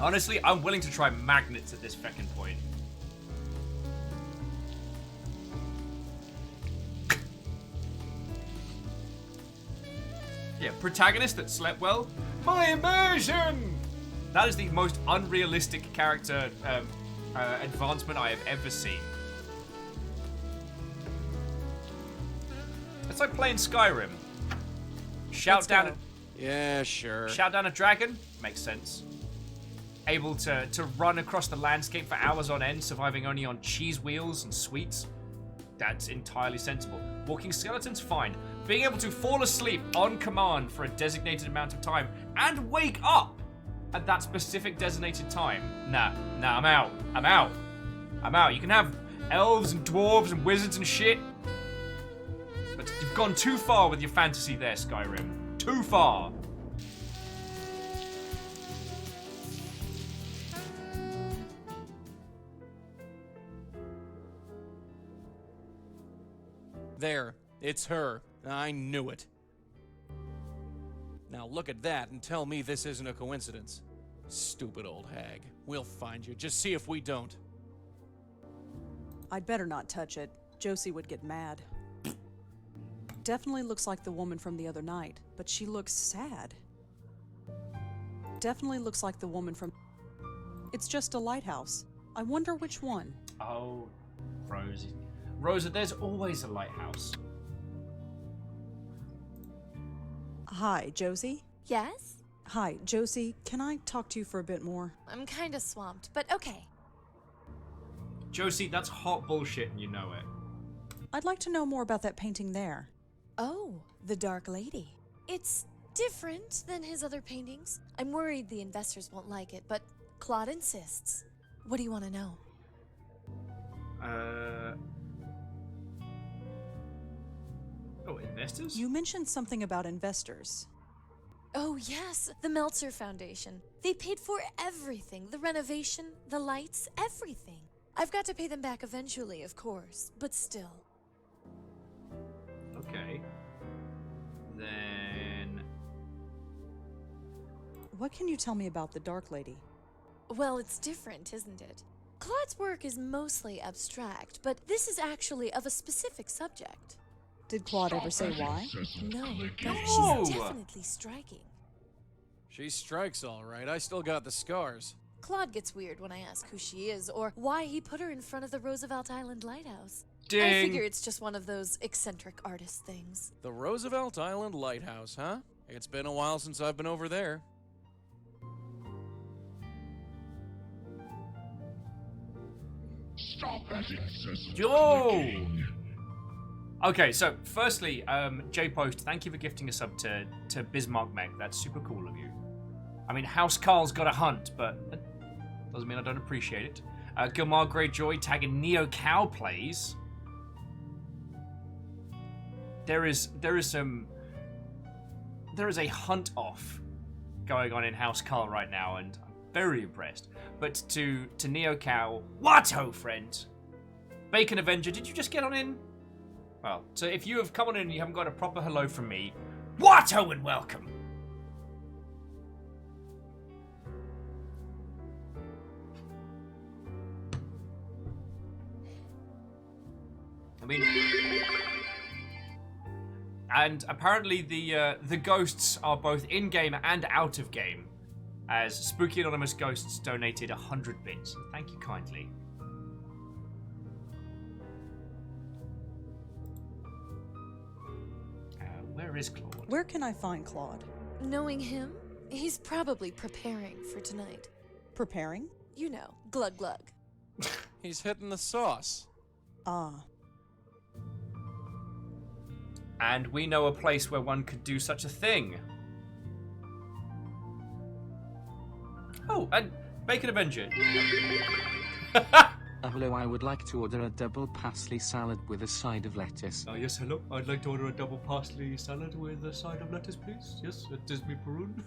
Speaker 1: Honestly, I'm willing to try magnets at this feckin' point. Yeah, protagonist that slept well. My immersion! That is the most unrealistic character advancement I have ever seen. It's like playing Skyrim. Shout
Speaker 8: Let's
Speaker 1: down
Speaker 8: go.
Speaker 9: Yeah, sure.
Speaker 1: Shout down a dragon? Makes sense. Able to run across the landscape for hours on end, surviving only on cheese wheels and sweets? That's entirely sensible. Walking skeletons? Fine. Being able to fall asleep on command for a designated amount of time and wake up at that specific designated time? Nah, I'm out. I'm out. You can have elves and dwarves and wizards and shit, but you've gone too far with your fantasy there, Skyrim. Too far.
Speaker 9: There, it's her. I knew it. Now look at that and tell me this isn't a coincidence. Stupid old hag. We'll find you. Just see if we don't.
Speaker 8: I'd better not touch it. Josie would get mad. Definitely looks like the woman from the other night, but she looks sad. Definitely looks like the woman from... It's just a lighthouse. I wonder which one.
Speaker 1: Oh, Rosa, there's always a lighthouse.
Speaker 8: Hi, Josie?
Speaker 12: Yes?
Speaker 8: Hi, Josie. Can I talk to you for a bit more?
Speaker 12: I'm kind of swamped, but okay.
Speaker 1: Josie, that's hot bullshit and you know it.
Speaker 8: I'd like to know more about that painting there.
Speaker 12: Oh, the Dark Lady. It's different than his other paintings. I'm worried the investors won't like it, but Claude insists. What do you want to know?
Speaker 1: Oh, investors?
Speaker 8: You mentioned something about investors.
Speaker 12: Oh, yes, the Meltzer Foundation. They paid for everything. The renovation, the lights, everything. I've got to pay them back eventually, of course, but still.
Speaker 1: Okay. Then...
Speaker 8: What can you tell me about the Dark Lady?
Speaker 12: Well, it's different, isn't it? Claude's work is mostly abstract, but this is actually of a specific subject.
Speaker 8: Did Claude ever say why?
Speaker 12: No, but she's definitely striking.
Speaker 9: She strikes all right. I still got the scars.
Speaker 12: Claude gets weird when I ask who she is or why he put her in front of the Roosevelt Island Lighthouse.
Speaker 1: Ding.
Speaker 12: I figure it's just one of those eccentric artist things.
Speaker 9: The Roosevelt Island Lighthouse, huh? It's been a while since I've been over there.
Speaker 2: Stop that incessant
Speaker 1: Yo! Okay, so firstly, J-Post, thank you for gifting a sub to Bismarck Mech. That's super cool of you. I mean, House Carl's got a hunt, but that doesn't mean I don't appreciate it. Gilmar Greyjoy tagging Neo Cow plays. There is a hunt off going on in House Carl right now, and I'm very impressed. But to Neo Cow, what ho, friend? Bacon Avenger, did you just get on in? Well, so if you have come on in and you haven't got a proper hello from me, what ho and welcome! I mean, and apparently the ghosts are both in game and out of game, as Spooky Anonymous Ghosts donated 100 bits. Thank you kindly. Where is Claude?
Speaker 8: Where can I find Claude?
Speaker 12: Knowing him, he's probably preparing for tonight.
Speaker 8: Preparing?
Speaker 12: You know, glug glug.
Speaker 9: He's hitting the sauce.
Speaker 8: Ah.
Speaker 1: And we know a place where one could do such a thing. Oh, and Bacon Avenger.
Speaker 4: Hello, I would like to order a double parsley salad with a side of lettuce.
Speaker 1: Yes, hello. I'd like to order a double parsley salad with a side of lettuce, please. Yes, it is me, Perun.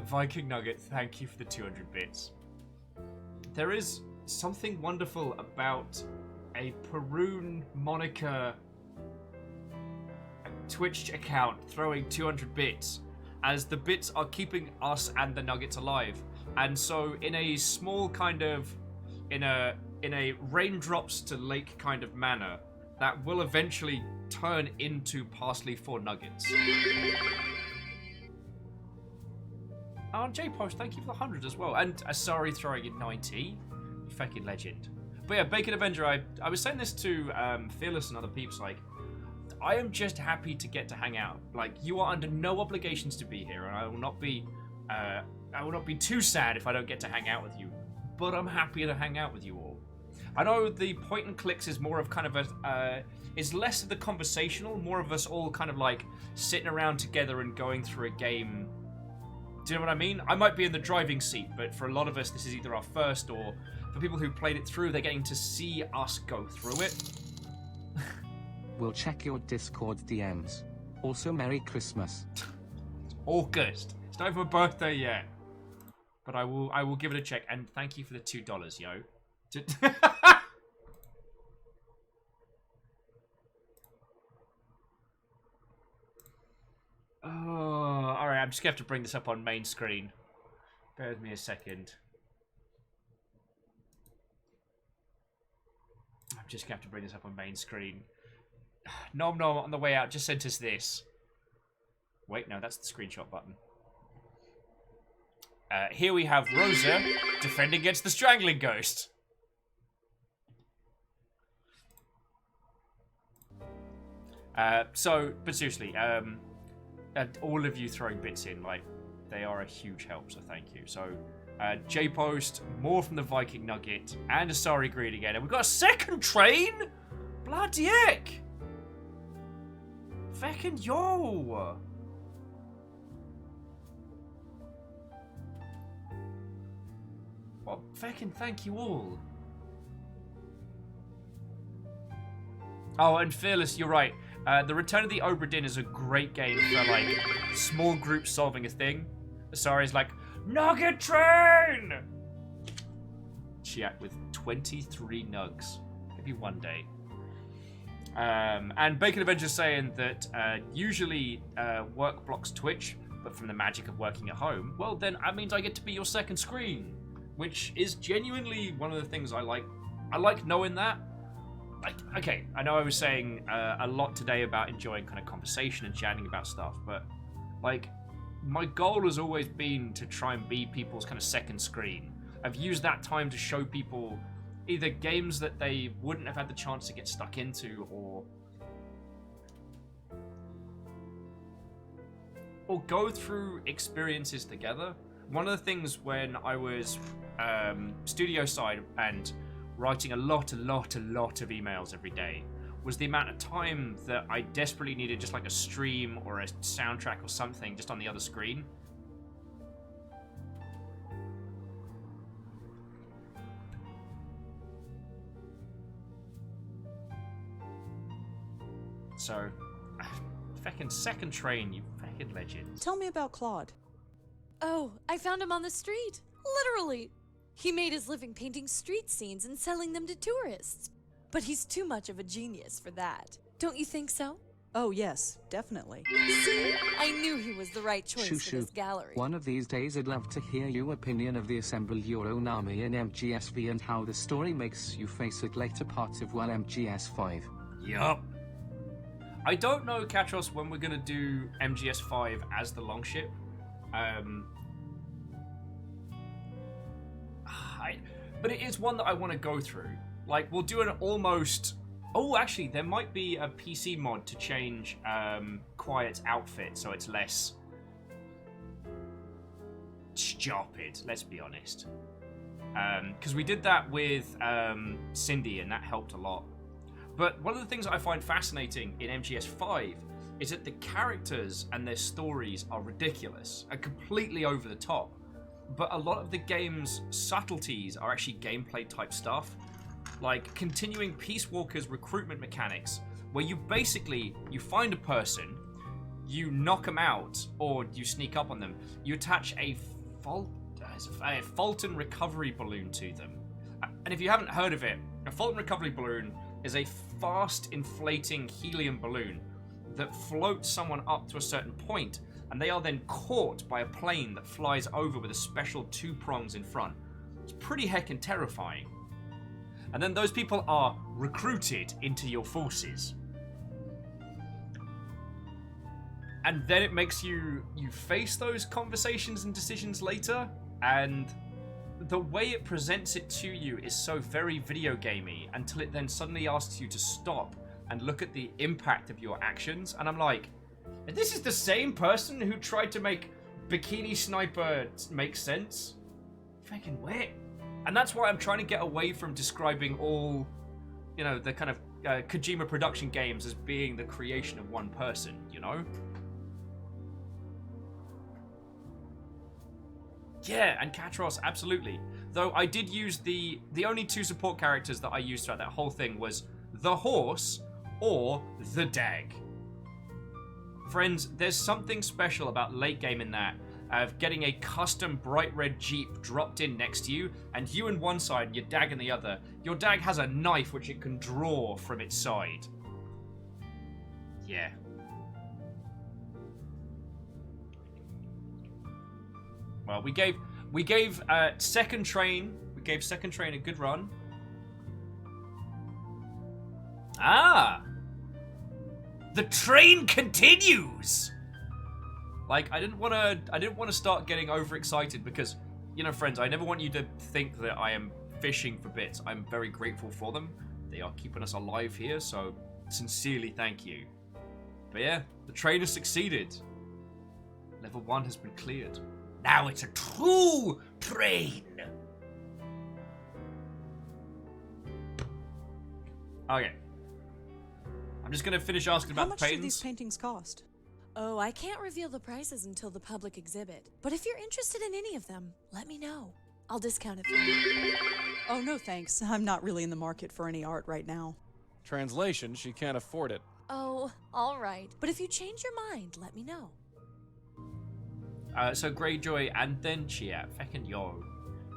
Speaker 1: Viking Nugget, thank you for the 200 bits. There is something wonderful about a Perun Monica Twitch account throwing 200 bits, as the bits are keeping us and the nuggets alive. And so in a small kind of, in a raindrops to lake kind of manner, that will eventually turn into parsley for nuggets. Oh, J-Post, thank you for the 100 as well. And Asari throwing in 90. You fucking legend. But yeah, Bacon Avenger, I was saying this to Fearless and other peeps, like, I am just happy to get to hang out. Like, you are under no obligations to be here, and I will not be too sad if I don't get to hang out with you. But I'm happy to hang out with you all. I know the point and clicks is more of kind of a, is less of the conversational, more of us all kind of like sitting around together and going through a game. Do you know what I mean? I might be in the driving seat, but for a lot of us, this is either our first, or for people who played it through, they're getting to see us go through it.
Speaker 4: We'll check your Discord DMs. Also, Merry Christmas.
Speaker 1: August. It's not even my birthday yet. But I will give it a check, and thank you for the $2, yo. Oh, alright, I'm just gonna have to bring this up on main screen. Bear with me a second. I'm just gonna have to bring this up on main screen. Nom Nom on the way out just sent us this. Wait, no, that's the screenshot button. Here we have Rosa defending against the Strangling Ghost. But seriously, all of you throwing bits in, like, they are a huge help, so thank you. So, J-Post, more from the Viking Nugget, and Asari Greed again. And we've got a second train? Bloody heck! Feckin' yo! Well, feckin' thank you all. Oh, and Fearless, you're right. The Return of the Obra Dinn is a great game for, like, small groups solving a thing. Asari's like, Nugget Train! Chat with 23 nugs. Maybe one day. And Bacon Avenger's saying that usually work blocks Twitch, but from the magic of working at home, well, then that means I get to be your second screen, which is genuinely one of the things I like. I like knowing that. Like, okay, I know I was saying a lot today about enjoying kind of conversation and chatting about stuff, but like, my goal has always been to try and be people's kind of second screen. I've used that time to show people either games that they wouldn't have had the chance to get stuck into, or go through experiences together. One of the things when I was studio side and writing a lot of emails every day was the amount of time that I desperately needed just like a stream or a soundtrack or something just on the other screen. So, feckin' second train, you feckin' legend.
Speaker 8: Tell me about Claude.
Speaker 12: Oh, I found him on the street. Literally. He made his living painting street scenes and selling them to tourists. But he's too much of a genius for that. Don't you think so?
Speaker 8: Oh, yes, definitely.
Speaker 12: See? I knew he was the right choice for this gallery.
Speaker 4: One of these days I'd love to hear your opinion of the Assemble Your Own Army in MGS4 and how the story makes you face it later parts of MGS5.
Speaker 1: Yup. I don't know, Katros, when we're going to do MGS5 as the Longship. But it is one that I want to go through. Like, we'll do an almost... Oh, actually, there might be a PC mod to change Quiet's outfit so it's less... stupid, let's be honest. Because we did that with Cindy, and that helped a lot. But one of the things that I find fascinating in MGS5 is that the characters and their stories are ridiculous and completely over the top. But a lot of the game's subtleties are actually gameplay type stuff. Like continuing Peace Walker's recruitment mechanics, where you find a person, you knock them out, or you sneak up on them. You attach a Fulton recovery balloon to them. And if you haven't heard of it, a Fulton recovery balloon is a fast inflating helium balloon that floats someone up to a certain point, and they are then caught by a plane that flies over with a special 2 prongs in front. It's pretty heckin' terrifying. And then those people are recruited into your forces. And then it makes you face those conversations and decisions later, and the way it presents it to you is so very video gamey until it then suddenly asks you to stop and look at the impact of your actions, and I'm like, this is the same person who tried to make Bikini Sniper make sense? Fucking weird. And that's why I'm trying to get away from describing all, you know, the kind of Kojima production games as being the creation of one person, you know? Yeah, and Katros, absolutely. Though I did use the only two support characters that I used throughout that whole thing was the horse or the dag. Friends, there's something special about late game in that, of getting a custom bright red Jeep dropped in next to you, and you in one side and your dag in the other. Your dag has a knife which it can draw from its side. Yeah. Well, we gave Second Train a good run. Ah! The train continues! Like, I didn't want to start getting overexcited because, you know, friends, I never want you to think that I am fishing for bits. I'm very grateful for them. They are keeping us alive here, so sincerely thank you. But yeah, the train has succeeded. Level 1 has been cleared. Now it's a true train! Okay. I'm just going to finish asking
Speaker 8: How
Speaker 1: about
Speaker 8: much
Speaker 1: the
Speaker 8: do
Speaker 1: paintings.
Speaker 8: these paintings cost?
Speaker 12: Oh, I can't reveal the prices until the public exhibit. But if you're interested in any of them, let me know. I'll discount it for you.
Speaker 8: Oh, no thanks. I'm not really in the market for any art right now.
Speaker 9: Translation, she can't afford it.
Speaker 12: Oh, all right. But if you change your mind, let me know.
Speaker 1: So Greyjoy and then Chia. Feckin' yo.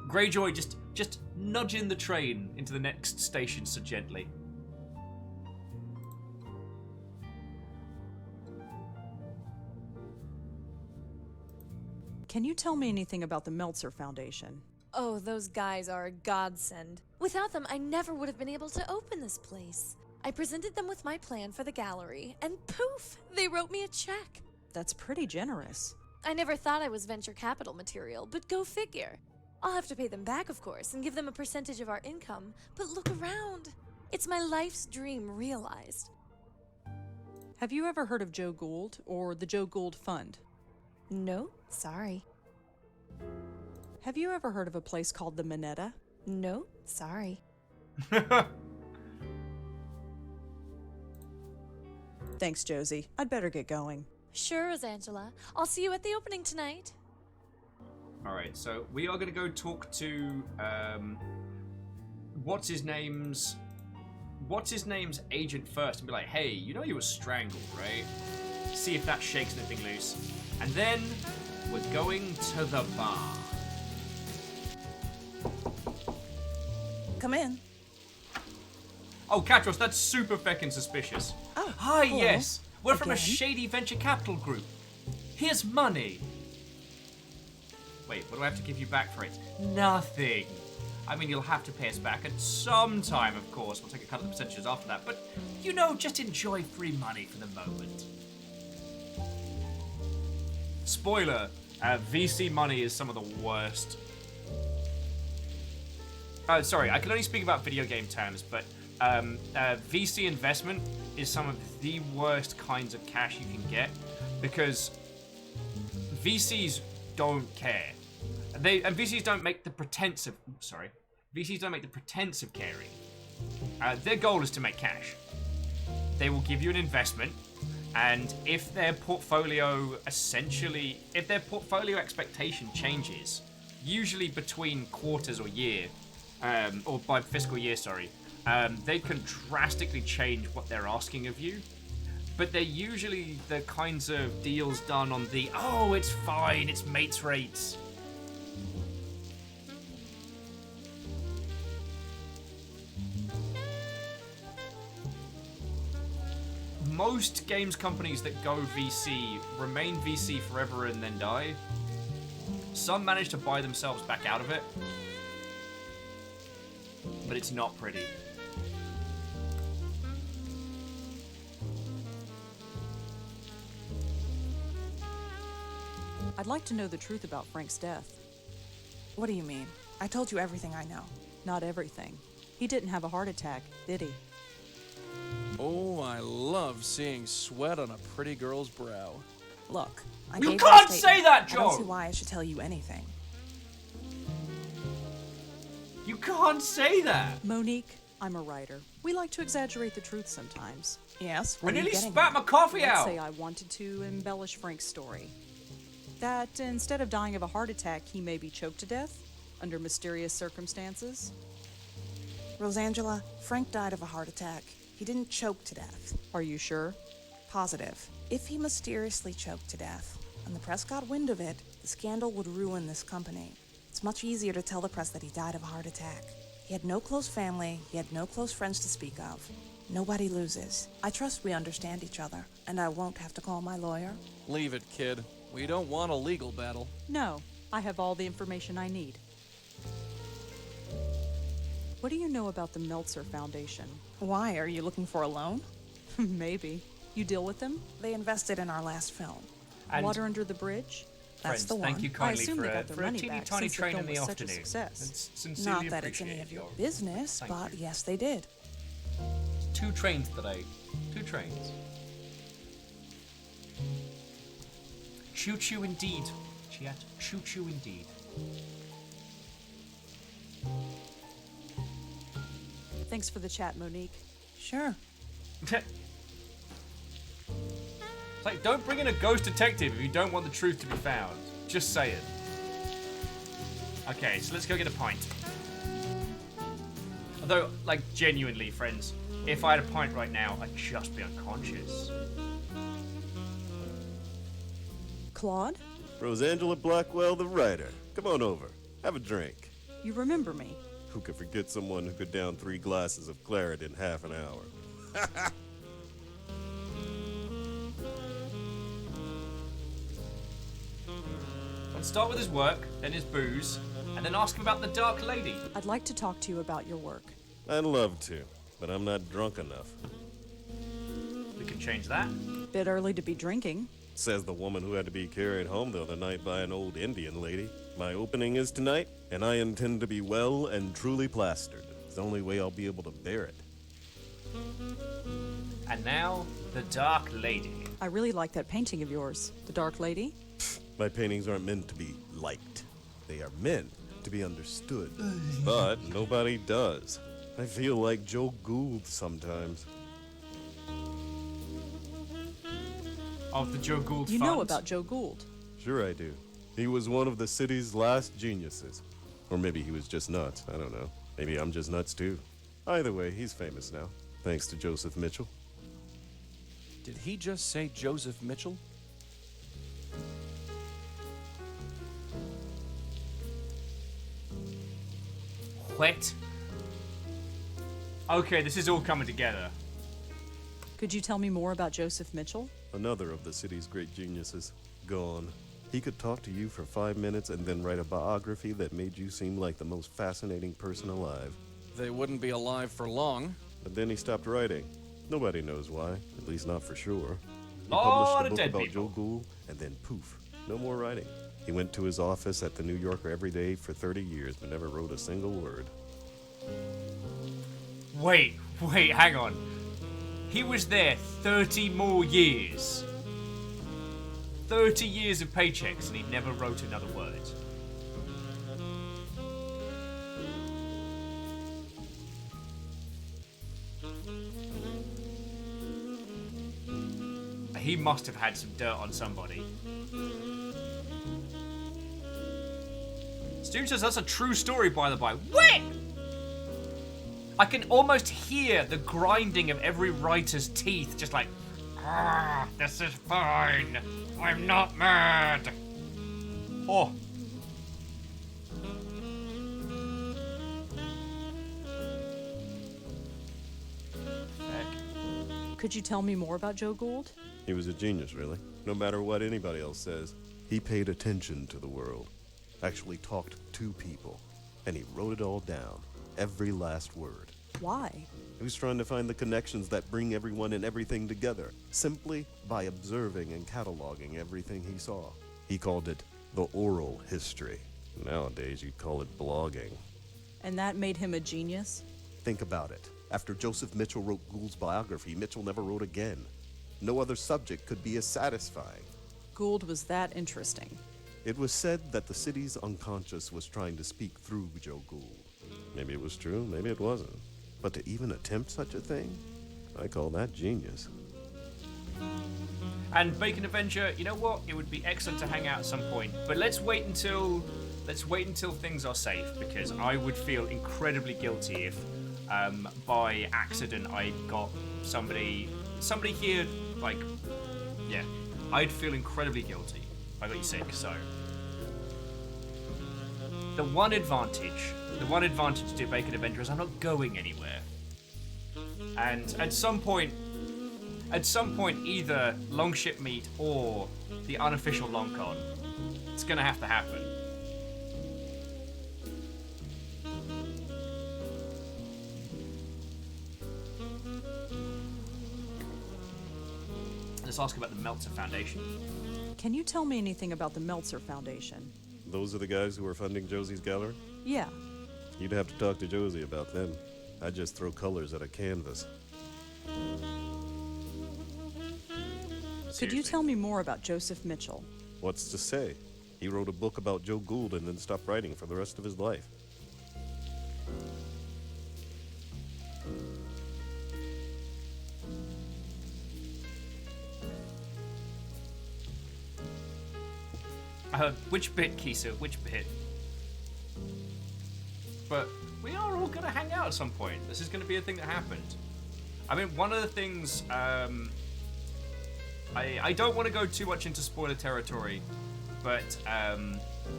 Speaker 1: Greyjoy just nudging the train into the next station so gently.
Speaker 8: Can you tell me anything about the Meltzer Foundation?
Speaker 12: Oh, those guys are a godsend. Without them, I never would have been able to open this place. I presented them with my plan for the gallery, and poof, they wrote me a check.
Speaker 8: That's pretty generous.
Speaker 12: I never thought I was venture capital material, but go figure. I'll have to pay them back, of course, and give them a percentage of our income, but look around. It's my life's dream realized.
Speaker 8: Have you ever heard of Joe Gould or the Joe Gould Fund?
Speaker 12: No, sorry.
Speaker 8: Have you ever heard of a place called the Minetta?
Speaker 12: No, sorry.
Speaker 8: Thanks, Josie. I'd better get going.
Speaker 12: Sure, Rosangela. I'll see you at the opening tonight.
Speaker 1: Alright, so we are going to go talk to, what's his name's agent first and be like, hey, you know you were strangled, right? See if that shakes anything loose. And then we're going to the bar.
Speaker 10: Come in.
Speaker 1: Oh, Katros, that's super feckin' suspicious.
Speaker 10: Oh,
Speaker 1: hi,
Speaker 10: hello.
Speaker 1: yes. We're from a
Speaker 10: Again?
Speaker 1: shady venture capital group. Here's money. Wait, what do I have to give you back for it? Nothing. I mean, you'll have to pay us back at some time, of course. We'll take a cut of the percentages after that. But, you know, just enjoy free money for the moment. Spoiler, VC money is some of the worst. Sorry, I can only speak about video game terms, but VC investment is some of the worst kinds of cash you can get because VCs don't care. And VCs don't make the pretense of VCs don't make the pretense of caring. Their goal is to make cash. They will give you an investment, and if their portfolio expectation changes, usually between quarters or year, or by fiscal year, sorry, they can drastically change what they're asking of you. But they're usually the kinds of deals done on the, oh, it's fine, it's mates rates. Most games companies that go VC remain VC forever and then die. Some manage to buy themselves back out of it. But it's not pretty.
Speaker 8: I'd like to know the truth about Frank's death.
Speaker 10: What do you mean? I told you everything I know.
Speaker 8: Not everything. He didn't have a heart attack, did he?
Speaker 18: Oh,
Speaker 9: love seeing sweat on a pretty girl's brow.
Speaker 10: Look, I
Speaker 1: You
Speaker 10: gave her a
Speaker 1: can't say
Speaker 10: statement.
Speaker 1: that,
Speaker 10: I don't see
Speaker 1: Joe!
Speaker 10: why I should tell you anything.
Speaker 1: You can't say that!
Speaker 8: Monique, I'm a writer. We like to exaggerate the truth sometimes.
Speaker 10: Yes,
Speaker 1: I
Speaker 10: what are you
Speaker 1: nearly
Speaker 10: getting
Speaker 1: spat
Speaker 10: at?
Speaker 1: my coffee
Speaker 8: Let's
Speaker 1: out!
Speaker 8: say I wanted to embellish Frank's story. That instead of dying of a heart attack, he may be choked to death under mysterious circumstances.
Speaker 10: Rosangela, Frank died of a heart attack. He didn't choke to death.
Speaker 8: Are you sure?
Speaker 10: Positive. If he mysteriously choked to death, and the press got wind of it, the scandal would ruin this company. It's much easier to tell the press that he died of a heart attack. He had no close family, he had no close friends to speak of. Nobody loses. I trust we understand each other, and I won't have to call my lawyer.
Speaker 9: Leave it, kid. We don't want a legal battle.
Speaker 8: No, I have all the information I need. What do you know about the Meltzer Foundation?
Speaker 10: Why? Are you looking for a loan?
Speaker 8: Maybe. You deal with them?
Speaker 10: They invested in our last film.
Speaker 1: And
Speaker 8: Water Under the Bridge?
Speaker 10: That's
Speaker 1: friends,
Speaker 10: the one.
Speaker 1: thank you
Speaker 8: I
Speaker 1: kindly
Speaker 8: assume
Speaker 1: for
Speaker 8: they
Speaker 1: a,
Speaker 8: got their
Speaker 1: for a
Speaker 8: money
Speaker 1: teeny
Speaker 8: back
Speaker 1: tiny
Speaker 8: since the
Speaker 1: train in
Speaker 8: film
Speaker 1: the
Speaker 8: was such a
Speaker 1: afternoon.
Speaker 8: success.
Speaker 1: It's sincerely
Speaker 10: Not that it's any of
Speaker 1: appreciate
Speaker 10: your business,
Speaker 1: Thank
Speaker 10: but
Speaker 1: you.
Speaker 10: yes, they did.
Speaker 1: Two trains today. Two trains. Choo choo indeed. Chat. Choo choo indeed.
Speaker 8: Thanks for the chat, Monique.
Speaker 10: Sure.
Speaker 1: It's like, don't bring in a ghost detective if you don't want the truth to be found. Just say it. Okay, so let's go get a pint. Although, like, genuinely, friends, if I had a pint right now, I'd just be unconscious.
Speaker 8: Claude?
Speaker 14: Rosangela Blackwell, the writer. Come on over. Have a drink.
Speaker 8: You remember me?
Speaker 14: Who could forget someone who could down 3 glasses of claret in half an hour?
Speaker 1: Let's start with his work, then his booze, and then ask him about the Dark Lady.
Speaker 8: I'd like to talk to you about your work.
Speaker 14: I'd love to, but I'm not drunk enough.
Speaker 1: We can change that.
Speaker 8: Bit early to be drinking.
Speaker 14: Says the woman who had to be carried home the other night by an old Indian lady. My opening is tonight, and I intend to be well and truly plastered. It's the only way I'll be able to bear it.
Speaker 1: And now, the Dark Lady.
Speaker 8: I really like that painting of yours. The Dark Lady?
Speaker 14: My paintings aren't meant to be liked. They are meant to be understood. But nobody does. I feel like Joe Gould sometimes.
Speaker 1: Of the Joe Gould
Speaker 8: You
Speaker 1: Fund.
Speaker 8: know about Joe Gould.
Speaker 14: Sure I do. He was one of the city's last geniuses. Or maybe he was just nuts. I don't know. Maybe I'm just nuts too. Either way, he's famous now. Thanks to Joseph Mitchell.
Speaker 9: Did he just say Joseph Mitchell?
Speaker 1: What? Okay, this is all coming together.
Speaker 8: Could you tell me more about Joseph Mitchell?
Speaker 14: Another of the city's great geniuses. Gone. He could talk to you for 5 minutes and then write a biography that made you seem like the most fascinating person alive.
Speaker 9: They wouldn't be alive for long.
Speaker 14: But then he stopped writing. Nobody knows why, at least not for sure. He
Speaker 1: Lot
Speaker 14: published
Speaker 1: of
Speaker 14: a book
Speaker 1: dead
Speaker 14: about
Speaker 1: people.
Speaker 14: Joe Gould, and then poof, no more writing. He went to his office at the New Yorker every day for 30 years, but never wrote a single word.
Speaker 1: Wait, hang on. He was there 30 more years. 30 years of paychecks and he never wrote another word. He must have had some dirt on somebody. Stu says that's a true story, by the by. What? I can almost hear the grinding of every writer's teeth, just like, ah, this is fine. I'm not mad. Oh.
Speaker 8: Could you tell me more about Joe Gould?
Speaker 14: He was a genius, really. No matter what anybody else says, he paid attention to the world. Actually talked to people. And he wrote it all down. Every last word.
Speaker 8: Why?
Speaker 14: He was trying to find the connections that bring everyone and everything together, simply by observing and cataloging everything he saw. He called it the oral history. Nowadays, you'd call it blogging.
Speaker 8: And that made him a genius?
Speaker 14: Think about it. After Joseph Mitchell wrote Gould's biography, Mitchell never wrote again. No other subject could be as satisfying.
Speaker 8: Gould was that interesting.
Speaker 14: It was said that the city's unconscious was trying to speak through Joe Gould. Maybe it was true, maybe it wasn't. But to even attempt such a thing, I call that genius.
Speaker 1: And Bacon Avenger, you know what? It would be excellent to hang out at some point. But let's wait until things are safe, because I would feel incredibly guilty if by accident I got somebody here, like, yeah, I'd feel incredibly guilty if I got you sick. So the one advantage to Bacon Avenger is I'm not going anywhere. And at some point, either Longship Meet or the unofficial LongCon, it's gonna have to happen. Let's ask about the Meltzer Foundation.
Speaker 8: Can you tell me anything about the Meltzer Foundation?
Speaker 14: Those are the guys who are funding Josie's gallery?
Speaker 8: Yeah.
Speaker 14: You'd have to talk to Josie about them. I just throw colors at a canvas.
Speaker 8: Could you tell me more about Joseph Mitchell?
Speaker 14: What's to say? He wrote a book about Joe Gould and then stopped writing for the rest of his life.
Speaker 1: Which bit, Kisa? Which bit? But we are all gonna hang out at some point. This is gonna be a thing that happened. I mean, one of the things, I don't want to go too much into spoiler territory, but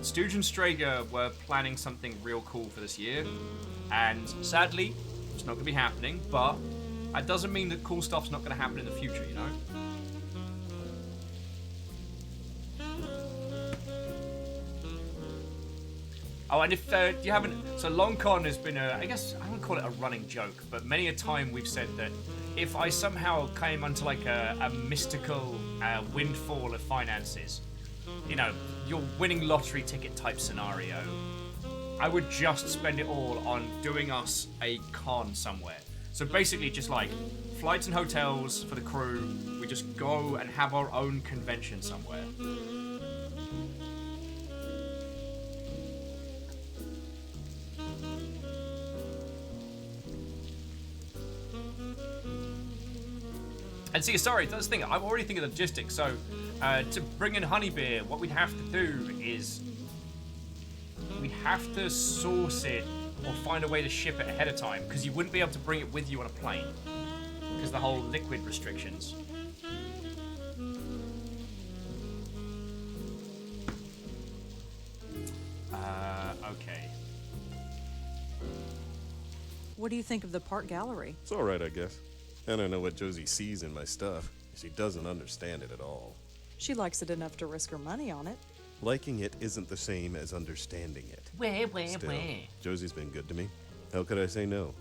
Speaker 1: Stooge and Strager were planning something real cool for this year, and sadly, it's not gonna be happening, but that doesn't mean that cool stuff's not gonna happen in the future, you know? Oh, and if you haven't, so LongCon has been I guess I wouldn't call it a running joke, but many a time we've said that if I somehow came onto like a mystical windfall of finances, you know, your winning lottery ticket type scenario, I would just spend it all on doing us a con somewhere. So basically just like flights and hotels for the crew, we just go and have our own convention somewhere. And see, sorry, that's the thing. I'm already thinking of logistics. So, to bring in honey beer, what we'd have to do is we'd have to source it or find a way to ship it ahead of time, because you wouldn't be able to bring it with you on a plane because the whole liquid restrictions. Okay.
Speaker 8: What do you think of the Park Gallery?
Speaker 14: It's all right, I guess. I don't know what Josie sees in my stuff. She doesn't understand it at all.
Speaker 8: She likes it enough to risk her money on it.
Speaker 14: Liking it isn't the same as understanding it. Still, Josie's been good to me. How could I say no?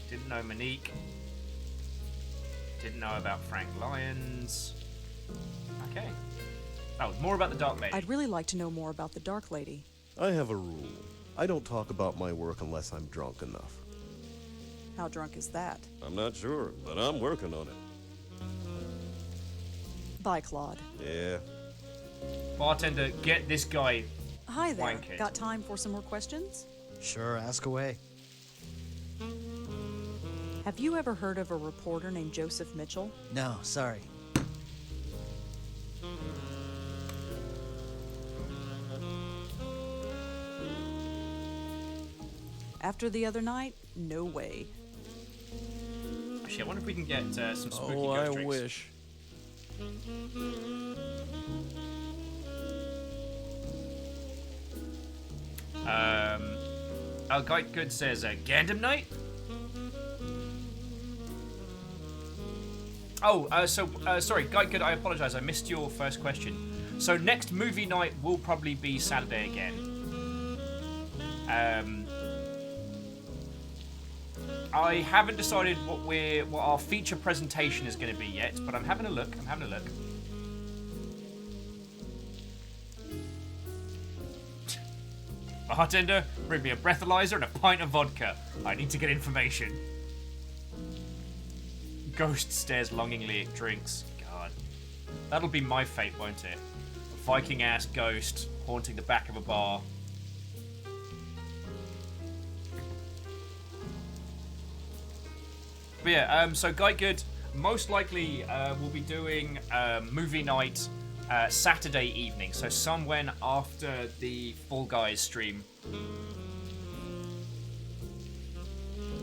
Speaker 1: Didn't know Monique. Didn't know about Frank Lyons. Okay. Oh, more about the Dark Lady.
Speaker 8: I'd really like to know more about the Dark Lady.
Speaker 14: I have a rule. I don't talk about my work unless I'm drunk enough.
Speaker 8: How drunk is that?
Speaker 14: I'm not sure, but I'm working on it.
Speaker 8: Bye, Claude.
Speaker 14: Yeah.
Speaker 1: Bartender, get this guy.
Speaker 8: Hi there.
Speaker 1: Wankered.
Speaker 8: Got time for some more questions?
Speaker 17: Sure, ask away.
Speaker 8: Have you ever heard of a reporter named Joseph Mitchell?
Speaker 17: No, sorry.
Speaker 8: After the other night? No way.
Speaker 1: Actually, I wonder if we can get some spooky
Speaker 9: Oh,
Speaker 1: ghost
Speaker 9: I
Speaker 1: drinks.
Speaker 9: wish.
Speaker 1: Guy Good says, Gandam Night? Oh, sorry, Guy Good, I apologize, I missed your first question. So next movie night will probably be Saturday again. I haven't decided what our feature presentation is going to be yet, but I'm having a look. Bartender, bring me a breathalyzer and a pint of vodka. I need to get information. Ghost stares longingly at drinks. God. That'll be my fate, won't it? A Viking-ass ghost haunting the back of a bar. But yeah, so Guy Good most likely will be doing movie night Saturday evening, so somewhere after the Fall Guys stream.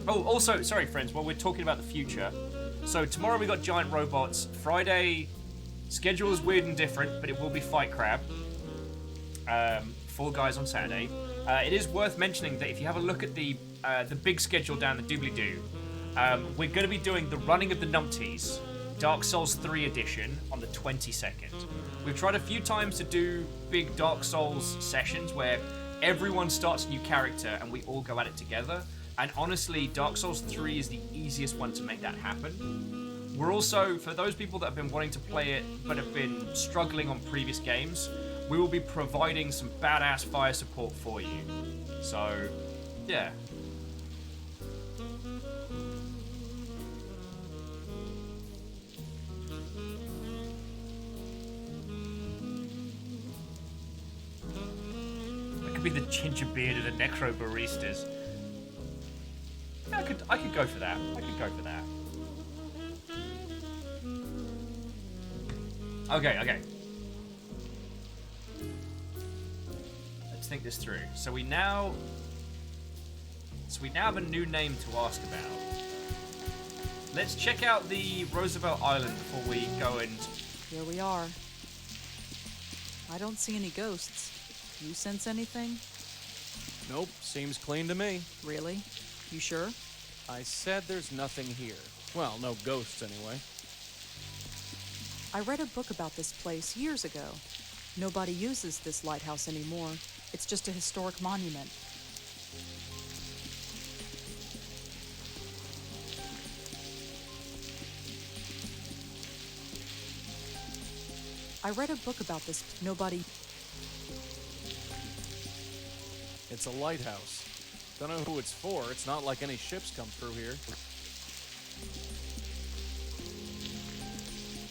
Speaker 1: Oh, also, sorry friends, while we're talking about the future, so tomorrow we got Giant Robots. Friday, schedule is weird and different, but it will be Fight Crab. Fall Guys on Saturday. It is worth mentioning that if you have a look at the big schedule down the doobly-doo, we're going to be doing the Running of the Numpties, Dark Souls 3 edition, on the 22nd. We've tried a few times to do big Dark Souls sessions where everyone starts a new character and we all go at it together. And honestly, Dark Souls 3 is the easiest one to make that happen. We're also, for those people that have been wanting to play it but have been struggling on previous games, we will be providing some badass fire support for you. So, yeah. Be the ginger bearded and necro baristas. Yeah, I could go for that. I could go for that. Okay. Let's think this through. So we now have a new name to ask about. Let's check out the Roosevelt Island before we go and...
Speaker 8: Here we are. I don't see any ghosts. You sense anything?
Speaker 9: Nope, seems clean to me.
Speaker 8: Really? You sure?
Speaker 9: I said there's nothing here. Well, no ghosts anyway.
Speaker 8: I read a book about this place years ago. Nobody uses this lighthouse anymore. It's just a historic monument. I read a book about this. Nobody...
Speaker 9: It's a lighthouse. Don't know who it's for. It's not like any ships come through here.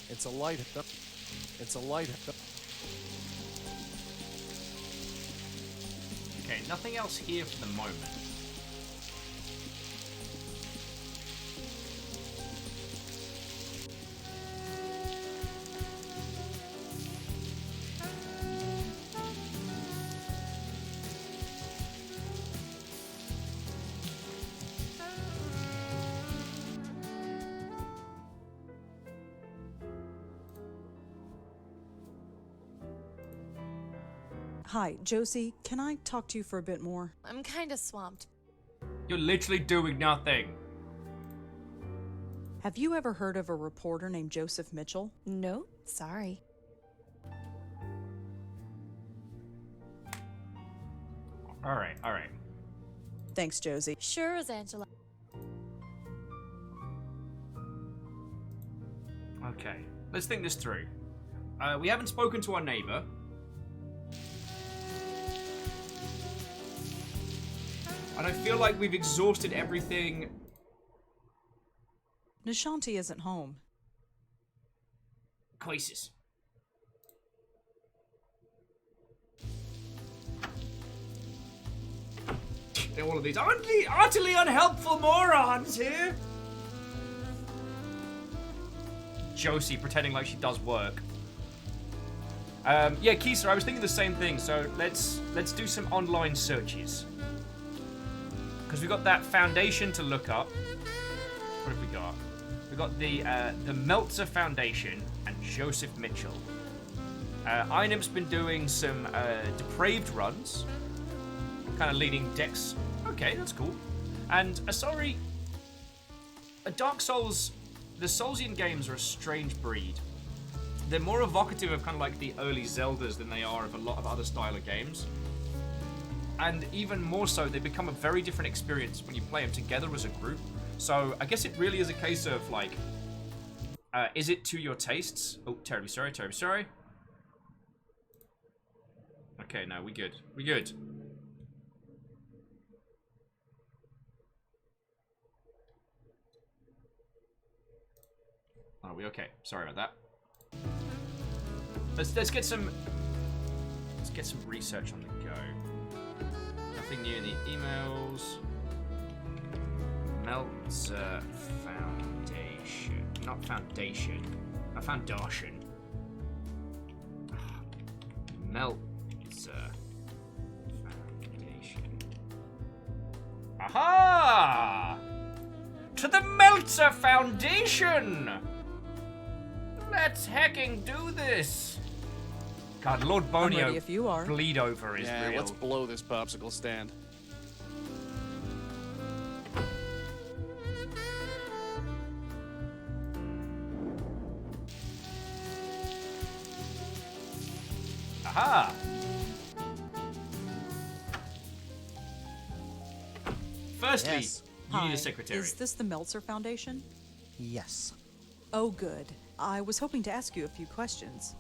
Speaker 9: It's a light. It's a light.
Speaker 1: Okay, nothing else here for the moment.
Speaker 8: Hi, Josie, can I talk to you for a bit more?
Speaker 12: I'm kinda swamped.
Speaker 1: You're literally doing nothing.
Speaker 8: Have you ever heard of a reporter named Joseph Mitchell?
Speaker 12: No, sorry.
Speaker 1: Alright.
Speaker 8: Thanks, Josie.
Speaker 12: Sure, as Angela.
Speaker 1: Okay, let's think this through. We haven't spoken to our neighbor. And I feel like we've exhausted everything.
Speaker 8: Nishanti isn't home.
Speaker 1: Crisis. They're all of these utterly unhelpful morons here. Josie pretending like she does work. Yeah, Kisa, I was thinking the same thing. So let's do some online searches. Because we've got that foundation to look up. What have we got? We've got the Meltzer Foundation and Joseph Mitchell. Einim's been doing some depraved runs. Kind of leading decks. Okay, that's cool. And sorry, Dark Souls, the Soulsian games are a strange breed. They're more evocative of kind of like the early Zeldas than they are of a lot of other style of games. And even more so, they become a very different experience when you play them together as a group. So I guess it really is a case of like, is it to your tastes? Oh, terribly sorry. Okay, no, we good. Are we okay? Sorry about that. Let's get some research on the go. Nothing new in the emails. Meltzer Foundation. Not foundation. A foundation. Meltzer Foundation. Aha! To the Meltzer Foundation! Let's hecking do this! God, Lord
Speaker 8: I'm
Speaker 1: Bonio
Speaker 8: ready if you are.
Speaker 1: bleed over is
Speaker 9: Yeah,
Speaker 1: real.
Speaker 9: let's blow this popsicle stand.
Speaker 1: Aha! Firstly,
Speaker 17: Yes.
Speaker 1: you need
Speaker 8: Hi,
Speaker 1: a secretary.
Speaker 8: Is this the Meltzer Foundation?
Speaker 17: Yes.
Speaker 8: Oh, good. I was hoping to ask you a few questions.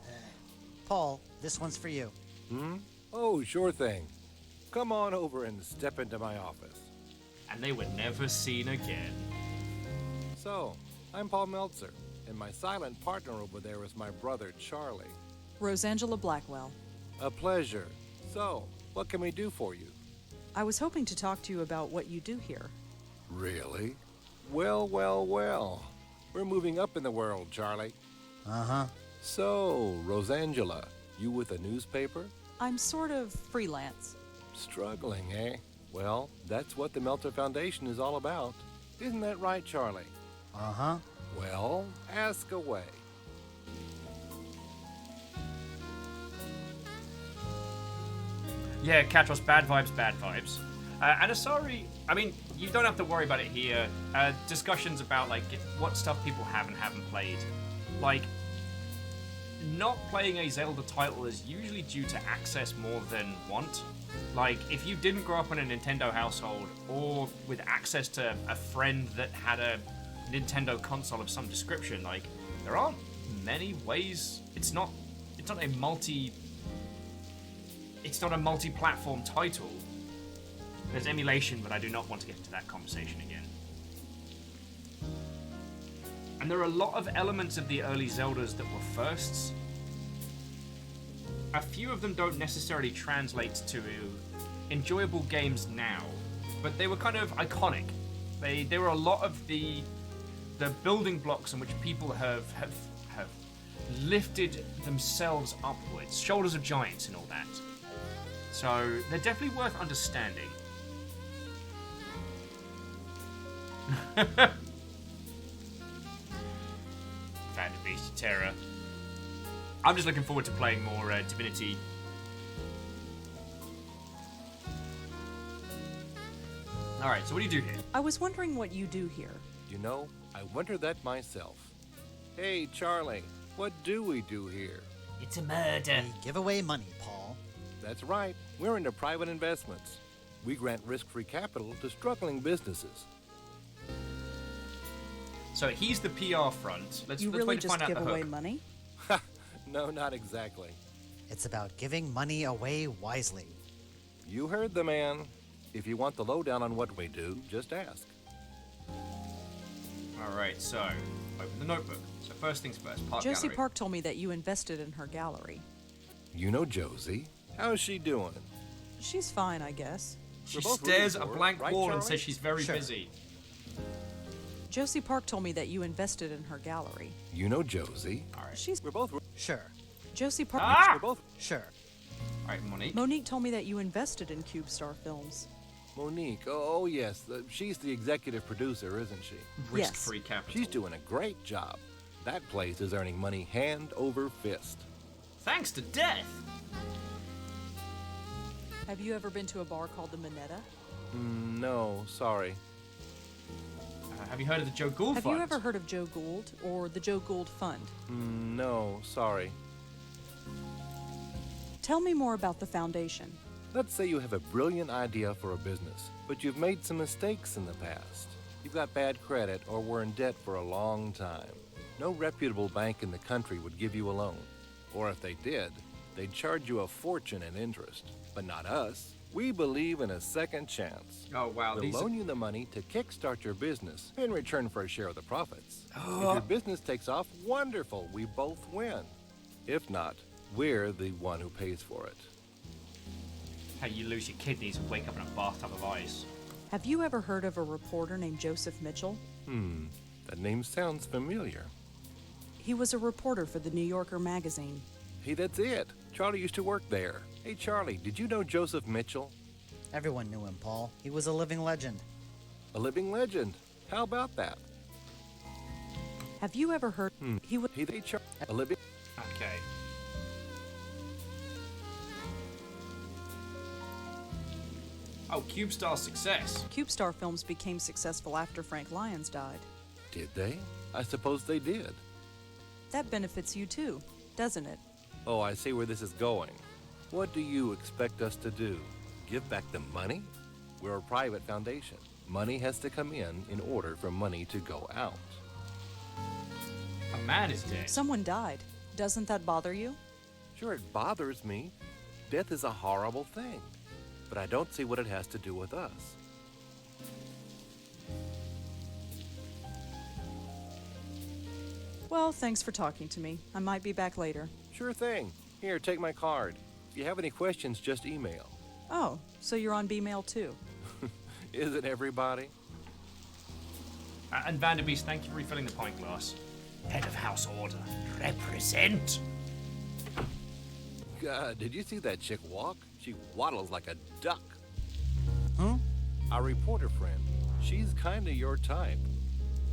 Speaker 17: Paul, this one's for you.
Speaker 18: Oh, sure thing. Come on over and step into my office.
Speaker 1: And they were never seen again.
Speaker 18: So, I'm Paul Meltzer, and my silent partner over there is my brother, Charlie.
Speaker 8: Rosangela Blackwell.
Speaker 18: A pleasure. So, what can we do for you?
Speaker 8: I was hoping to talk to you about what you do here.
Speaker 18: Really? Well, well, well. We're moving up in the world, Charlie.
Speaker 17: Uh-huh.
Speaker 18: So, Rosangela, you with a newspaper?
Speaker 8: I'm sort of freelance.
Speaker 18: Struggling, eh? Well, that's what the Meltzer Foundation is all about. Isn't that right, Charlie?
Speaker 17: Uh-huh.
Speaker 18: Well, ask away.
Speaker 1: Yeah, Katros, bad vibes, bad vibes. And Asari, I mean, you don't have to worry about it here. Discussions about, like, what stuff people have and haven't played. Like, not playing a Zelda title is usually due to access more than want. Like, if you didn't grow up in a Nintendo household, or with access to a friend that had a Nintendo console of some description, like, there aren't many ways. It's not a multi-platform title. There's emulation, but I do not want to get into that conversation again. And there are a lot of elements of the early Zeldas that were firsts. A few of them don't necessarily translate to enjoyable games now, but they were kind of iconic. They were a lot of the building blocks on which people have lifted themselves upwards, shoulders of giants and all that. So they're definitely worth understanding. Found a Beast of Terror. I'm just looking forward to playing more Divinity. Alright, so what do you do here?
Speaker 8: I was wondering what you do here.
Speaker 18: You know, I wonder that myself. Hey, Charlie, what do we do here?
Speaker 1: It's a murder.
Speaker 17: We give away money, Paul.
Speaker 18: That's right. We're into private investments. We grant risk-free capital to struggling businesses.
Speaker 1: So he's the PR front. Let's
Speaker 8: You
Speaker 1: wait
Speaker 8: really
Speaker 1: to
Speaker 8: just
Speaker 1: find out
Speaker 8: give
Speaker 1: the
Speaker 8: away
Speaker 1: hook.
Speaker 8: money?
Speaker 18: No, not exactly.
Speaker 17: It's about giving money away wisely.
Speaker 18: You heard the man. If you want the lowdown on what we do, just ask.
Speaker 1: Alright, so open the notebook. So first things first, Park
Speaker 8: Josie
Speaker 1: Gallery.
Speaker 8: Park told me that you invested in her gallery.
Speaker 18: You know Josie. How's she doing?
Speaker 8: She's fine, I guess.
Speaker 1: She
Speaker 18: We're both
Speaker 1: stares
Speaker 18: rooting
Speaker 1: a
Speaker 18: for her,
Speaker 1: blank
Speaker 18: right,
Speaker 1: wall and
Speaker 18: Charlie?
Speaker 1: says she's very
Speaker 17: Sure.
Speaker 1: busy.
Speaker 8: Josie Park told me that you invested in her gallery.
Speaker 18: You know Josie.
Speaker 1: Alright.
Speaker 8: She's
Speaker 18: We're both.
Speaker 17: Sure.
Speaker 8: Josie Park.
Speaker 1: Ah!
Speaker 18: We're both.
Speaker 17: Sure.
Speaker 1: Alright, Monique.
Speaker 8: Monique told me that you invested in CubeStar Films.
Speaker 18: Monique. Oh, yes. She's the executive producer, isn't she?
Speaker 1: Risk-free capital.
Speaker 18: She's doing a great job. That place is earning money hand over fist.
Speaker 1: Thanks to death.
Speaker 8: Have you ever been to a bar called the Minetta?
Speaker 18: No, sorry.
Speaker 1: Have you heard of the Joe Gould
Speaker 8: Have
Speaker 1: Fund?
Speaker 8: you ever heard of Joe Gould or the Joe Gould Fund?
Speaker 18: No, sorry.
Speaker 8: Tell me more about the foundation.
Speaker 18: Let's say you have a brilliant idea for a business, but you've made some mistakes in the past. You've got bad credit or were in debt for a long time. No reputable bank in the country would give you a loan. Or if they did, they'd charge you a fortune in interest. But not us. We believe in a second chance.
Speaker 1: Oh, wow.
Speaker 18: We'll
Speaker 1: These
Speaker 18: loan you the money to kickstart your business in return for a share of the profits. If your business takes off, wonderful. We both win. If not, we're the one who pays for it.
Speaker 1: Hey, you lose your kidneys and wake up in a bathtub of ice.
Speaker 8: Have you ever heard of a reporter named Joseph Mitchell?
Speaker 18: That name sounds familiar.
Speaker 8: He was a reporter for the New Yorker magazine.
Speaker 18: Hey, that's it. Charlie used to work there. Hey, Charlie, did you know Joseph Mitchell?
Speaker 17: Everyone knew him, Paul. He was a living legend.
Speaker 18: A living legend. How about that?
Speaker 8: Have you ever heard? He was
Speaker 18: a living.
Speaker 1: Okay. Oh, CubeStar success.
Speaker 8: CubeStar films became successful after Frank Lyons died.
Speaker 18: Did they? I suppose they did.
Speaker 8: That benefits you too, doesn't it?
Speaker 18: Oh, I see where this is going. What do you expect us to do? Give back the money? We're a private foundation. Money has to come in order for money to go out.
Speaker 1: A man is dead.
Speaker 8: Someone died. Doesn't that bother you?
Speaker 18: Sure, it bothers me. Death is a horrible thing. But I don't see what it has to do with us.
Speaker 8: Well, thanks for talking to me. I might be back later.
Speaker 18: Sure thing. Here, take my card. If you have any questions, just email.
Speaker 8: Oh, so you're on B-mail too?
Speaker 18: Isn't everybody?
Speaker 1: And Vanderbeest, thank you for refilling the pint glass. Head of House Order, represent.
Speaker 18: God, did you see that chick walk? She waddles like a duck.
Speaker 17: Our
Speaker 18: reporter friend. She's kinda your type.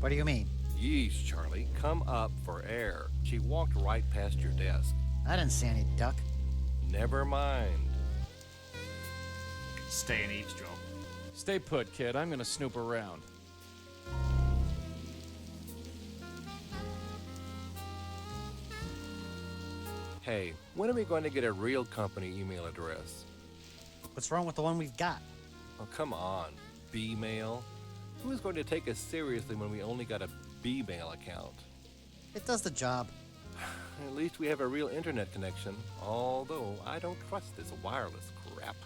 Speaker 17: What do you mean?
Speaker 18: Yeesh, Charlie. Come up for air. She walked right past your desk.
Speaker 17: I didn't see any duck.
Speaker 18: Never mind.
Speaker 1: Stay and eavesdrop.
Speaker 9: Stay put, kid. I'm gonna snoop around.
Speaker 18: Hey, when are we going to get a real company email address?
Speaker 17: What's wrong with the one we've got?
Speaker 18: Oh, come on. B-mail? Who is going to take us seriously when we only got a B-mail account?
Speaker 17: It does the job.
Speaker 18: At least we have a real internet connection, although I don't trust this wireless crap.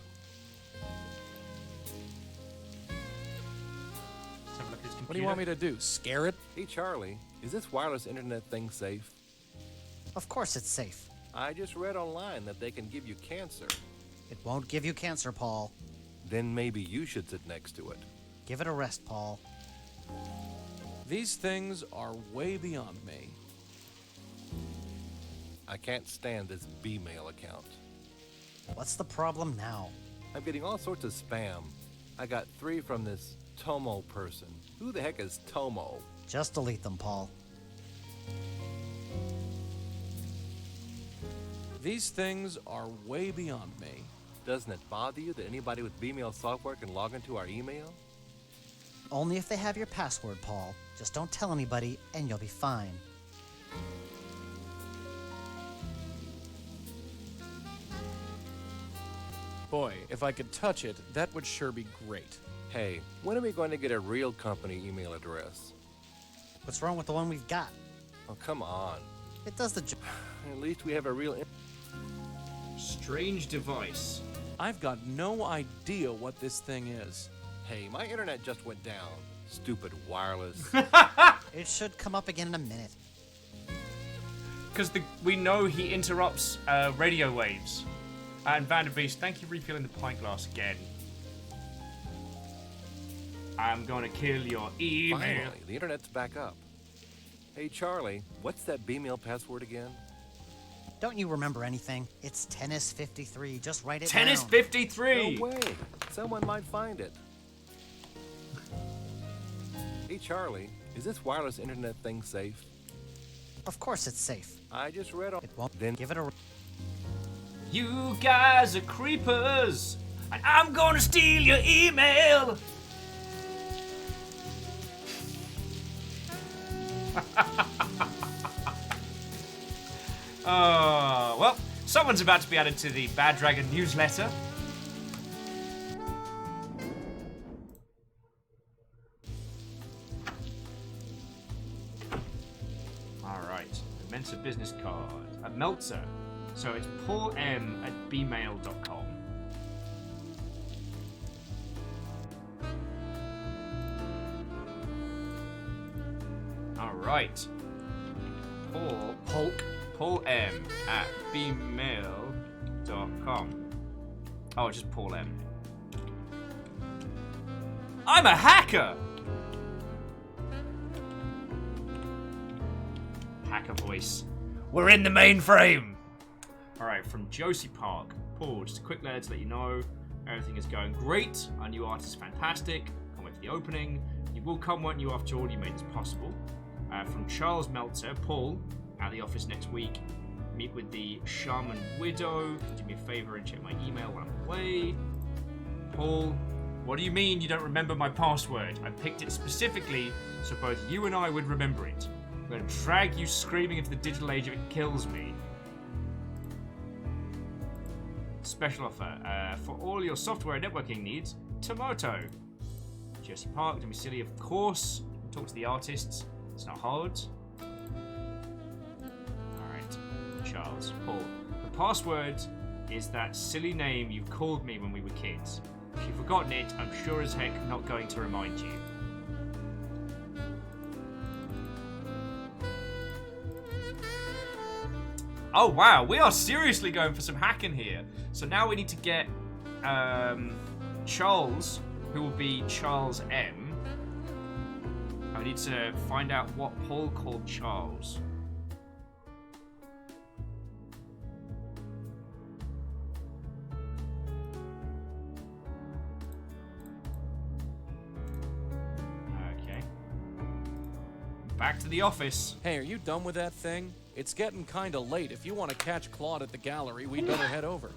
Speaker 9: What do you want me to do? Scare it?
Speaker 18: Hey, Charlie, is this wireless internet thing safe?
Speaker 17: Of course it's safe.
Speaker 18: I just read online that they can give you cancer.
Speaker 17: It won't give you cancer, Paul.
Speaker 18: Then maybe you should sit next to it.
Speaker 17: Give it a rest, Paul.
Speaker 9: These things are way beyond me.
Speaker 18: I can't stand this B-mail account.
Speaker 17: What's the problem now?
Speaker 18: I'm getting all sorts of spam. I got 3 from this Tomo person. Who the heck is Tomo?
Speaker 17: Just delete them, Paul.
Speaker 9: These things are way beyond me.
Speaker 18: Doesn't it bother you that anybody with B-mail software can log into our email?
Speaker 17: Only if they have your password, Paul. Just don't tell anybody, and you'll be fine.
Speaker 9: Boy, if I could touch it, that would sure be great.
Speaker 18: Hey, when are we going to get a real company email address?
Speaker 17: What's wrong with the one we've got?
Speaker 18: Oh, come on.
Speaker 17: It does the job.
Speaker 18: At least we have a real...
Speaker 1: Strange device.
Speaker 9: I've got no idea what this thing is.
Speaker 18: Hey, my internet just went down. Stupid wireless.
Speaker 17: It should come up again in a minute.
Speaker 1: Because we know he interrupts radio waves. And Vanderbeest, thank you for refilling the pint glass again. I'm gonna kill your email.
Speaker 18: Finally, the internet's back up. Hey, Charlie, what's that B-mail password again?
Speaker 17: Don't you remember anything? It's Tennis 53. Just write it
Speaker 1: Tennis
Speaker 17: down.
Speaker 1: 53!
Speaker 18: No way. Someone might find it. Hey, Charlie, is this wireless internet thing safe?
Speaker 17: Of course it's safe.
Speaker 18: I just read on...
Speaker 17: It won't.
Speaker 18: Then
Speaker 17: Give it a...
Speaker 1: You guys are creepers, and I'm gonna steal your email. Well, someone's about to be added to the Bad Dragon newsletter. Alright, Mensa business card. A Meltzer. So it's paulm@bmail.com. Right. Paul M at bmail.com. Oh, just Paul M. I'm a hacker! Hacker voice. We're in the mainframe! Alright, from Josie Park. Paul, just a quick letter to let you know everything is going great. Our new art is fantastic. Can't wait for the opening. You will come, won't you, after all? You made this possible. From Charles Meltzer. Paul, at the office next week. Meet with the Shaman Widow. Do me a favor and check my email while I'm away. Paul, what do you mean you don't remember my password? I picked it specifically so both you and I would remember it. I'm going to drag you screaming into the digital age if it kills me. Special offer. For all your software and networking needs, Tomato. Jesse Park, don't be silly, of course. Talk to the artists. It's not hard. Alright. Charles. Paul. The password is that silly name you called me when we were kids. If you've forgotten it, I'm sure as heck not going to remind you. Oh wow, we are seriously going for some hacking here. So now we need to get Charles, who will be Charles M. I need to find out what Paul called Charles. Okay. Back to the office.
Speaker 9: Hey, are you done with that thing? It's getting kinda late. If you want to catch Claude at the gallery, we'd better head over.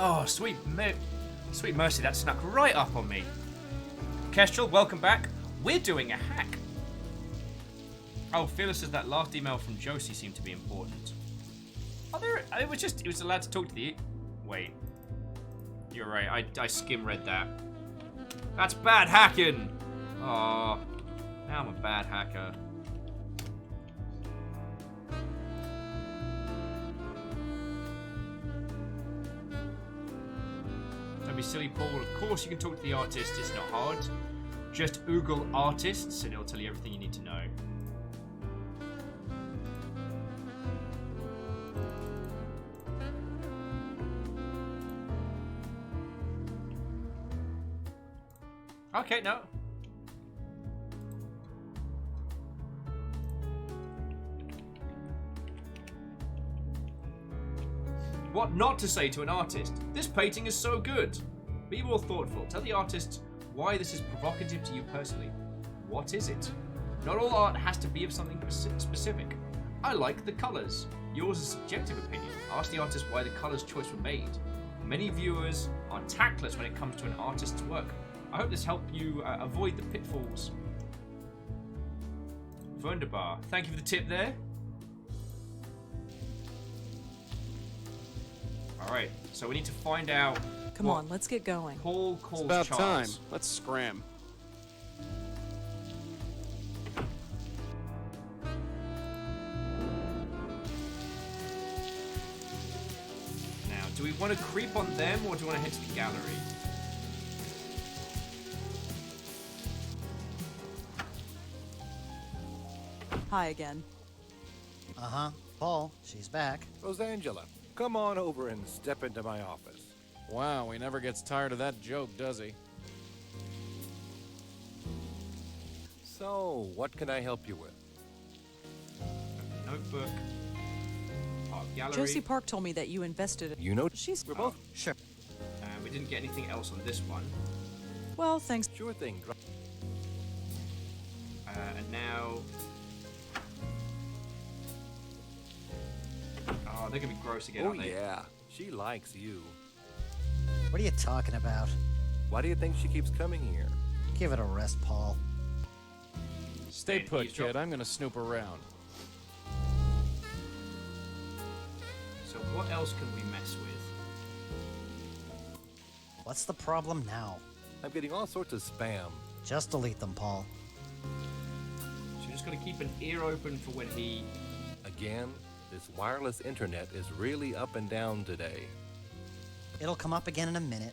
Speaker 1: Oh, sweet mercy, that snuck right up on me. Kestrel, welcome back. We're doing a hack. Oh, Phyllis says that last email from Josie seemed to be important. Oh, it was allowed to talk to the... Wait. You're right, I skim read that. That's bad hacking! Oh, now I'm a bad hacker. Don't be silly, Paul. Of course you can talk to the artist, it's not hard. Just Google artists and it'll tell you everything you need to know. Okay, no. What not to say to an artist? This painting is so good. Be more thoughtful. Tell the artist why this is provocative to you personally. What is it? Not all art has to be of something specific. I like the colours. Yours is a subjective opinion. Ask the artist why the colours choice were made. Many viewers are tactless when it comes to an artist's work. I hope this helped you avoid the pitfalls. Wunderbar. Thank you for the tip there. Alright, so we need to find out...
Speaker 8: Come on, let's get going.
Speaker 1: Paul calls
Speaker 9: It's about
Speaker 1: Charles.
Speaker 9: time. Let's scram.
Speaker 1: Now, do we want to creep on them or do we want to head to the gallery?
Speaker 8: Hi again.
Speaker 17: Uh-huh. Paul, she's back.
Speaker 18: Rosangela, come on over and step into my office.
Speaker 9: Wow, he never gets tired of that joke, does he?
Speaker 18: So, what can I help you with?
Speaker 1: Notebook. Art gallery.
Speaker 8: Josie Park told me that you invested.
Speaker 18: You know,
Speaker 8: she's.
Speaker 18: we're both
Speaker 17: sure.
Speaker 1: We didn't get anything else on this one.
Speaker 8: Well, thanks.
Speaker 18: Sure thing.
Speaker 1: And now... Oh, they're gonna be gross again, aren't they?
Speaker 18: Yeah, she likes you.
Speaker 17: What are you talking about?
Speaker 18: Why do you think she keeps coming here?
Speaker 17: Give it a rest, Paul.
Speaker 9: Stay put, kid. I'm gonna snoop around.
Speaker 1: So what else can we mess with?
Speaker 17: What's the problem now?
Speaker 18: I'm getting all sorts of spam.
Speaker 17: Just delete them, Paul.
Speaker 1: So you just gotta keep an ear open for when he...
Speaker 18: Again, this wireless internet is really up and down today.
Speaker 17: It'll come up again in a minute.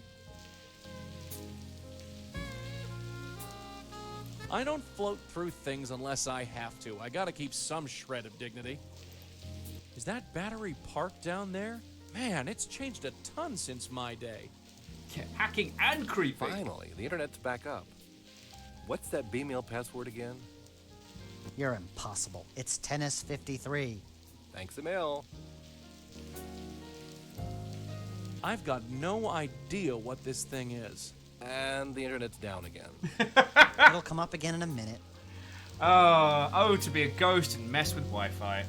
Speaker 9: I don't float through things unless I have to. I gotta keep some shred of dignity. Is that battery parked down there? Man, it's changed a ton since my day.
Speaker 1: Yeah, hacking and creepy.
Speaker 18: Finally, the internet's back up. What's that B-mail password again?
Speaker 17: You're impossible. It's tennis53.
Speaker 18: Thanks a mil.
Speaker 9: I've got no idea what this thing is.
Speaker 18: And the internet's down again.
Speaker 17: It'll come up again in a minute.
Speaker 1: Oh, to be a ghost and mess with Wi-Fi.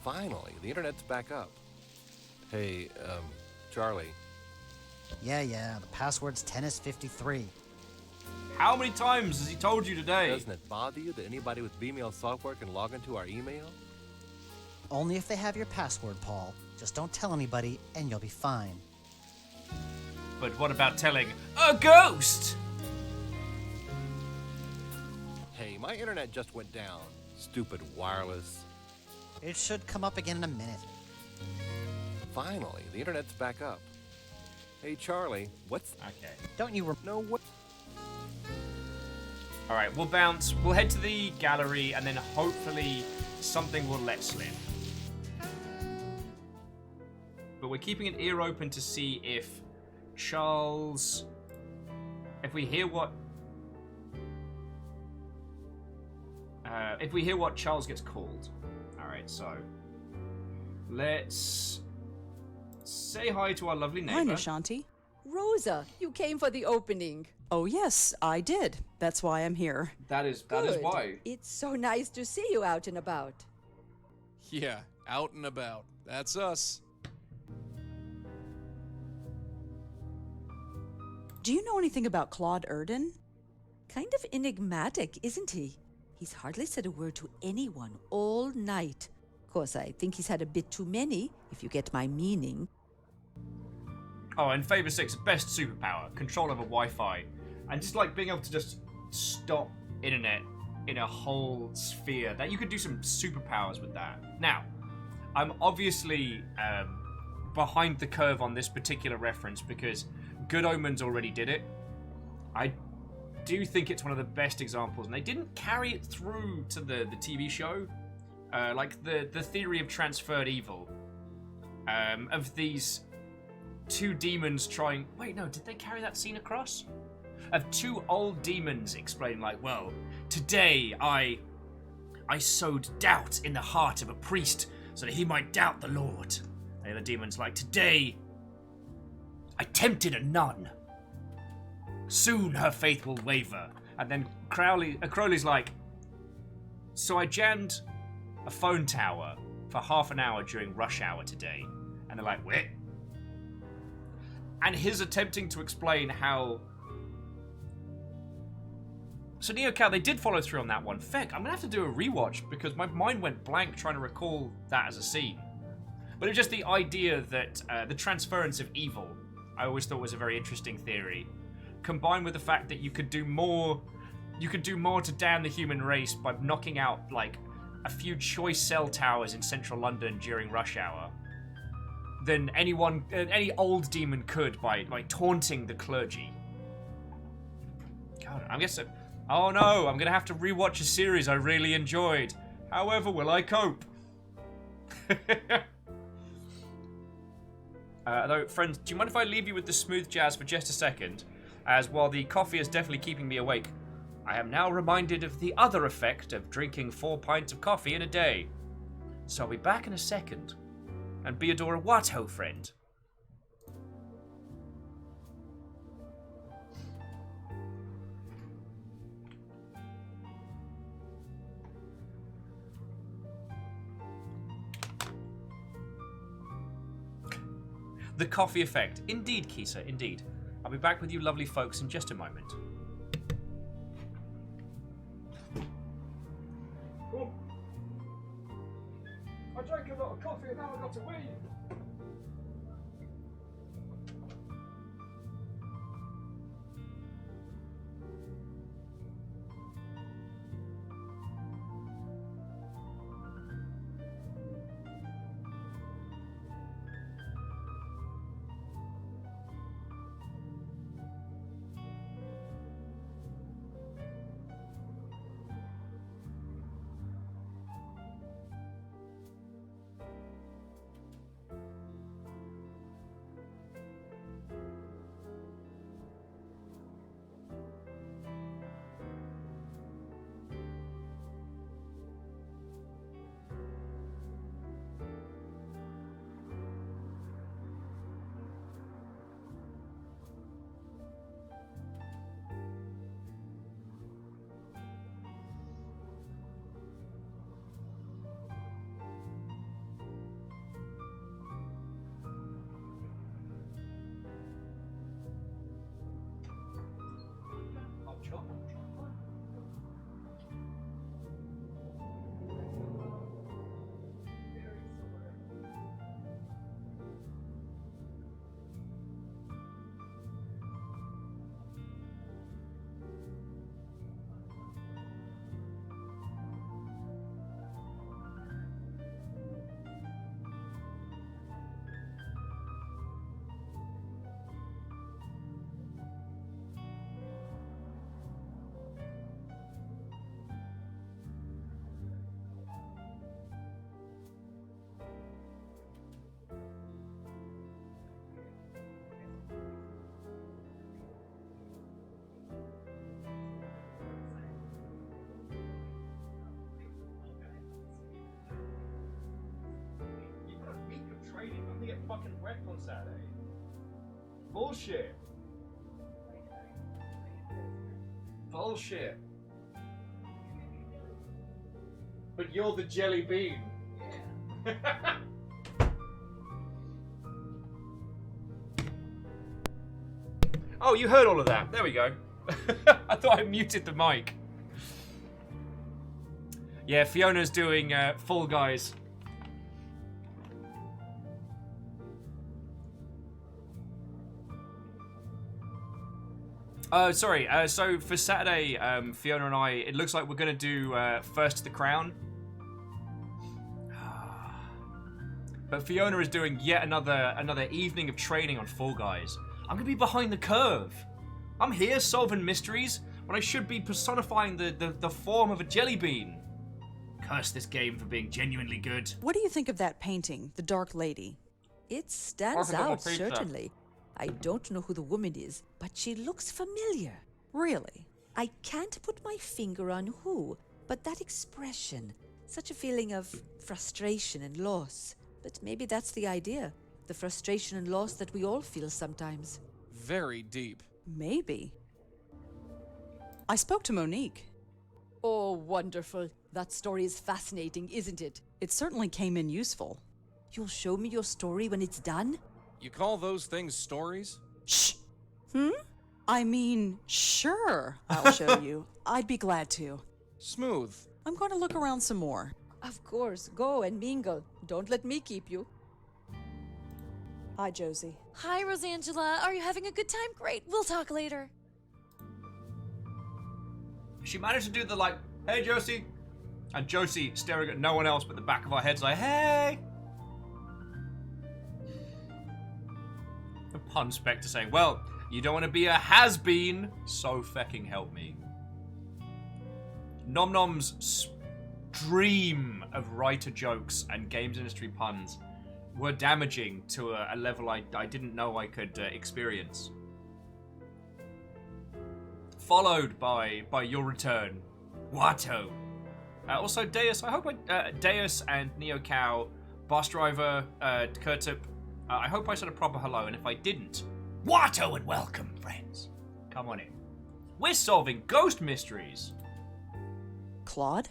Speaker 18: Finally, the internet's back up. Hey, Charlie.
Speaker 17: Yeah, the password's tennis53.
Speaker 1: How many times has he told you today?
Speaker 18: Doesn't it bother you that anybody with B-mail software can log into our email?
Speaker 17: Only if they have your password, Paul. Just don't tell anybody, and you'll be fine.
Speaker 1: But what about telling a ghost?
Speaker 18: Hey, my internet just went down. Stupid wireless.
Speaker 17: It should come up again in a minute.
Speaker 18: Finally, the internet's back up. Hey, Charlie, what's...
Speaker 1: Okay.
Speaker 17: Don't you...
Speaker 18: No, what...
Speaker 1: Alright, we'll bounce. We'll head to the gallery, and then hopefully something will let slip. But we're keeping an ear open to see if Charles... If we hear what... Charles gets called. Alright, so... Let's... say hi to our lovely neighbor.
Speaker 8: Hi, Nishanti.
Speaker 13: Rosa, you came for the opening.
Speaker 8: Oh, yes, I did. That's why I'm here.
Speaker 1: That is
Speaker 13: Good.
Speaker 1: why.
Speaker 13: It's so nice to see you out and about.
Speaker 9: Yeah, out and about. That's us.
Speaker 8: Do you know anything about Claude Erden?
Speaker 13: Kind of enigmatic, isn't he? He's hardly said a word to anyone all night. Of course, I think he's had a bit too many, if you get my meaning.
Speaker 1: Oh, and Favor 6, best superpower, control over Wi-Fi. And just like being able to just stop internet in a whole sphere. That you could do some superpowers with that. Now, I'm obviously behind the curve on this particular reference because Good Omens already did it. I do think it's one of the best examples, and they didn't carry it through to the TV show. Like the theory of transferred evil. Of these two demons trying... Wait, no, did they carry that scene across? Of two old demons explaining, like, well, today I sowed doubt in the heart of a priest so that he might doubt the Lord. And the other demon's like, today I tempted a nun. Soon her faith will waver. And then Crowley's like, so I jammed a phone tower for half an hour during rush hour today. And they're like, what? And he's attempting to explain how... So NeoCal, they did follow through on that one. Feck, I'm going to have to do a rewatch because my mind went blank trying to recall that as a scene. But it's just the idea that the transference of evil, I always thought was a very interesting theory. Combined with the fact that you could do more to damn the human race by knocking out, like, a few choice cell towers in central London during rush hour than any old demon could by, like, taunting the clergy. God, I guess... Oh no, I'm gonna have to rewatch a series I really enjoyed. However will I cope? Though, friends, do you mind if I leave you with the smooth jazz for just a second? As while the coffee is definitely keeping me awake, I am now reminded of the other effect of drinking 4 pints of coffee in a day. So I'll be back in a second. And be adore a Watto friend. The coffee effect. Indeed, Kisa, indeed. I'll be back with you lovely folks in just a moment. Oh. I drank a lot of coffee and now I've got to wee. fucking wrecked on Saturday. Bullshit. Bullshit. But you're the jelly bean. Yeah. Oh, you heard all of that. There we go. I thought I muted the mic. Yeah, Fiona's doing Fall Guys. Sorry. So for Saturday, Fiona and I, it looks like we're gonna do First to the Crown. But Fiona is doing yet another evening of training on Fall Guys. I'm gonna be behind the curve. I'm here solving mysteries when I should be personifying the form of a jelly bean. Curse this game for being genuinely good.
Speaker 8: What do you think of that painting, The Dark Lady?
Speaker 13: It stands out, certainly. I don't know who the woman is, but she looks familiar.
Speaker 8: Really?
Speaker 13: I can't put my finger on who, but that expression, such a feeling of frustration and loss. But maybe that's the idea. The frustration and loss that we all feel sometimes.
Speaker 9: Very deep.
Speaker 8: Maybe. I spoke to Monique.
Speaker 13: Oh, wonderful. That story is fascinating, isn't it?
Speaker 8: It certainly came in useful.
Speaker 13: You'll show me your story when it's done?
Speaker 9: You call those things stories?
Speaker 8: Shh. I mean, sure, I'll show you. I'd be glad to.
Speaker 9: Smooth.
Speaker 8: I'm going to look around some more.
Speaker 13: Of course, go and mingle. Don't let me keep you.
Speaker 8: Hi, Josie.
Speaker 12: Hi, Rosangela. Are you having a good time? Great. We'll talk later.
Speaker 1: She managed to do the like, hey Josie, and Josie staring at no one else but the back of our heads like, hey. The pun spectre saying, well, you don't want to be a has-been, so fecking help me. Nom Nom's stream of writer jokes and games industry puns were damaging to a level I didn't know I could experience. Followed by your return, Watto. Also Deus, I hope Deus and Neo Cow, Boss Driver, Kurtup, I hope I said a proper hello, and if I didn't, Watto and welcome, friends. Come on in. We're solving ghost mysteries.
Speaker 8: Claude?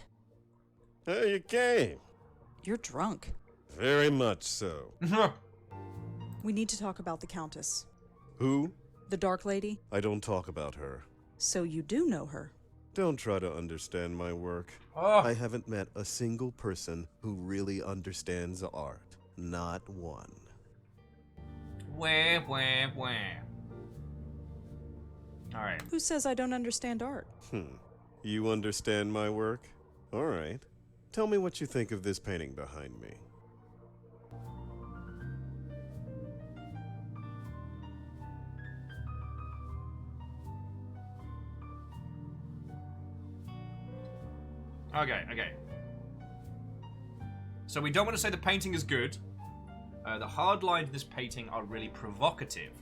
Speaker 14: Hey, you came.
Speaker 8: You're drunk.
Speaker 14: Very much so.
Speaker 8: We need to talk about the Countess.
Speaker 14: Who?
Speaker 8: The Dark Lady?
Speaker 14: I don't talk about her.
Speaker 8: So you do know her?
Speaker 14: Don't try to understand my work.
Speaker 1: Oh.
Speaker 14: I haven't met a single person who really understands art. Not one.
Speaker 1: Wah, wah, wah. Alright.
Speaker 8: Who says I don't understand art?
Speaker 14: You understand my work? Alright. Tell me what you think of this painting behind me.
Speaker 1: Okay. So we don't want to say the painting is good. The hard lines in this painting are really provocative.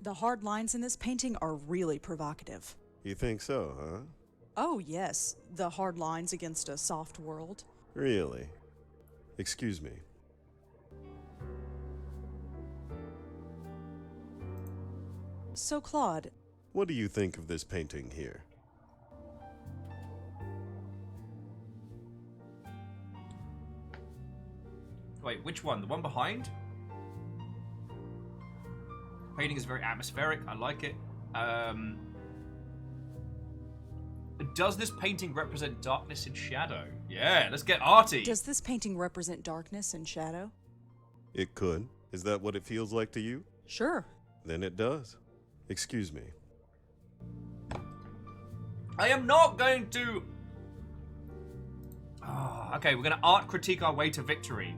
Speaker 8: The hard lines in this painting are really provocative.
Speaker 14: You think so, huh?
Speaker 8: Oh, yes. The hard lines against a soft world.
Speaker 14: Really? Excuse me.
Speaker 8: So, Claude...
Speaker 14: What do you think of this painting here?
Speaker 1: Wait, which one? The one behind? Painting is very atmospheric. I like it. Does this painting represent darkness and shadow? Yeah, let's get arty.
Speaker 8: Does this painting represent darkness and shadow?
Speaker 14: It could. Is that what it feels like to you?
Speaker 8: Sure.
Speaker 14: Then it does. Excuse me.
Speaker 1: I am not going to... okay, we're going to art critique our way to victory.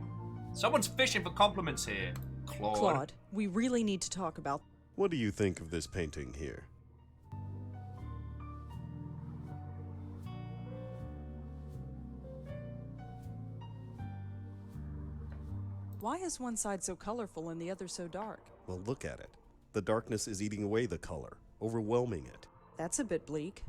Speaker 1: Someone's fishing for compliments here.
Speaker 8: Claude, we really need to talk about...
Speaker 14: What do you think of this painting here?
Speaker 8: Why is one side so colorful and the other so dark?
Speaker 14: Well, look at it. The darkness is eating away the color, overwhelming it.
Speaker 8: That's a bit bleak.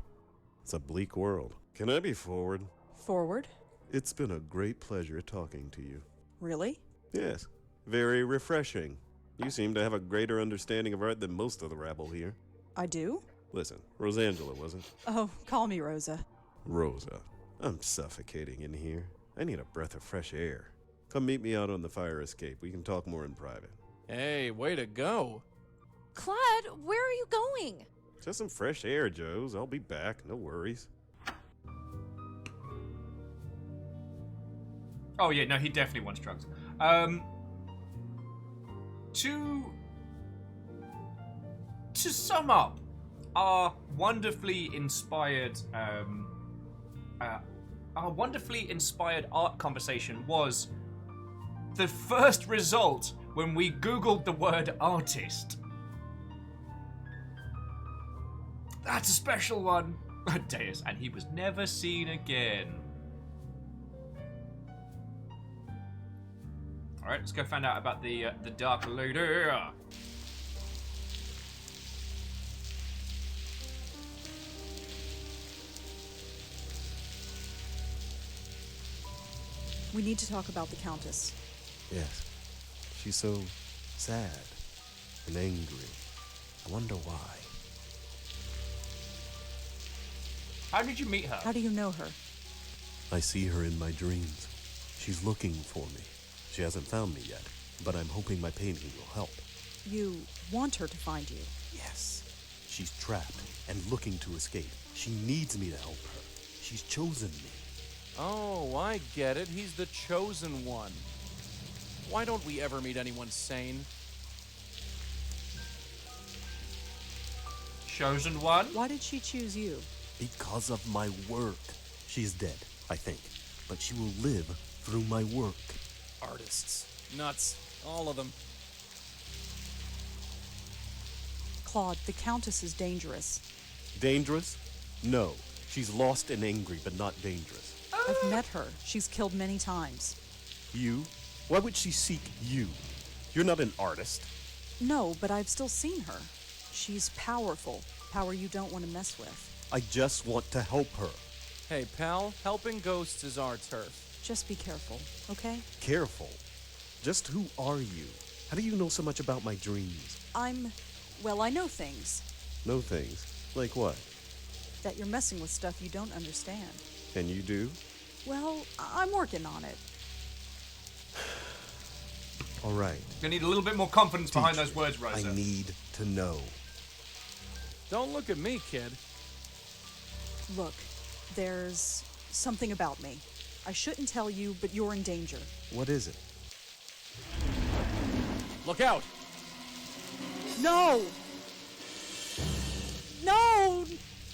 Speaker 14: It's a bleak world. Can I be forward?
Speaker 8: Forward?
Speaker 14: It's been a great pleasure talking to you.
Speaker 8: Really?
Speaker 14: Yes. Very refreshing. You seem to have a greater understanding of art than most of the rabble here.
Speaker 8: I do?
Speaker 14: Listen, Rosangela, was it?
Speaker 8: Oh, call me Rosa.
Speaker 14: Rosa, I'm suffocating in here. I need a breath of fresh air. Come meet me out on the fire escape. We can talk more in private.
Speaker 9: Hey, way to go.
Speaker 12: Claude, where are you going?
Speaker 14: Just some fresh air, Joes. I'll be back. No worries.
Speaker 1: Oh yeah, no, he definitely wants drugs. To sum up, our wonderfully inspired art conversation was the first result when we Googled the word artist. That's a special one. Deus, and he was never seen again. All right, let's go find out about the Dark Lady.
Speaker 8: We need to talk about the Countess.
Speaker 14: Yes. She's so sad and angry. I wonder why.
Speaker 1: How did you meet her?
Speaker 8: How do you know her?
Speaker 14: I see her in my dreams. She's looking for me. She hasn't found me yet, but I'm hoping my painting will help.
Speaker 8: You want her to find you?
Speaker 14: Yes. She's trapped and looking to escape. She needs me to help her. She's chosen me.
Speaker 9: Oh, I get it. He's the chosen one. Why don't we ever meet anyone sane?
Speaker 1: Chosen one?
Speaker 8: Why did she choose you?
Speaker 14: Because of my work. She's dead, I think, but she will live through my work.
Speaker 9: Artists. Nuts. All of them.
Speaker 8: Claude, the Countess is dangerous.
Speaker 14: Dangerous? No. She's lost and angry, but not dangerous.
Speaker 8: I've met her. She's killed many times.
Speaker 14: You? Why would she seek you? You're not an artist.
Speaker 8: No, but I've still seen her. She's powerful. Power you don't want to mess with.
Speaker 14: I just want to help her.
Speaker 9: Hey, pal, helping ghosts is our turf.
Speaker 8: Just be careful, okay?
Speaker 14: Careful? Just who are you? How do you know so much about my dreams?
Speaker 8: Well, I know things.
Speaker 14: Know things? Like what?
Speaker 8: That you're messing with stuff you don't understand.
Speaker 14: And you do?
Speaker 8: Well, I'm working on it.
Speaker 14: All right.
Speaker 1: You need a little bit more confidence behind those words, Rosa.
Speaker 14: I need to know.
Speaker 9: Don't look at me, kid.
Speaker 8: Look, there's something about me. I shouldn't tell you, but you're in danger.
Speaker 14: What is it?
Speaker 9: Look out!
Speaker 8: No! No!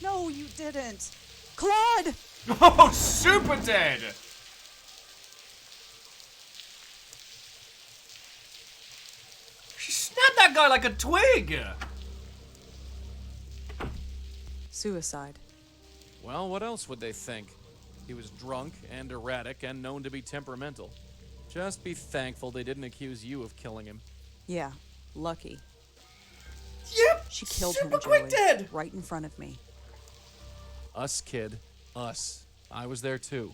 Speaker 8: No, you didn't. Claude!
Speaker 1: Oh, super dead! She snapped that guy like a twig!
Speaker 8: Suicide.
Speaker 9: Well, what else would they think? He was drunk and erratic and known to be temperamental. Just be thankful they didn't accuse you of killing him.
Speaker 8: Yeah, lucky.
Speaker 1: Yep!
Speaker 8: She killed
Speaker 1: super
Speaker 8: him,
Speaker 1: quick
Speaker 8: Joey,
Speaker 1: dead!
Speaker 8: right in front of me.
Speaker 9: Us, kid. Us. I was there too.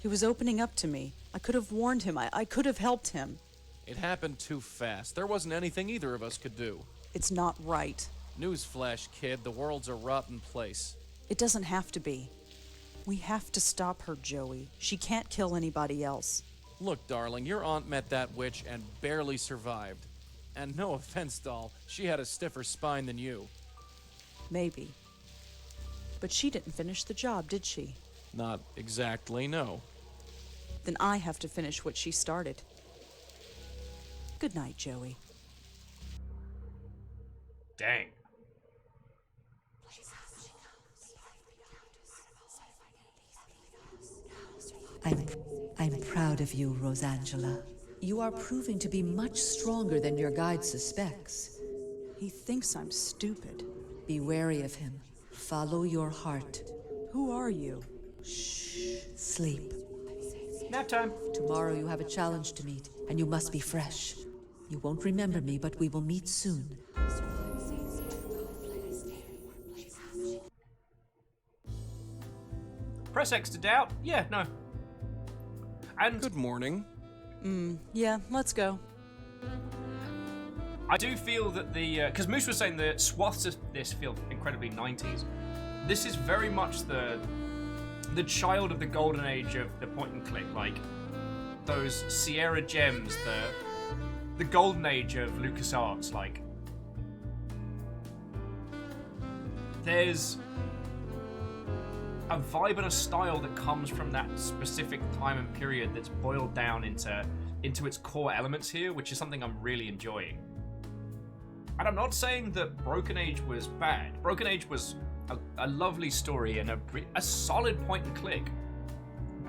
Speaker 8: He was opening up to me. I could have warned him. I could have helped him.
Speaker 9: It happened too fast. There wasn't anything either of us could do.
Speaker 8: It's not right.
Speaker 9: Newsflash, kid. The world's a rotten place.
Speaker 8: It doesn't have to be. We have to stop her, Joey. She can't kill anybody else.
Speaker 9: Look, darling, your aunt met that witch and barely survived. And no offense, doll, she had a stiffer spine than you.
Speaker 8: Maybe. But she didn't finish the job, did she?
Speaker 9: Not exactly, no.
Speaker 8: Then I have to finish what she started. Good night, Joey.
Speaker 1: Dang.
Speaker 15: I'm proud of you, Rosangela. You are proving to be much stronger than your guide suspects.
Speaker 8: He thinks I'm stupid.
Speaker 15: Be wary of him. Follow your heart.
Speaker 8: Who are you?
Speaker 15: Shh. Sleep.
Speaker 1: Nap time.
Speaker 15: Tomorrow you have a challenge to meet, and you must be fresh. You won't remember me, but we will meet soon.
Speaker 1: Press X to doubt? Yeah, no. And
Speaker 9: good morning.
Speaker 8: Yeah, let's go.
Speaker 1: I do feel that because Moose was saying the swaths of this feel incredibly 90s. This is very much the child of the golden age of the point and click, like those Sierra Gems, the golden age of LucasArts. Like, there's a vibe and a style that comes from that specific time and period that's boiled down into its core elements here, which is something I'm really enjoying. And I'm not saying that Broken Age was bad. Broken Age was a lovely story and a solid point and click,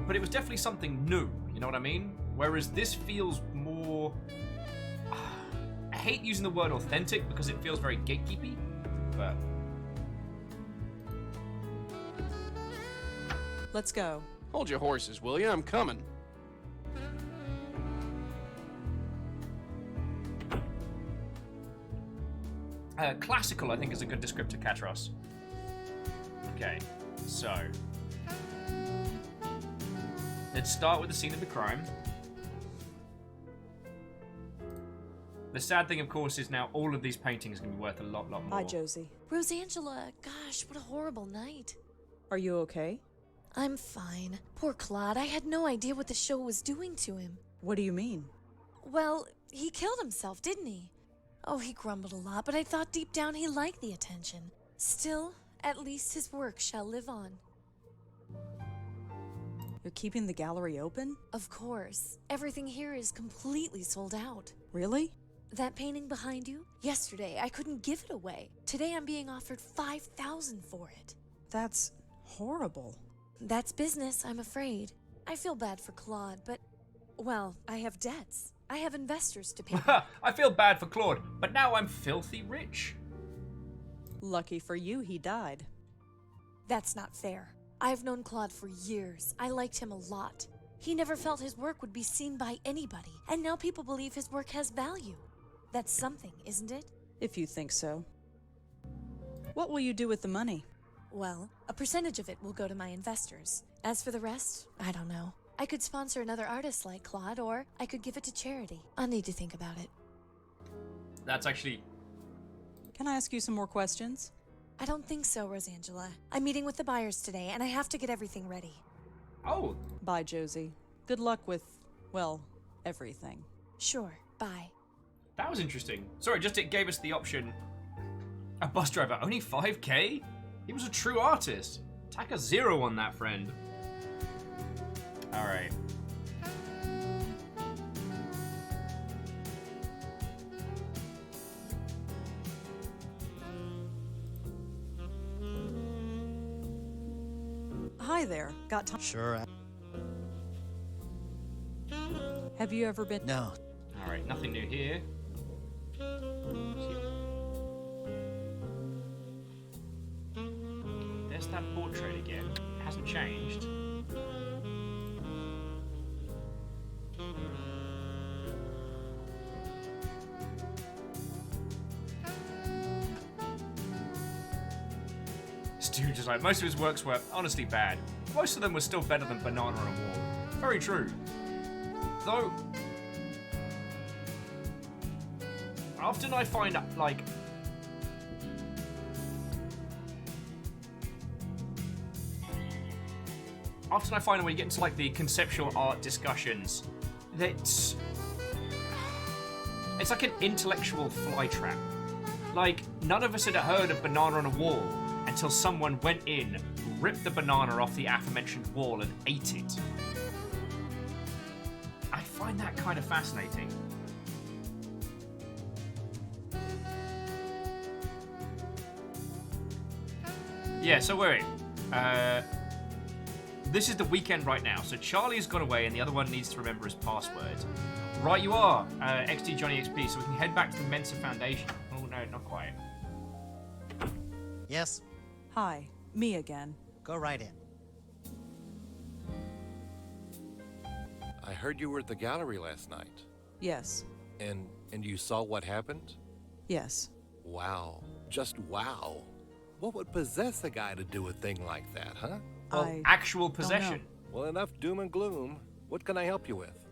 Speaker 1: but it was definitely something new, you know what I mean? Whereas this feels more... I hate using the word authentic because it feels very gatekeepy, but...
Speaker 8: Let's go.
Speaker 9: Hold your horses, will you? I'm coming.
Speaker 1: Classical, I think, is a good descriptor, Katros. Okay, so... let's start with the scene of the crime. The sad thing, of course, is now all of these paintings are going to be worth a lot more.
Speaker 8: Hi, Josie.
Speaker 12: Rosangela, gosh, what a horrible night.
Speaker 8: Are you okay?
Speaker 12: I'm fine. Poor Claude, I had no idea what the show was doing to him.
Speaker 8: What do you mean?
Speaker 12: Well, he killed himself, didn't he? Oh, he grumbled a lot, but I thought deep down he liked the attention. Still, at least his work shall live on.
Speaker 8: You're keeping the gallery open?
Speaker 12: Of course. Everything here is completely sold out.
Speaker 8: Really?
Speaker 12: That painting behind you? Yesterday, I couldn't give it away. Today, I'm being offered $5,000 for it.
Speaker 8: That's horrible.
Speaker 12: That's business, I'm afraid. I feel bad for Claude, but, well, I have debts. I have investors to pay.
Speaker 1: I feel bad for Claude, but now I'm filthy rich.
Speaker 8: Lucky for you, he died.
Speaker 12: That's not fair. I've known Claude for years. I liked him a lot. He never felt his work would be seen by anybody, and now people believe his work has value. That's something, isn't it?
Speaker 8: If you think so. What will you do with the money?
Speaker 12: Well, a percentage of it will go to my investors. As for the rest, I don't know. I could sponsor another artist like Claude, or I could give it to charity. I'll need to think about it.
Speaker 1: That's actually...
Speaker 8: Can I ask you some more questions?
Speaker 12: I don't think so, Rosangela. I'm meeting with the buyers today, and I have to get everything ready.
Speaker 1: Oh.
Speaker 8: Bye, Josie. Good luck with, well, everything.
Speaker 12: Sure. Bye.
Speaker 1: That was interesting. Sorry, just it gave us the option. A bus driver, only 5k? He was a true artist. Tack a 0 on that, friend. Alright.
Speaker 8: Hi there. Got time?
Speaker 17: Sure.
Speaker 8: Have you ever been?
Speaker 17: No.
Speaker 1: Alright, nothing new here. There's that portrait again. It hasn't changed. Stu just like, most of his works were honestly bad. Most of them were still better than Banana on a Wall. Very true. Though, often I find, like, when you get into, like, the conceptual art discussions, that it's like an intellectual flytrap. Like, none of us had heard of Banana on a Wall until someone went in, ripped the banana off the aforementioned wall, and ate it. I find that kind of fascinating. Yeah, so wait. This is the weekend right now, so Charlie's gone away and the other one needs to remember his password. Right you are, XD Johnny XP, so we can head back to the Mensa Foundation. Oh no, not quite.
Speaker 17: Yes?
Speaker 8: Hi, me again.
Speaker 17: Go right in.
Speaker 18: I heard you were at the gallery last night.
Speaker 8: Yes.
Speaker 18: And you saw what happened?
Speaker 8: Yes.
Speaker 18: Wow. Just wow. What would possess a guy to do a thing like that, huh?
Speaker 1: Well, actual possession.
Speaker 18: Well, enough doom and gloom. What can I help you with?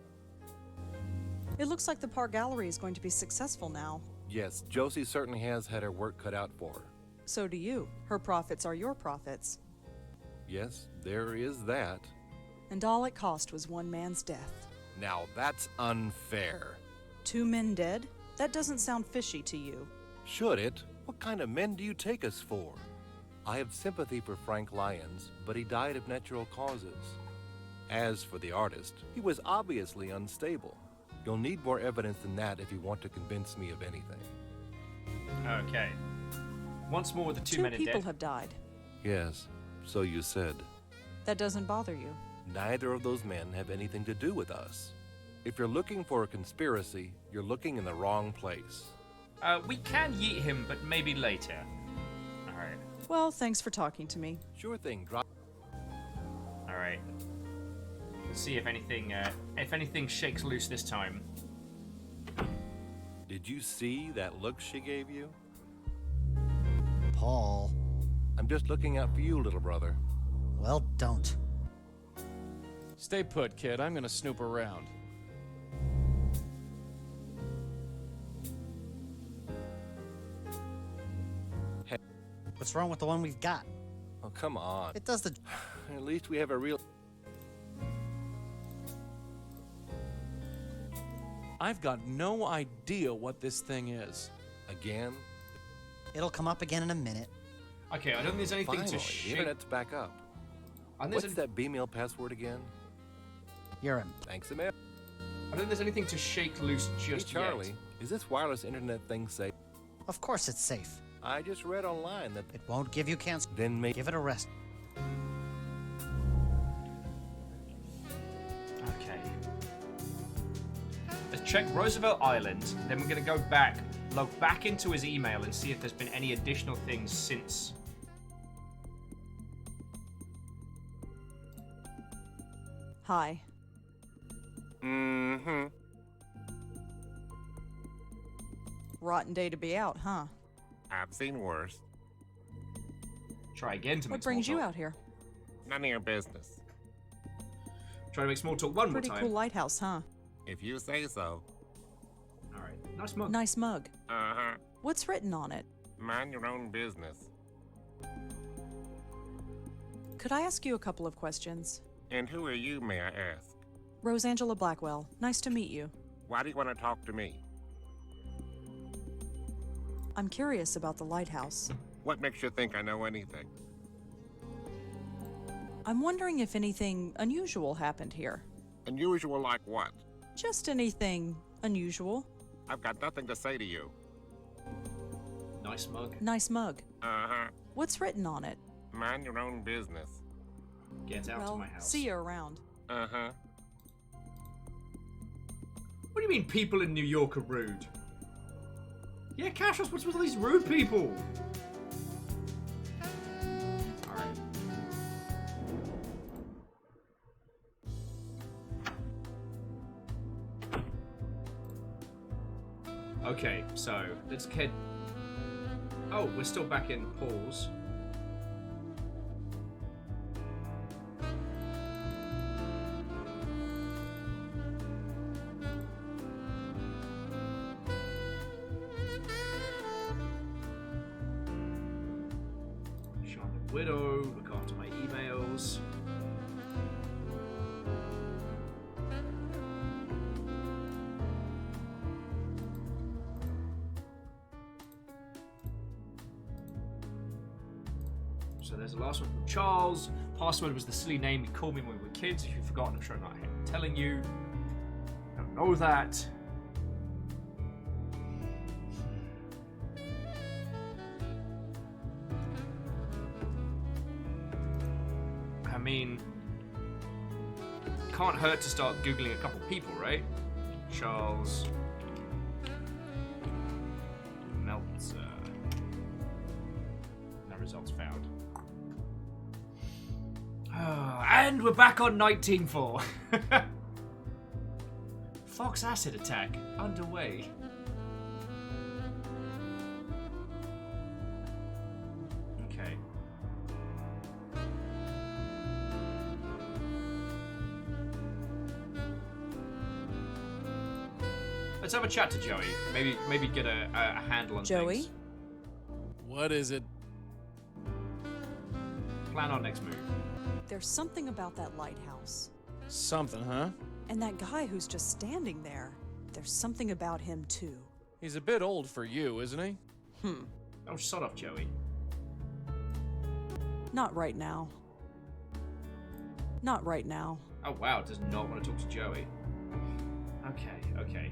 Speaker 8: It looks like the Park Gallery is going to be successful now.
Speaker 18: Yes, Josie certainly has had her work cut out for her.
Speaker 8: So do you. Her profits are your profits.
Speaker 18: Yes, there is that.
Speaker 8: And all it cost was one man's death.
Speaker 18: Now that's unfair.
Speaker 8: 2 men dead? That doesn't sound fishy to you.
Speaker 18: Should it? What kind of men do you take us for? I have sympathy for Frank Lyons, but he died of natural causes. As for the artist, he was obviously unstable. You'll need more evidence than that if you want to convince me of anything.
Speaker 1: Okay. Once more, the 2 men are
Speaker 8: people
Speaker 1: dead.
Speaker 8: have died.
Speaker 18: Yes, so you said.
Speaker 8: That doesn't bother you.
Speaker 18: Neither of those men have anything to do with us. If you're looking for a conspiracy, you're looking in the wrong place.
Speaker 1: We can yeet him, but maybe later. Alright.
Speaker 8: Well, thanks for talking to me.
Speaker 18: Sure thing, drop.
Speaker 1: Alright. Let's see if anything shakes loose this time.
Speaker 18: Did you see that look she gave you?
Speaker 17: Paul.
Speaker 18: I'm just looking out for you, little brother.
Speaker 17: Well, don't.
Speaker 9: Stay put, kid. I'm gonna snoop around.
Speaker 18: Hey.
Speaker 17: What's wrong with the one we've got?
Speaker 18: Oh, come on.
Speaker 17: It does the...
Speaker 18: At least we have a real...
Speaker 9: I've got no idea what this thing is.
Speaker 18: Again?
Speaker 17: It'll come up again in a minute.
Speaker 1: Okay, I don't think there's anything
Speaker 18: Finally,
Speaker 1: to
Speaker 18: the
Speaker 1: shake.
Speaker 18: internet's back up. What's that B-mail password again?
Speaker 17: Urine.
Speaker 18: Thanks, Emil.
Speaker 1: I don't think there's anything to shake loose just
Speaker 18: Hey, Charlie,
Speaker 1: yet.
Speaker 18: is this wireless internet thing safe?
Speaker 17: Of course it's safe.
Speaker 18: I just read online that...
Speaker 17: It won't give you cancer.
Speaker 18: Then maybe...
Speaker 17: Give it a rest.
Speaker 1: Okay. Let's check Roosevelt Island, then we're going to go back, log back into his email and see if there's been any additional things since.
Speaker 8: Hi.
Speaker 18: Mm-hmm.
Speaker 8: Rotten day to be out, huh?
Speaker 19: I've seen worse.
Speaker 1: Try again to make
Speaker 8: What brings
Speaker 1: small
Speaker 8: you
Speaker 1: talk.
Speaker 8: out here?
Speaker 19: None of your business.
Speaker 1: Try to make small talk one
Speaker 8: Pretty
Speaker 1: more time.
Speaker 8: cool lighthouse, huh?
Speaker 19: If you say so.
Speaker 1: Alright, nice mug.
Speaker 8: Nice mug.
Speaker 19: Uh-huh.
Speaker 8: What's written on it?
Speaker 19: Mind your own business.
Speaker 8: Could I ask you a couple of questions?
Speaker 19: And who are you, may I ask?
Speaker 8: Rosangela Blackwell. Nice to meet you.
Speaker 19: Why do you want to talk to me?
Speaker 8: I'm curious about the lighthouse.
Speaker 19: What makes you think I know anything?
Speaker 8: I'm wondering if anything unusual happened here.
Speaker 19: Unusual like what?
Speaker 8: Just anything unusual.
Speaker 19: I've got nothing to say to you.
Speaker 1: Nice mug.
Speaker 8: Nice mug.
Speaker 19: Uh-huh.
Speaker 8: What's written on it?
Speaker 19: Mind your own business.
Speaker 1: Get out
Speaker 8: well,
Speaker 1: of my house.
Speaker 8: see you around.
Speaker 19: Uh-huh.
Speaker 1: What do you mean people in New York are rude? Yeah, Cassius, what's with all these rude people? Alright. Okay, so let's head. Oh, we're still back in Paul's. Charlotte Widow, look after my emails. So there's the last one from Charles. Password was the silly name he called me when we were kids. If you've forgotten, I'm sure I'm not telling you. I don't know that. I mean, can't hurt to start Googling a couple people, right? Charles Meltzer. No results found. And we're back on 19-4. Fox acid attack underway. Okay. Let's have a chat to Joey. Maybe get a handle on
Speaker 8: Joey?
Speaker 1: things.
Speaker 9: What is it?
Speaker 1: Plan our next move.
Speaker 8: There's something about that lighthouse.
Speaker 9: Something, huh?
Speaker 8: And that guy who's just standing there. There's something about him, too.
Speaker 9: He's a bit old for you, isn't he?
Speaker 1: Oh, shut up, Joey.
Speaker 8: Not right now. Not right now.
Speaker 1: Oh, wow, does not want to talk to Joey. Okay.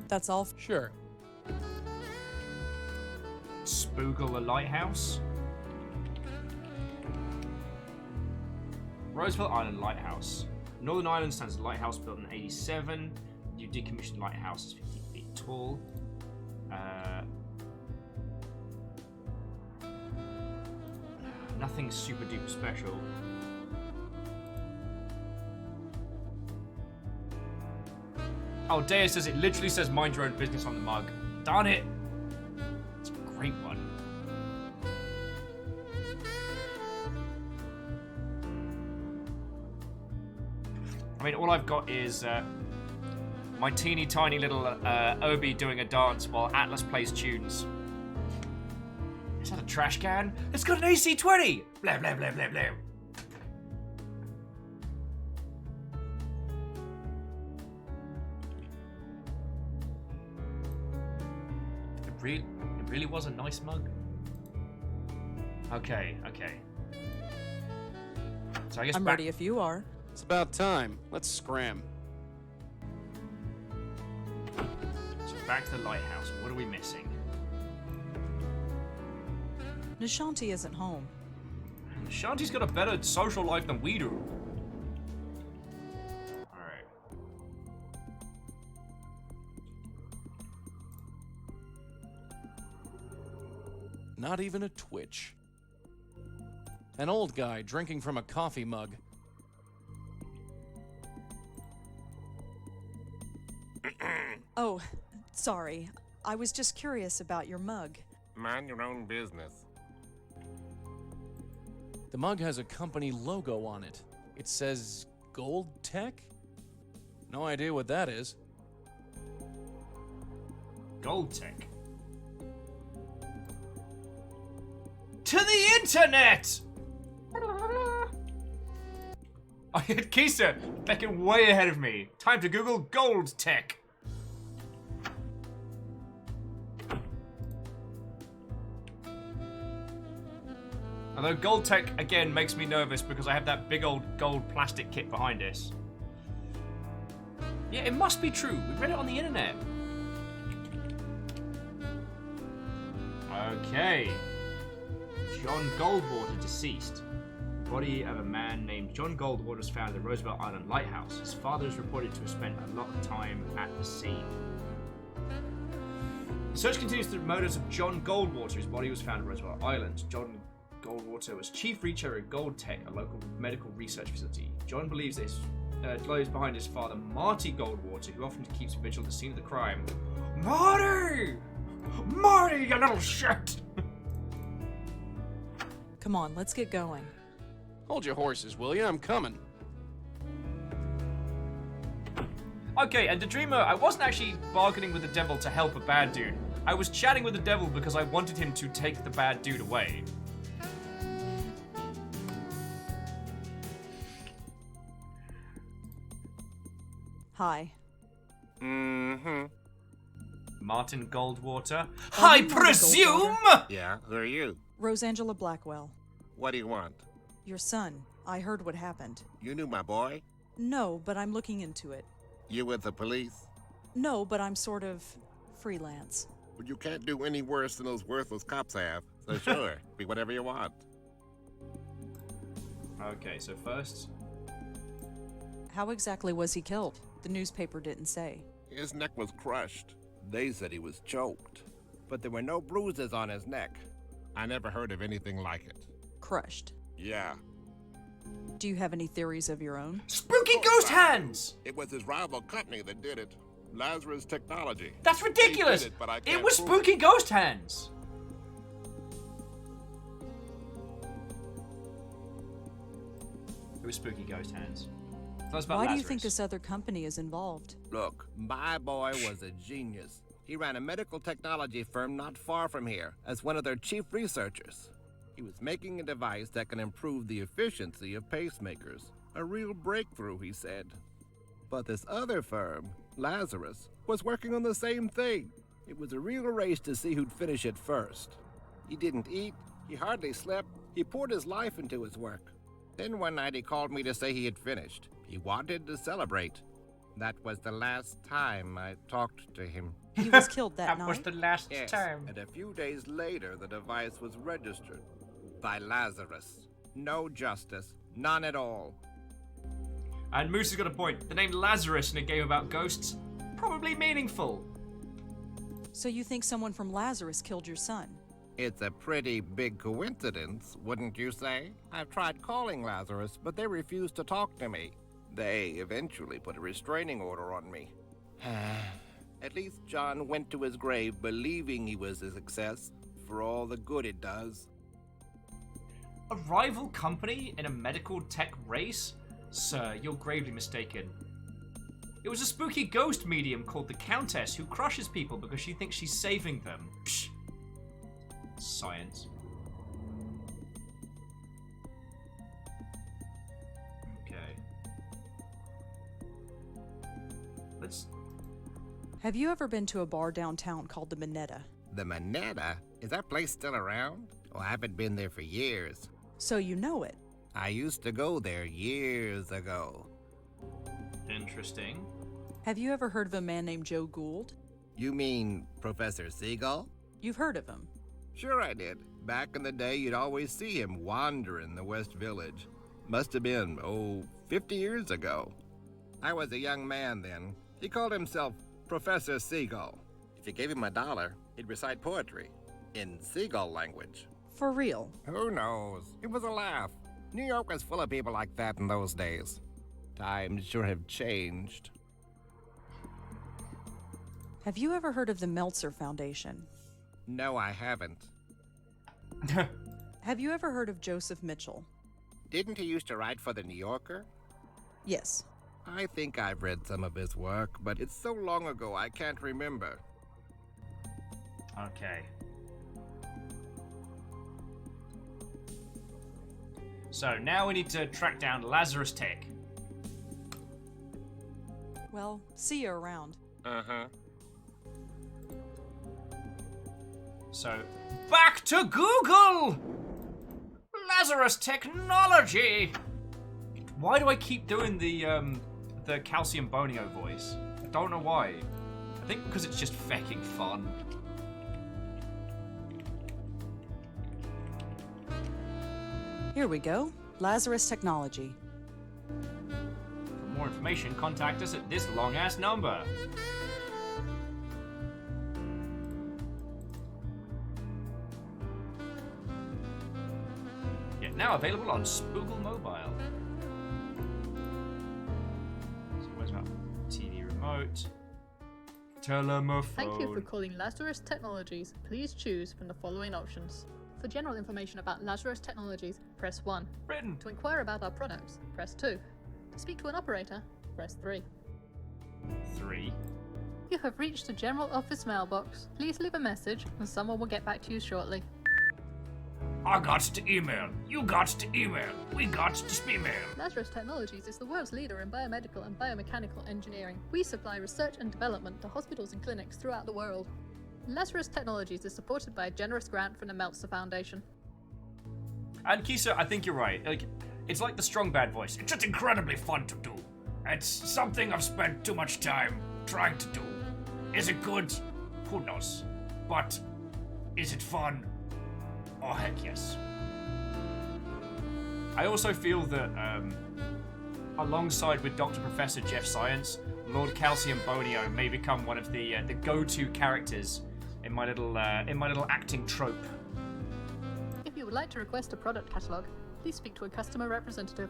Speaker 8: That's all.
Speaker 9: Sure.
Speaker 1: Spoogle the lighthouse. Roosevelt Island Lighthouse. Northern Ireland stands a lighthouse built in 87. New decommissioned lighthouse is 50 feet tall. Nothing super duper special. Oh, Dea says it literally says mind your own business on the mug. Darn it! It's a great one. I mean, all I've got is my teeny tiny little Obi doing a dance while Atlas plays tunes. Is that a trash can? It's got an AC-20! Blah, blah, blah, blah, blah. It really was a nice mug. Okay. So I guess
Speaker 8: I'm ready if you are.
Speaker 9: It's about time. Let's scram.
Speaker 1: So back to the lighthouse. What are we missing?
Speaker 8: Nishanti isn't home.
Speaker 1: Shanti's got a better social life than we do. Alright.
Speaker 9: Not even a twitch. An old guy drinking from a coffee mug.
Speaker 8: Oh, sorry. I was just curious about your mug.
Speaker 19: Mind your own business.
Speaker 9: The mug has a company logo on it. It says Gold Tech? No idea what that is.
Speaker 1: Gold Tech. To the internet! I had Kisa thinking way ahead of me. Time to Google Gold Tech. Although Gold Tech, again, makes me nervous because I have that big old gold plastic kit behind us. Yeah, it must be true. We read it on the internet. Okay. John Goldwater, deceased. Body of a man named John Goldwater was found at the Roosevelt Island Lighthouse. His father is reported to have spent a lot of time at the scene. The search continues through the murders of John Goldwater. His body was found at Roosevelt Island. John Goldwater was chief researcher at Gold Tech, a local medical research facility. John believes this lies behind his father, Marty Goldwater, who often keeps vigil at the scene of the crime. Marty! Marty, you little shit!
Speaker 8: Come on, let's get going.
Speaker 9: Hold your horses, will you? I'm coming.
Speaker 1: Okay, and the Dreamer, I wasn't actually bargaining with the devil to help a bad dude. I was chatting with the devil because I wanted him to take the bad dude away.
Speaker 8: Hi.
Speaker 19: Mm-hmm.
Speaker 1: Martin Goldwater.
Speaker 8: Oh,
Speaker 1: I
Speaker 8: Martin
Speaker 1: presume!
Speaker 8: Goldwater.
Speaker 19: Yeah, who are you?
Speaker 8: Rosangela Blackwell.
Speaker 19: What do you want?
Speaker 8: Your son. I heard what happened.
Speaker 19: You knew my boy?
Speaker 8: No, but I'm looking into it.
Speaker 19: You with the police?
Speaker 8: No, but I'm sort of freelance.
Speaker 19: Well, you can't do any worse than those worthless cops have. So sure, be whatever you want.
Speaker 1: Okay, so first...
Speaker 8: How exactly was he killed? The newspaper didn't say.
Speaker 19: His neck was crushed. They said he was choked. But there were no bruises on his neck. I never heard of anything like it.
Speaker 8: Crushed.
Speaker 19: Yeah.
Speaker 8: Do you have any theories of your own?
Speaker 1: Spooky ghost hands!
Speaker 19: It was his rival company that did it. Lazarus Technology.
Speaker 1: That's ridiculous!
Speaker 19: They did it, but I
Speaker 1: It
Speaker 19: can't
Speaker 1: was
Speaker 19: prove
Speaker 1: spooky ghost hands! was spooky ghost hands. Tell us about
Speaker 8: Why do you
Speaker 1: Lazarus.
Speaker 8: think this other company is involved?
Speaker 19: Look, my boy was a genius. He ran a medical technology firm not far from here as one of their chief researchers. He was making a device that can improve the efficiency of pacemakers. A real breakthrough, he said. But this other firm, Lazarus, was working on the same thing. It was a real race to see who'd finish it first. He didn't eat, he hardly slept, he poured his life into his work. Then one night he called me to say he had finished. He wanted to celebrate. That was the last time I talked to him.
Speaker 8: He was killed that night?
Speaker 1: That was the last
Speaker 19: Yes,
Speaker 1: time.
Speaker 19: and a few days later the device was registered by Lazarus. No justice, none at all.
Speaker 1: And Moose has got a point. The name Lazarus in a game about ghosts, probably meaningful.
Speaker 8: So you think someone from Lazarus killed your son?
Speaker 19: It's a pretty big coincidence, wouldn't you say? I've tried calling Lazarus, but they refused to talk to me. They eventually put a restraining order on me. At least John went to his grave believing he was a success, for all the good it does.
Speaker 1: A rival company in a medical tech race? Sir, you're gravely mistaken. It was a spooky ghost medium called the Countess who crushes people because she thinks she's saving them. Psh. Science. Okay. Let's...
Speaker 8: Have you ever been to a bar downtown called the Minetta?
Speaker 19: The Minetta? Is that place still around? Oh, I haven't been there for years.
Speaker 8: So you know it.
Speaker 19: I used to go there years ago.
Speaker 1: Interesting.
Speaker 8: Have you ever heard of a man named Joe Gould?
Speaker 19: You mean Professor Seagull?
Speaker 8: You've heard of him.
Speaker 19: Sure I did. Back in the day, you'd always see him wandering the West Village. Must have been, 50 years ago. I was a young man then. He called himself Professor Seagull. If you gave him $1, he'd recite poetry in seagull language.
Speaker 8: For real?
Speaker 19: Who knows? It was a laugh. New York was full of people like that in those days. Times sure have changed.
Speaker 8: Have you ever heard of the Meltzer Foundation?
Speaker 19: No, I haven't.
Speaker 8: Have you ever heard of Joseph Mitchell?
Speaker 19: Didn't he used to write for the New Yorker?
Speaker 8: Yes.
Speaker 19: I think I've read some of his work, but it's so long ago I can't remember.
Speaker 1: Okay. So now we need to track down Lazarus Tech.
Speaker 8: Well, see you around.
Speaker 19: Uh-huh.
Speaker 1: So, back to Google! Lazarus Technology! Why do I keep doing the Calcium Bonio voice? I don't know why. I think because it's just fecking fun.
Speaker 8: Here we go. Lazarus Technology.
Speaker 1: For more information, contact us at this long-ass number. Yet now available on Spoogle Mobile. So where's my TV remote? Telemophone.
Speaker 20: Thank you for calling Lazarus Technologies. Please choose from the following options. For general information about Lazarus Technologies, press 1.
Speaker 1: Britain.
Speaker 20: To inquire about our products, press 2. To speak to an operator, press 3.
Speaker 1: 3.
Speaker 20: You have reached the general office mailbox. Please leave a message and someone will get back to you shortly.
Speaker 1: I got to email. You got to email. We got to email.
Speaker 20: Lazarus Technologies is the world's leader in biomedical and biomechanical engineering. We supply research and development to hospitals and clinics throughout the world. Lazarus Technologies is supported by a generous grant from the Meltzer Foundation.
Speaker 1: And Kisa, I think you're right. It's like the strong bad voice. It's just incredibly fun to do. It's something I've spent too much time trying to do. Is it good? Who knows? But is it fun? Oh, heck yes. I also feel that, alongside with Dr. Professor Jeff Science, Lord Calcium Bonio may become one of the go-to characters in my little acting trope.
Speaker 20: If you would like to request a product catalog, please speak to a customer representative.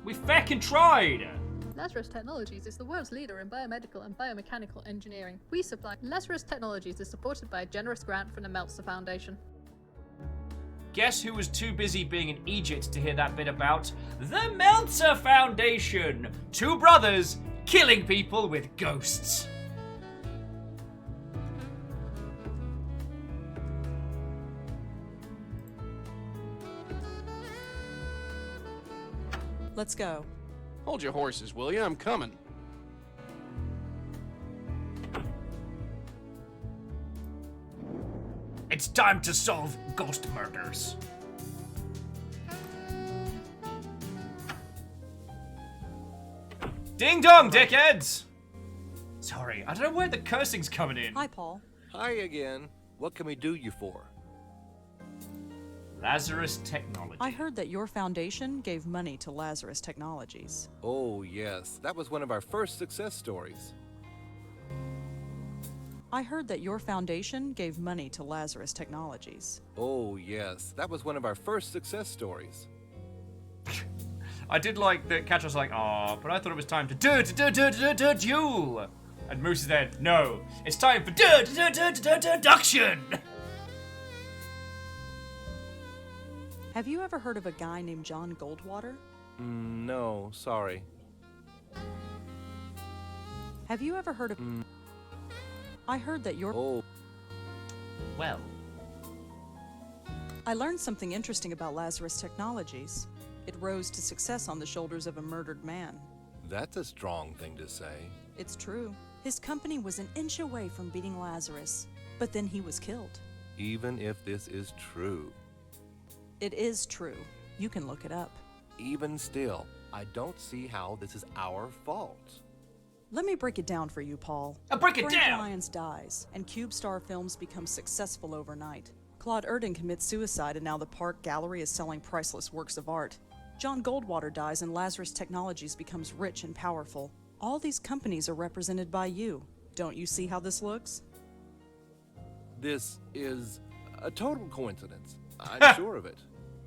Speaker 1: We feckin' tried!
Speaker 20: Lazarus Technologies is the world's leader in biomedical and biomechanical engineering. We supply. Lazarus Technologies is supported by a generous grant from the Meltzer Foundation.
Speaker 1: guess who was too busy being in Egypt to hear that bit about the Meltzer Foundation? Two brothers killing people with ghosts.
Speaker 8: Let's go.
Speaker 9: Hold your horses, will you? I'm coming.
Speaker 1: It's time to solve ghost murders. Ding dong, dickheads! Sorry, I don't know where the cursing's coming in.
Speaker 8: Hi, Paul.
Speaker 18: Hi again. What can we do you for?
Speaker 1: Lazarus Technology.
Speaker 8: I heard that your foundation gave money to Lazarus Technologies.
Speaker 18: Oh, yes. That was one of our first success stories.
Speaker 8: I heard that your foundation gave money to Lazarus Technologies.
Speaker 18: Oh, yes. That was one of our first success stories.
Speaker 1: I did like that Catch was like, "Aw, but I thought it was time to duel." And Moose is there, "No, it's time for deduction."
Speaker 8: Have you ever heard of a guy named John Goldwater?
Speaker 18: No, sorry.
Speaker 8: Have you ever heard of... I heard that your...
Speaker 18: Oh.
Speaker 1: Well.
Speaker 8: I learned something interesting about Lazarus Technologies. It rose to success on the shoulders of a murdered man.
Speaker 18: That's a strong thing to say.
Speaker 8: It's true. His company was an inch away from beating Lazarus, but then he was killed.
Speaker 18: Even if this is true.
Speaker 8: It is true. You can look it up.
Speaker 18: Even still, I don't see how this is our fault.
Speaker 8: Let me break it down for you, Paul.
Speaker 1: Break it
Speaker 8: Frank
Speaker 1: down!
Speaker 8: Lyons dies, and CubeStar Films becomes successful overnight. Claude Erdin commits suicide, and now the Park Gallery is selling priceless works of art. John Goldwater dies, and Lazarus Technologies becomes rich and powerful. All these companies are represented by you. Don't you see how this looks?
Speaker 18: This is a total coincidence. I'm sure of it.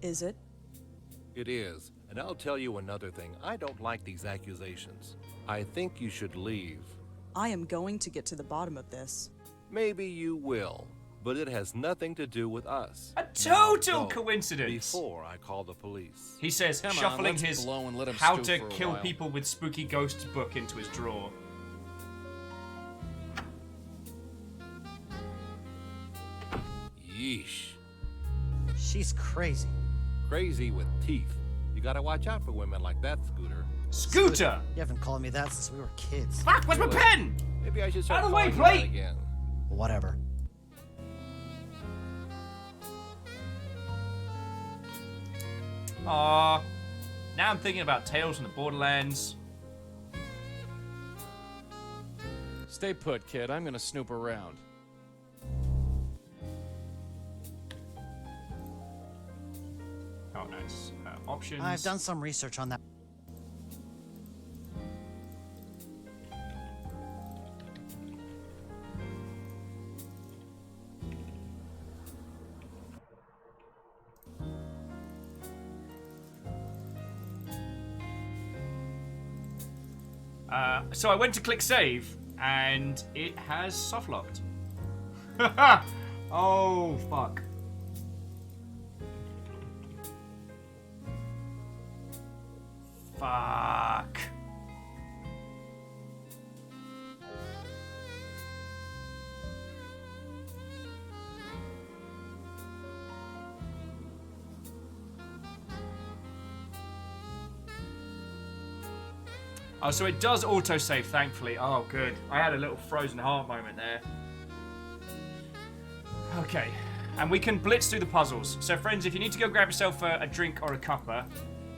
Speaker 8: Is it?
Speaker 18: It is. And I'll tell you another thing. I don't like these accusations. I think you should leave.
Speaker 8: I am going to get to the bottom of this.
Speaker 18: Maybe you will, but it has nothing to do with us.
Speaker 1: A total coincidence.
Speaker 18: Before I call the police.
Speaker 1: He says,
Speaker 9: Come on,
Speaker 1: shuffling
Speaker 9: let's
Speaker 1: his
Speaker 9: blow and let him
Speaker 1: How
Speaker 9: stew
Speaker 1: to
Speaker 9: for a
Speaker 1: Kill
Speaker 9: while.
Speaker 1: People with Spooky Ghosts book into his drawer.
Speaker 18: Yeesh.
Speaker 17: She's crazy.
Speaker 18: Crazy with teeth. You gotta watch out for women like that, Scooter.
Speaker 1: Scooter!
Speaker 17: You haven't called me that since we were kids.
Speaker 1: Fuck, where's my pen?
Speaker 18: Maybe I should start
Speaker 1: Out of the way,
Speaker 18: calling you that
Speaker 1: plate!
Speaker 18: again.
Speaker 17: Whatever.
Speaker 1: Aww. Now I'm thinking about Tales from the Borderlands.
Speaker 9: Stay put, kid. I'm gonna snoop around.
Speaker 1: Oh, nice. Options.
Speaker 17: I've done some research on that.
Speaker 1: So I went to click save, and it has soft locked. Oh, fuck. Fuck. Oh, so it does autosave, thankfully. Oh, good. I had a little frozen heart moment there. Okay. And we can blitz through the puzzles. So, friends, if you need to go grab yourself a drink or a cuppa,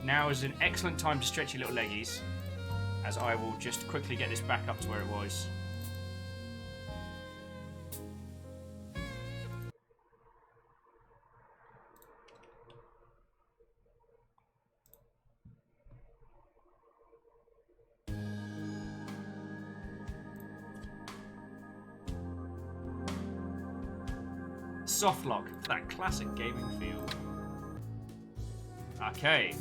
Speaker 1: now is an excellent time to stretch your little leggies, as I will just quickly get this back up to where it was. Soft lock for that classic gaming feel. Okay.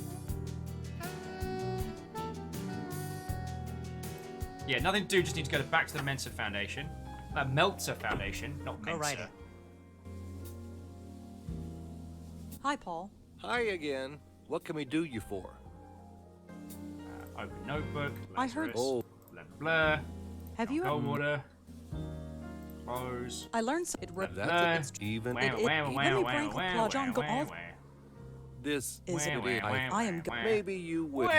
Speaker 1: Yeah, nothing to do, just need to go back to the Mensa Foundation. Meltzer Foundation, not Mensa.
Speaker 17: Go right in.
Speaker 8: Hi, Paul.
Speaker 18: Hi again. What can we do you for?
Speaker 1: Open notebook.
Speaker 8: I heard.
Speaker 18: Oh.
Speaker 1: Blah, blah.
Speaker 8: Have you?
Speaker 1: Cold water. Close.
Speaker 8: I learned it.
Speaker 18: That's even.
Speaker 8: Let me prank Claude John go all.
Speaker 18: This
Speaker 8: Is it? I am.
Speaker 18: Maybe you will.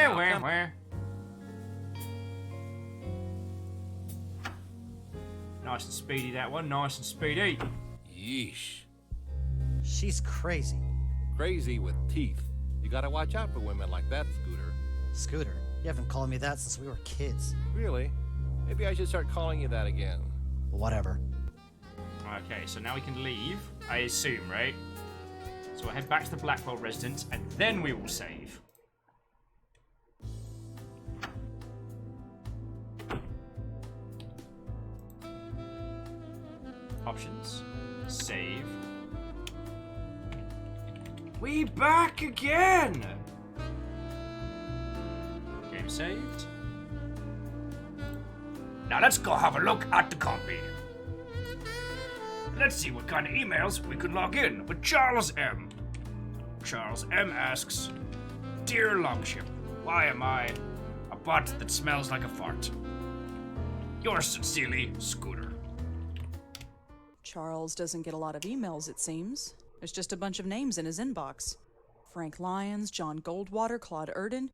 Speaker 1: Nice and speedy, that one. Nice and speedy.
Speaker 18: Yeesh.
Speaker 17: She's crazy.
Speaker 18: Crazy with teeth. You gotta watch out for women like that, Scooter.
Speaker 17: Scooter? You haven't called me that since we were kids.
Speaker 18: Really? Maybe I should start calling you that again.
Speaker 17: Whatever.
Speaker 1: Okay, so now we can leave, I assume, right? So we'll head back to the Blackwell residence, and then we will save. Options. Save. We back again! Game saved. Now let's go have a look at the copy. Let's see what kind of emails we can log in with Charles M. Charles M asks, Dear Longship, why am I a bot that smells like a fart? Yours sincerely, Scooter.
Speaker 8: Charles doesn't get a lot of emails, it seems. There's just a bunch of names in his inbox. Frank Lyons, John Goldwater, Claude Erden.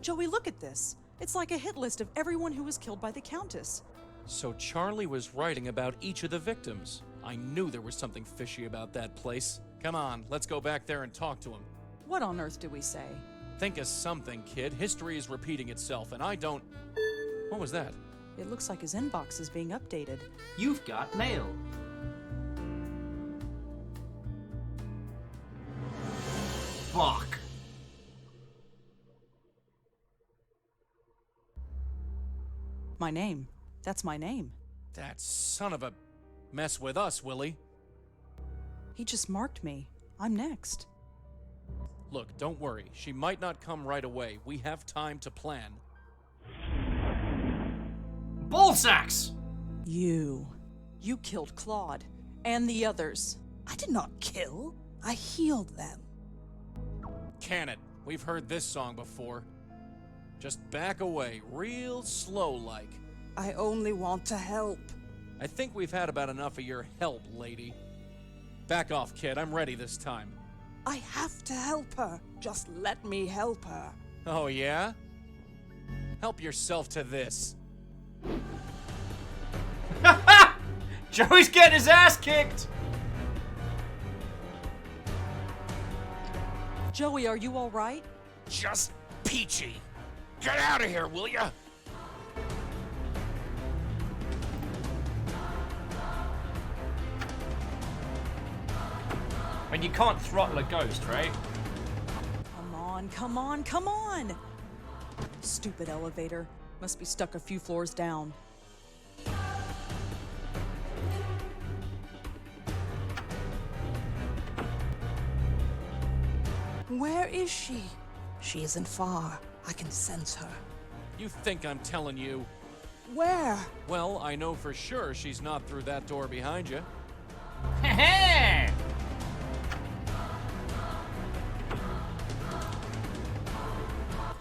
Speaker 8: Joey, look at this. It's like a hit list of everyone who was killed by the Countess.
Speaker 9: So Charlie was writing about each of the victims. I knew there was something fishy about that place. Come on, let's go back there and talk to him.
Speaker 8: What on earth do we say?
Speaker 9: Think of something, kid. History is repeating itself, and I don't... What was that?
Speaker 8: It looks like his inbox is being updated.
Speaker 1: You've got mail. Fuck.
Speaker 8: My name. That's my name.
Speaker 9: That son of a... Mess with us, Willie.
Speaker 8: He just marked me. I'm next.
Speaker 9: Look, don't worry. She might not come right away. We have time to plan.
Speaker 1: Ballsacks!
Speaker 8: You killed Claude. And the others.
Speaker 10: I did not kill. I healed them.
Speaker 9: Can it? We've heard this song before. Just back away, real slow-like.
Speaker 10: I only want to help.
Speaker 9: I think we've had about enough of your help, lady. Back off, kid. I'm ready this time.
Speaker 10: I have to help her. Just let me help her.
Speaker 9: Oh, yeah? Help yourself to this.
Speaker 1: Joey's getting his ass kicked!
Speaker 8: Joey, are you all right?
Speaker 19: Just peachy. Get out of here, will ya?
Speaker 1: I mean, you can't throttle a ghost, right?
Speaker 8: Come on, come on, come on! Stupid elevator. Must be stuck a few floors down.
Speaker 10: Where is she? She isn't far. I can sense her.
Speaker 9: You think I'm telling you?
Speaker 10: Where?
Speaker 9: Well, I know for sure she's not through that door behind you.
Speaker 1: Heh.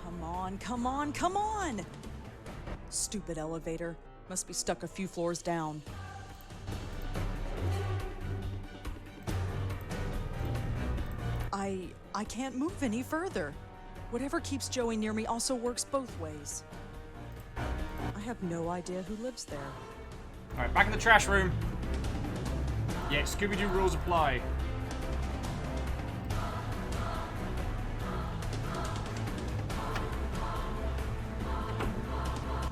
Speaker 8: Come on, come on, come on! Stupid elevator. Must be stuck a few floors down. I can't move any further. Whatever keeps Joey near me also works both ways. I have no idea who lives there.
Speaker 1: Alright, back in the trash room. Yeah, Scooby-Doo rules apply.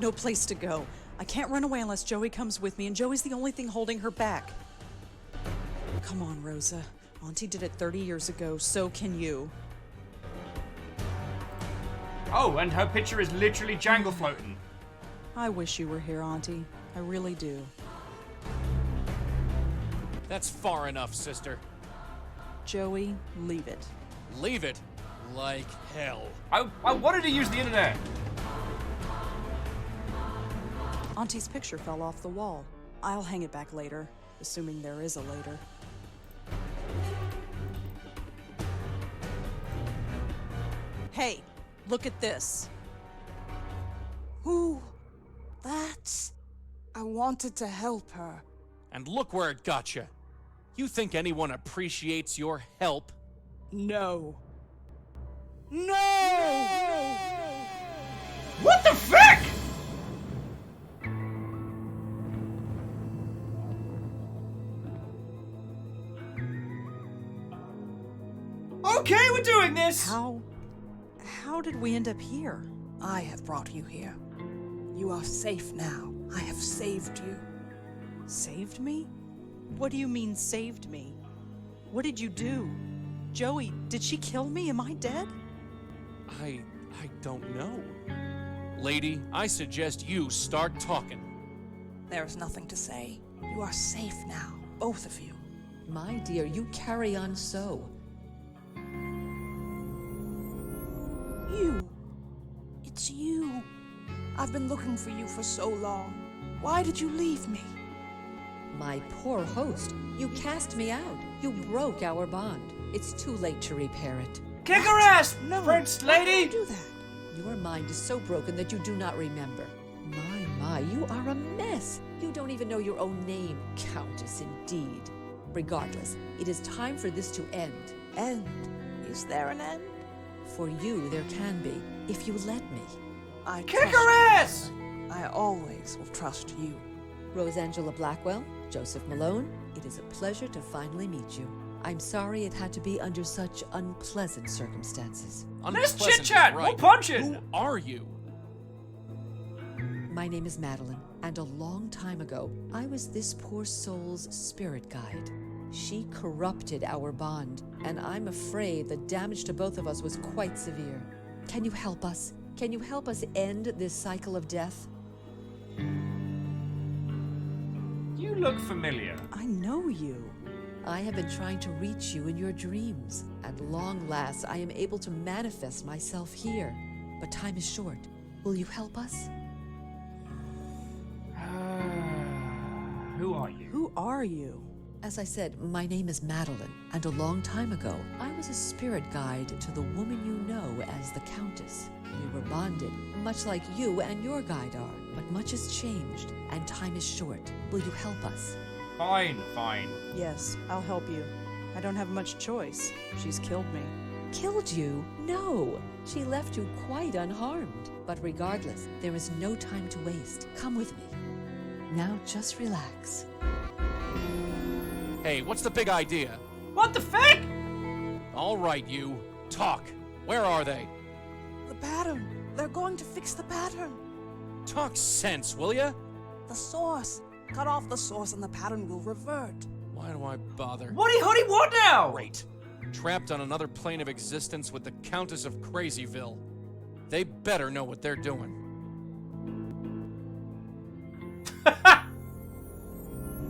Speaker 8: No place to go. I can't run away unless Joey comes with me, and Joey's the only thing holding her back. Come on, Rosa. Auntie did it 30 years ago, so can you.
Speaker 1: Oh, and her picture is literally Jangle floating.
Speaker 8: I wish you were here, Auntie. I really do.
Speaker 9: That's far enough, sister.
Speaker 8: Joey, leave it.
Speaker 9: Leave it? Like hell.
Speaker 1: I wanted to use the internet.
Speaker 8: Auntie's picture fell off the wall. I'll hang it back later, assuming there is a later. Hey, look at this.
Speaker 10: Who? That's... I wanted to help her.
Speaker 9: And look where it got you. You think anyone appreciates your help?
Speaker 10: No. No!
Speaker 1: What the fuck? Okay, we're doing this!
Speaker 8: How did we end up here?
Speaker 10: I have brought you here. You are safe now. I have saved you.
Speaker 8: Saved me? What do you mean, saved me? What did you do? Joey, did she kill me? Am I dead?
Speaker 9: I don't know. Lady, I suggest you start talking.
Speaker 10: There is nothing to say. You are safe now, both of you.
Speaker 15: My dear, you carry on so.
Speaker 10: You. It's you. I've been looking for you for so long. Why did you leave me?
Speaker 15: My poor host, you cast me out. You broke our bond. It's too late to repair it.
Speaker 1: Kick her ass,
Speaker 10: No,
Speaker 1: Prince
Speaker 10: why
Speaker 1: Lady!
Speaker 10: would you do that?
Speaker 15: Your mind is so broken that you do not remember. My, you are a mess. You don't even know your own name, Countess, indeed. Regardless, it is time for this to end.
Speaker 10: End? Is there an end?
Speaker 15: For you, there can be, if you let me.
Speaker 10: I
Speaker 1: Kick
Speaker 10: trust
Speaker 1: her
Speaker 10: you.
Speaker 1: ass!
Speaker 10: I always will trust you.
Speaker 15: Rosangela Blackwell, Joseph Malone, it is a pleasure to finally meet you. I'm sorry it had to be under such unpleasant circumstances.
Speaker 1: Let's
Speaker 9: Unpleasant is
Speaker 1: chit-chat,
Speaker 9: right.
Speaker 1: we'll punch it!
Speaker 9: Who are you?
Speaker 15: My name is Madeline, and a long time ago, I was this poor soul's spirit guide. She corrupted our bond, and I'm afraid the damage to both of us was quite severe. Can you help us? Can you help us end this cycle of death?
Speaker 1: You look familiar.
Speaker 8: I know you.
Speaker 15: I have been trying to reach you in your dreams. At long last, I am able to manifest myself here. But time is short. Will you help us?
Speaker 1: Who are you?
Speaker 8: Who are you?
Speaker 15: As I said, my name is Madeline, and a long time ago, I was a spirit guide to the woman you know as the Countess. We were bonded, much like you and your guide are, but much has changed, and time is short. Will you help us?
Speaker 1: Fine.
Speaker 8: Yes, I'll help you. I don't have much choice. She's killed me.
Speaker 15: Killed you? No! She left you quite unharmed. But regardless, there is no time to waste. Come with me. Now just relax.
Speaker 9: Hey, what's the big idea?
Speaker 1: What the fuck?
Speaker 9: All right, you. Talk. Where are they?
Speaker 10: The pattern. They're going to fix the pattern.
Speaker 9: Talk sense, will ya?
Speaker 10: The source. Cut off the source and the pattern will revert.
Speaker 9: Why do I bother?
Speaker 1: What now?
Speaker 9: Great. Trapped on another plane of existence with the Countess of Crazyville. They better know what they're doing.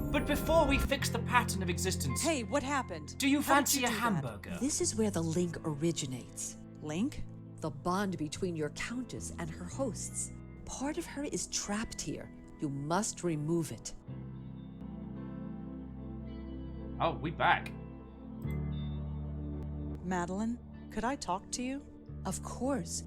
Speaker 1: But before we fix the pattern of existence...
Speaker 8: Hey, what happened?
Speaker 1: Do you
Speaker 8: How did
Speaker 1: fancy
Speaker 8: you
Speaker 1: a
Speaker 8: do that?
Speaker 1: hamburger?
Speaker 15: This is where the link originates.
Speaker 8: Link?
Speaker 15: The bond between your Countess and her hosts. Part of her is trapped here. You must remove it.
Speaker 1: Oh, we back.
Speaker 8: Madeline, could I talk to you?
Speaker 15: Of course.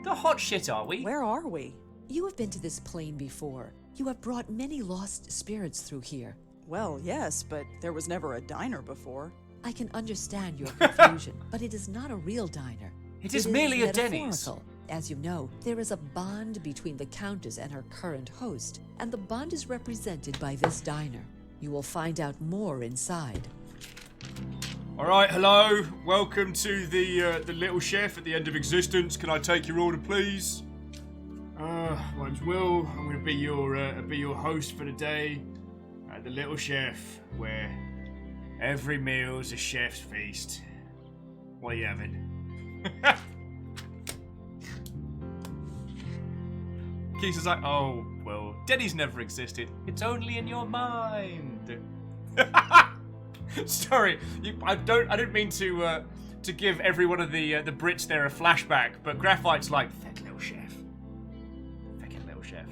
Speaker 1: The hot shit, are we?
Speaker 8: Where are we?
Speaker 15: You have been to this plane before. You have brought many lost spirits through here.
Speaker 8: Well, yes, but there was never a diner before.
Speaker 15: I can understand your confusion, but it is not a real diner.
Speaker 1: It is merely a Denny's.
Speaker 15: Metaphorical. As you know, there is a bond between the Countess and her current host, and the bond is represented by this diner. You will find out more inside.
Speaker 1: All right, hello. Welcome to the Little Chef at the end of existence. Can I take your order, please? My name's Will. I'm going to be your host for the day at the Little Chef, where every meal's a chef's feast. What are you having? Keith is like, oh well, Denny's never existed. It's only in your mind. Sorry, I don't mean to give every one of the Brits there a flashback, but Graphite's like, feck little chef. Feckin' little chef.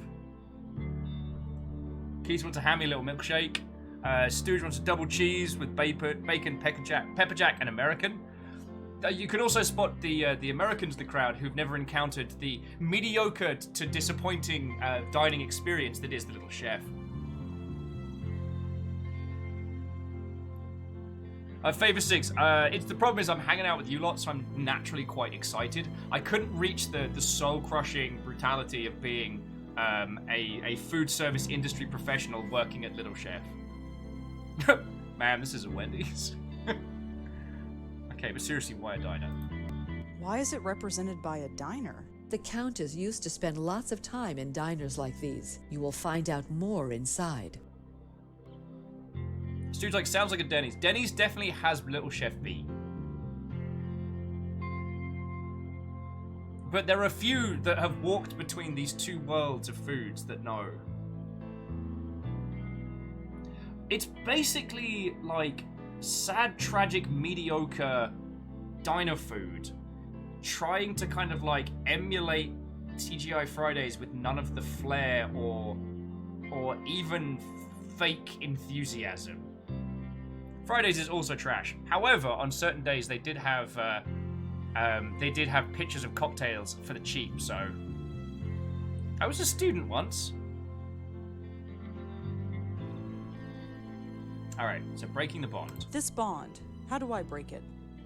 Speaker 1: Keith wants a hammy little milkshake. Stooge wants a double cheese with bacon, pepper jack, and American. You can also spot the Americans of the crowd who've never encountered the mediocre to disappointing dining experience that is the Little Chef. Favor 6. It's the problem is I'm hanging out with you lot, so I'm naturally quite excited. I couldn't reach the soul-crushing brutality of being a food service industry professional working at Little Chef. Man, this is a Wendy's. Okay, but seriously, why a diner?
Speaker 8: Why is it represented by a diner?
Speaker 15: The Countess used to spend lots of time in diners like these. You will find out more inside.
Speaker 1: This dude's like, sounds like a Denny's. Denny's definitely has Little Chef beat. But there are a few that have walked between these two worlds of foods that know. It's basically like sad, tragic, mediocre diner food trying to kind of like emulate TGI Fridays with none of the flair or even fake enthusiasm. Fridays is also trash. However, on certain days they did have pictures of cocktails for the cheap, so I was a student once. Alright, so breaking the bond.
Speaker 8: This bond, how do I break it?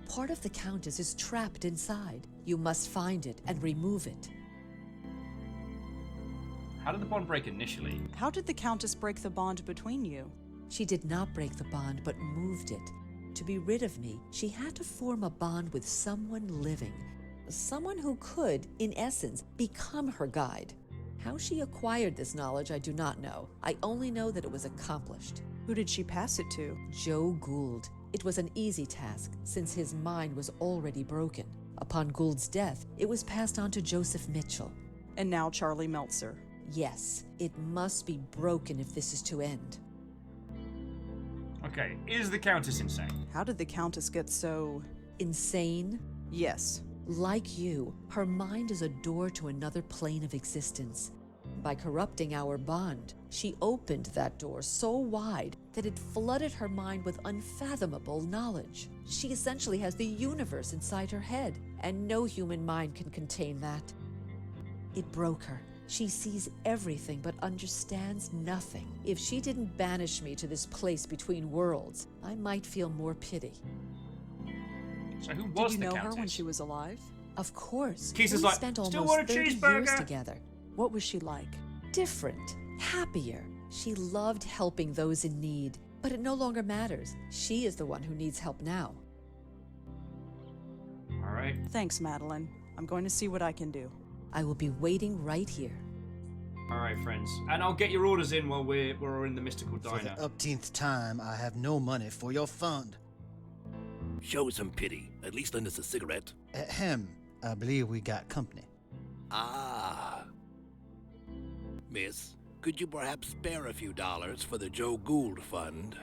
Speaker 15: Part of the Countess is trapped inside. You must find it and remove it.
Speaker 1: How did the bond break initially?
Speaker 8: How did the Countess break the bond between you?
Speaker 15: She did not break the bond, but moved it. To be rid of me, she had to form a bond with someone living. Someone who could, in essence, become her guide. How she acquired this knowledge, I do not know. I only know that it was accomplished.
Speaker 8: Who did she pass it to?
Speaker 15: Joe Gould. It was an easy task, since his mind was already broken. Upon Gould's death, it was passed on to Joseph Mitchell.
Speaker 8: And now Charlie Meltzer.
Speaker 15: Yes, it must be broken if this is to end.
Speaker 1: Okay, is the Countess insane?
Speaker 8: How did the Countess get so...
Speaker 15: insane?
Speaker 8: Yes.
Speaker 15: Like you, her mind is a door to another plane of existence. By corrupting our bond, she opened that door so wide that it flooded her mind with unfathomable knowledge. She essentially has the universe inside her head, and no human mind can contain that. It broke her. She sees everything but understands nothing. If she didn't banish me to this place between worlds, I might feel more pity.
Speaker 1: So who was
Speaker 8: Did you
Speaker 1: the
Speaker 8: know
Speaker 1: Countess?
Speaker 8: her when she was alive?
Speaker 15: Of course.
Speaker 1: Keith is
Speaker 15: we
Speaker 1: like,
Speaker 15: spent
Speaker 1: "Still
Speaker 15: almost
Speaker 1: want a
Speaker 15: 30 years
Speaker 1: cheeseburger?"
Speaker 15: together.
Speaker 8: What was she like?
Speaker 15: Different, happier. She loved helping those in need, but it no longer matters. She is the one who needs help now.
Speaker 1: All right.
Speaker 8: Thanks, Madeline. I'm going to see what I can do.
Speaker 15: I will be waiting right here.
Speaker 1: All right, friends. And I'll get your orders in while we're in the mystical
Speaker 17: For
Speaker 1: diner.
Speaker 17: the upteenth time, I have no money for your fund.
Speaker 21: Show some pity. At least lend us a cigarette.
Speaker 17: Ahem. I believe we got company.
Speaker 21: Ah. Miss, could you perhaps spare a few dollars for the Joe Gould Fund?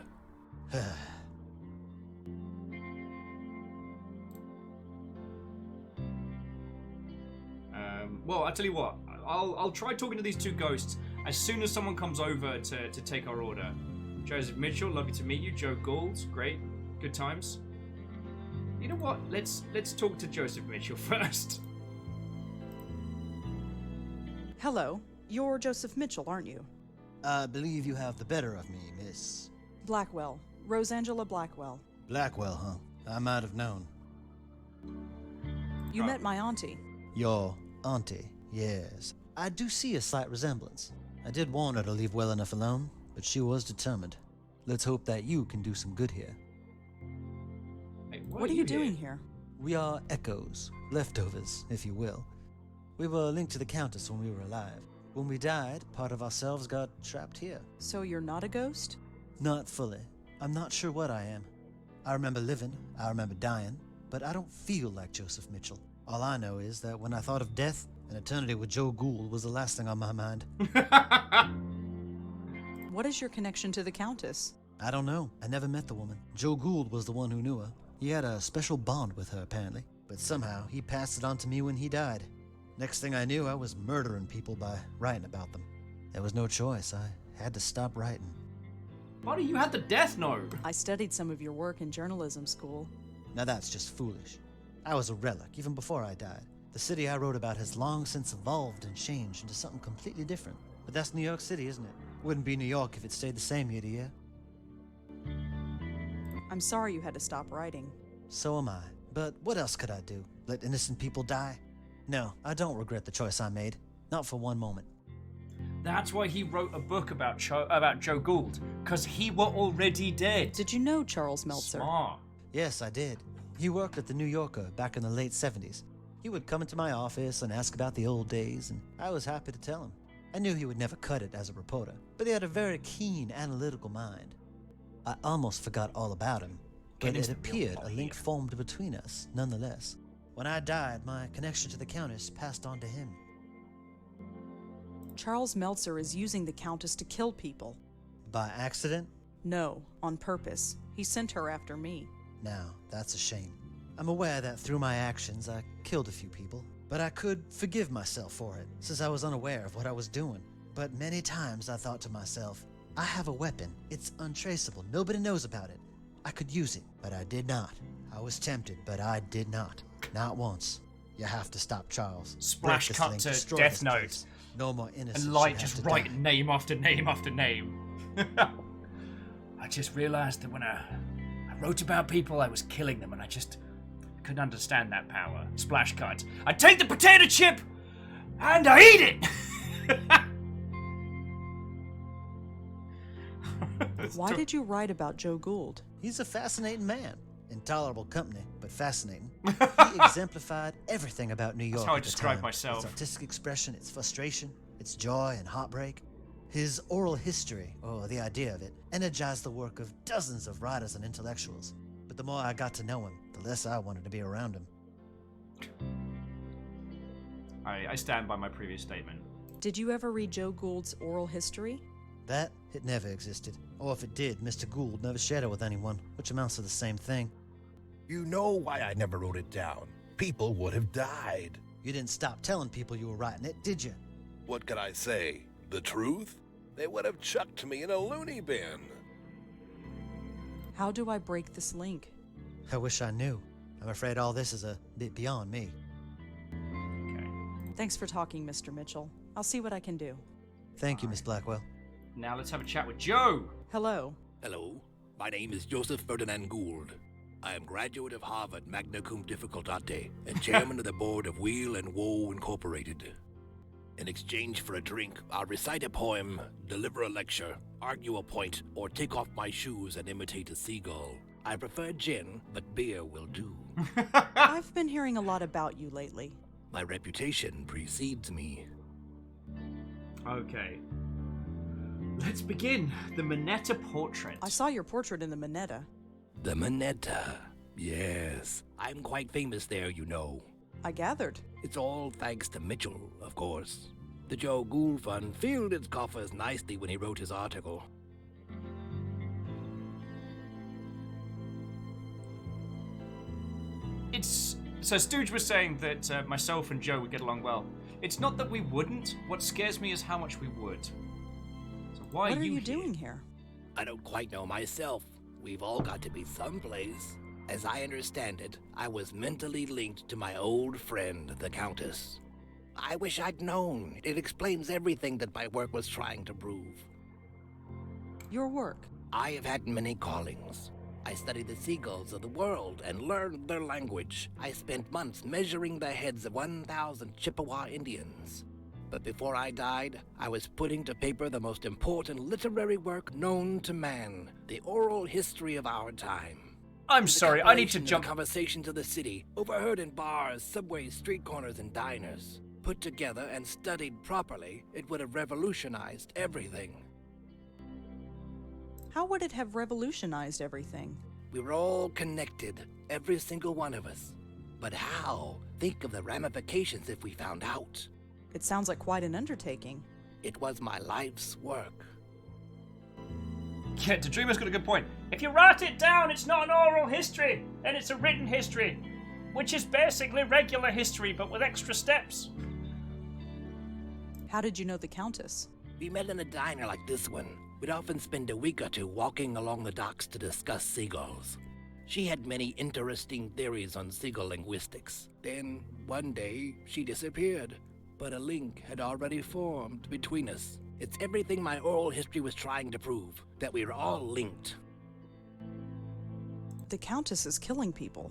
Speaker 1: Well, I tell you what. I'll try talking to these two ghosts as soon as someone comes over to take our order. Joseph Mitchell, lovely to meet you. Joe Gould, great, good times. You know what? Let's talk to Joseph Mitchell first.
Speaker 8: Hello. You're Joseph Mitchell, aren't you?
Speaker 17: I believe you have the better of me, Miss
Speaker 8: Blackwell. Rosangela Blackwell.
Speaker 17: Blackwell, huh? I might have known.
Speaker 8: You met my auntie.
Speaker 17: Your auntie, yes. I do see a slight resemblance. I did warn her to leave well enough alone, but she was determined. Let's hope that you can do some good here.
Speaker 1: Hey,
Speaker 8: What are you doing here?
Speaker 17: We are echoes, leftovers, if you will. We were linked to the Countess when we were alive. When we died, part of ourselves got trapped here.
Speaker 8: So you're not a ghost?
Speaker 17: Not fully. I'm not sure what I am. I remember living, I remember dying, but I don't feel like Joseph Mitchell. All I know is that when I thought of death, an eternity with Joe Gould was the last thing on my mind.
Speaker 8: What is your connection to the Countess?
Speaker 17: I don't know. I never met the woman. Joe Gould was the one who knew her. He had a special bond with her, apparently. But somehow, he passed it on to me when he died. Next thing I knew, I was murdering people by writing about them. There was no choice. I had to stop writing.
Speaker 1: Buddy, you had the death note.
Speaker 8: I studied some of your work in journalism school.
Speaker 17: Now that's just foolish. I was a relic, even before I died. The city I wrote about has long since evolved and changed into something completely different. But that's New York City, isn't it? Wouldn't be New York if it stayed the same year to year.
Speaker 8: I'm sorry you had to stop writing.
Speaker 17: So am I. But what else could I do? Let innocent people die? No, I don't regret the choice I made. Not for one moment.
Speaker 1: That's why he wrote a book about Joe Gould, because he were already dead.
Speaker 8: Did you know Charles Meltzer?
Speaker 1: Smart.
Speaker 17: Yes, I did. He worked at the New Yorker back in the late 70s. He would come into my office and ask about the old days, and I was happy to tell him. I knew he would never cut it as a reporter, but he had a very keen, analytical mind. I almost forgot all about him, but it appeared a link formed between us, nonetheless. When I died, my connection to the Countess passed on to him.
Speaker 8: Charles Meltzer is using the Countess to kill people.
Speaker 17: By accident?
Speaker 8: No, on purpose. He sent her after me.
Speaker 17: Now, that's a shame. I'm aware that through my actions I killed a few people, but I could forgive myself for it, since I was unaware of what I was doing. But many times I thought to myself, I have a weapon. It's untraceable. Nobody knows about it. I could use it, but I did not. I was tempted, but I did not. Not once. You have to stop Charles.
Speaker 1: Splash
Speaker 17: Break this
Speaker 1: cut
Speaker 17: link,
Speaker 1: to
Speaker 17: destroy
Speaker 1: Death
Speaker 17: this
Speaker 1: Note.
Speaker 17: place. No more innocents.
Speaker 1: And Light
Speaker 17: should
Speaker 1: just
Speaker 17: have to
Speaker 1: writing
Speaker 17: die.
Speaker 1: name after name after name. I just realised that when I wrote about people, I was killing them, and I just couldn't understand that power. Splash cut. I take the potato chip and I eat it.
Speaker 8: Why did you write about Joe Gould?
Speaker 17: He's a fascinating man. Intolerable company, but fascinating. He exemplified everything about New York.
Speaker 1: That's how I
Speaker 17: at the
Speaker 1: describe
Speaker 17: time.
Speaker 1: myself.
Speaker 17: Its artistic expression, its frustration, its joy and heartbreak. His oral history, or the idea of it, energized the work of dozens of writers and intellectuals. But the more I got to know him, the less I wanted to be around him.
Speaker 1: I stand by my previous statement.
Speaker 8: Did you ever read Joe Gould's oral history?
Speaker 17: That, it never existed. Or if it did, Mr. Gould never shared it with anyone, which amounts to the same thing.
Speaker 21: You know why I never wrote it down. People would have died.
Speaker 17: You didn't stop telling people you were writing it, did you?
Speaker 21: What could I say? The truth? They would have chucked me in a loony bin.
Speaker 8: How do I break this link?
Speaker 17: I wish I knew. I'm afraid all this is a bit beyond me.
Speaker 1: Okay.
Speaker 8: Thanks for talking, Mr. Mitchell. I'll see what I can do.
Speaker 17: Thank you, Miss Blackwell.
Speaker 1: Now let's have a chat with Joe.
Speaker 8: Hello.
Speaker 21: Hello. My name is Joseph Ferdinand Gould. I am graduate of Harvard magna cum difficultate and chairman of the board of Wheel and Woe Incorporated. In exchange for a drink, I'll recite a poem, deliver a lecture, argue a point, or take off my shoes and imitate a seagull. I prefer gin, but beer will do.
Speaker 8: I've been hearing a lot about you lately.
Speaker 21: My reputation precedes me.
Speaker 1: Okay. Let's begin. The Minetta portrait.
Speaker 8: I saw your portrait in the Minetta.
Speaker 21: The Minetta. Yes. I'm quite famous there, you know.
Speaker 8: I gathered.
Speaker 21: It's all thanks to Mitchell, of course. The Joe Gould Fund filled its coffers nicely when he wrote his article.
Speaker 1: So Stooge was saying that myself and Joe would get along well. It's not that we wouldn't. What scares me is how much we would. So why
Speaker 8: what are you
Speaker 1: here?
Speaker 8: doing here?
Speaker 21: I don't quite know myself. We've all got to be someplace. As I understand it, I was mentally linked to my old friend, the Countess. I wish I'd known. It explains everything that my work was trying to prove.
Speaker 8: Your work?
Speaker 21: I have had many callings. I studied the seagulls of the world and learned their language. I spent months measuring the heads of 1,000 Chippewa Indians. But before I died, I was putting to paper the most important literary work known to man, the oral history of our time.
Speaker 1: I'm sorry, I need to jump.
Speaker 21: The conversations of the city, overheard in bars, subways, street corners, and diners. Put together and studied properly, it would have revolutionized everything.
Speaker 8: How would it have revolutionized everything?
Speaker 21: We were all connected, every single one of us. But how? Think of the ramifications if we found out.
Speaker 8: It sounds like quite an undertaking.
Speaker 21: It was my life's work.
Speaker 1: Yeah, the Dreamer's got a good point. If you write it down, it's not an oral history, and it's a written history, which is basically regular history, but with extra steps.
Speaker 8: How did you know the Countess?
Speaker 21: We met in a diner like this one. We'd often spend a week or two walking along the docks to discuss seagulls. She had many interesting theories on psycholinguistics. Then, one day, she disappeared. But a link had already formed between us. It's everything my oral history was trying to prove, that we are all linked.
Speaker 8: The Countess is killing people.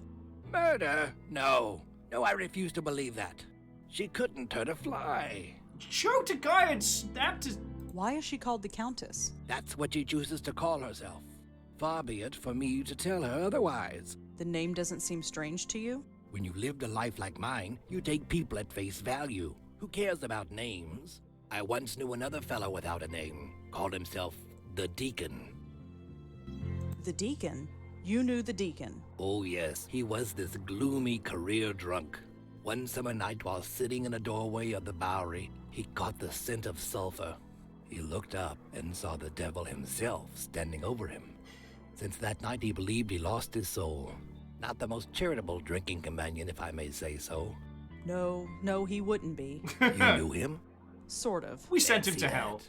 Speaker 21: Murder? No. No, I refuse to believe that. She couldn't hurt a fly.
Speaker 1: Choked a guy and stabbed his...
Speaker 8: Why is she called the Countess?
Speaker 21: That's what she chooses to call herself. Far be it for me to tell her otherwise.
Speaker 8: The name doesn't seem strange to you?
Speaker 21: When you lived a life like mine, you take people at face value. Who cares about names? I once knew another fellow without a name. Called himself the Deacon.
Speaker 8: The Deacon? You knew the Deacon?
Speaker 21: Oh yes, he was this gloomy career drunk. One summer night while sitting in a doorway of the Bowery, he caught the scent of sulfur. He looked up and saw the devil himself standing over him. Since that night he believed he lost his soul. Not the most charitable drinking companion, if I may say so.
Speaker 8: No, he wouldn't be.
Speaker 21: You knew him?
Speaker 8: Sort of.
Speaker 1: We sent him to hell.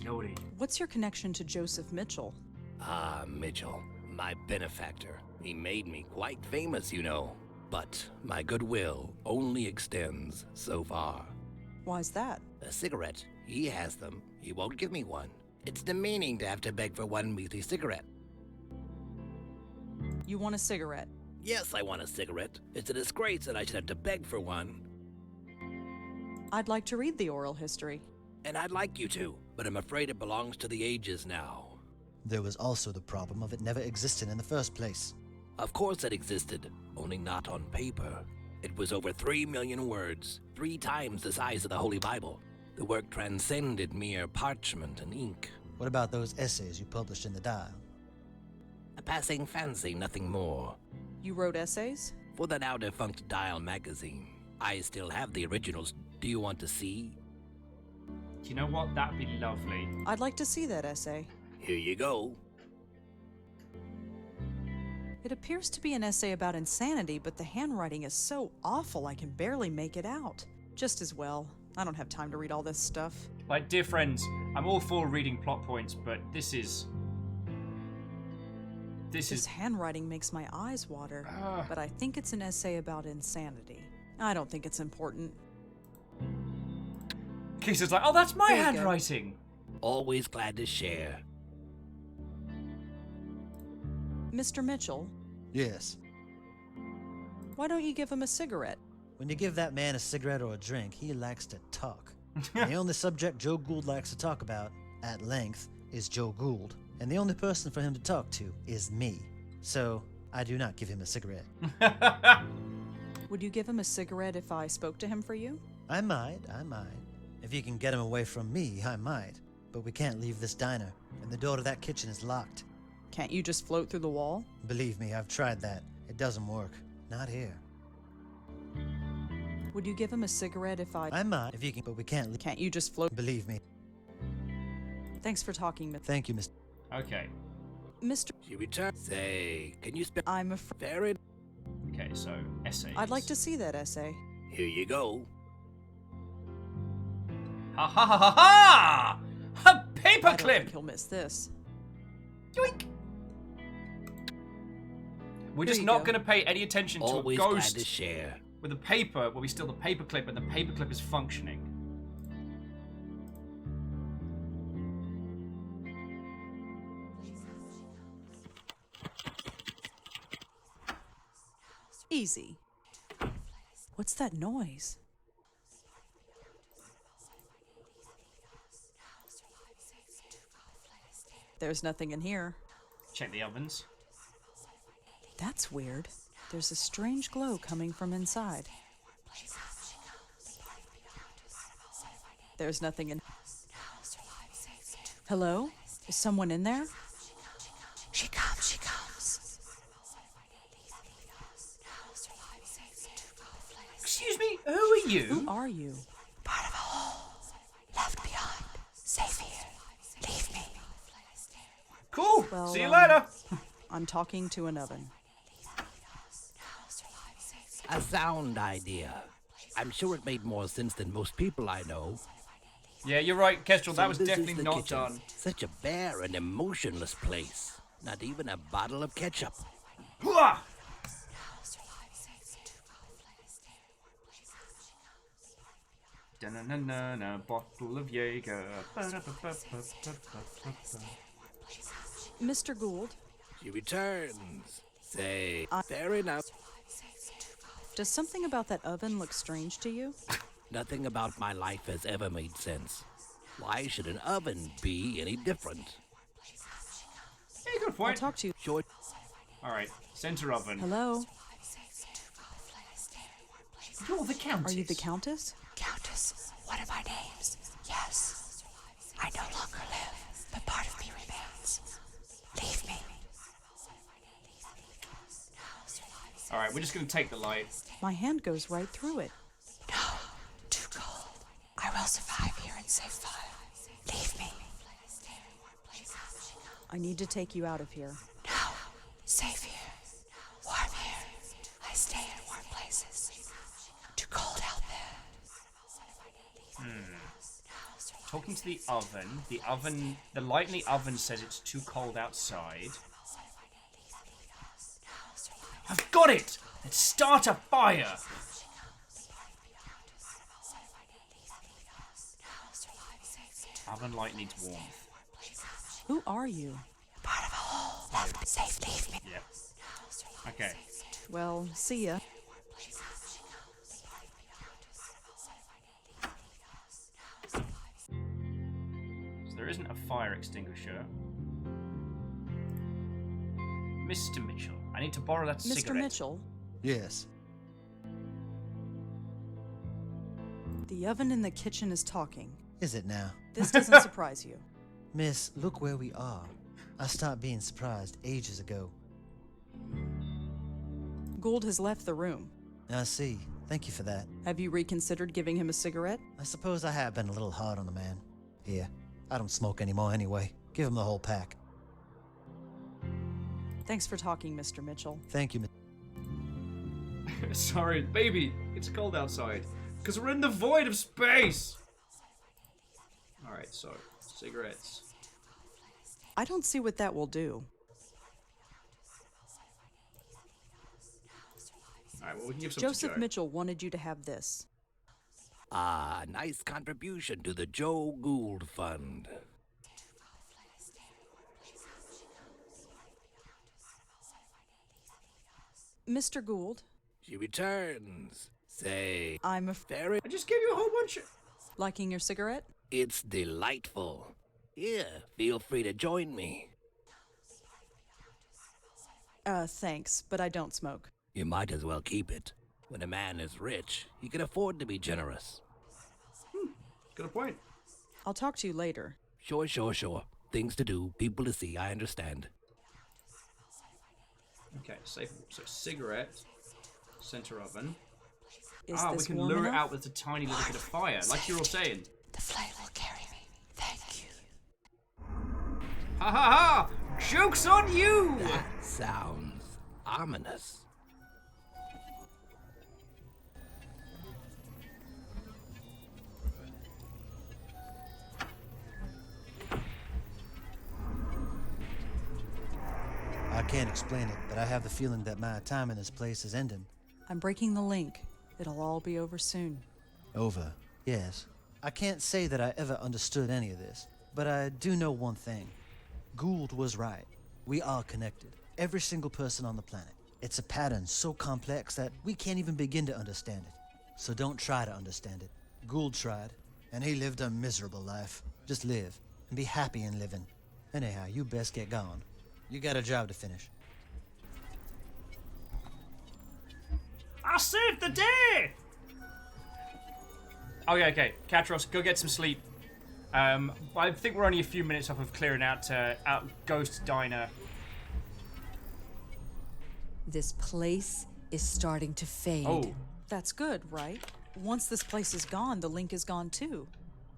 Speaker 1: Lordy.
Speaker 8: What's your connection to Joseph Mitchell?
Speaker 21: Ah, Mitchell, my benefactor. He made me quite famous, you know. But my goodwill only extends so far.
Speaker 8: Why's that?
Speaker 21: A cigarette. He has them. He won't give me one. It's demeaning to have to beg for one measly cigarette.
Speaker 8: You want a cigarette?
Speaker 21: Yes, I want a cigarette. It's a disgrace that I should have to beg for one.
Speaker 8: I'd like to read the oral history.
Speaker 21: And I'd like you to, but I'm afraid it belongs to the ages now.
Speaker 17: There was also the problem of it never existing in the first place.
Speaker 21: Of course it existed, only not on paper. It was over 3 million words, 3 times the size of the Holy Bible. The work transcended mere parchment and ink.
Speaker 17: What about those essays you published in the Dial?
Speaker 21: A passing fancy, nothing more.
Speaker 8: You wrote essays?
Speaker 21: For the now defunct Dial magazine. I still have the originals. Do you want to see?
Speaker 1: Do you know what? That'd be lovely.
Speaker 8: I'd like to see that essay.
Speaker 21: Here you go.
Speaker 8: It appears to be an essay about insanity, but the handwriting is so awful I can barely make it out. Just as well. I don't have time to read all this stuff.
Speaker 1: Like, dear friends, I'm all for reading plot points, but this
Speaker 8: handwriting makes my eyes water, but I think it's an essay about insanity. I don't think it's important.
Speaker 1: Keisha's like, oh, that's my
Speaker 8: There you go.
Speaker 21: handwriting. Always glad to share.
Speaker 8: Mr. Mitchell,
Speaker 17: Yes.
Speaker 8: why don't you give him a cigarette?
Speaker 17: When you give that man a cigarette or a drink, he likes to talk. And the only subject Joe Gould likes to talk about, at length, is Joe Gould. And the only person for him to talk to is me. So, I do not give him a cigarette.
Speaker 8: Would you give him a cigarette if I spoke to him for you?
Speaker 17: I might. If you can get him away from me, I might. But we can't leave this diner, and the door to that kitchen is locked.
Speaker 8: Can't you just float through the wall?
Speaker 17: Believe me, I've tried that. It doesn't work. Not here.
Speaker 8: Would you give him a cigarette if I
Speaker 17: might, if you can, but we can't.
Speaker 8: Can't you just float?
Speaker 17: Believe me.
Speaker 8: Thanks for talking,
Speaker 17: Thank you, Mr.
Speaker 1: Okay.
Speaker 8: Mr.
Speaker 21: She returned. Say, can you spell?
Speaker 8: I'm afraid.
Speaker 21: Very.
Speaker 1: Okay, so essays.
Speaker 8: I'd like to see that essay.
Speaker 21: Here you go.
Speaker 1: Ha ha ha ha ha! A
Speaker 8: I don't
Speaker 1: paperclip!
Speaker 8: think he'll miss this.
Speaker 1: Yoink! We're
Speaker 8: Here
Speaker 1: just
Speaker 8: you
Speaker 1: not
Speaker 8: go.
Speaker 1: going to pay any attention to
Speaker 21: Always
Speaker 1: a
Speaker 21: glad
Speaker 1: ghost
Speaker 21: to share.
Speaker 1: with a paper where we steal the paperclip and the paperclip is functioning.
Speaker 8: Easy. What's that noise? There's nothing in here.
Speaker 1: Check the ovens.
Speaker 8: That's weird. There's a strange glow coming from inside. There's nothing in... Hello? Is someone in there?
Speaker 12: She comes.
Speaker 1: Excuse me, who are you?
Speaker 8: Who are you?
Speaker 12: Part of a whole. Left behind. Safe here. Leave me.
Speaker 1: Cool.
Speaker 8: Well,
Speaker 1: See you later.
Speaker 8: I'm talking to an oven.
Speaker 21: A sound idea. I'm sure it made more sense than most people I know.
Speaker 1: Yeah, you're right, Kestrel. That was
Speaker 21: this is
Speaker 1: definitely
Speaker 21: the
Speaker 1: not
Speaker 21: kitchen.
Speaker 1: done.
Speaker 21: Such a bare and emotionless place. Not even a bottle of ketchup.
Speaker 1: Hooah! Da-na-na-na-na, bottle of Jaeger.
Speaker 8: Mr. Gould,
Speaker 21: She returns. Say, fair enough.
Speaker 8: does something about that oven look strange to you?
Speaker 21: Nothing about my life has ever made sense. Why should an oven be any different?
Speaker 1: Yeah, good point.
Speaker 8: I'll talk to you.
Speaker 21: Sure.
Speaker 1: Alright, center oven.
Speaker 8: Hello?
Speaker 1: You're the Countess.
Speaker 8: Are you the Countess?
Speaker 15: Countess, one of my names. Yes. I no longer live, but part of me remains. Leave me.
Speaker 1: Alright, we're just gonna take the light.
Speaker 8: My hand goes right through it.
Speaker 15: No, too cold. I will survive here and save fire. Leave me.
Speaker 8: I need to take you out of here.
Speaker 15: No, safe here. Warm here. I stay in warm places. Too cold out there.
Speaker 1: Talking to the oven, the light in the oven says it's too cold outside. I've got it! Let's start a fire! Oven light needs warmth.
Speaker 8: Who are you?
Speaker 15: Part of a hole. Left safe. Leave me.
Speaker 1: Yep. Okay.
Speaker 8: Well, see ya.
Speaker 1: So there isn't a fire extinguisher. Mr. Mitchell, I need to borrow that
Speaker 8: Mr.
Speaker 1: cigarette.
Speaker 8: Mitchell,
Speaker 17: Yes.
Speaker 8: the oven in the kitchen is talking.
Speaker 17: Is it now?
Speaker 8: This doesn't surprise you.
Speaker 17: Miss, look where we are. I stopped being surprised ages ago.
Speaker 8: Gould has left the room.
Speaker 17: I see. Thank you for that.
Speaker 8: Have you reconsidered giving him a cigarette?
Speaker 17: I suppose I have been a little hard on the man. Here, I don't smoke anymore anyway. Give him the whole pack.
Speaker 8: Thanks for talking, Mr. Mitchell.
Speaker 17: Thank you, Miss.
Speaker 1: Sorry, baby, it's cold outside. Because we're in the void of space! Alright, so, cigarettes.
Speaker 8: I don't see what that will do.
Speaker 1: Alright, well, we can give some to
Speaker 8: Joseph
Speaker 1: Joe.
Speaker 8: Mitchell wanted you to have this.
Speaker 21: Ah, nice contribution to the Joe Gould Fund.
Speaker 8: Mr. Gould,
Speaker 21: She returns. Say,
Speaker 8: I'm
Speaker 21: very.
Speaker 1: I just gave you a whole bunch of...
Speaker 8: liking your cigarette?
Speaker 21: It's delightful. Here, feel free to join me.
Speaker 8: Thanks, but I don't smoke.
Speaker 21: You might as well keep it. When a man is rich, he can afford to be generous.
Speaker 1: Got a point.
Speaker 8: I'll talk to you later.
Speaker 21: Sure. Things to do, people to see, I understand.
Speaker 1: Okay, safe. So, cigarette, center oven.
Speaker 8: Is
Speaker 1: we
Speaker 8: this
Speaker 1: can
Speaker 8: warm
Speaker 1: lure it
Speaker 8: enough?
Speaker 1: out with a tiny little bit of fire, like you were all saying.
Speaker 15: The flame will carry me. Thank you.
Speaker 1: Ha ha ha! Joke's on you!
Speaker 21: That sounds ominous.
Speaker 17: I can't explain it, but I have the feeling that my time in this place is ending.
Speaker 8: I'm breaking the link. It'll all be over soon.
Speaker 17: Over. Yes. I can't say that I ever understood any of this, but I do know one thing. Gould was right. We are connected. Every single person on the planet. It's a pattern so complex that we can't even begin to understand it. So don't try to understand it. Gould tried, and he lived a miserable life. Just live, and be happy in living. Anyhow, you best get gone. You got a job to finish.
Speaker 1: I saved the day! Okay. Katros, go get some sleep. I think we're only a few minutes off of clearing out Ghost Diner.
Speaker 13: This place is starting to fade.
Speaker 1: Oh.
Speaker 8: That's good, right? Once this place is gone, the link is gone too.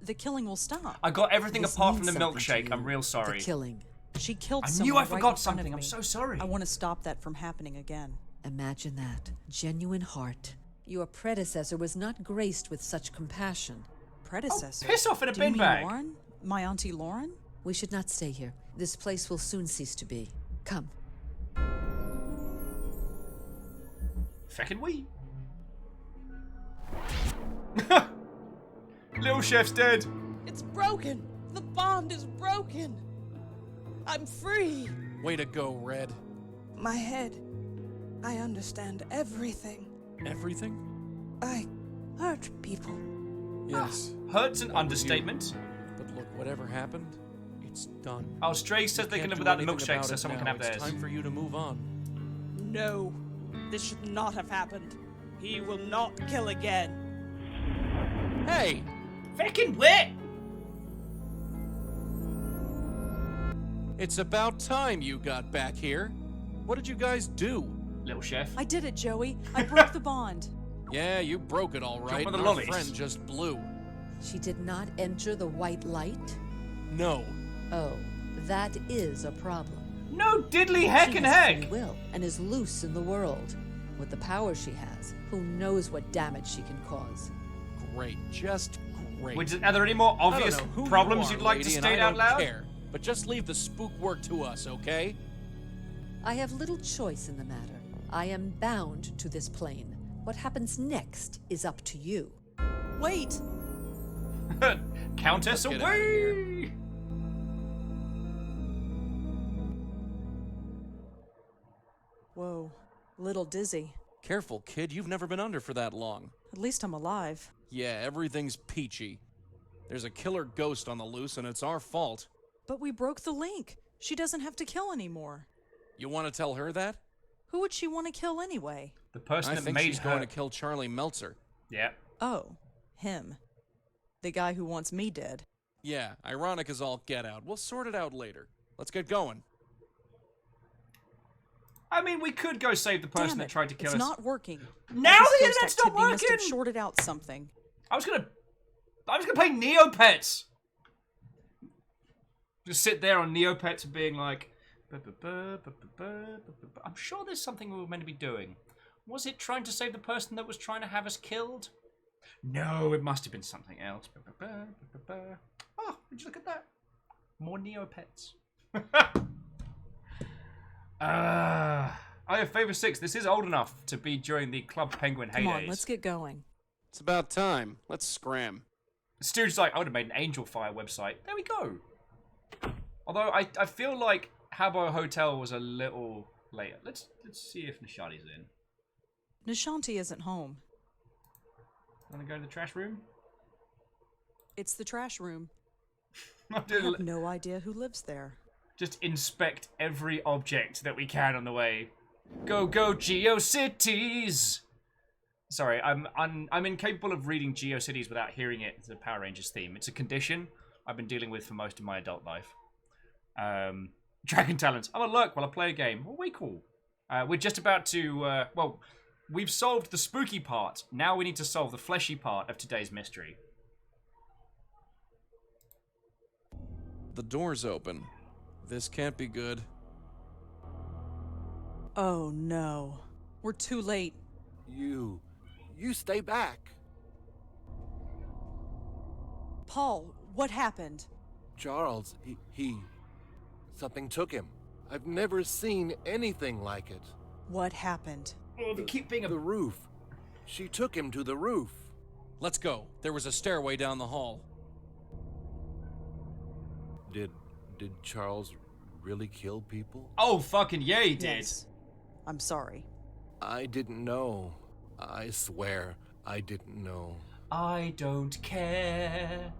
Speaker 8: The killing will stop.
Speaker 1: I got everything
Speaker 13: This
Speaker 1: apart from
Speaker 13: means
Speaker 1: the
Speaker 13: something to
Speaker 1: milkshake.
Speaker 13: you,
Speaker 1: I'm real sorry.
Speaker 13: The killing.
Speaker 8: She killed
Speaker 1: I
Speaker 8: someone
Speaker 1: knew I
Speaker 8: right
Speaker 1: forgot
Speaker 8: in front of
Speaker 1: something. I'm
Speaker 8: me.
Speaker 1: so sorry.
Speaker 8: I want to stop that from happening again.
Speaker 13: Imagine that. Genuine heart. Your predecessor was not graced with such compassion.
Speaker 8: Predecessor?
Speaker 1: Piss off in a
Speaker 8: Do you
Speaker 1: bin
Speaker 8: mean
Speaker 1: bag.
Speaker 8: Lauren? My auntie Lauren?
Speaker 13: We should not stay here. This place will soon cease to be. Come.
Speaker 1: Feckin' we. Little Chef's dead.
Speaker 10: It's broken. The bond is broken. I'm free.
Speaker 9: Way to go, Red.
Speaker 10: My head. I understand everything.
Speaker 9: Everything?
Speaker 10: I hurt people.
Speaker 9: Yes.
Speaker 1: Hurt's an understatement.
Speaker 9: But look, whatever happened, it's done.
Speaker 1: Oh, Stray says they can live without the milkshake, so someone can have theirs.
Speaker 9: It's time for you to move on.
Speaker 10: No. This should not have happened. He will not kill again.
Speaker 9: Hey!
Speaker 1: Feckin' wit!
Speaker 9: It's about time you got back here. What did you guys do?
Speaker 1: Little Chef.
Speaker 8: I did it, Joey. I broke the bond.
Speaker 9: Yeah, you broke it all right.
Speaker 1: with the
Speaker 9: Our
Speaker 1: lollies.
Speaker 9: friend just blew.
Speaker 13: She did not enter the white light?
Speaker 9: No.
Speaker 13: Oh, that is a problem.
Speaker 1: No diddly
Speaker 13: She
Speaker 1: heckin'
Speaker 13: has
Speaker 1: heck!
Speaker 13: free will and is loose in the world. With the power she has, who knows what damage she can cause.
Speaker 9: Great, just great.
Speaker 1: Are there any more
Speaker 9: I
Speaker 1: obvious
Speaker 9: don't know who
Speaker 1: problems
Speaker 9: you are,
Speaker 1: you'd like to
Speaker 9: lady, and
Speaker 1: state
Speaker 9: I
Speaker 1: out
Speaker 9: don't
Speaker 1: loud?
Speaker 9: care, but just leave the spook work to us, okay?
Speaker 13: I have little choice in the matter. I am bound to this plane. What happens next is up to you.
Speaker 8: Wait!
Speaker 1: Countess
Speaker 9: Let's get out of
Speaker 1: away!
Speaker 8: Whoa, little dizzy.
Speaker 9: Careful, kid. You've never been under for that long.
Speaker 8: At least I'm alive.
Speaker 9: Yeah, everything's peachy. There's a killer ghost on the loose, and it's our fault.
Speaker 8: But we broke the link. She doesn't have to kill anymore.
Speaker 9: You want to tell her that?
Speaker 8: Who would she want to kill anyway?
Speaker 1: The person
Speaker 9: I
Speaker 1: that
Speaker 9: think
Speaker 1: made
Speaker 9: she's
Speaker 1: her.
Speaker 9: going to kill Charlie Meltzer.
Speaker 1: Yeah.
Speaker 8: Oh, him. The guy who wants me dead.
Speaker 9: Yeah, ironic as all get out. We'll sort it out later. Let's get going.
Speaker 1: I mean, we could go save the person
Speaker 8: Damn
Speaker 1: that
Speaker 8: it,
Speaker 1: tried to kill
Speaker 8: it's
Speaker 1: us.
Speaker 8: not working.
Speaker 1: Now
Speaker 8: All this
Speaker 1: the
Speaker 8: ghost
Speaker 1: internet's not
Speaker 8: activity must have
Speaker 1: working!
Speaker 8: shorted out something.
Speaker 1: I was gonna play Neopets. Just sit there on Neopets and being like, I'm sure there's something we were meant to be doing. Was it trying to save the person that was trying to have us killed? No, it must have been something else. Oh, would you look at that? More Neopets. I have Favor 6. This is old enough to be during the Club Penguin heydays.
Speaker 8: Come on, let's get going.
Speaker 9: It's about time. Let's scram.
Speaker 1: Stooge's like, I would have made an Angel Fire website. There we go. Although I feel like Habbo Hotel was a little later. Let's see if Nishadi's in.
Speaker 8: Nishanti isn't home.
Speaker 1: Want to go to the trash room?
Speaker 8: It's the trash room.
Speaker 1: I
Speaker 8: I have no idea who lives there.
Speaker 1: Just inspect every object that we can on the way. Go GeoCities! Sorry, I'm incapable of reading GeoCities without hearing it. It's a Power Rangers theme. It's a condition I've been dealing with for most of my adult life. Dragon Talents. I'm a lurk while I play a game. Well, way cool. We're just about to, well, we've solved the spooky part. Now we need to solve the fleshy part of today's mystery.
Speaker 9: The door's open. This can't be good.
Speaker 8: Oh no. We're too late.
Speaker 18: You stay back.
Speaker 8: Paul, what happened?
Speaker 18: Charles, something took him. I've never seen anything like it.
Speaker 8: What happened?
Speaker 1: Oh, they keep being
Speaker 18: The roof. She took him to the roof.
Speaker 9: Let's go. There was a stairway down the hall.
Speaker 18: Did Charles really kill people?
Speaker 1: Oh, fucking yeah, he did.
Speaker 8: Yes. I'm sorry.
Speaker 18: I didn't know. I swear, I didn't know.
Speaker 1: I don't care.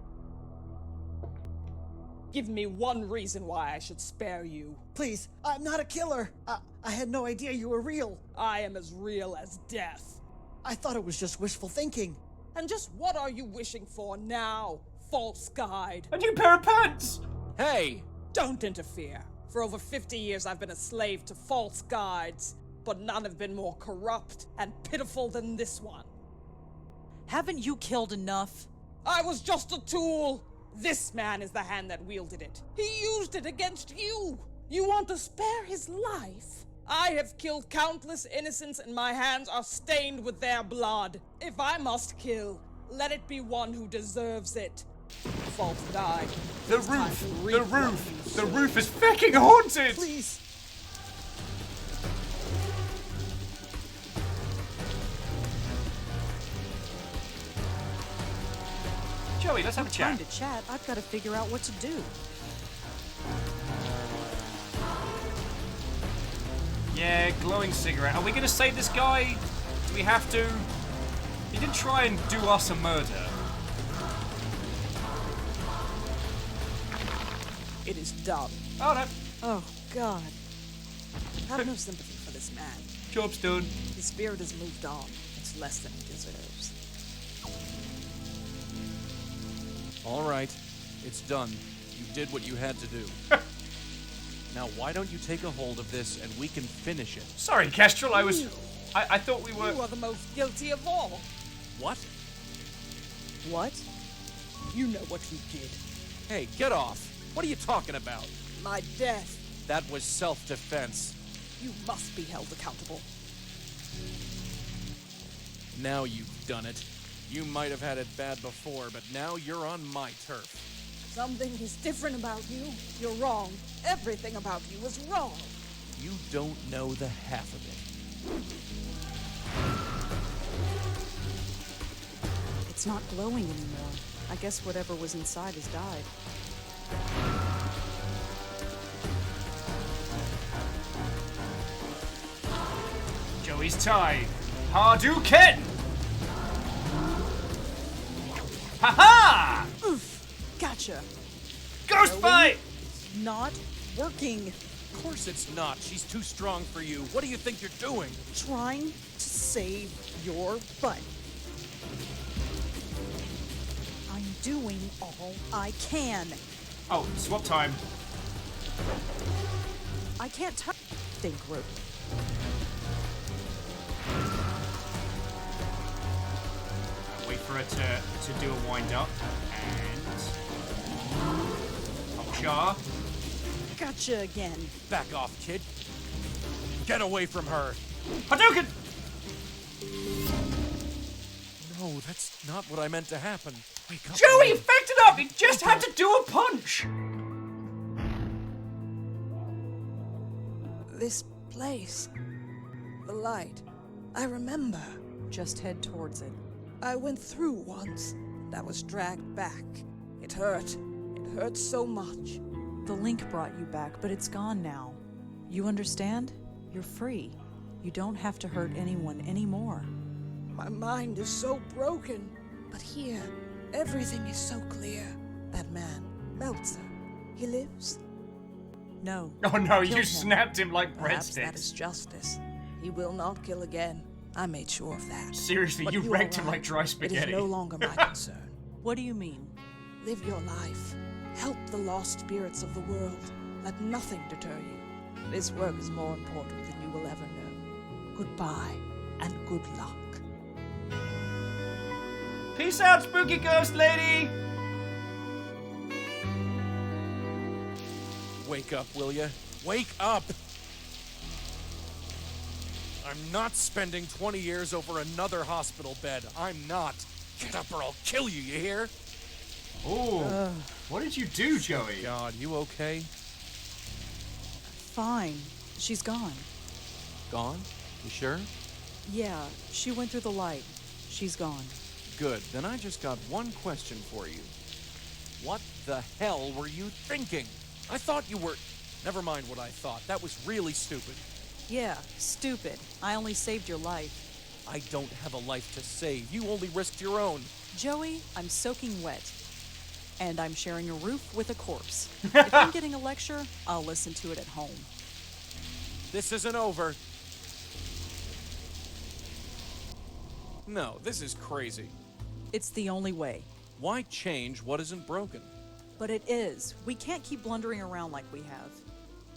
Speaker 10: Give me one reason why I should spare you.
Speaker 17: Please, I'm not a killer. I had no idea you were real.
Speaker 10: I am as real as death.
Speaker 17: I thought it was just wishful thinking.
Speaker 10: And just what are you wishing for now, false guide?
Speaker 1: A new pair of pants!
Speaker 9: Hey!
Speaker 10: Don't interfere. For over 50 years I've been a slave to false guides, but none have been more corrupt and pitiful than this one.
Speaker 8: Haven't you killed enough?
Speaker 10: I was just a tool. This man is the hand that wielded it. He used it against you. You want to spare his life? I have killed countless innocents and my hands are stained with their blood. If I must kill,
Speaker 8: Let it be one who deserves it. False died.
Speaker 1: The roof is fucking haunted!
Speaker 8: Please.
Speaker 1: Joey, let's have a chat.
Speaker 8: Time to chat. I've got to figure out what to do.
Speaker 1: Yeah, glowing cigarette. Are we gonna save this guy? Do we have to? He did try and do us a murder.
Speaker 8: It is done.
Speaker 1: Oh no.
Speaker 8: Oh, God. I have no sympathy for this man.
Speaker 1: Job's done.
Speaker 8: His spirit has moved on. It's less than he deserves.
Speaker 9: All right, it's done. You did what you had to do. Now, why don't you take a hold of this and we can finish it?
Speaker 1: Sorry, Kestrel, I thought we were...
Speaker 8: You are the most guilty of all.
Speaker 9: What?
Speaker 8: What? You know what you did.
Speaker 9: Hey, get off. What are you talking about?
Speaker 8: My death.
Speaker 9: That was self-defense.
Speaker 8: You must be held accountable.
Speaker 9: Now you've done it. You might have had it bad before, but now you're on my turf.
Speaker 8: Something is different about you. You're wrong. Everything about you is wrong.
Speaker 9: You don't know the half of it.
Speaker 8: It's not glowing anymore. I guess whatever was inside has died.
Speaker 1: Joey's tie. Hadouken! Ha-ha!
Speaker 8: Oof! Gotcha.
Speaker 1: Ghost fight!
Speaker 8: It's not working.
Speaker 9: Of course it's not. She's too strong for you. What do you think you're doing?
Speaker 8: Trying to save your butt. I'm doing all I can.
Speaker 1: Oh, swap time.
Speaker 8: I can't touch the group.
Speaker 1: Wait for it to do a wind up. And... Pop char.
Speaker 8: Gotcha again.
Speaker 9: Back off, kid. Get away from her.
Speaker 1: Hadouken!
Speaker 9: No, that's not what I meant to happen. Wake up.
Speaker 1: Joey, you fucked it up! You just had to do a punch!
Speaker 10: This place. The light. I remember.
Speaker 8: Just head towards it.
Speaker 10: I went through once. And I was dragged back. It hurt. It hurt so much.
Speaker 8: The link brought you back, but it's gone now. You understand? You're free. You don't have to hurt anyone anymore.
Speaker 10: My mind is so broken. But here, everything is so clear. That man, Meltzer, he lives?
Speaker 8: No.
Speaker 1: Oh no, you
Speaker 10: him.
Speaker 1: snapped him like
Speaker 10: Perhaps that
Speaker 1: breadsticks.
Speaker 10: is justice. He will not kill again. I made sure of that.
Speaker 1: Seriously,
Speaker 10: But
Speaker 1: you wrecked him
Speaker 10: are
Speaker 1: like dry
Speaker 10: right.
Speaker 1: spaghetti.
Speaker 10: It is no longer my concern.
Speaker 8: What do you mean?
Speaker 10: Live your life. Help the lost spirits of the world. Let nothing deter you. This work is more important than you will ever know. Goodbye, and good luck.
Speaker 1: Peace out, spooky ghost lady!
Speaker 9: Wake up, will ya? Wake up! I'm not spending 20 years over another hospital bed. I'm not. Get up or I'll kill you, you hear?
Speaker 1: Oh, what did you do, Joey?
Speaker 9: God, you okay?
Speaker 8: Fine. She's gone.
Speaker 9: Gone? You sure?
Speaker 8: Yeah, she went through the light. She's gone.
Speaker 9: Good. Then I just got one question for you. What the hell were you thinking? I thought you were... Never mind what I thought. That was really stupid.
Speaker 8: Yeah, stupid. I only saved your life.
Speaker 9: I don't have a life to save. You only risked your own.
Speaker 8: Joey, I'm soaking wet. And I'm sharing a roof with a corpse. If I'm getting a lecture, I'll listen to it at home.
Speaker 9: This isn't over. No, this is crazy.
Speaker 8: It's the only way.
Speaker 9: Why change what isn't broken?
Speaker 8: But it is. We can't keep blundering around like we have.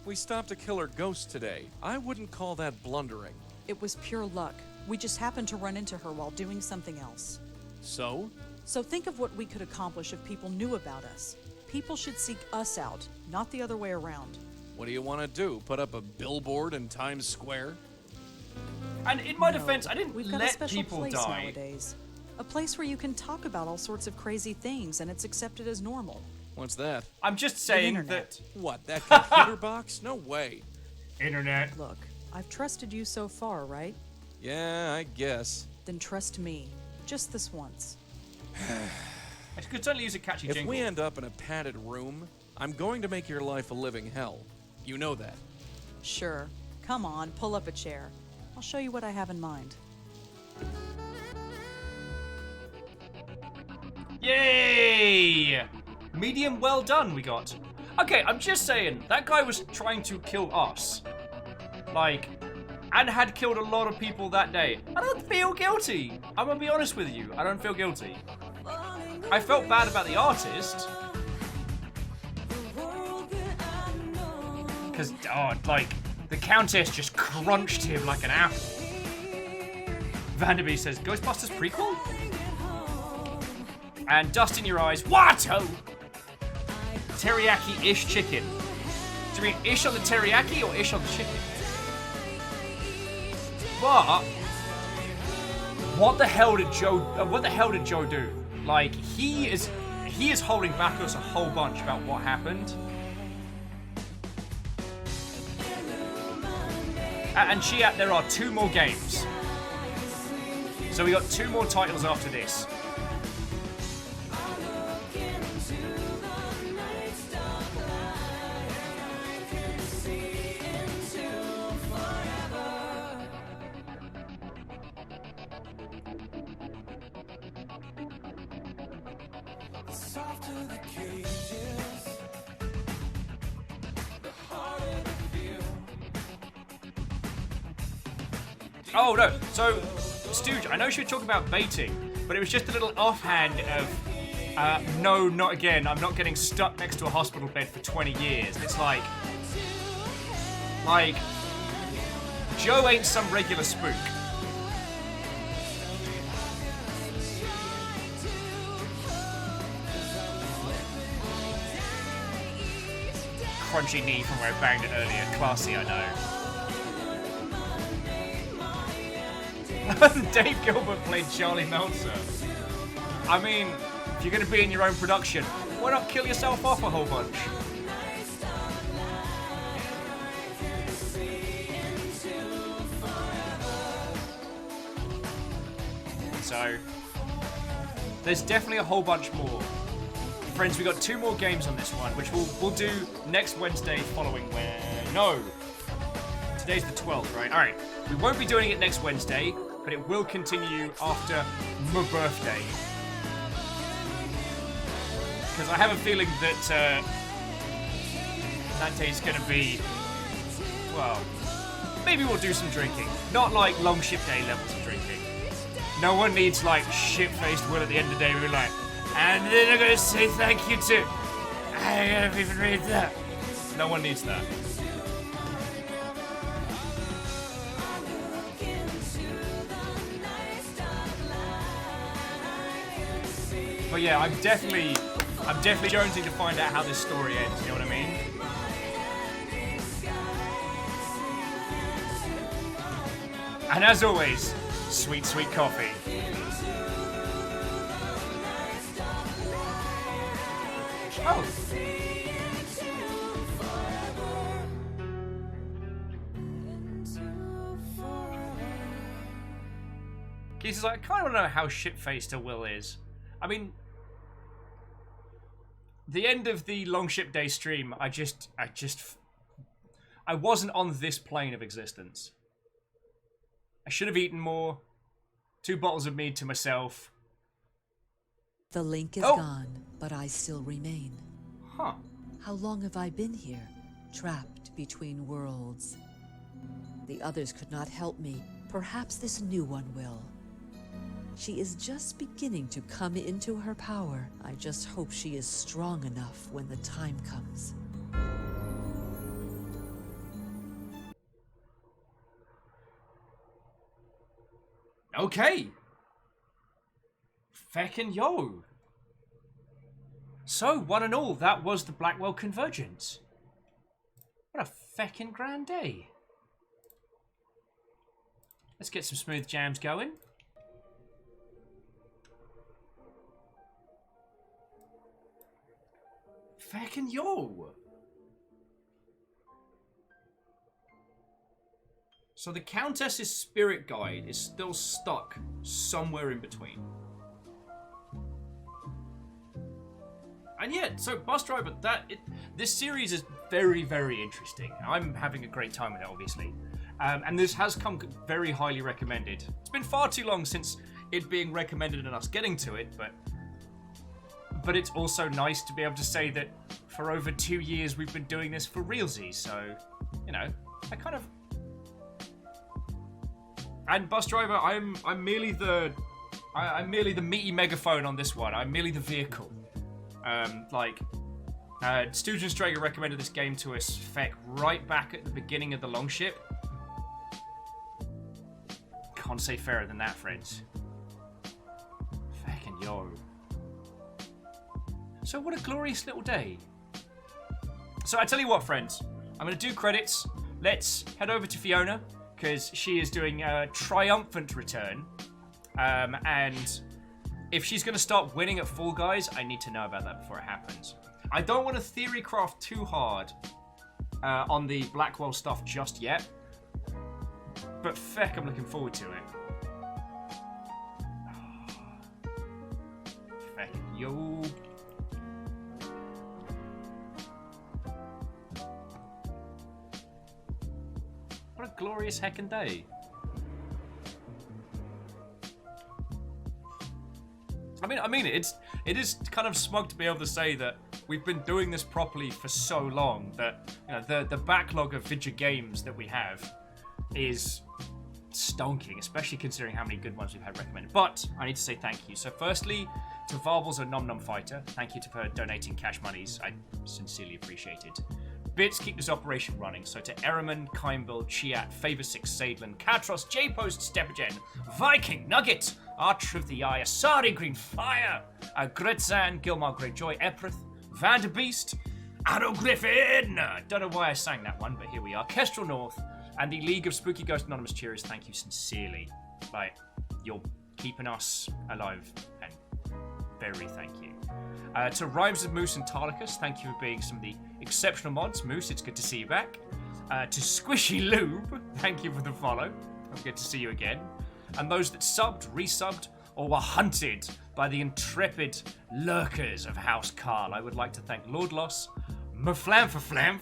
Speaker 9: We stopped a killer ghost today. I wouldn't call that blundering.
Speaker 8: It was pure luck. We just happened to run into her while doing something else.
Speaker 9: So?
Speaker 8: So think of what we could accomplish if people knew about us. People should seek us out, not the other way around.
Speaker 9: What do you want to do? Put up a billboard in Times Square?
Speaker 1: And in my defense, I didn't
Speaker 8: We've got a
Speaker 1: let
Speaker 8: special
Speaker 1: people
Speaker 8: place
Speaker 1: die.
Speaker 8: nowadays. A place where you can talk about all sorts of crazy things and it's accepted as normal.
Speaker 9: What's that?
Speaker 1: I'm just saying
Speaker 8: internet.
Speaker 1: that...
Speaker 9: What, that computer box? No way.
Speaker 1: Internet.
Speaker 8: Look, I've trusted you so far, right?
Speaker 9: Yeah, I guess.
Speaker 8: Then trust me. Just this once.
Speaker 1: I could certainly use a catchy
Speaker 9: If
Speaker 1: jingle.
Speaker 9: we end up in a padded room, I'm going to make your life a living hell. You know that.
Speaker 8: Sure. Come on, pull up a chair. I'll show you what I have in mind.
Speaker 1: Yay! Medium well done we got. Okay, I'm just saying, that guy was trying to kill us. Like, and had killed a lot of people that day. I don't feel guilty. I'm gonna be honest with you. I don't feel guilty. I felt bad about the artist. Because, oh, like, the Countess just crunched him like an apple. Vanderby says, Ghostbusters prequel? And dust in your eyes. What? Oh! Teriyaki-ish chicken. Do you mean ish on the teriyaki or ish on the chicken? But what the hell did Joe do? Like, he is holding back us a whole bunch about what happened. And Chiat, there are 2 more games. So we got 2 more titles after this. Oh no, so Stooge, I know she was talking about baiting, but it was just a little offhand of, no, not again, I'm not getting stuck next to a hospital bed for 20 years. It's like, Joe ain't some regular spook. Crunchy knee from where I banged it earlier, classy I know. Dave Gilbert played Charlie Meltzer. I mean, if you're going to be in your own production, why not kill yourself off a whole bunch? So, there's definitely a whole bunch more. Friends, we got 2 more games on this one, which we'll do next Wednesday following when... No! Today's the 12th, right? Alright, we won't be doing it next Wednesday, but it will continue after my birthday. Because I have a feeling that that day's going to be, well, maybe we'll do some drinking. Not like long ship day levels of drinking. No one needs like shit-faced Will at the end of the day. We're like, and then I'm going to say thank you to, I gotta even read that. No one needs that. But yeah, I'm definitely jonesing to find out how this story ends, you know what I mean? And as always, sweet, sweet coffee. Oh. Keith is like, I kind of want to know how shit-faced a Will is. I mean, the end of the Long Ship Day stream, I wasn't on this plane of existence. I should have eaten more. 2 bottles of mead to myself.
Speaker 15: The link is gone, but I still remain.
Speaker 1: Huh.
Speaker 15: How long have I been here, trapped between worlds? The others could not help me. Perhaps this new one will. She is just beginning to come into her power. I just hope she is strong enough when the time comes.
Speaker 1: Okay. Feckin' yo. So, one and all, that was the Blackwell Convergence. What a feckin' grand day. Let's get some smooth jams going. Feckin' yo! So the Countess's spirit guide is still stuck somewhere in between. And yet, so Bus Driver, this series is very, very interesting. I'm having a great time with it, obviously. And this has come very highly recommended. It's been far too long since it being recommended and us getting to it, but it's also nice to be able to say that for over 2 years we've been doing this for realsies, so, you know, I kind of... And Bus Driver, I'm merely the meaty megaphone on this one. I'm merely the vehicle. Stooge and Strager recommended this game to us, feck, right back at the beginning of the Longship. Can't say fairer than that, friends. Feckin' yo. So what a glorious little day. So I tell you what, friends. I'm going to do credits. Let's head over to Fiona, because she is doing a triumphant return. And if she's going to start winning at Fall Guys, I need to know about that before it happens. I don't want to theory craft too hard on the Blackwell stuff just yet. But feck, I'm looking forward to it. Feck, yo. What a glorious heckin' day. I mean, it is kind of smug to be able to say that we've been doing this properly for so long that, you know, the backlog of video games that we have is stonking, especially considering how many good ones we've had recommended. But I need to say thank you. So firstly, to Varbles and Nom Nom Fighter, thank you for donating cash monies. I sincerely appreciate it. Bits keep this operation running. So to Eriman, Keimbil, Chiat, Favor6, Sadlin, Katros, J-Post, Stepagen, Viking, Nugget, Archer of the Eye, Asari Green Fire, Gretzan, Gilmar Greyjoy, Eprith, Vanderbeast, Arrow Griffin. Don't know why I sang that one, but here we are. Kestrel North, and the League of Spooky Ghost Anonymous Cheerers, thank you sincerely. Like, you're keeping us alive, and very thank you. To Rhymes of Moose and Tarlicus, thank you for being some of the exceptional mods. Moose, it's good to see you back. To Squishy Lube, thank you for the follow. It's good to see you again. And those that subbed, resubbed, or were hunted by the intrepid lurkers of House Carl, I would like to thank Lord Loss, Maflamfaflamf,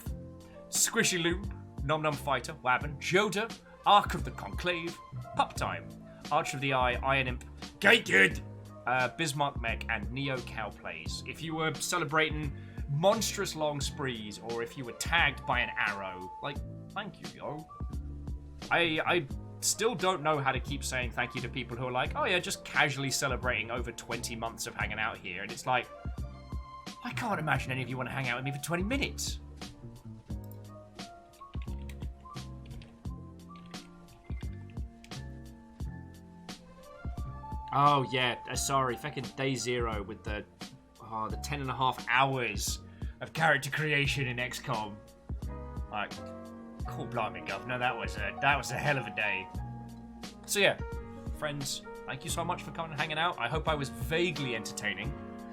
Speaker 1: Squishy Lube, Nom Nom Fighter, Wabben, Joda, Ark of the Conclave, Pup Time, Archer of the Eye, Iron Imp, Gated, Bismarck Mech, and Neo Cow Plays. If you were celebrating monstrous long sprees, or if you were tagged by an arrow, like, thank you, yo. I still don't know how to keep saying thank you to people who are like, oh yeah, just casually celebrating over 20 months of hanging out here, and it's like, I can't imagine any of you want to hang out with me for 20 minutes. Oh yeah, sorry, fucking day zero with the 10.5 hours of character creation in XCOM. Like, cool blimey, governor, that was a hell of a day. So yeah, friends, thank you so much for coming and hanging out. I hope I was vaguely entertaining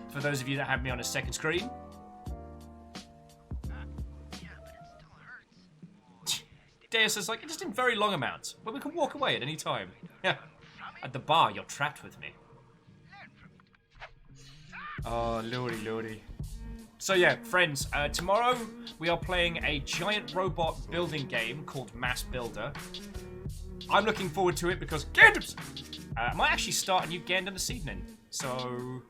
Speaker 1: for those of you that had me on a second screen. Deus is like, just in very long amounts, but we can walk away at any time. Yeah. At the bar, you're trapped with me. Oh, lordy, lordy. So yeah, friends, tomorrow we are playing a giant robot building game called Mass Builder. I'm looking forward to it because Gandams! I might actually start a new Gandam this evening. So...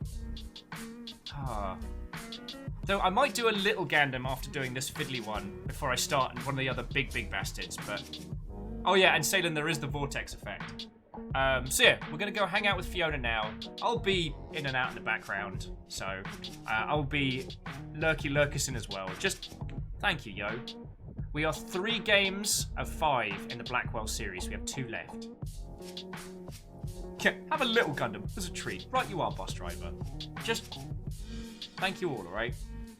Speaker 1: Though I might do a little Gandam after doing this fiddly one before I start one of the other big bastards, but... Oh yeah, and Salem, there is the Vortex effect. So yeah, we're going to go hang out with Fiona now. I'll be in and out in the background, so I'll be lurking as well. Just thank you, yo. We are 3 games of 5 in the Blackwell series. We have 2 left. Okay, have a little Gundam as a treat. Right you are, Bus Driver. Just thank you all, alright?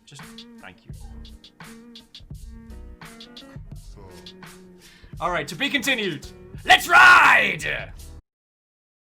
Speaker 1: Just thank you. Alright, to be continued. Let's ride!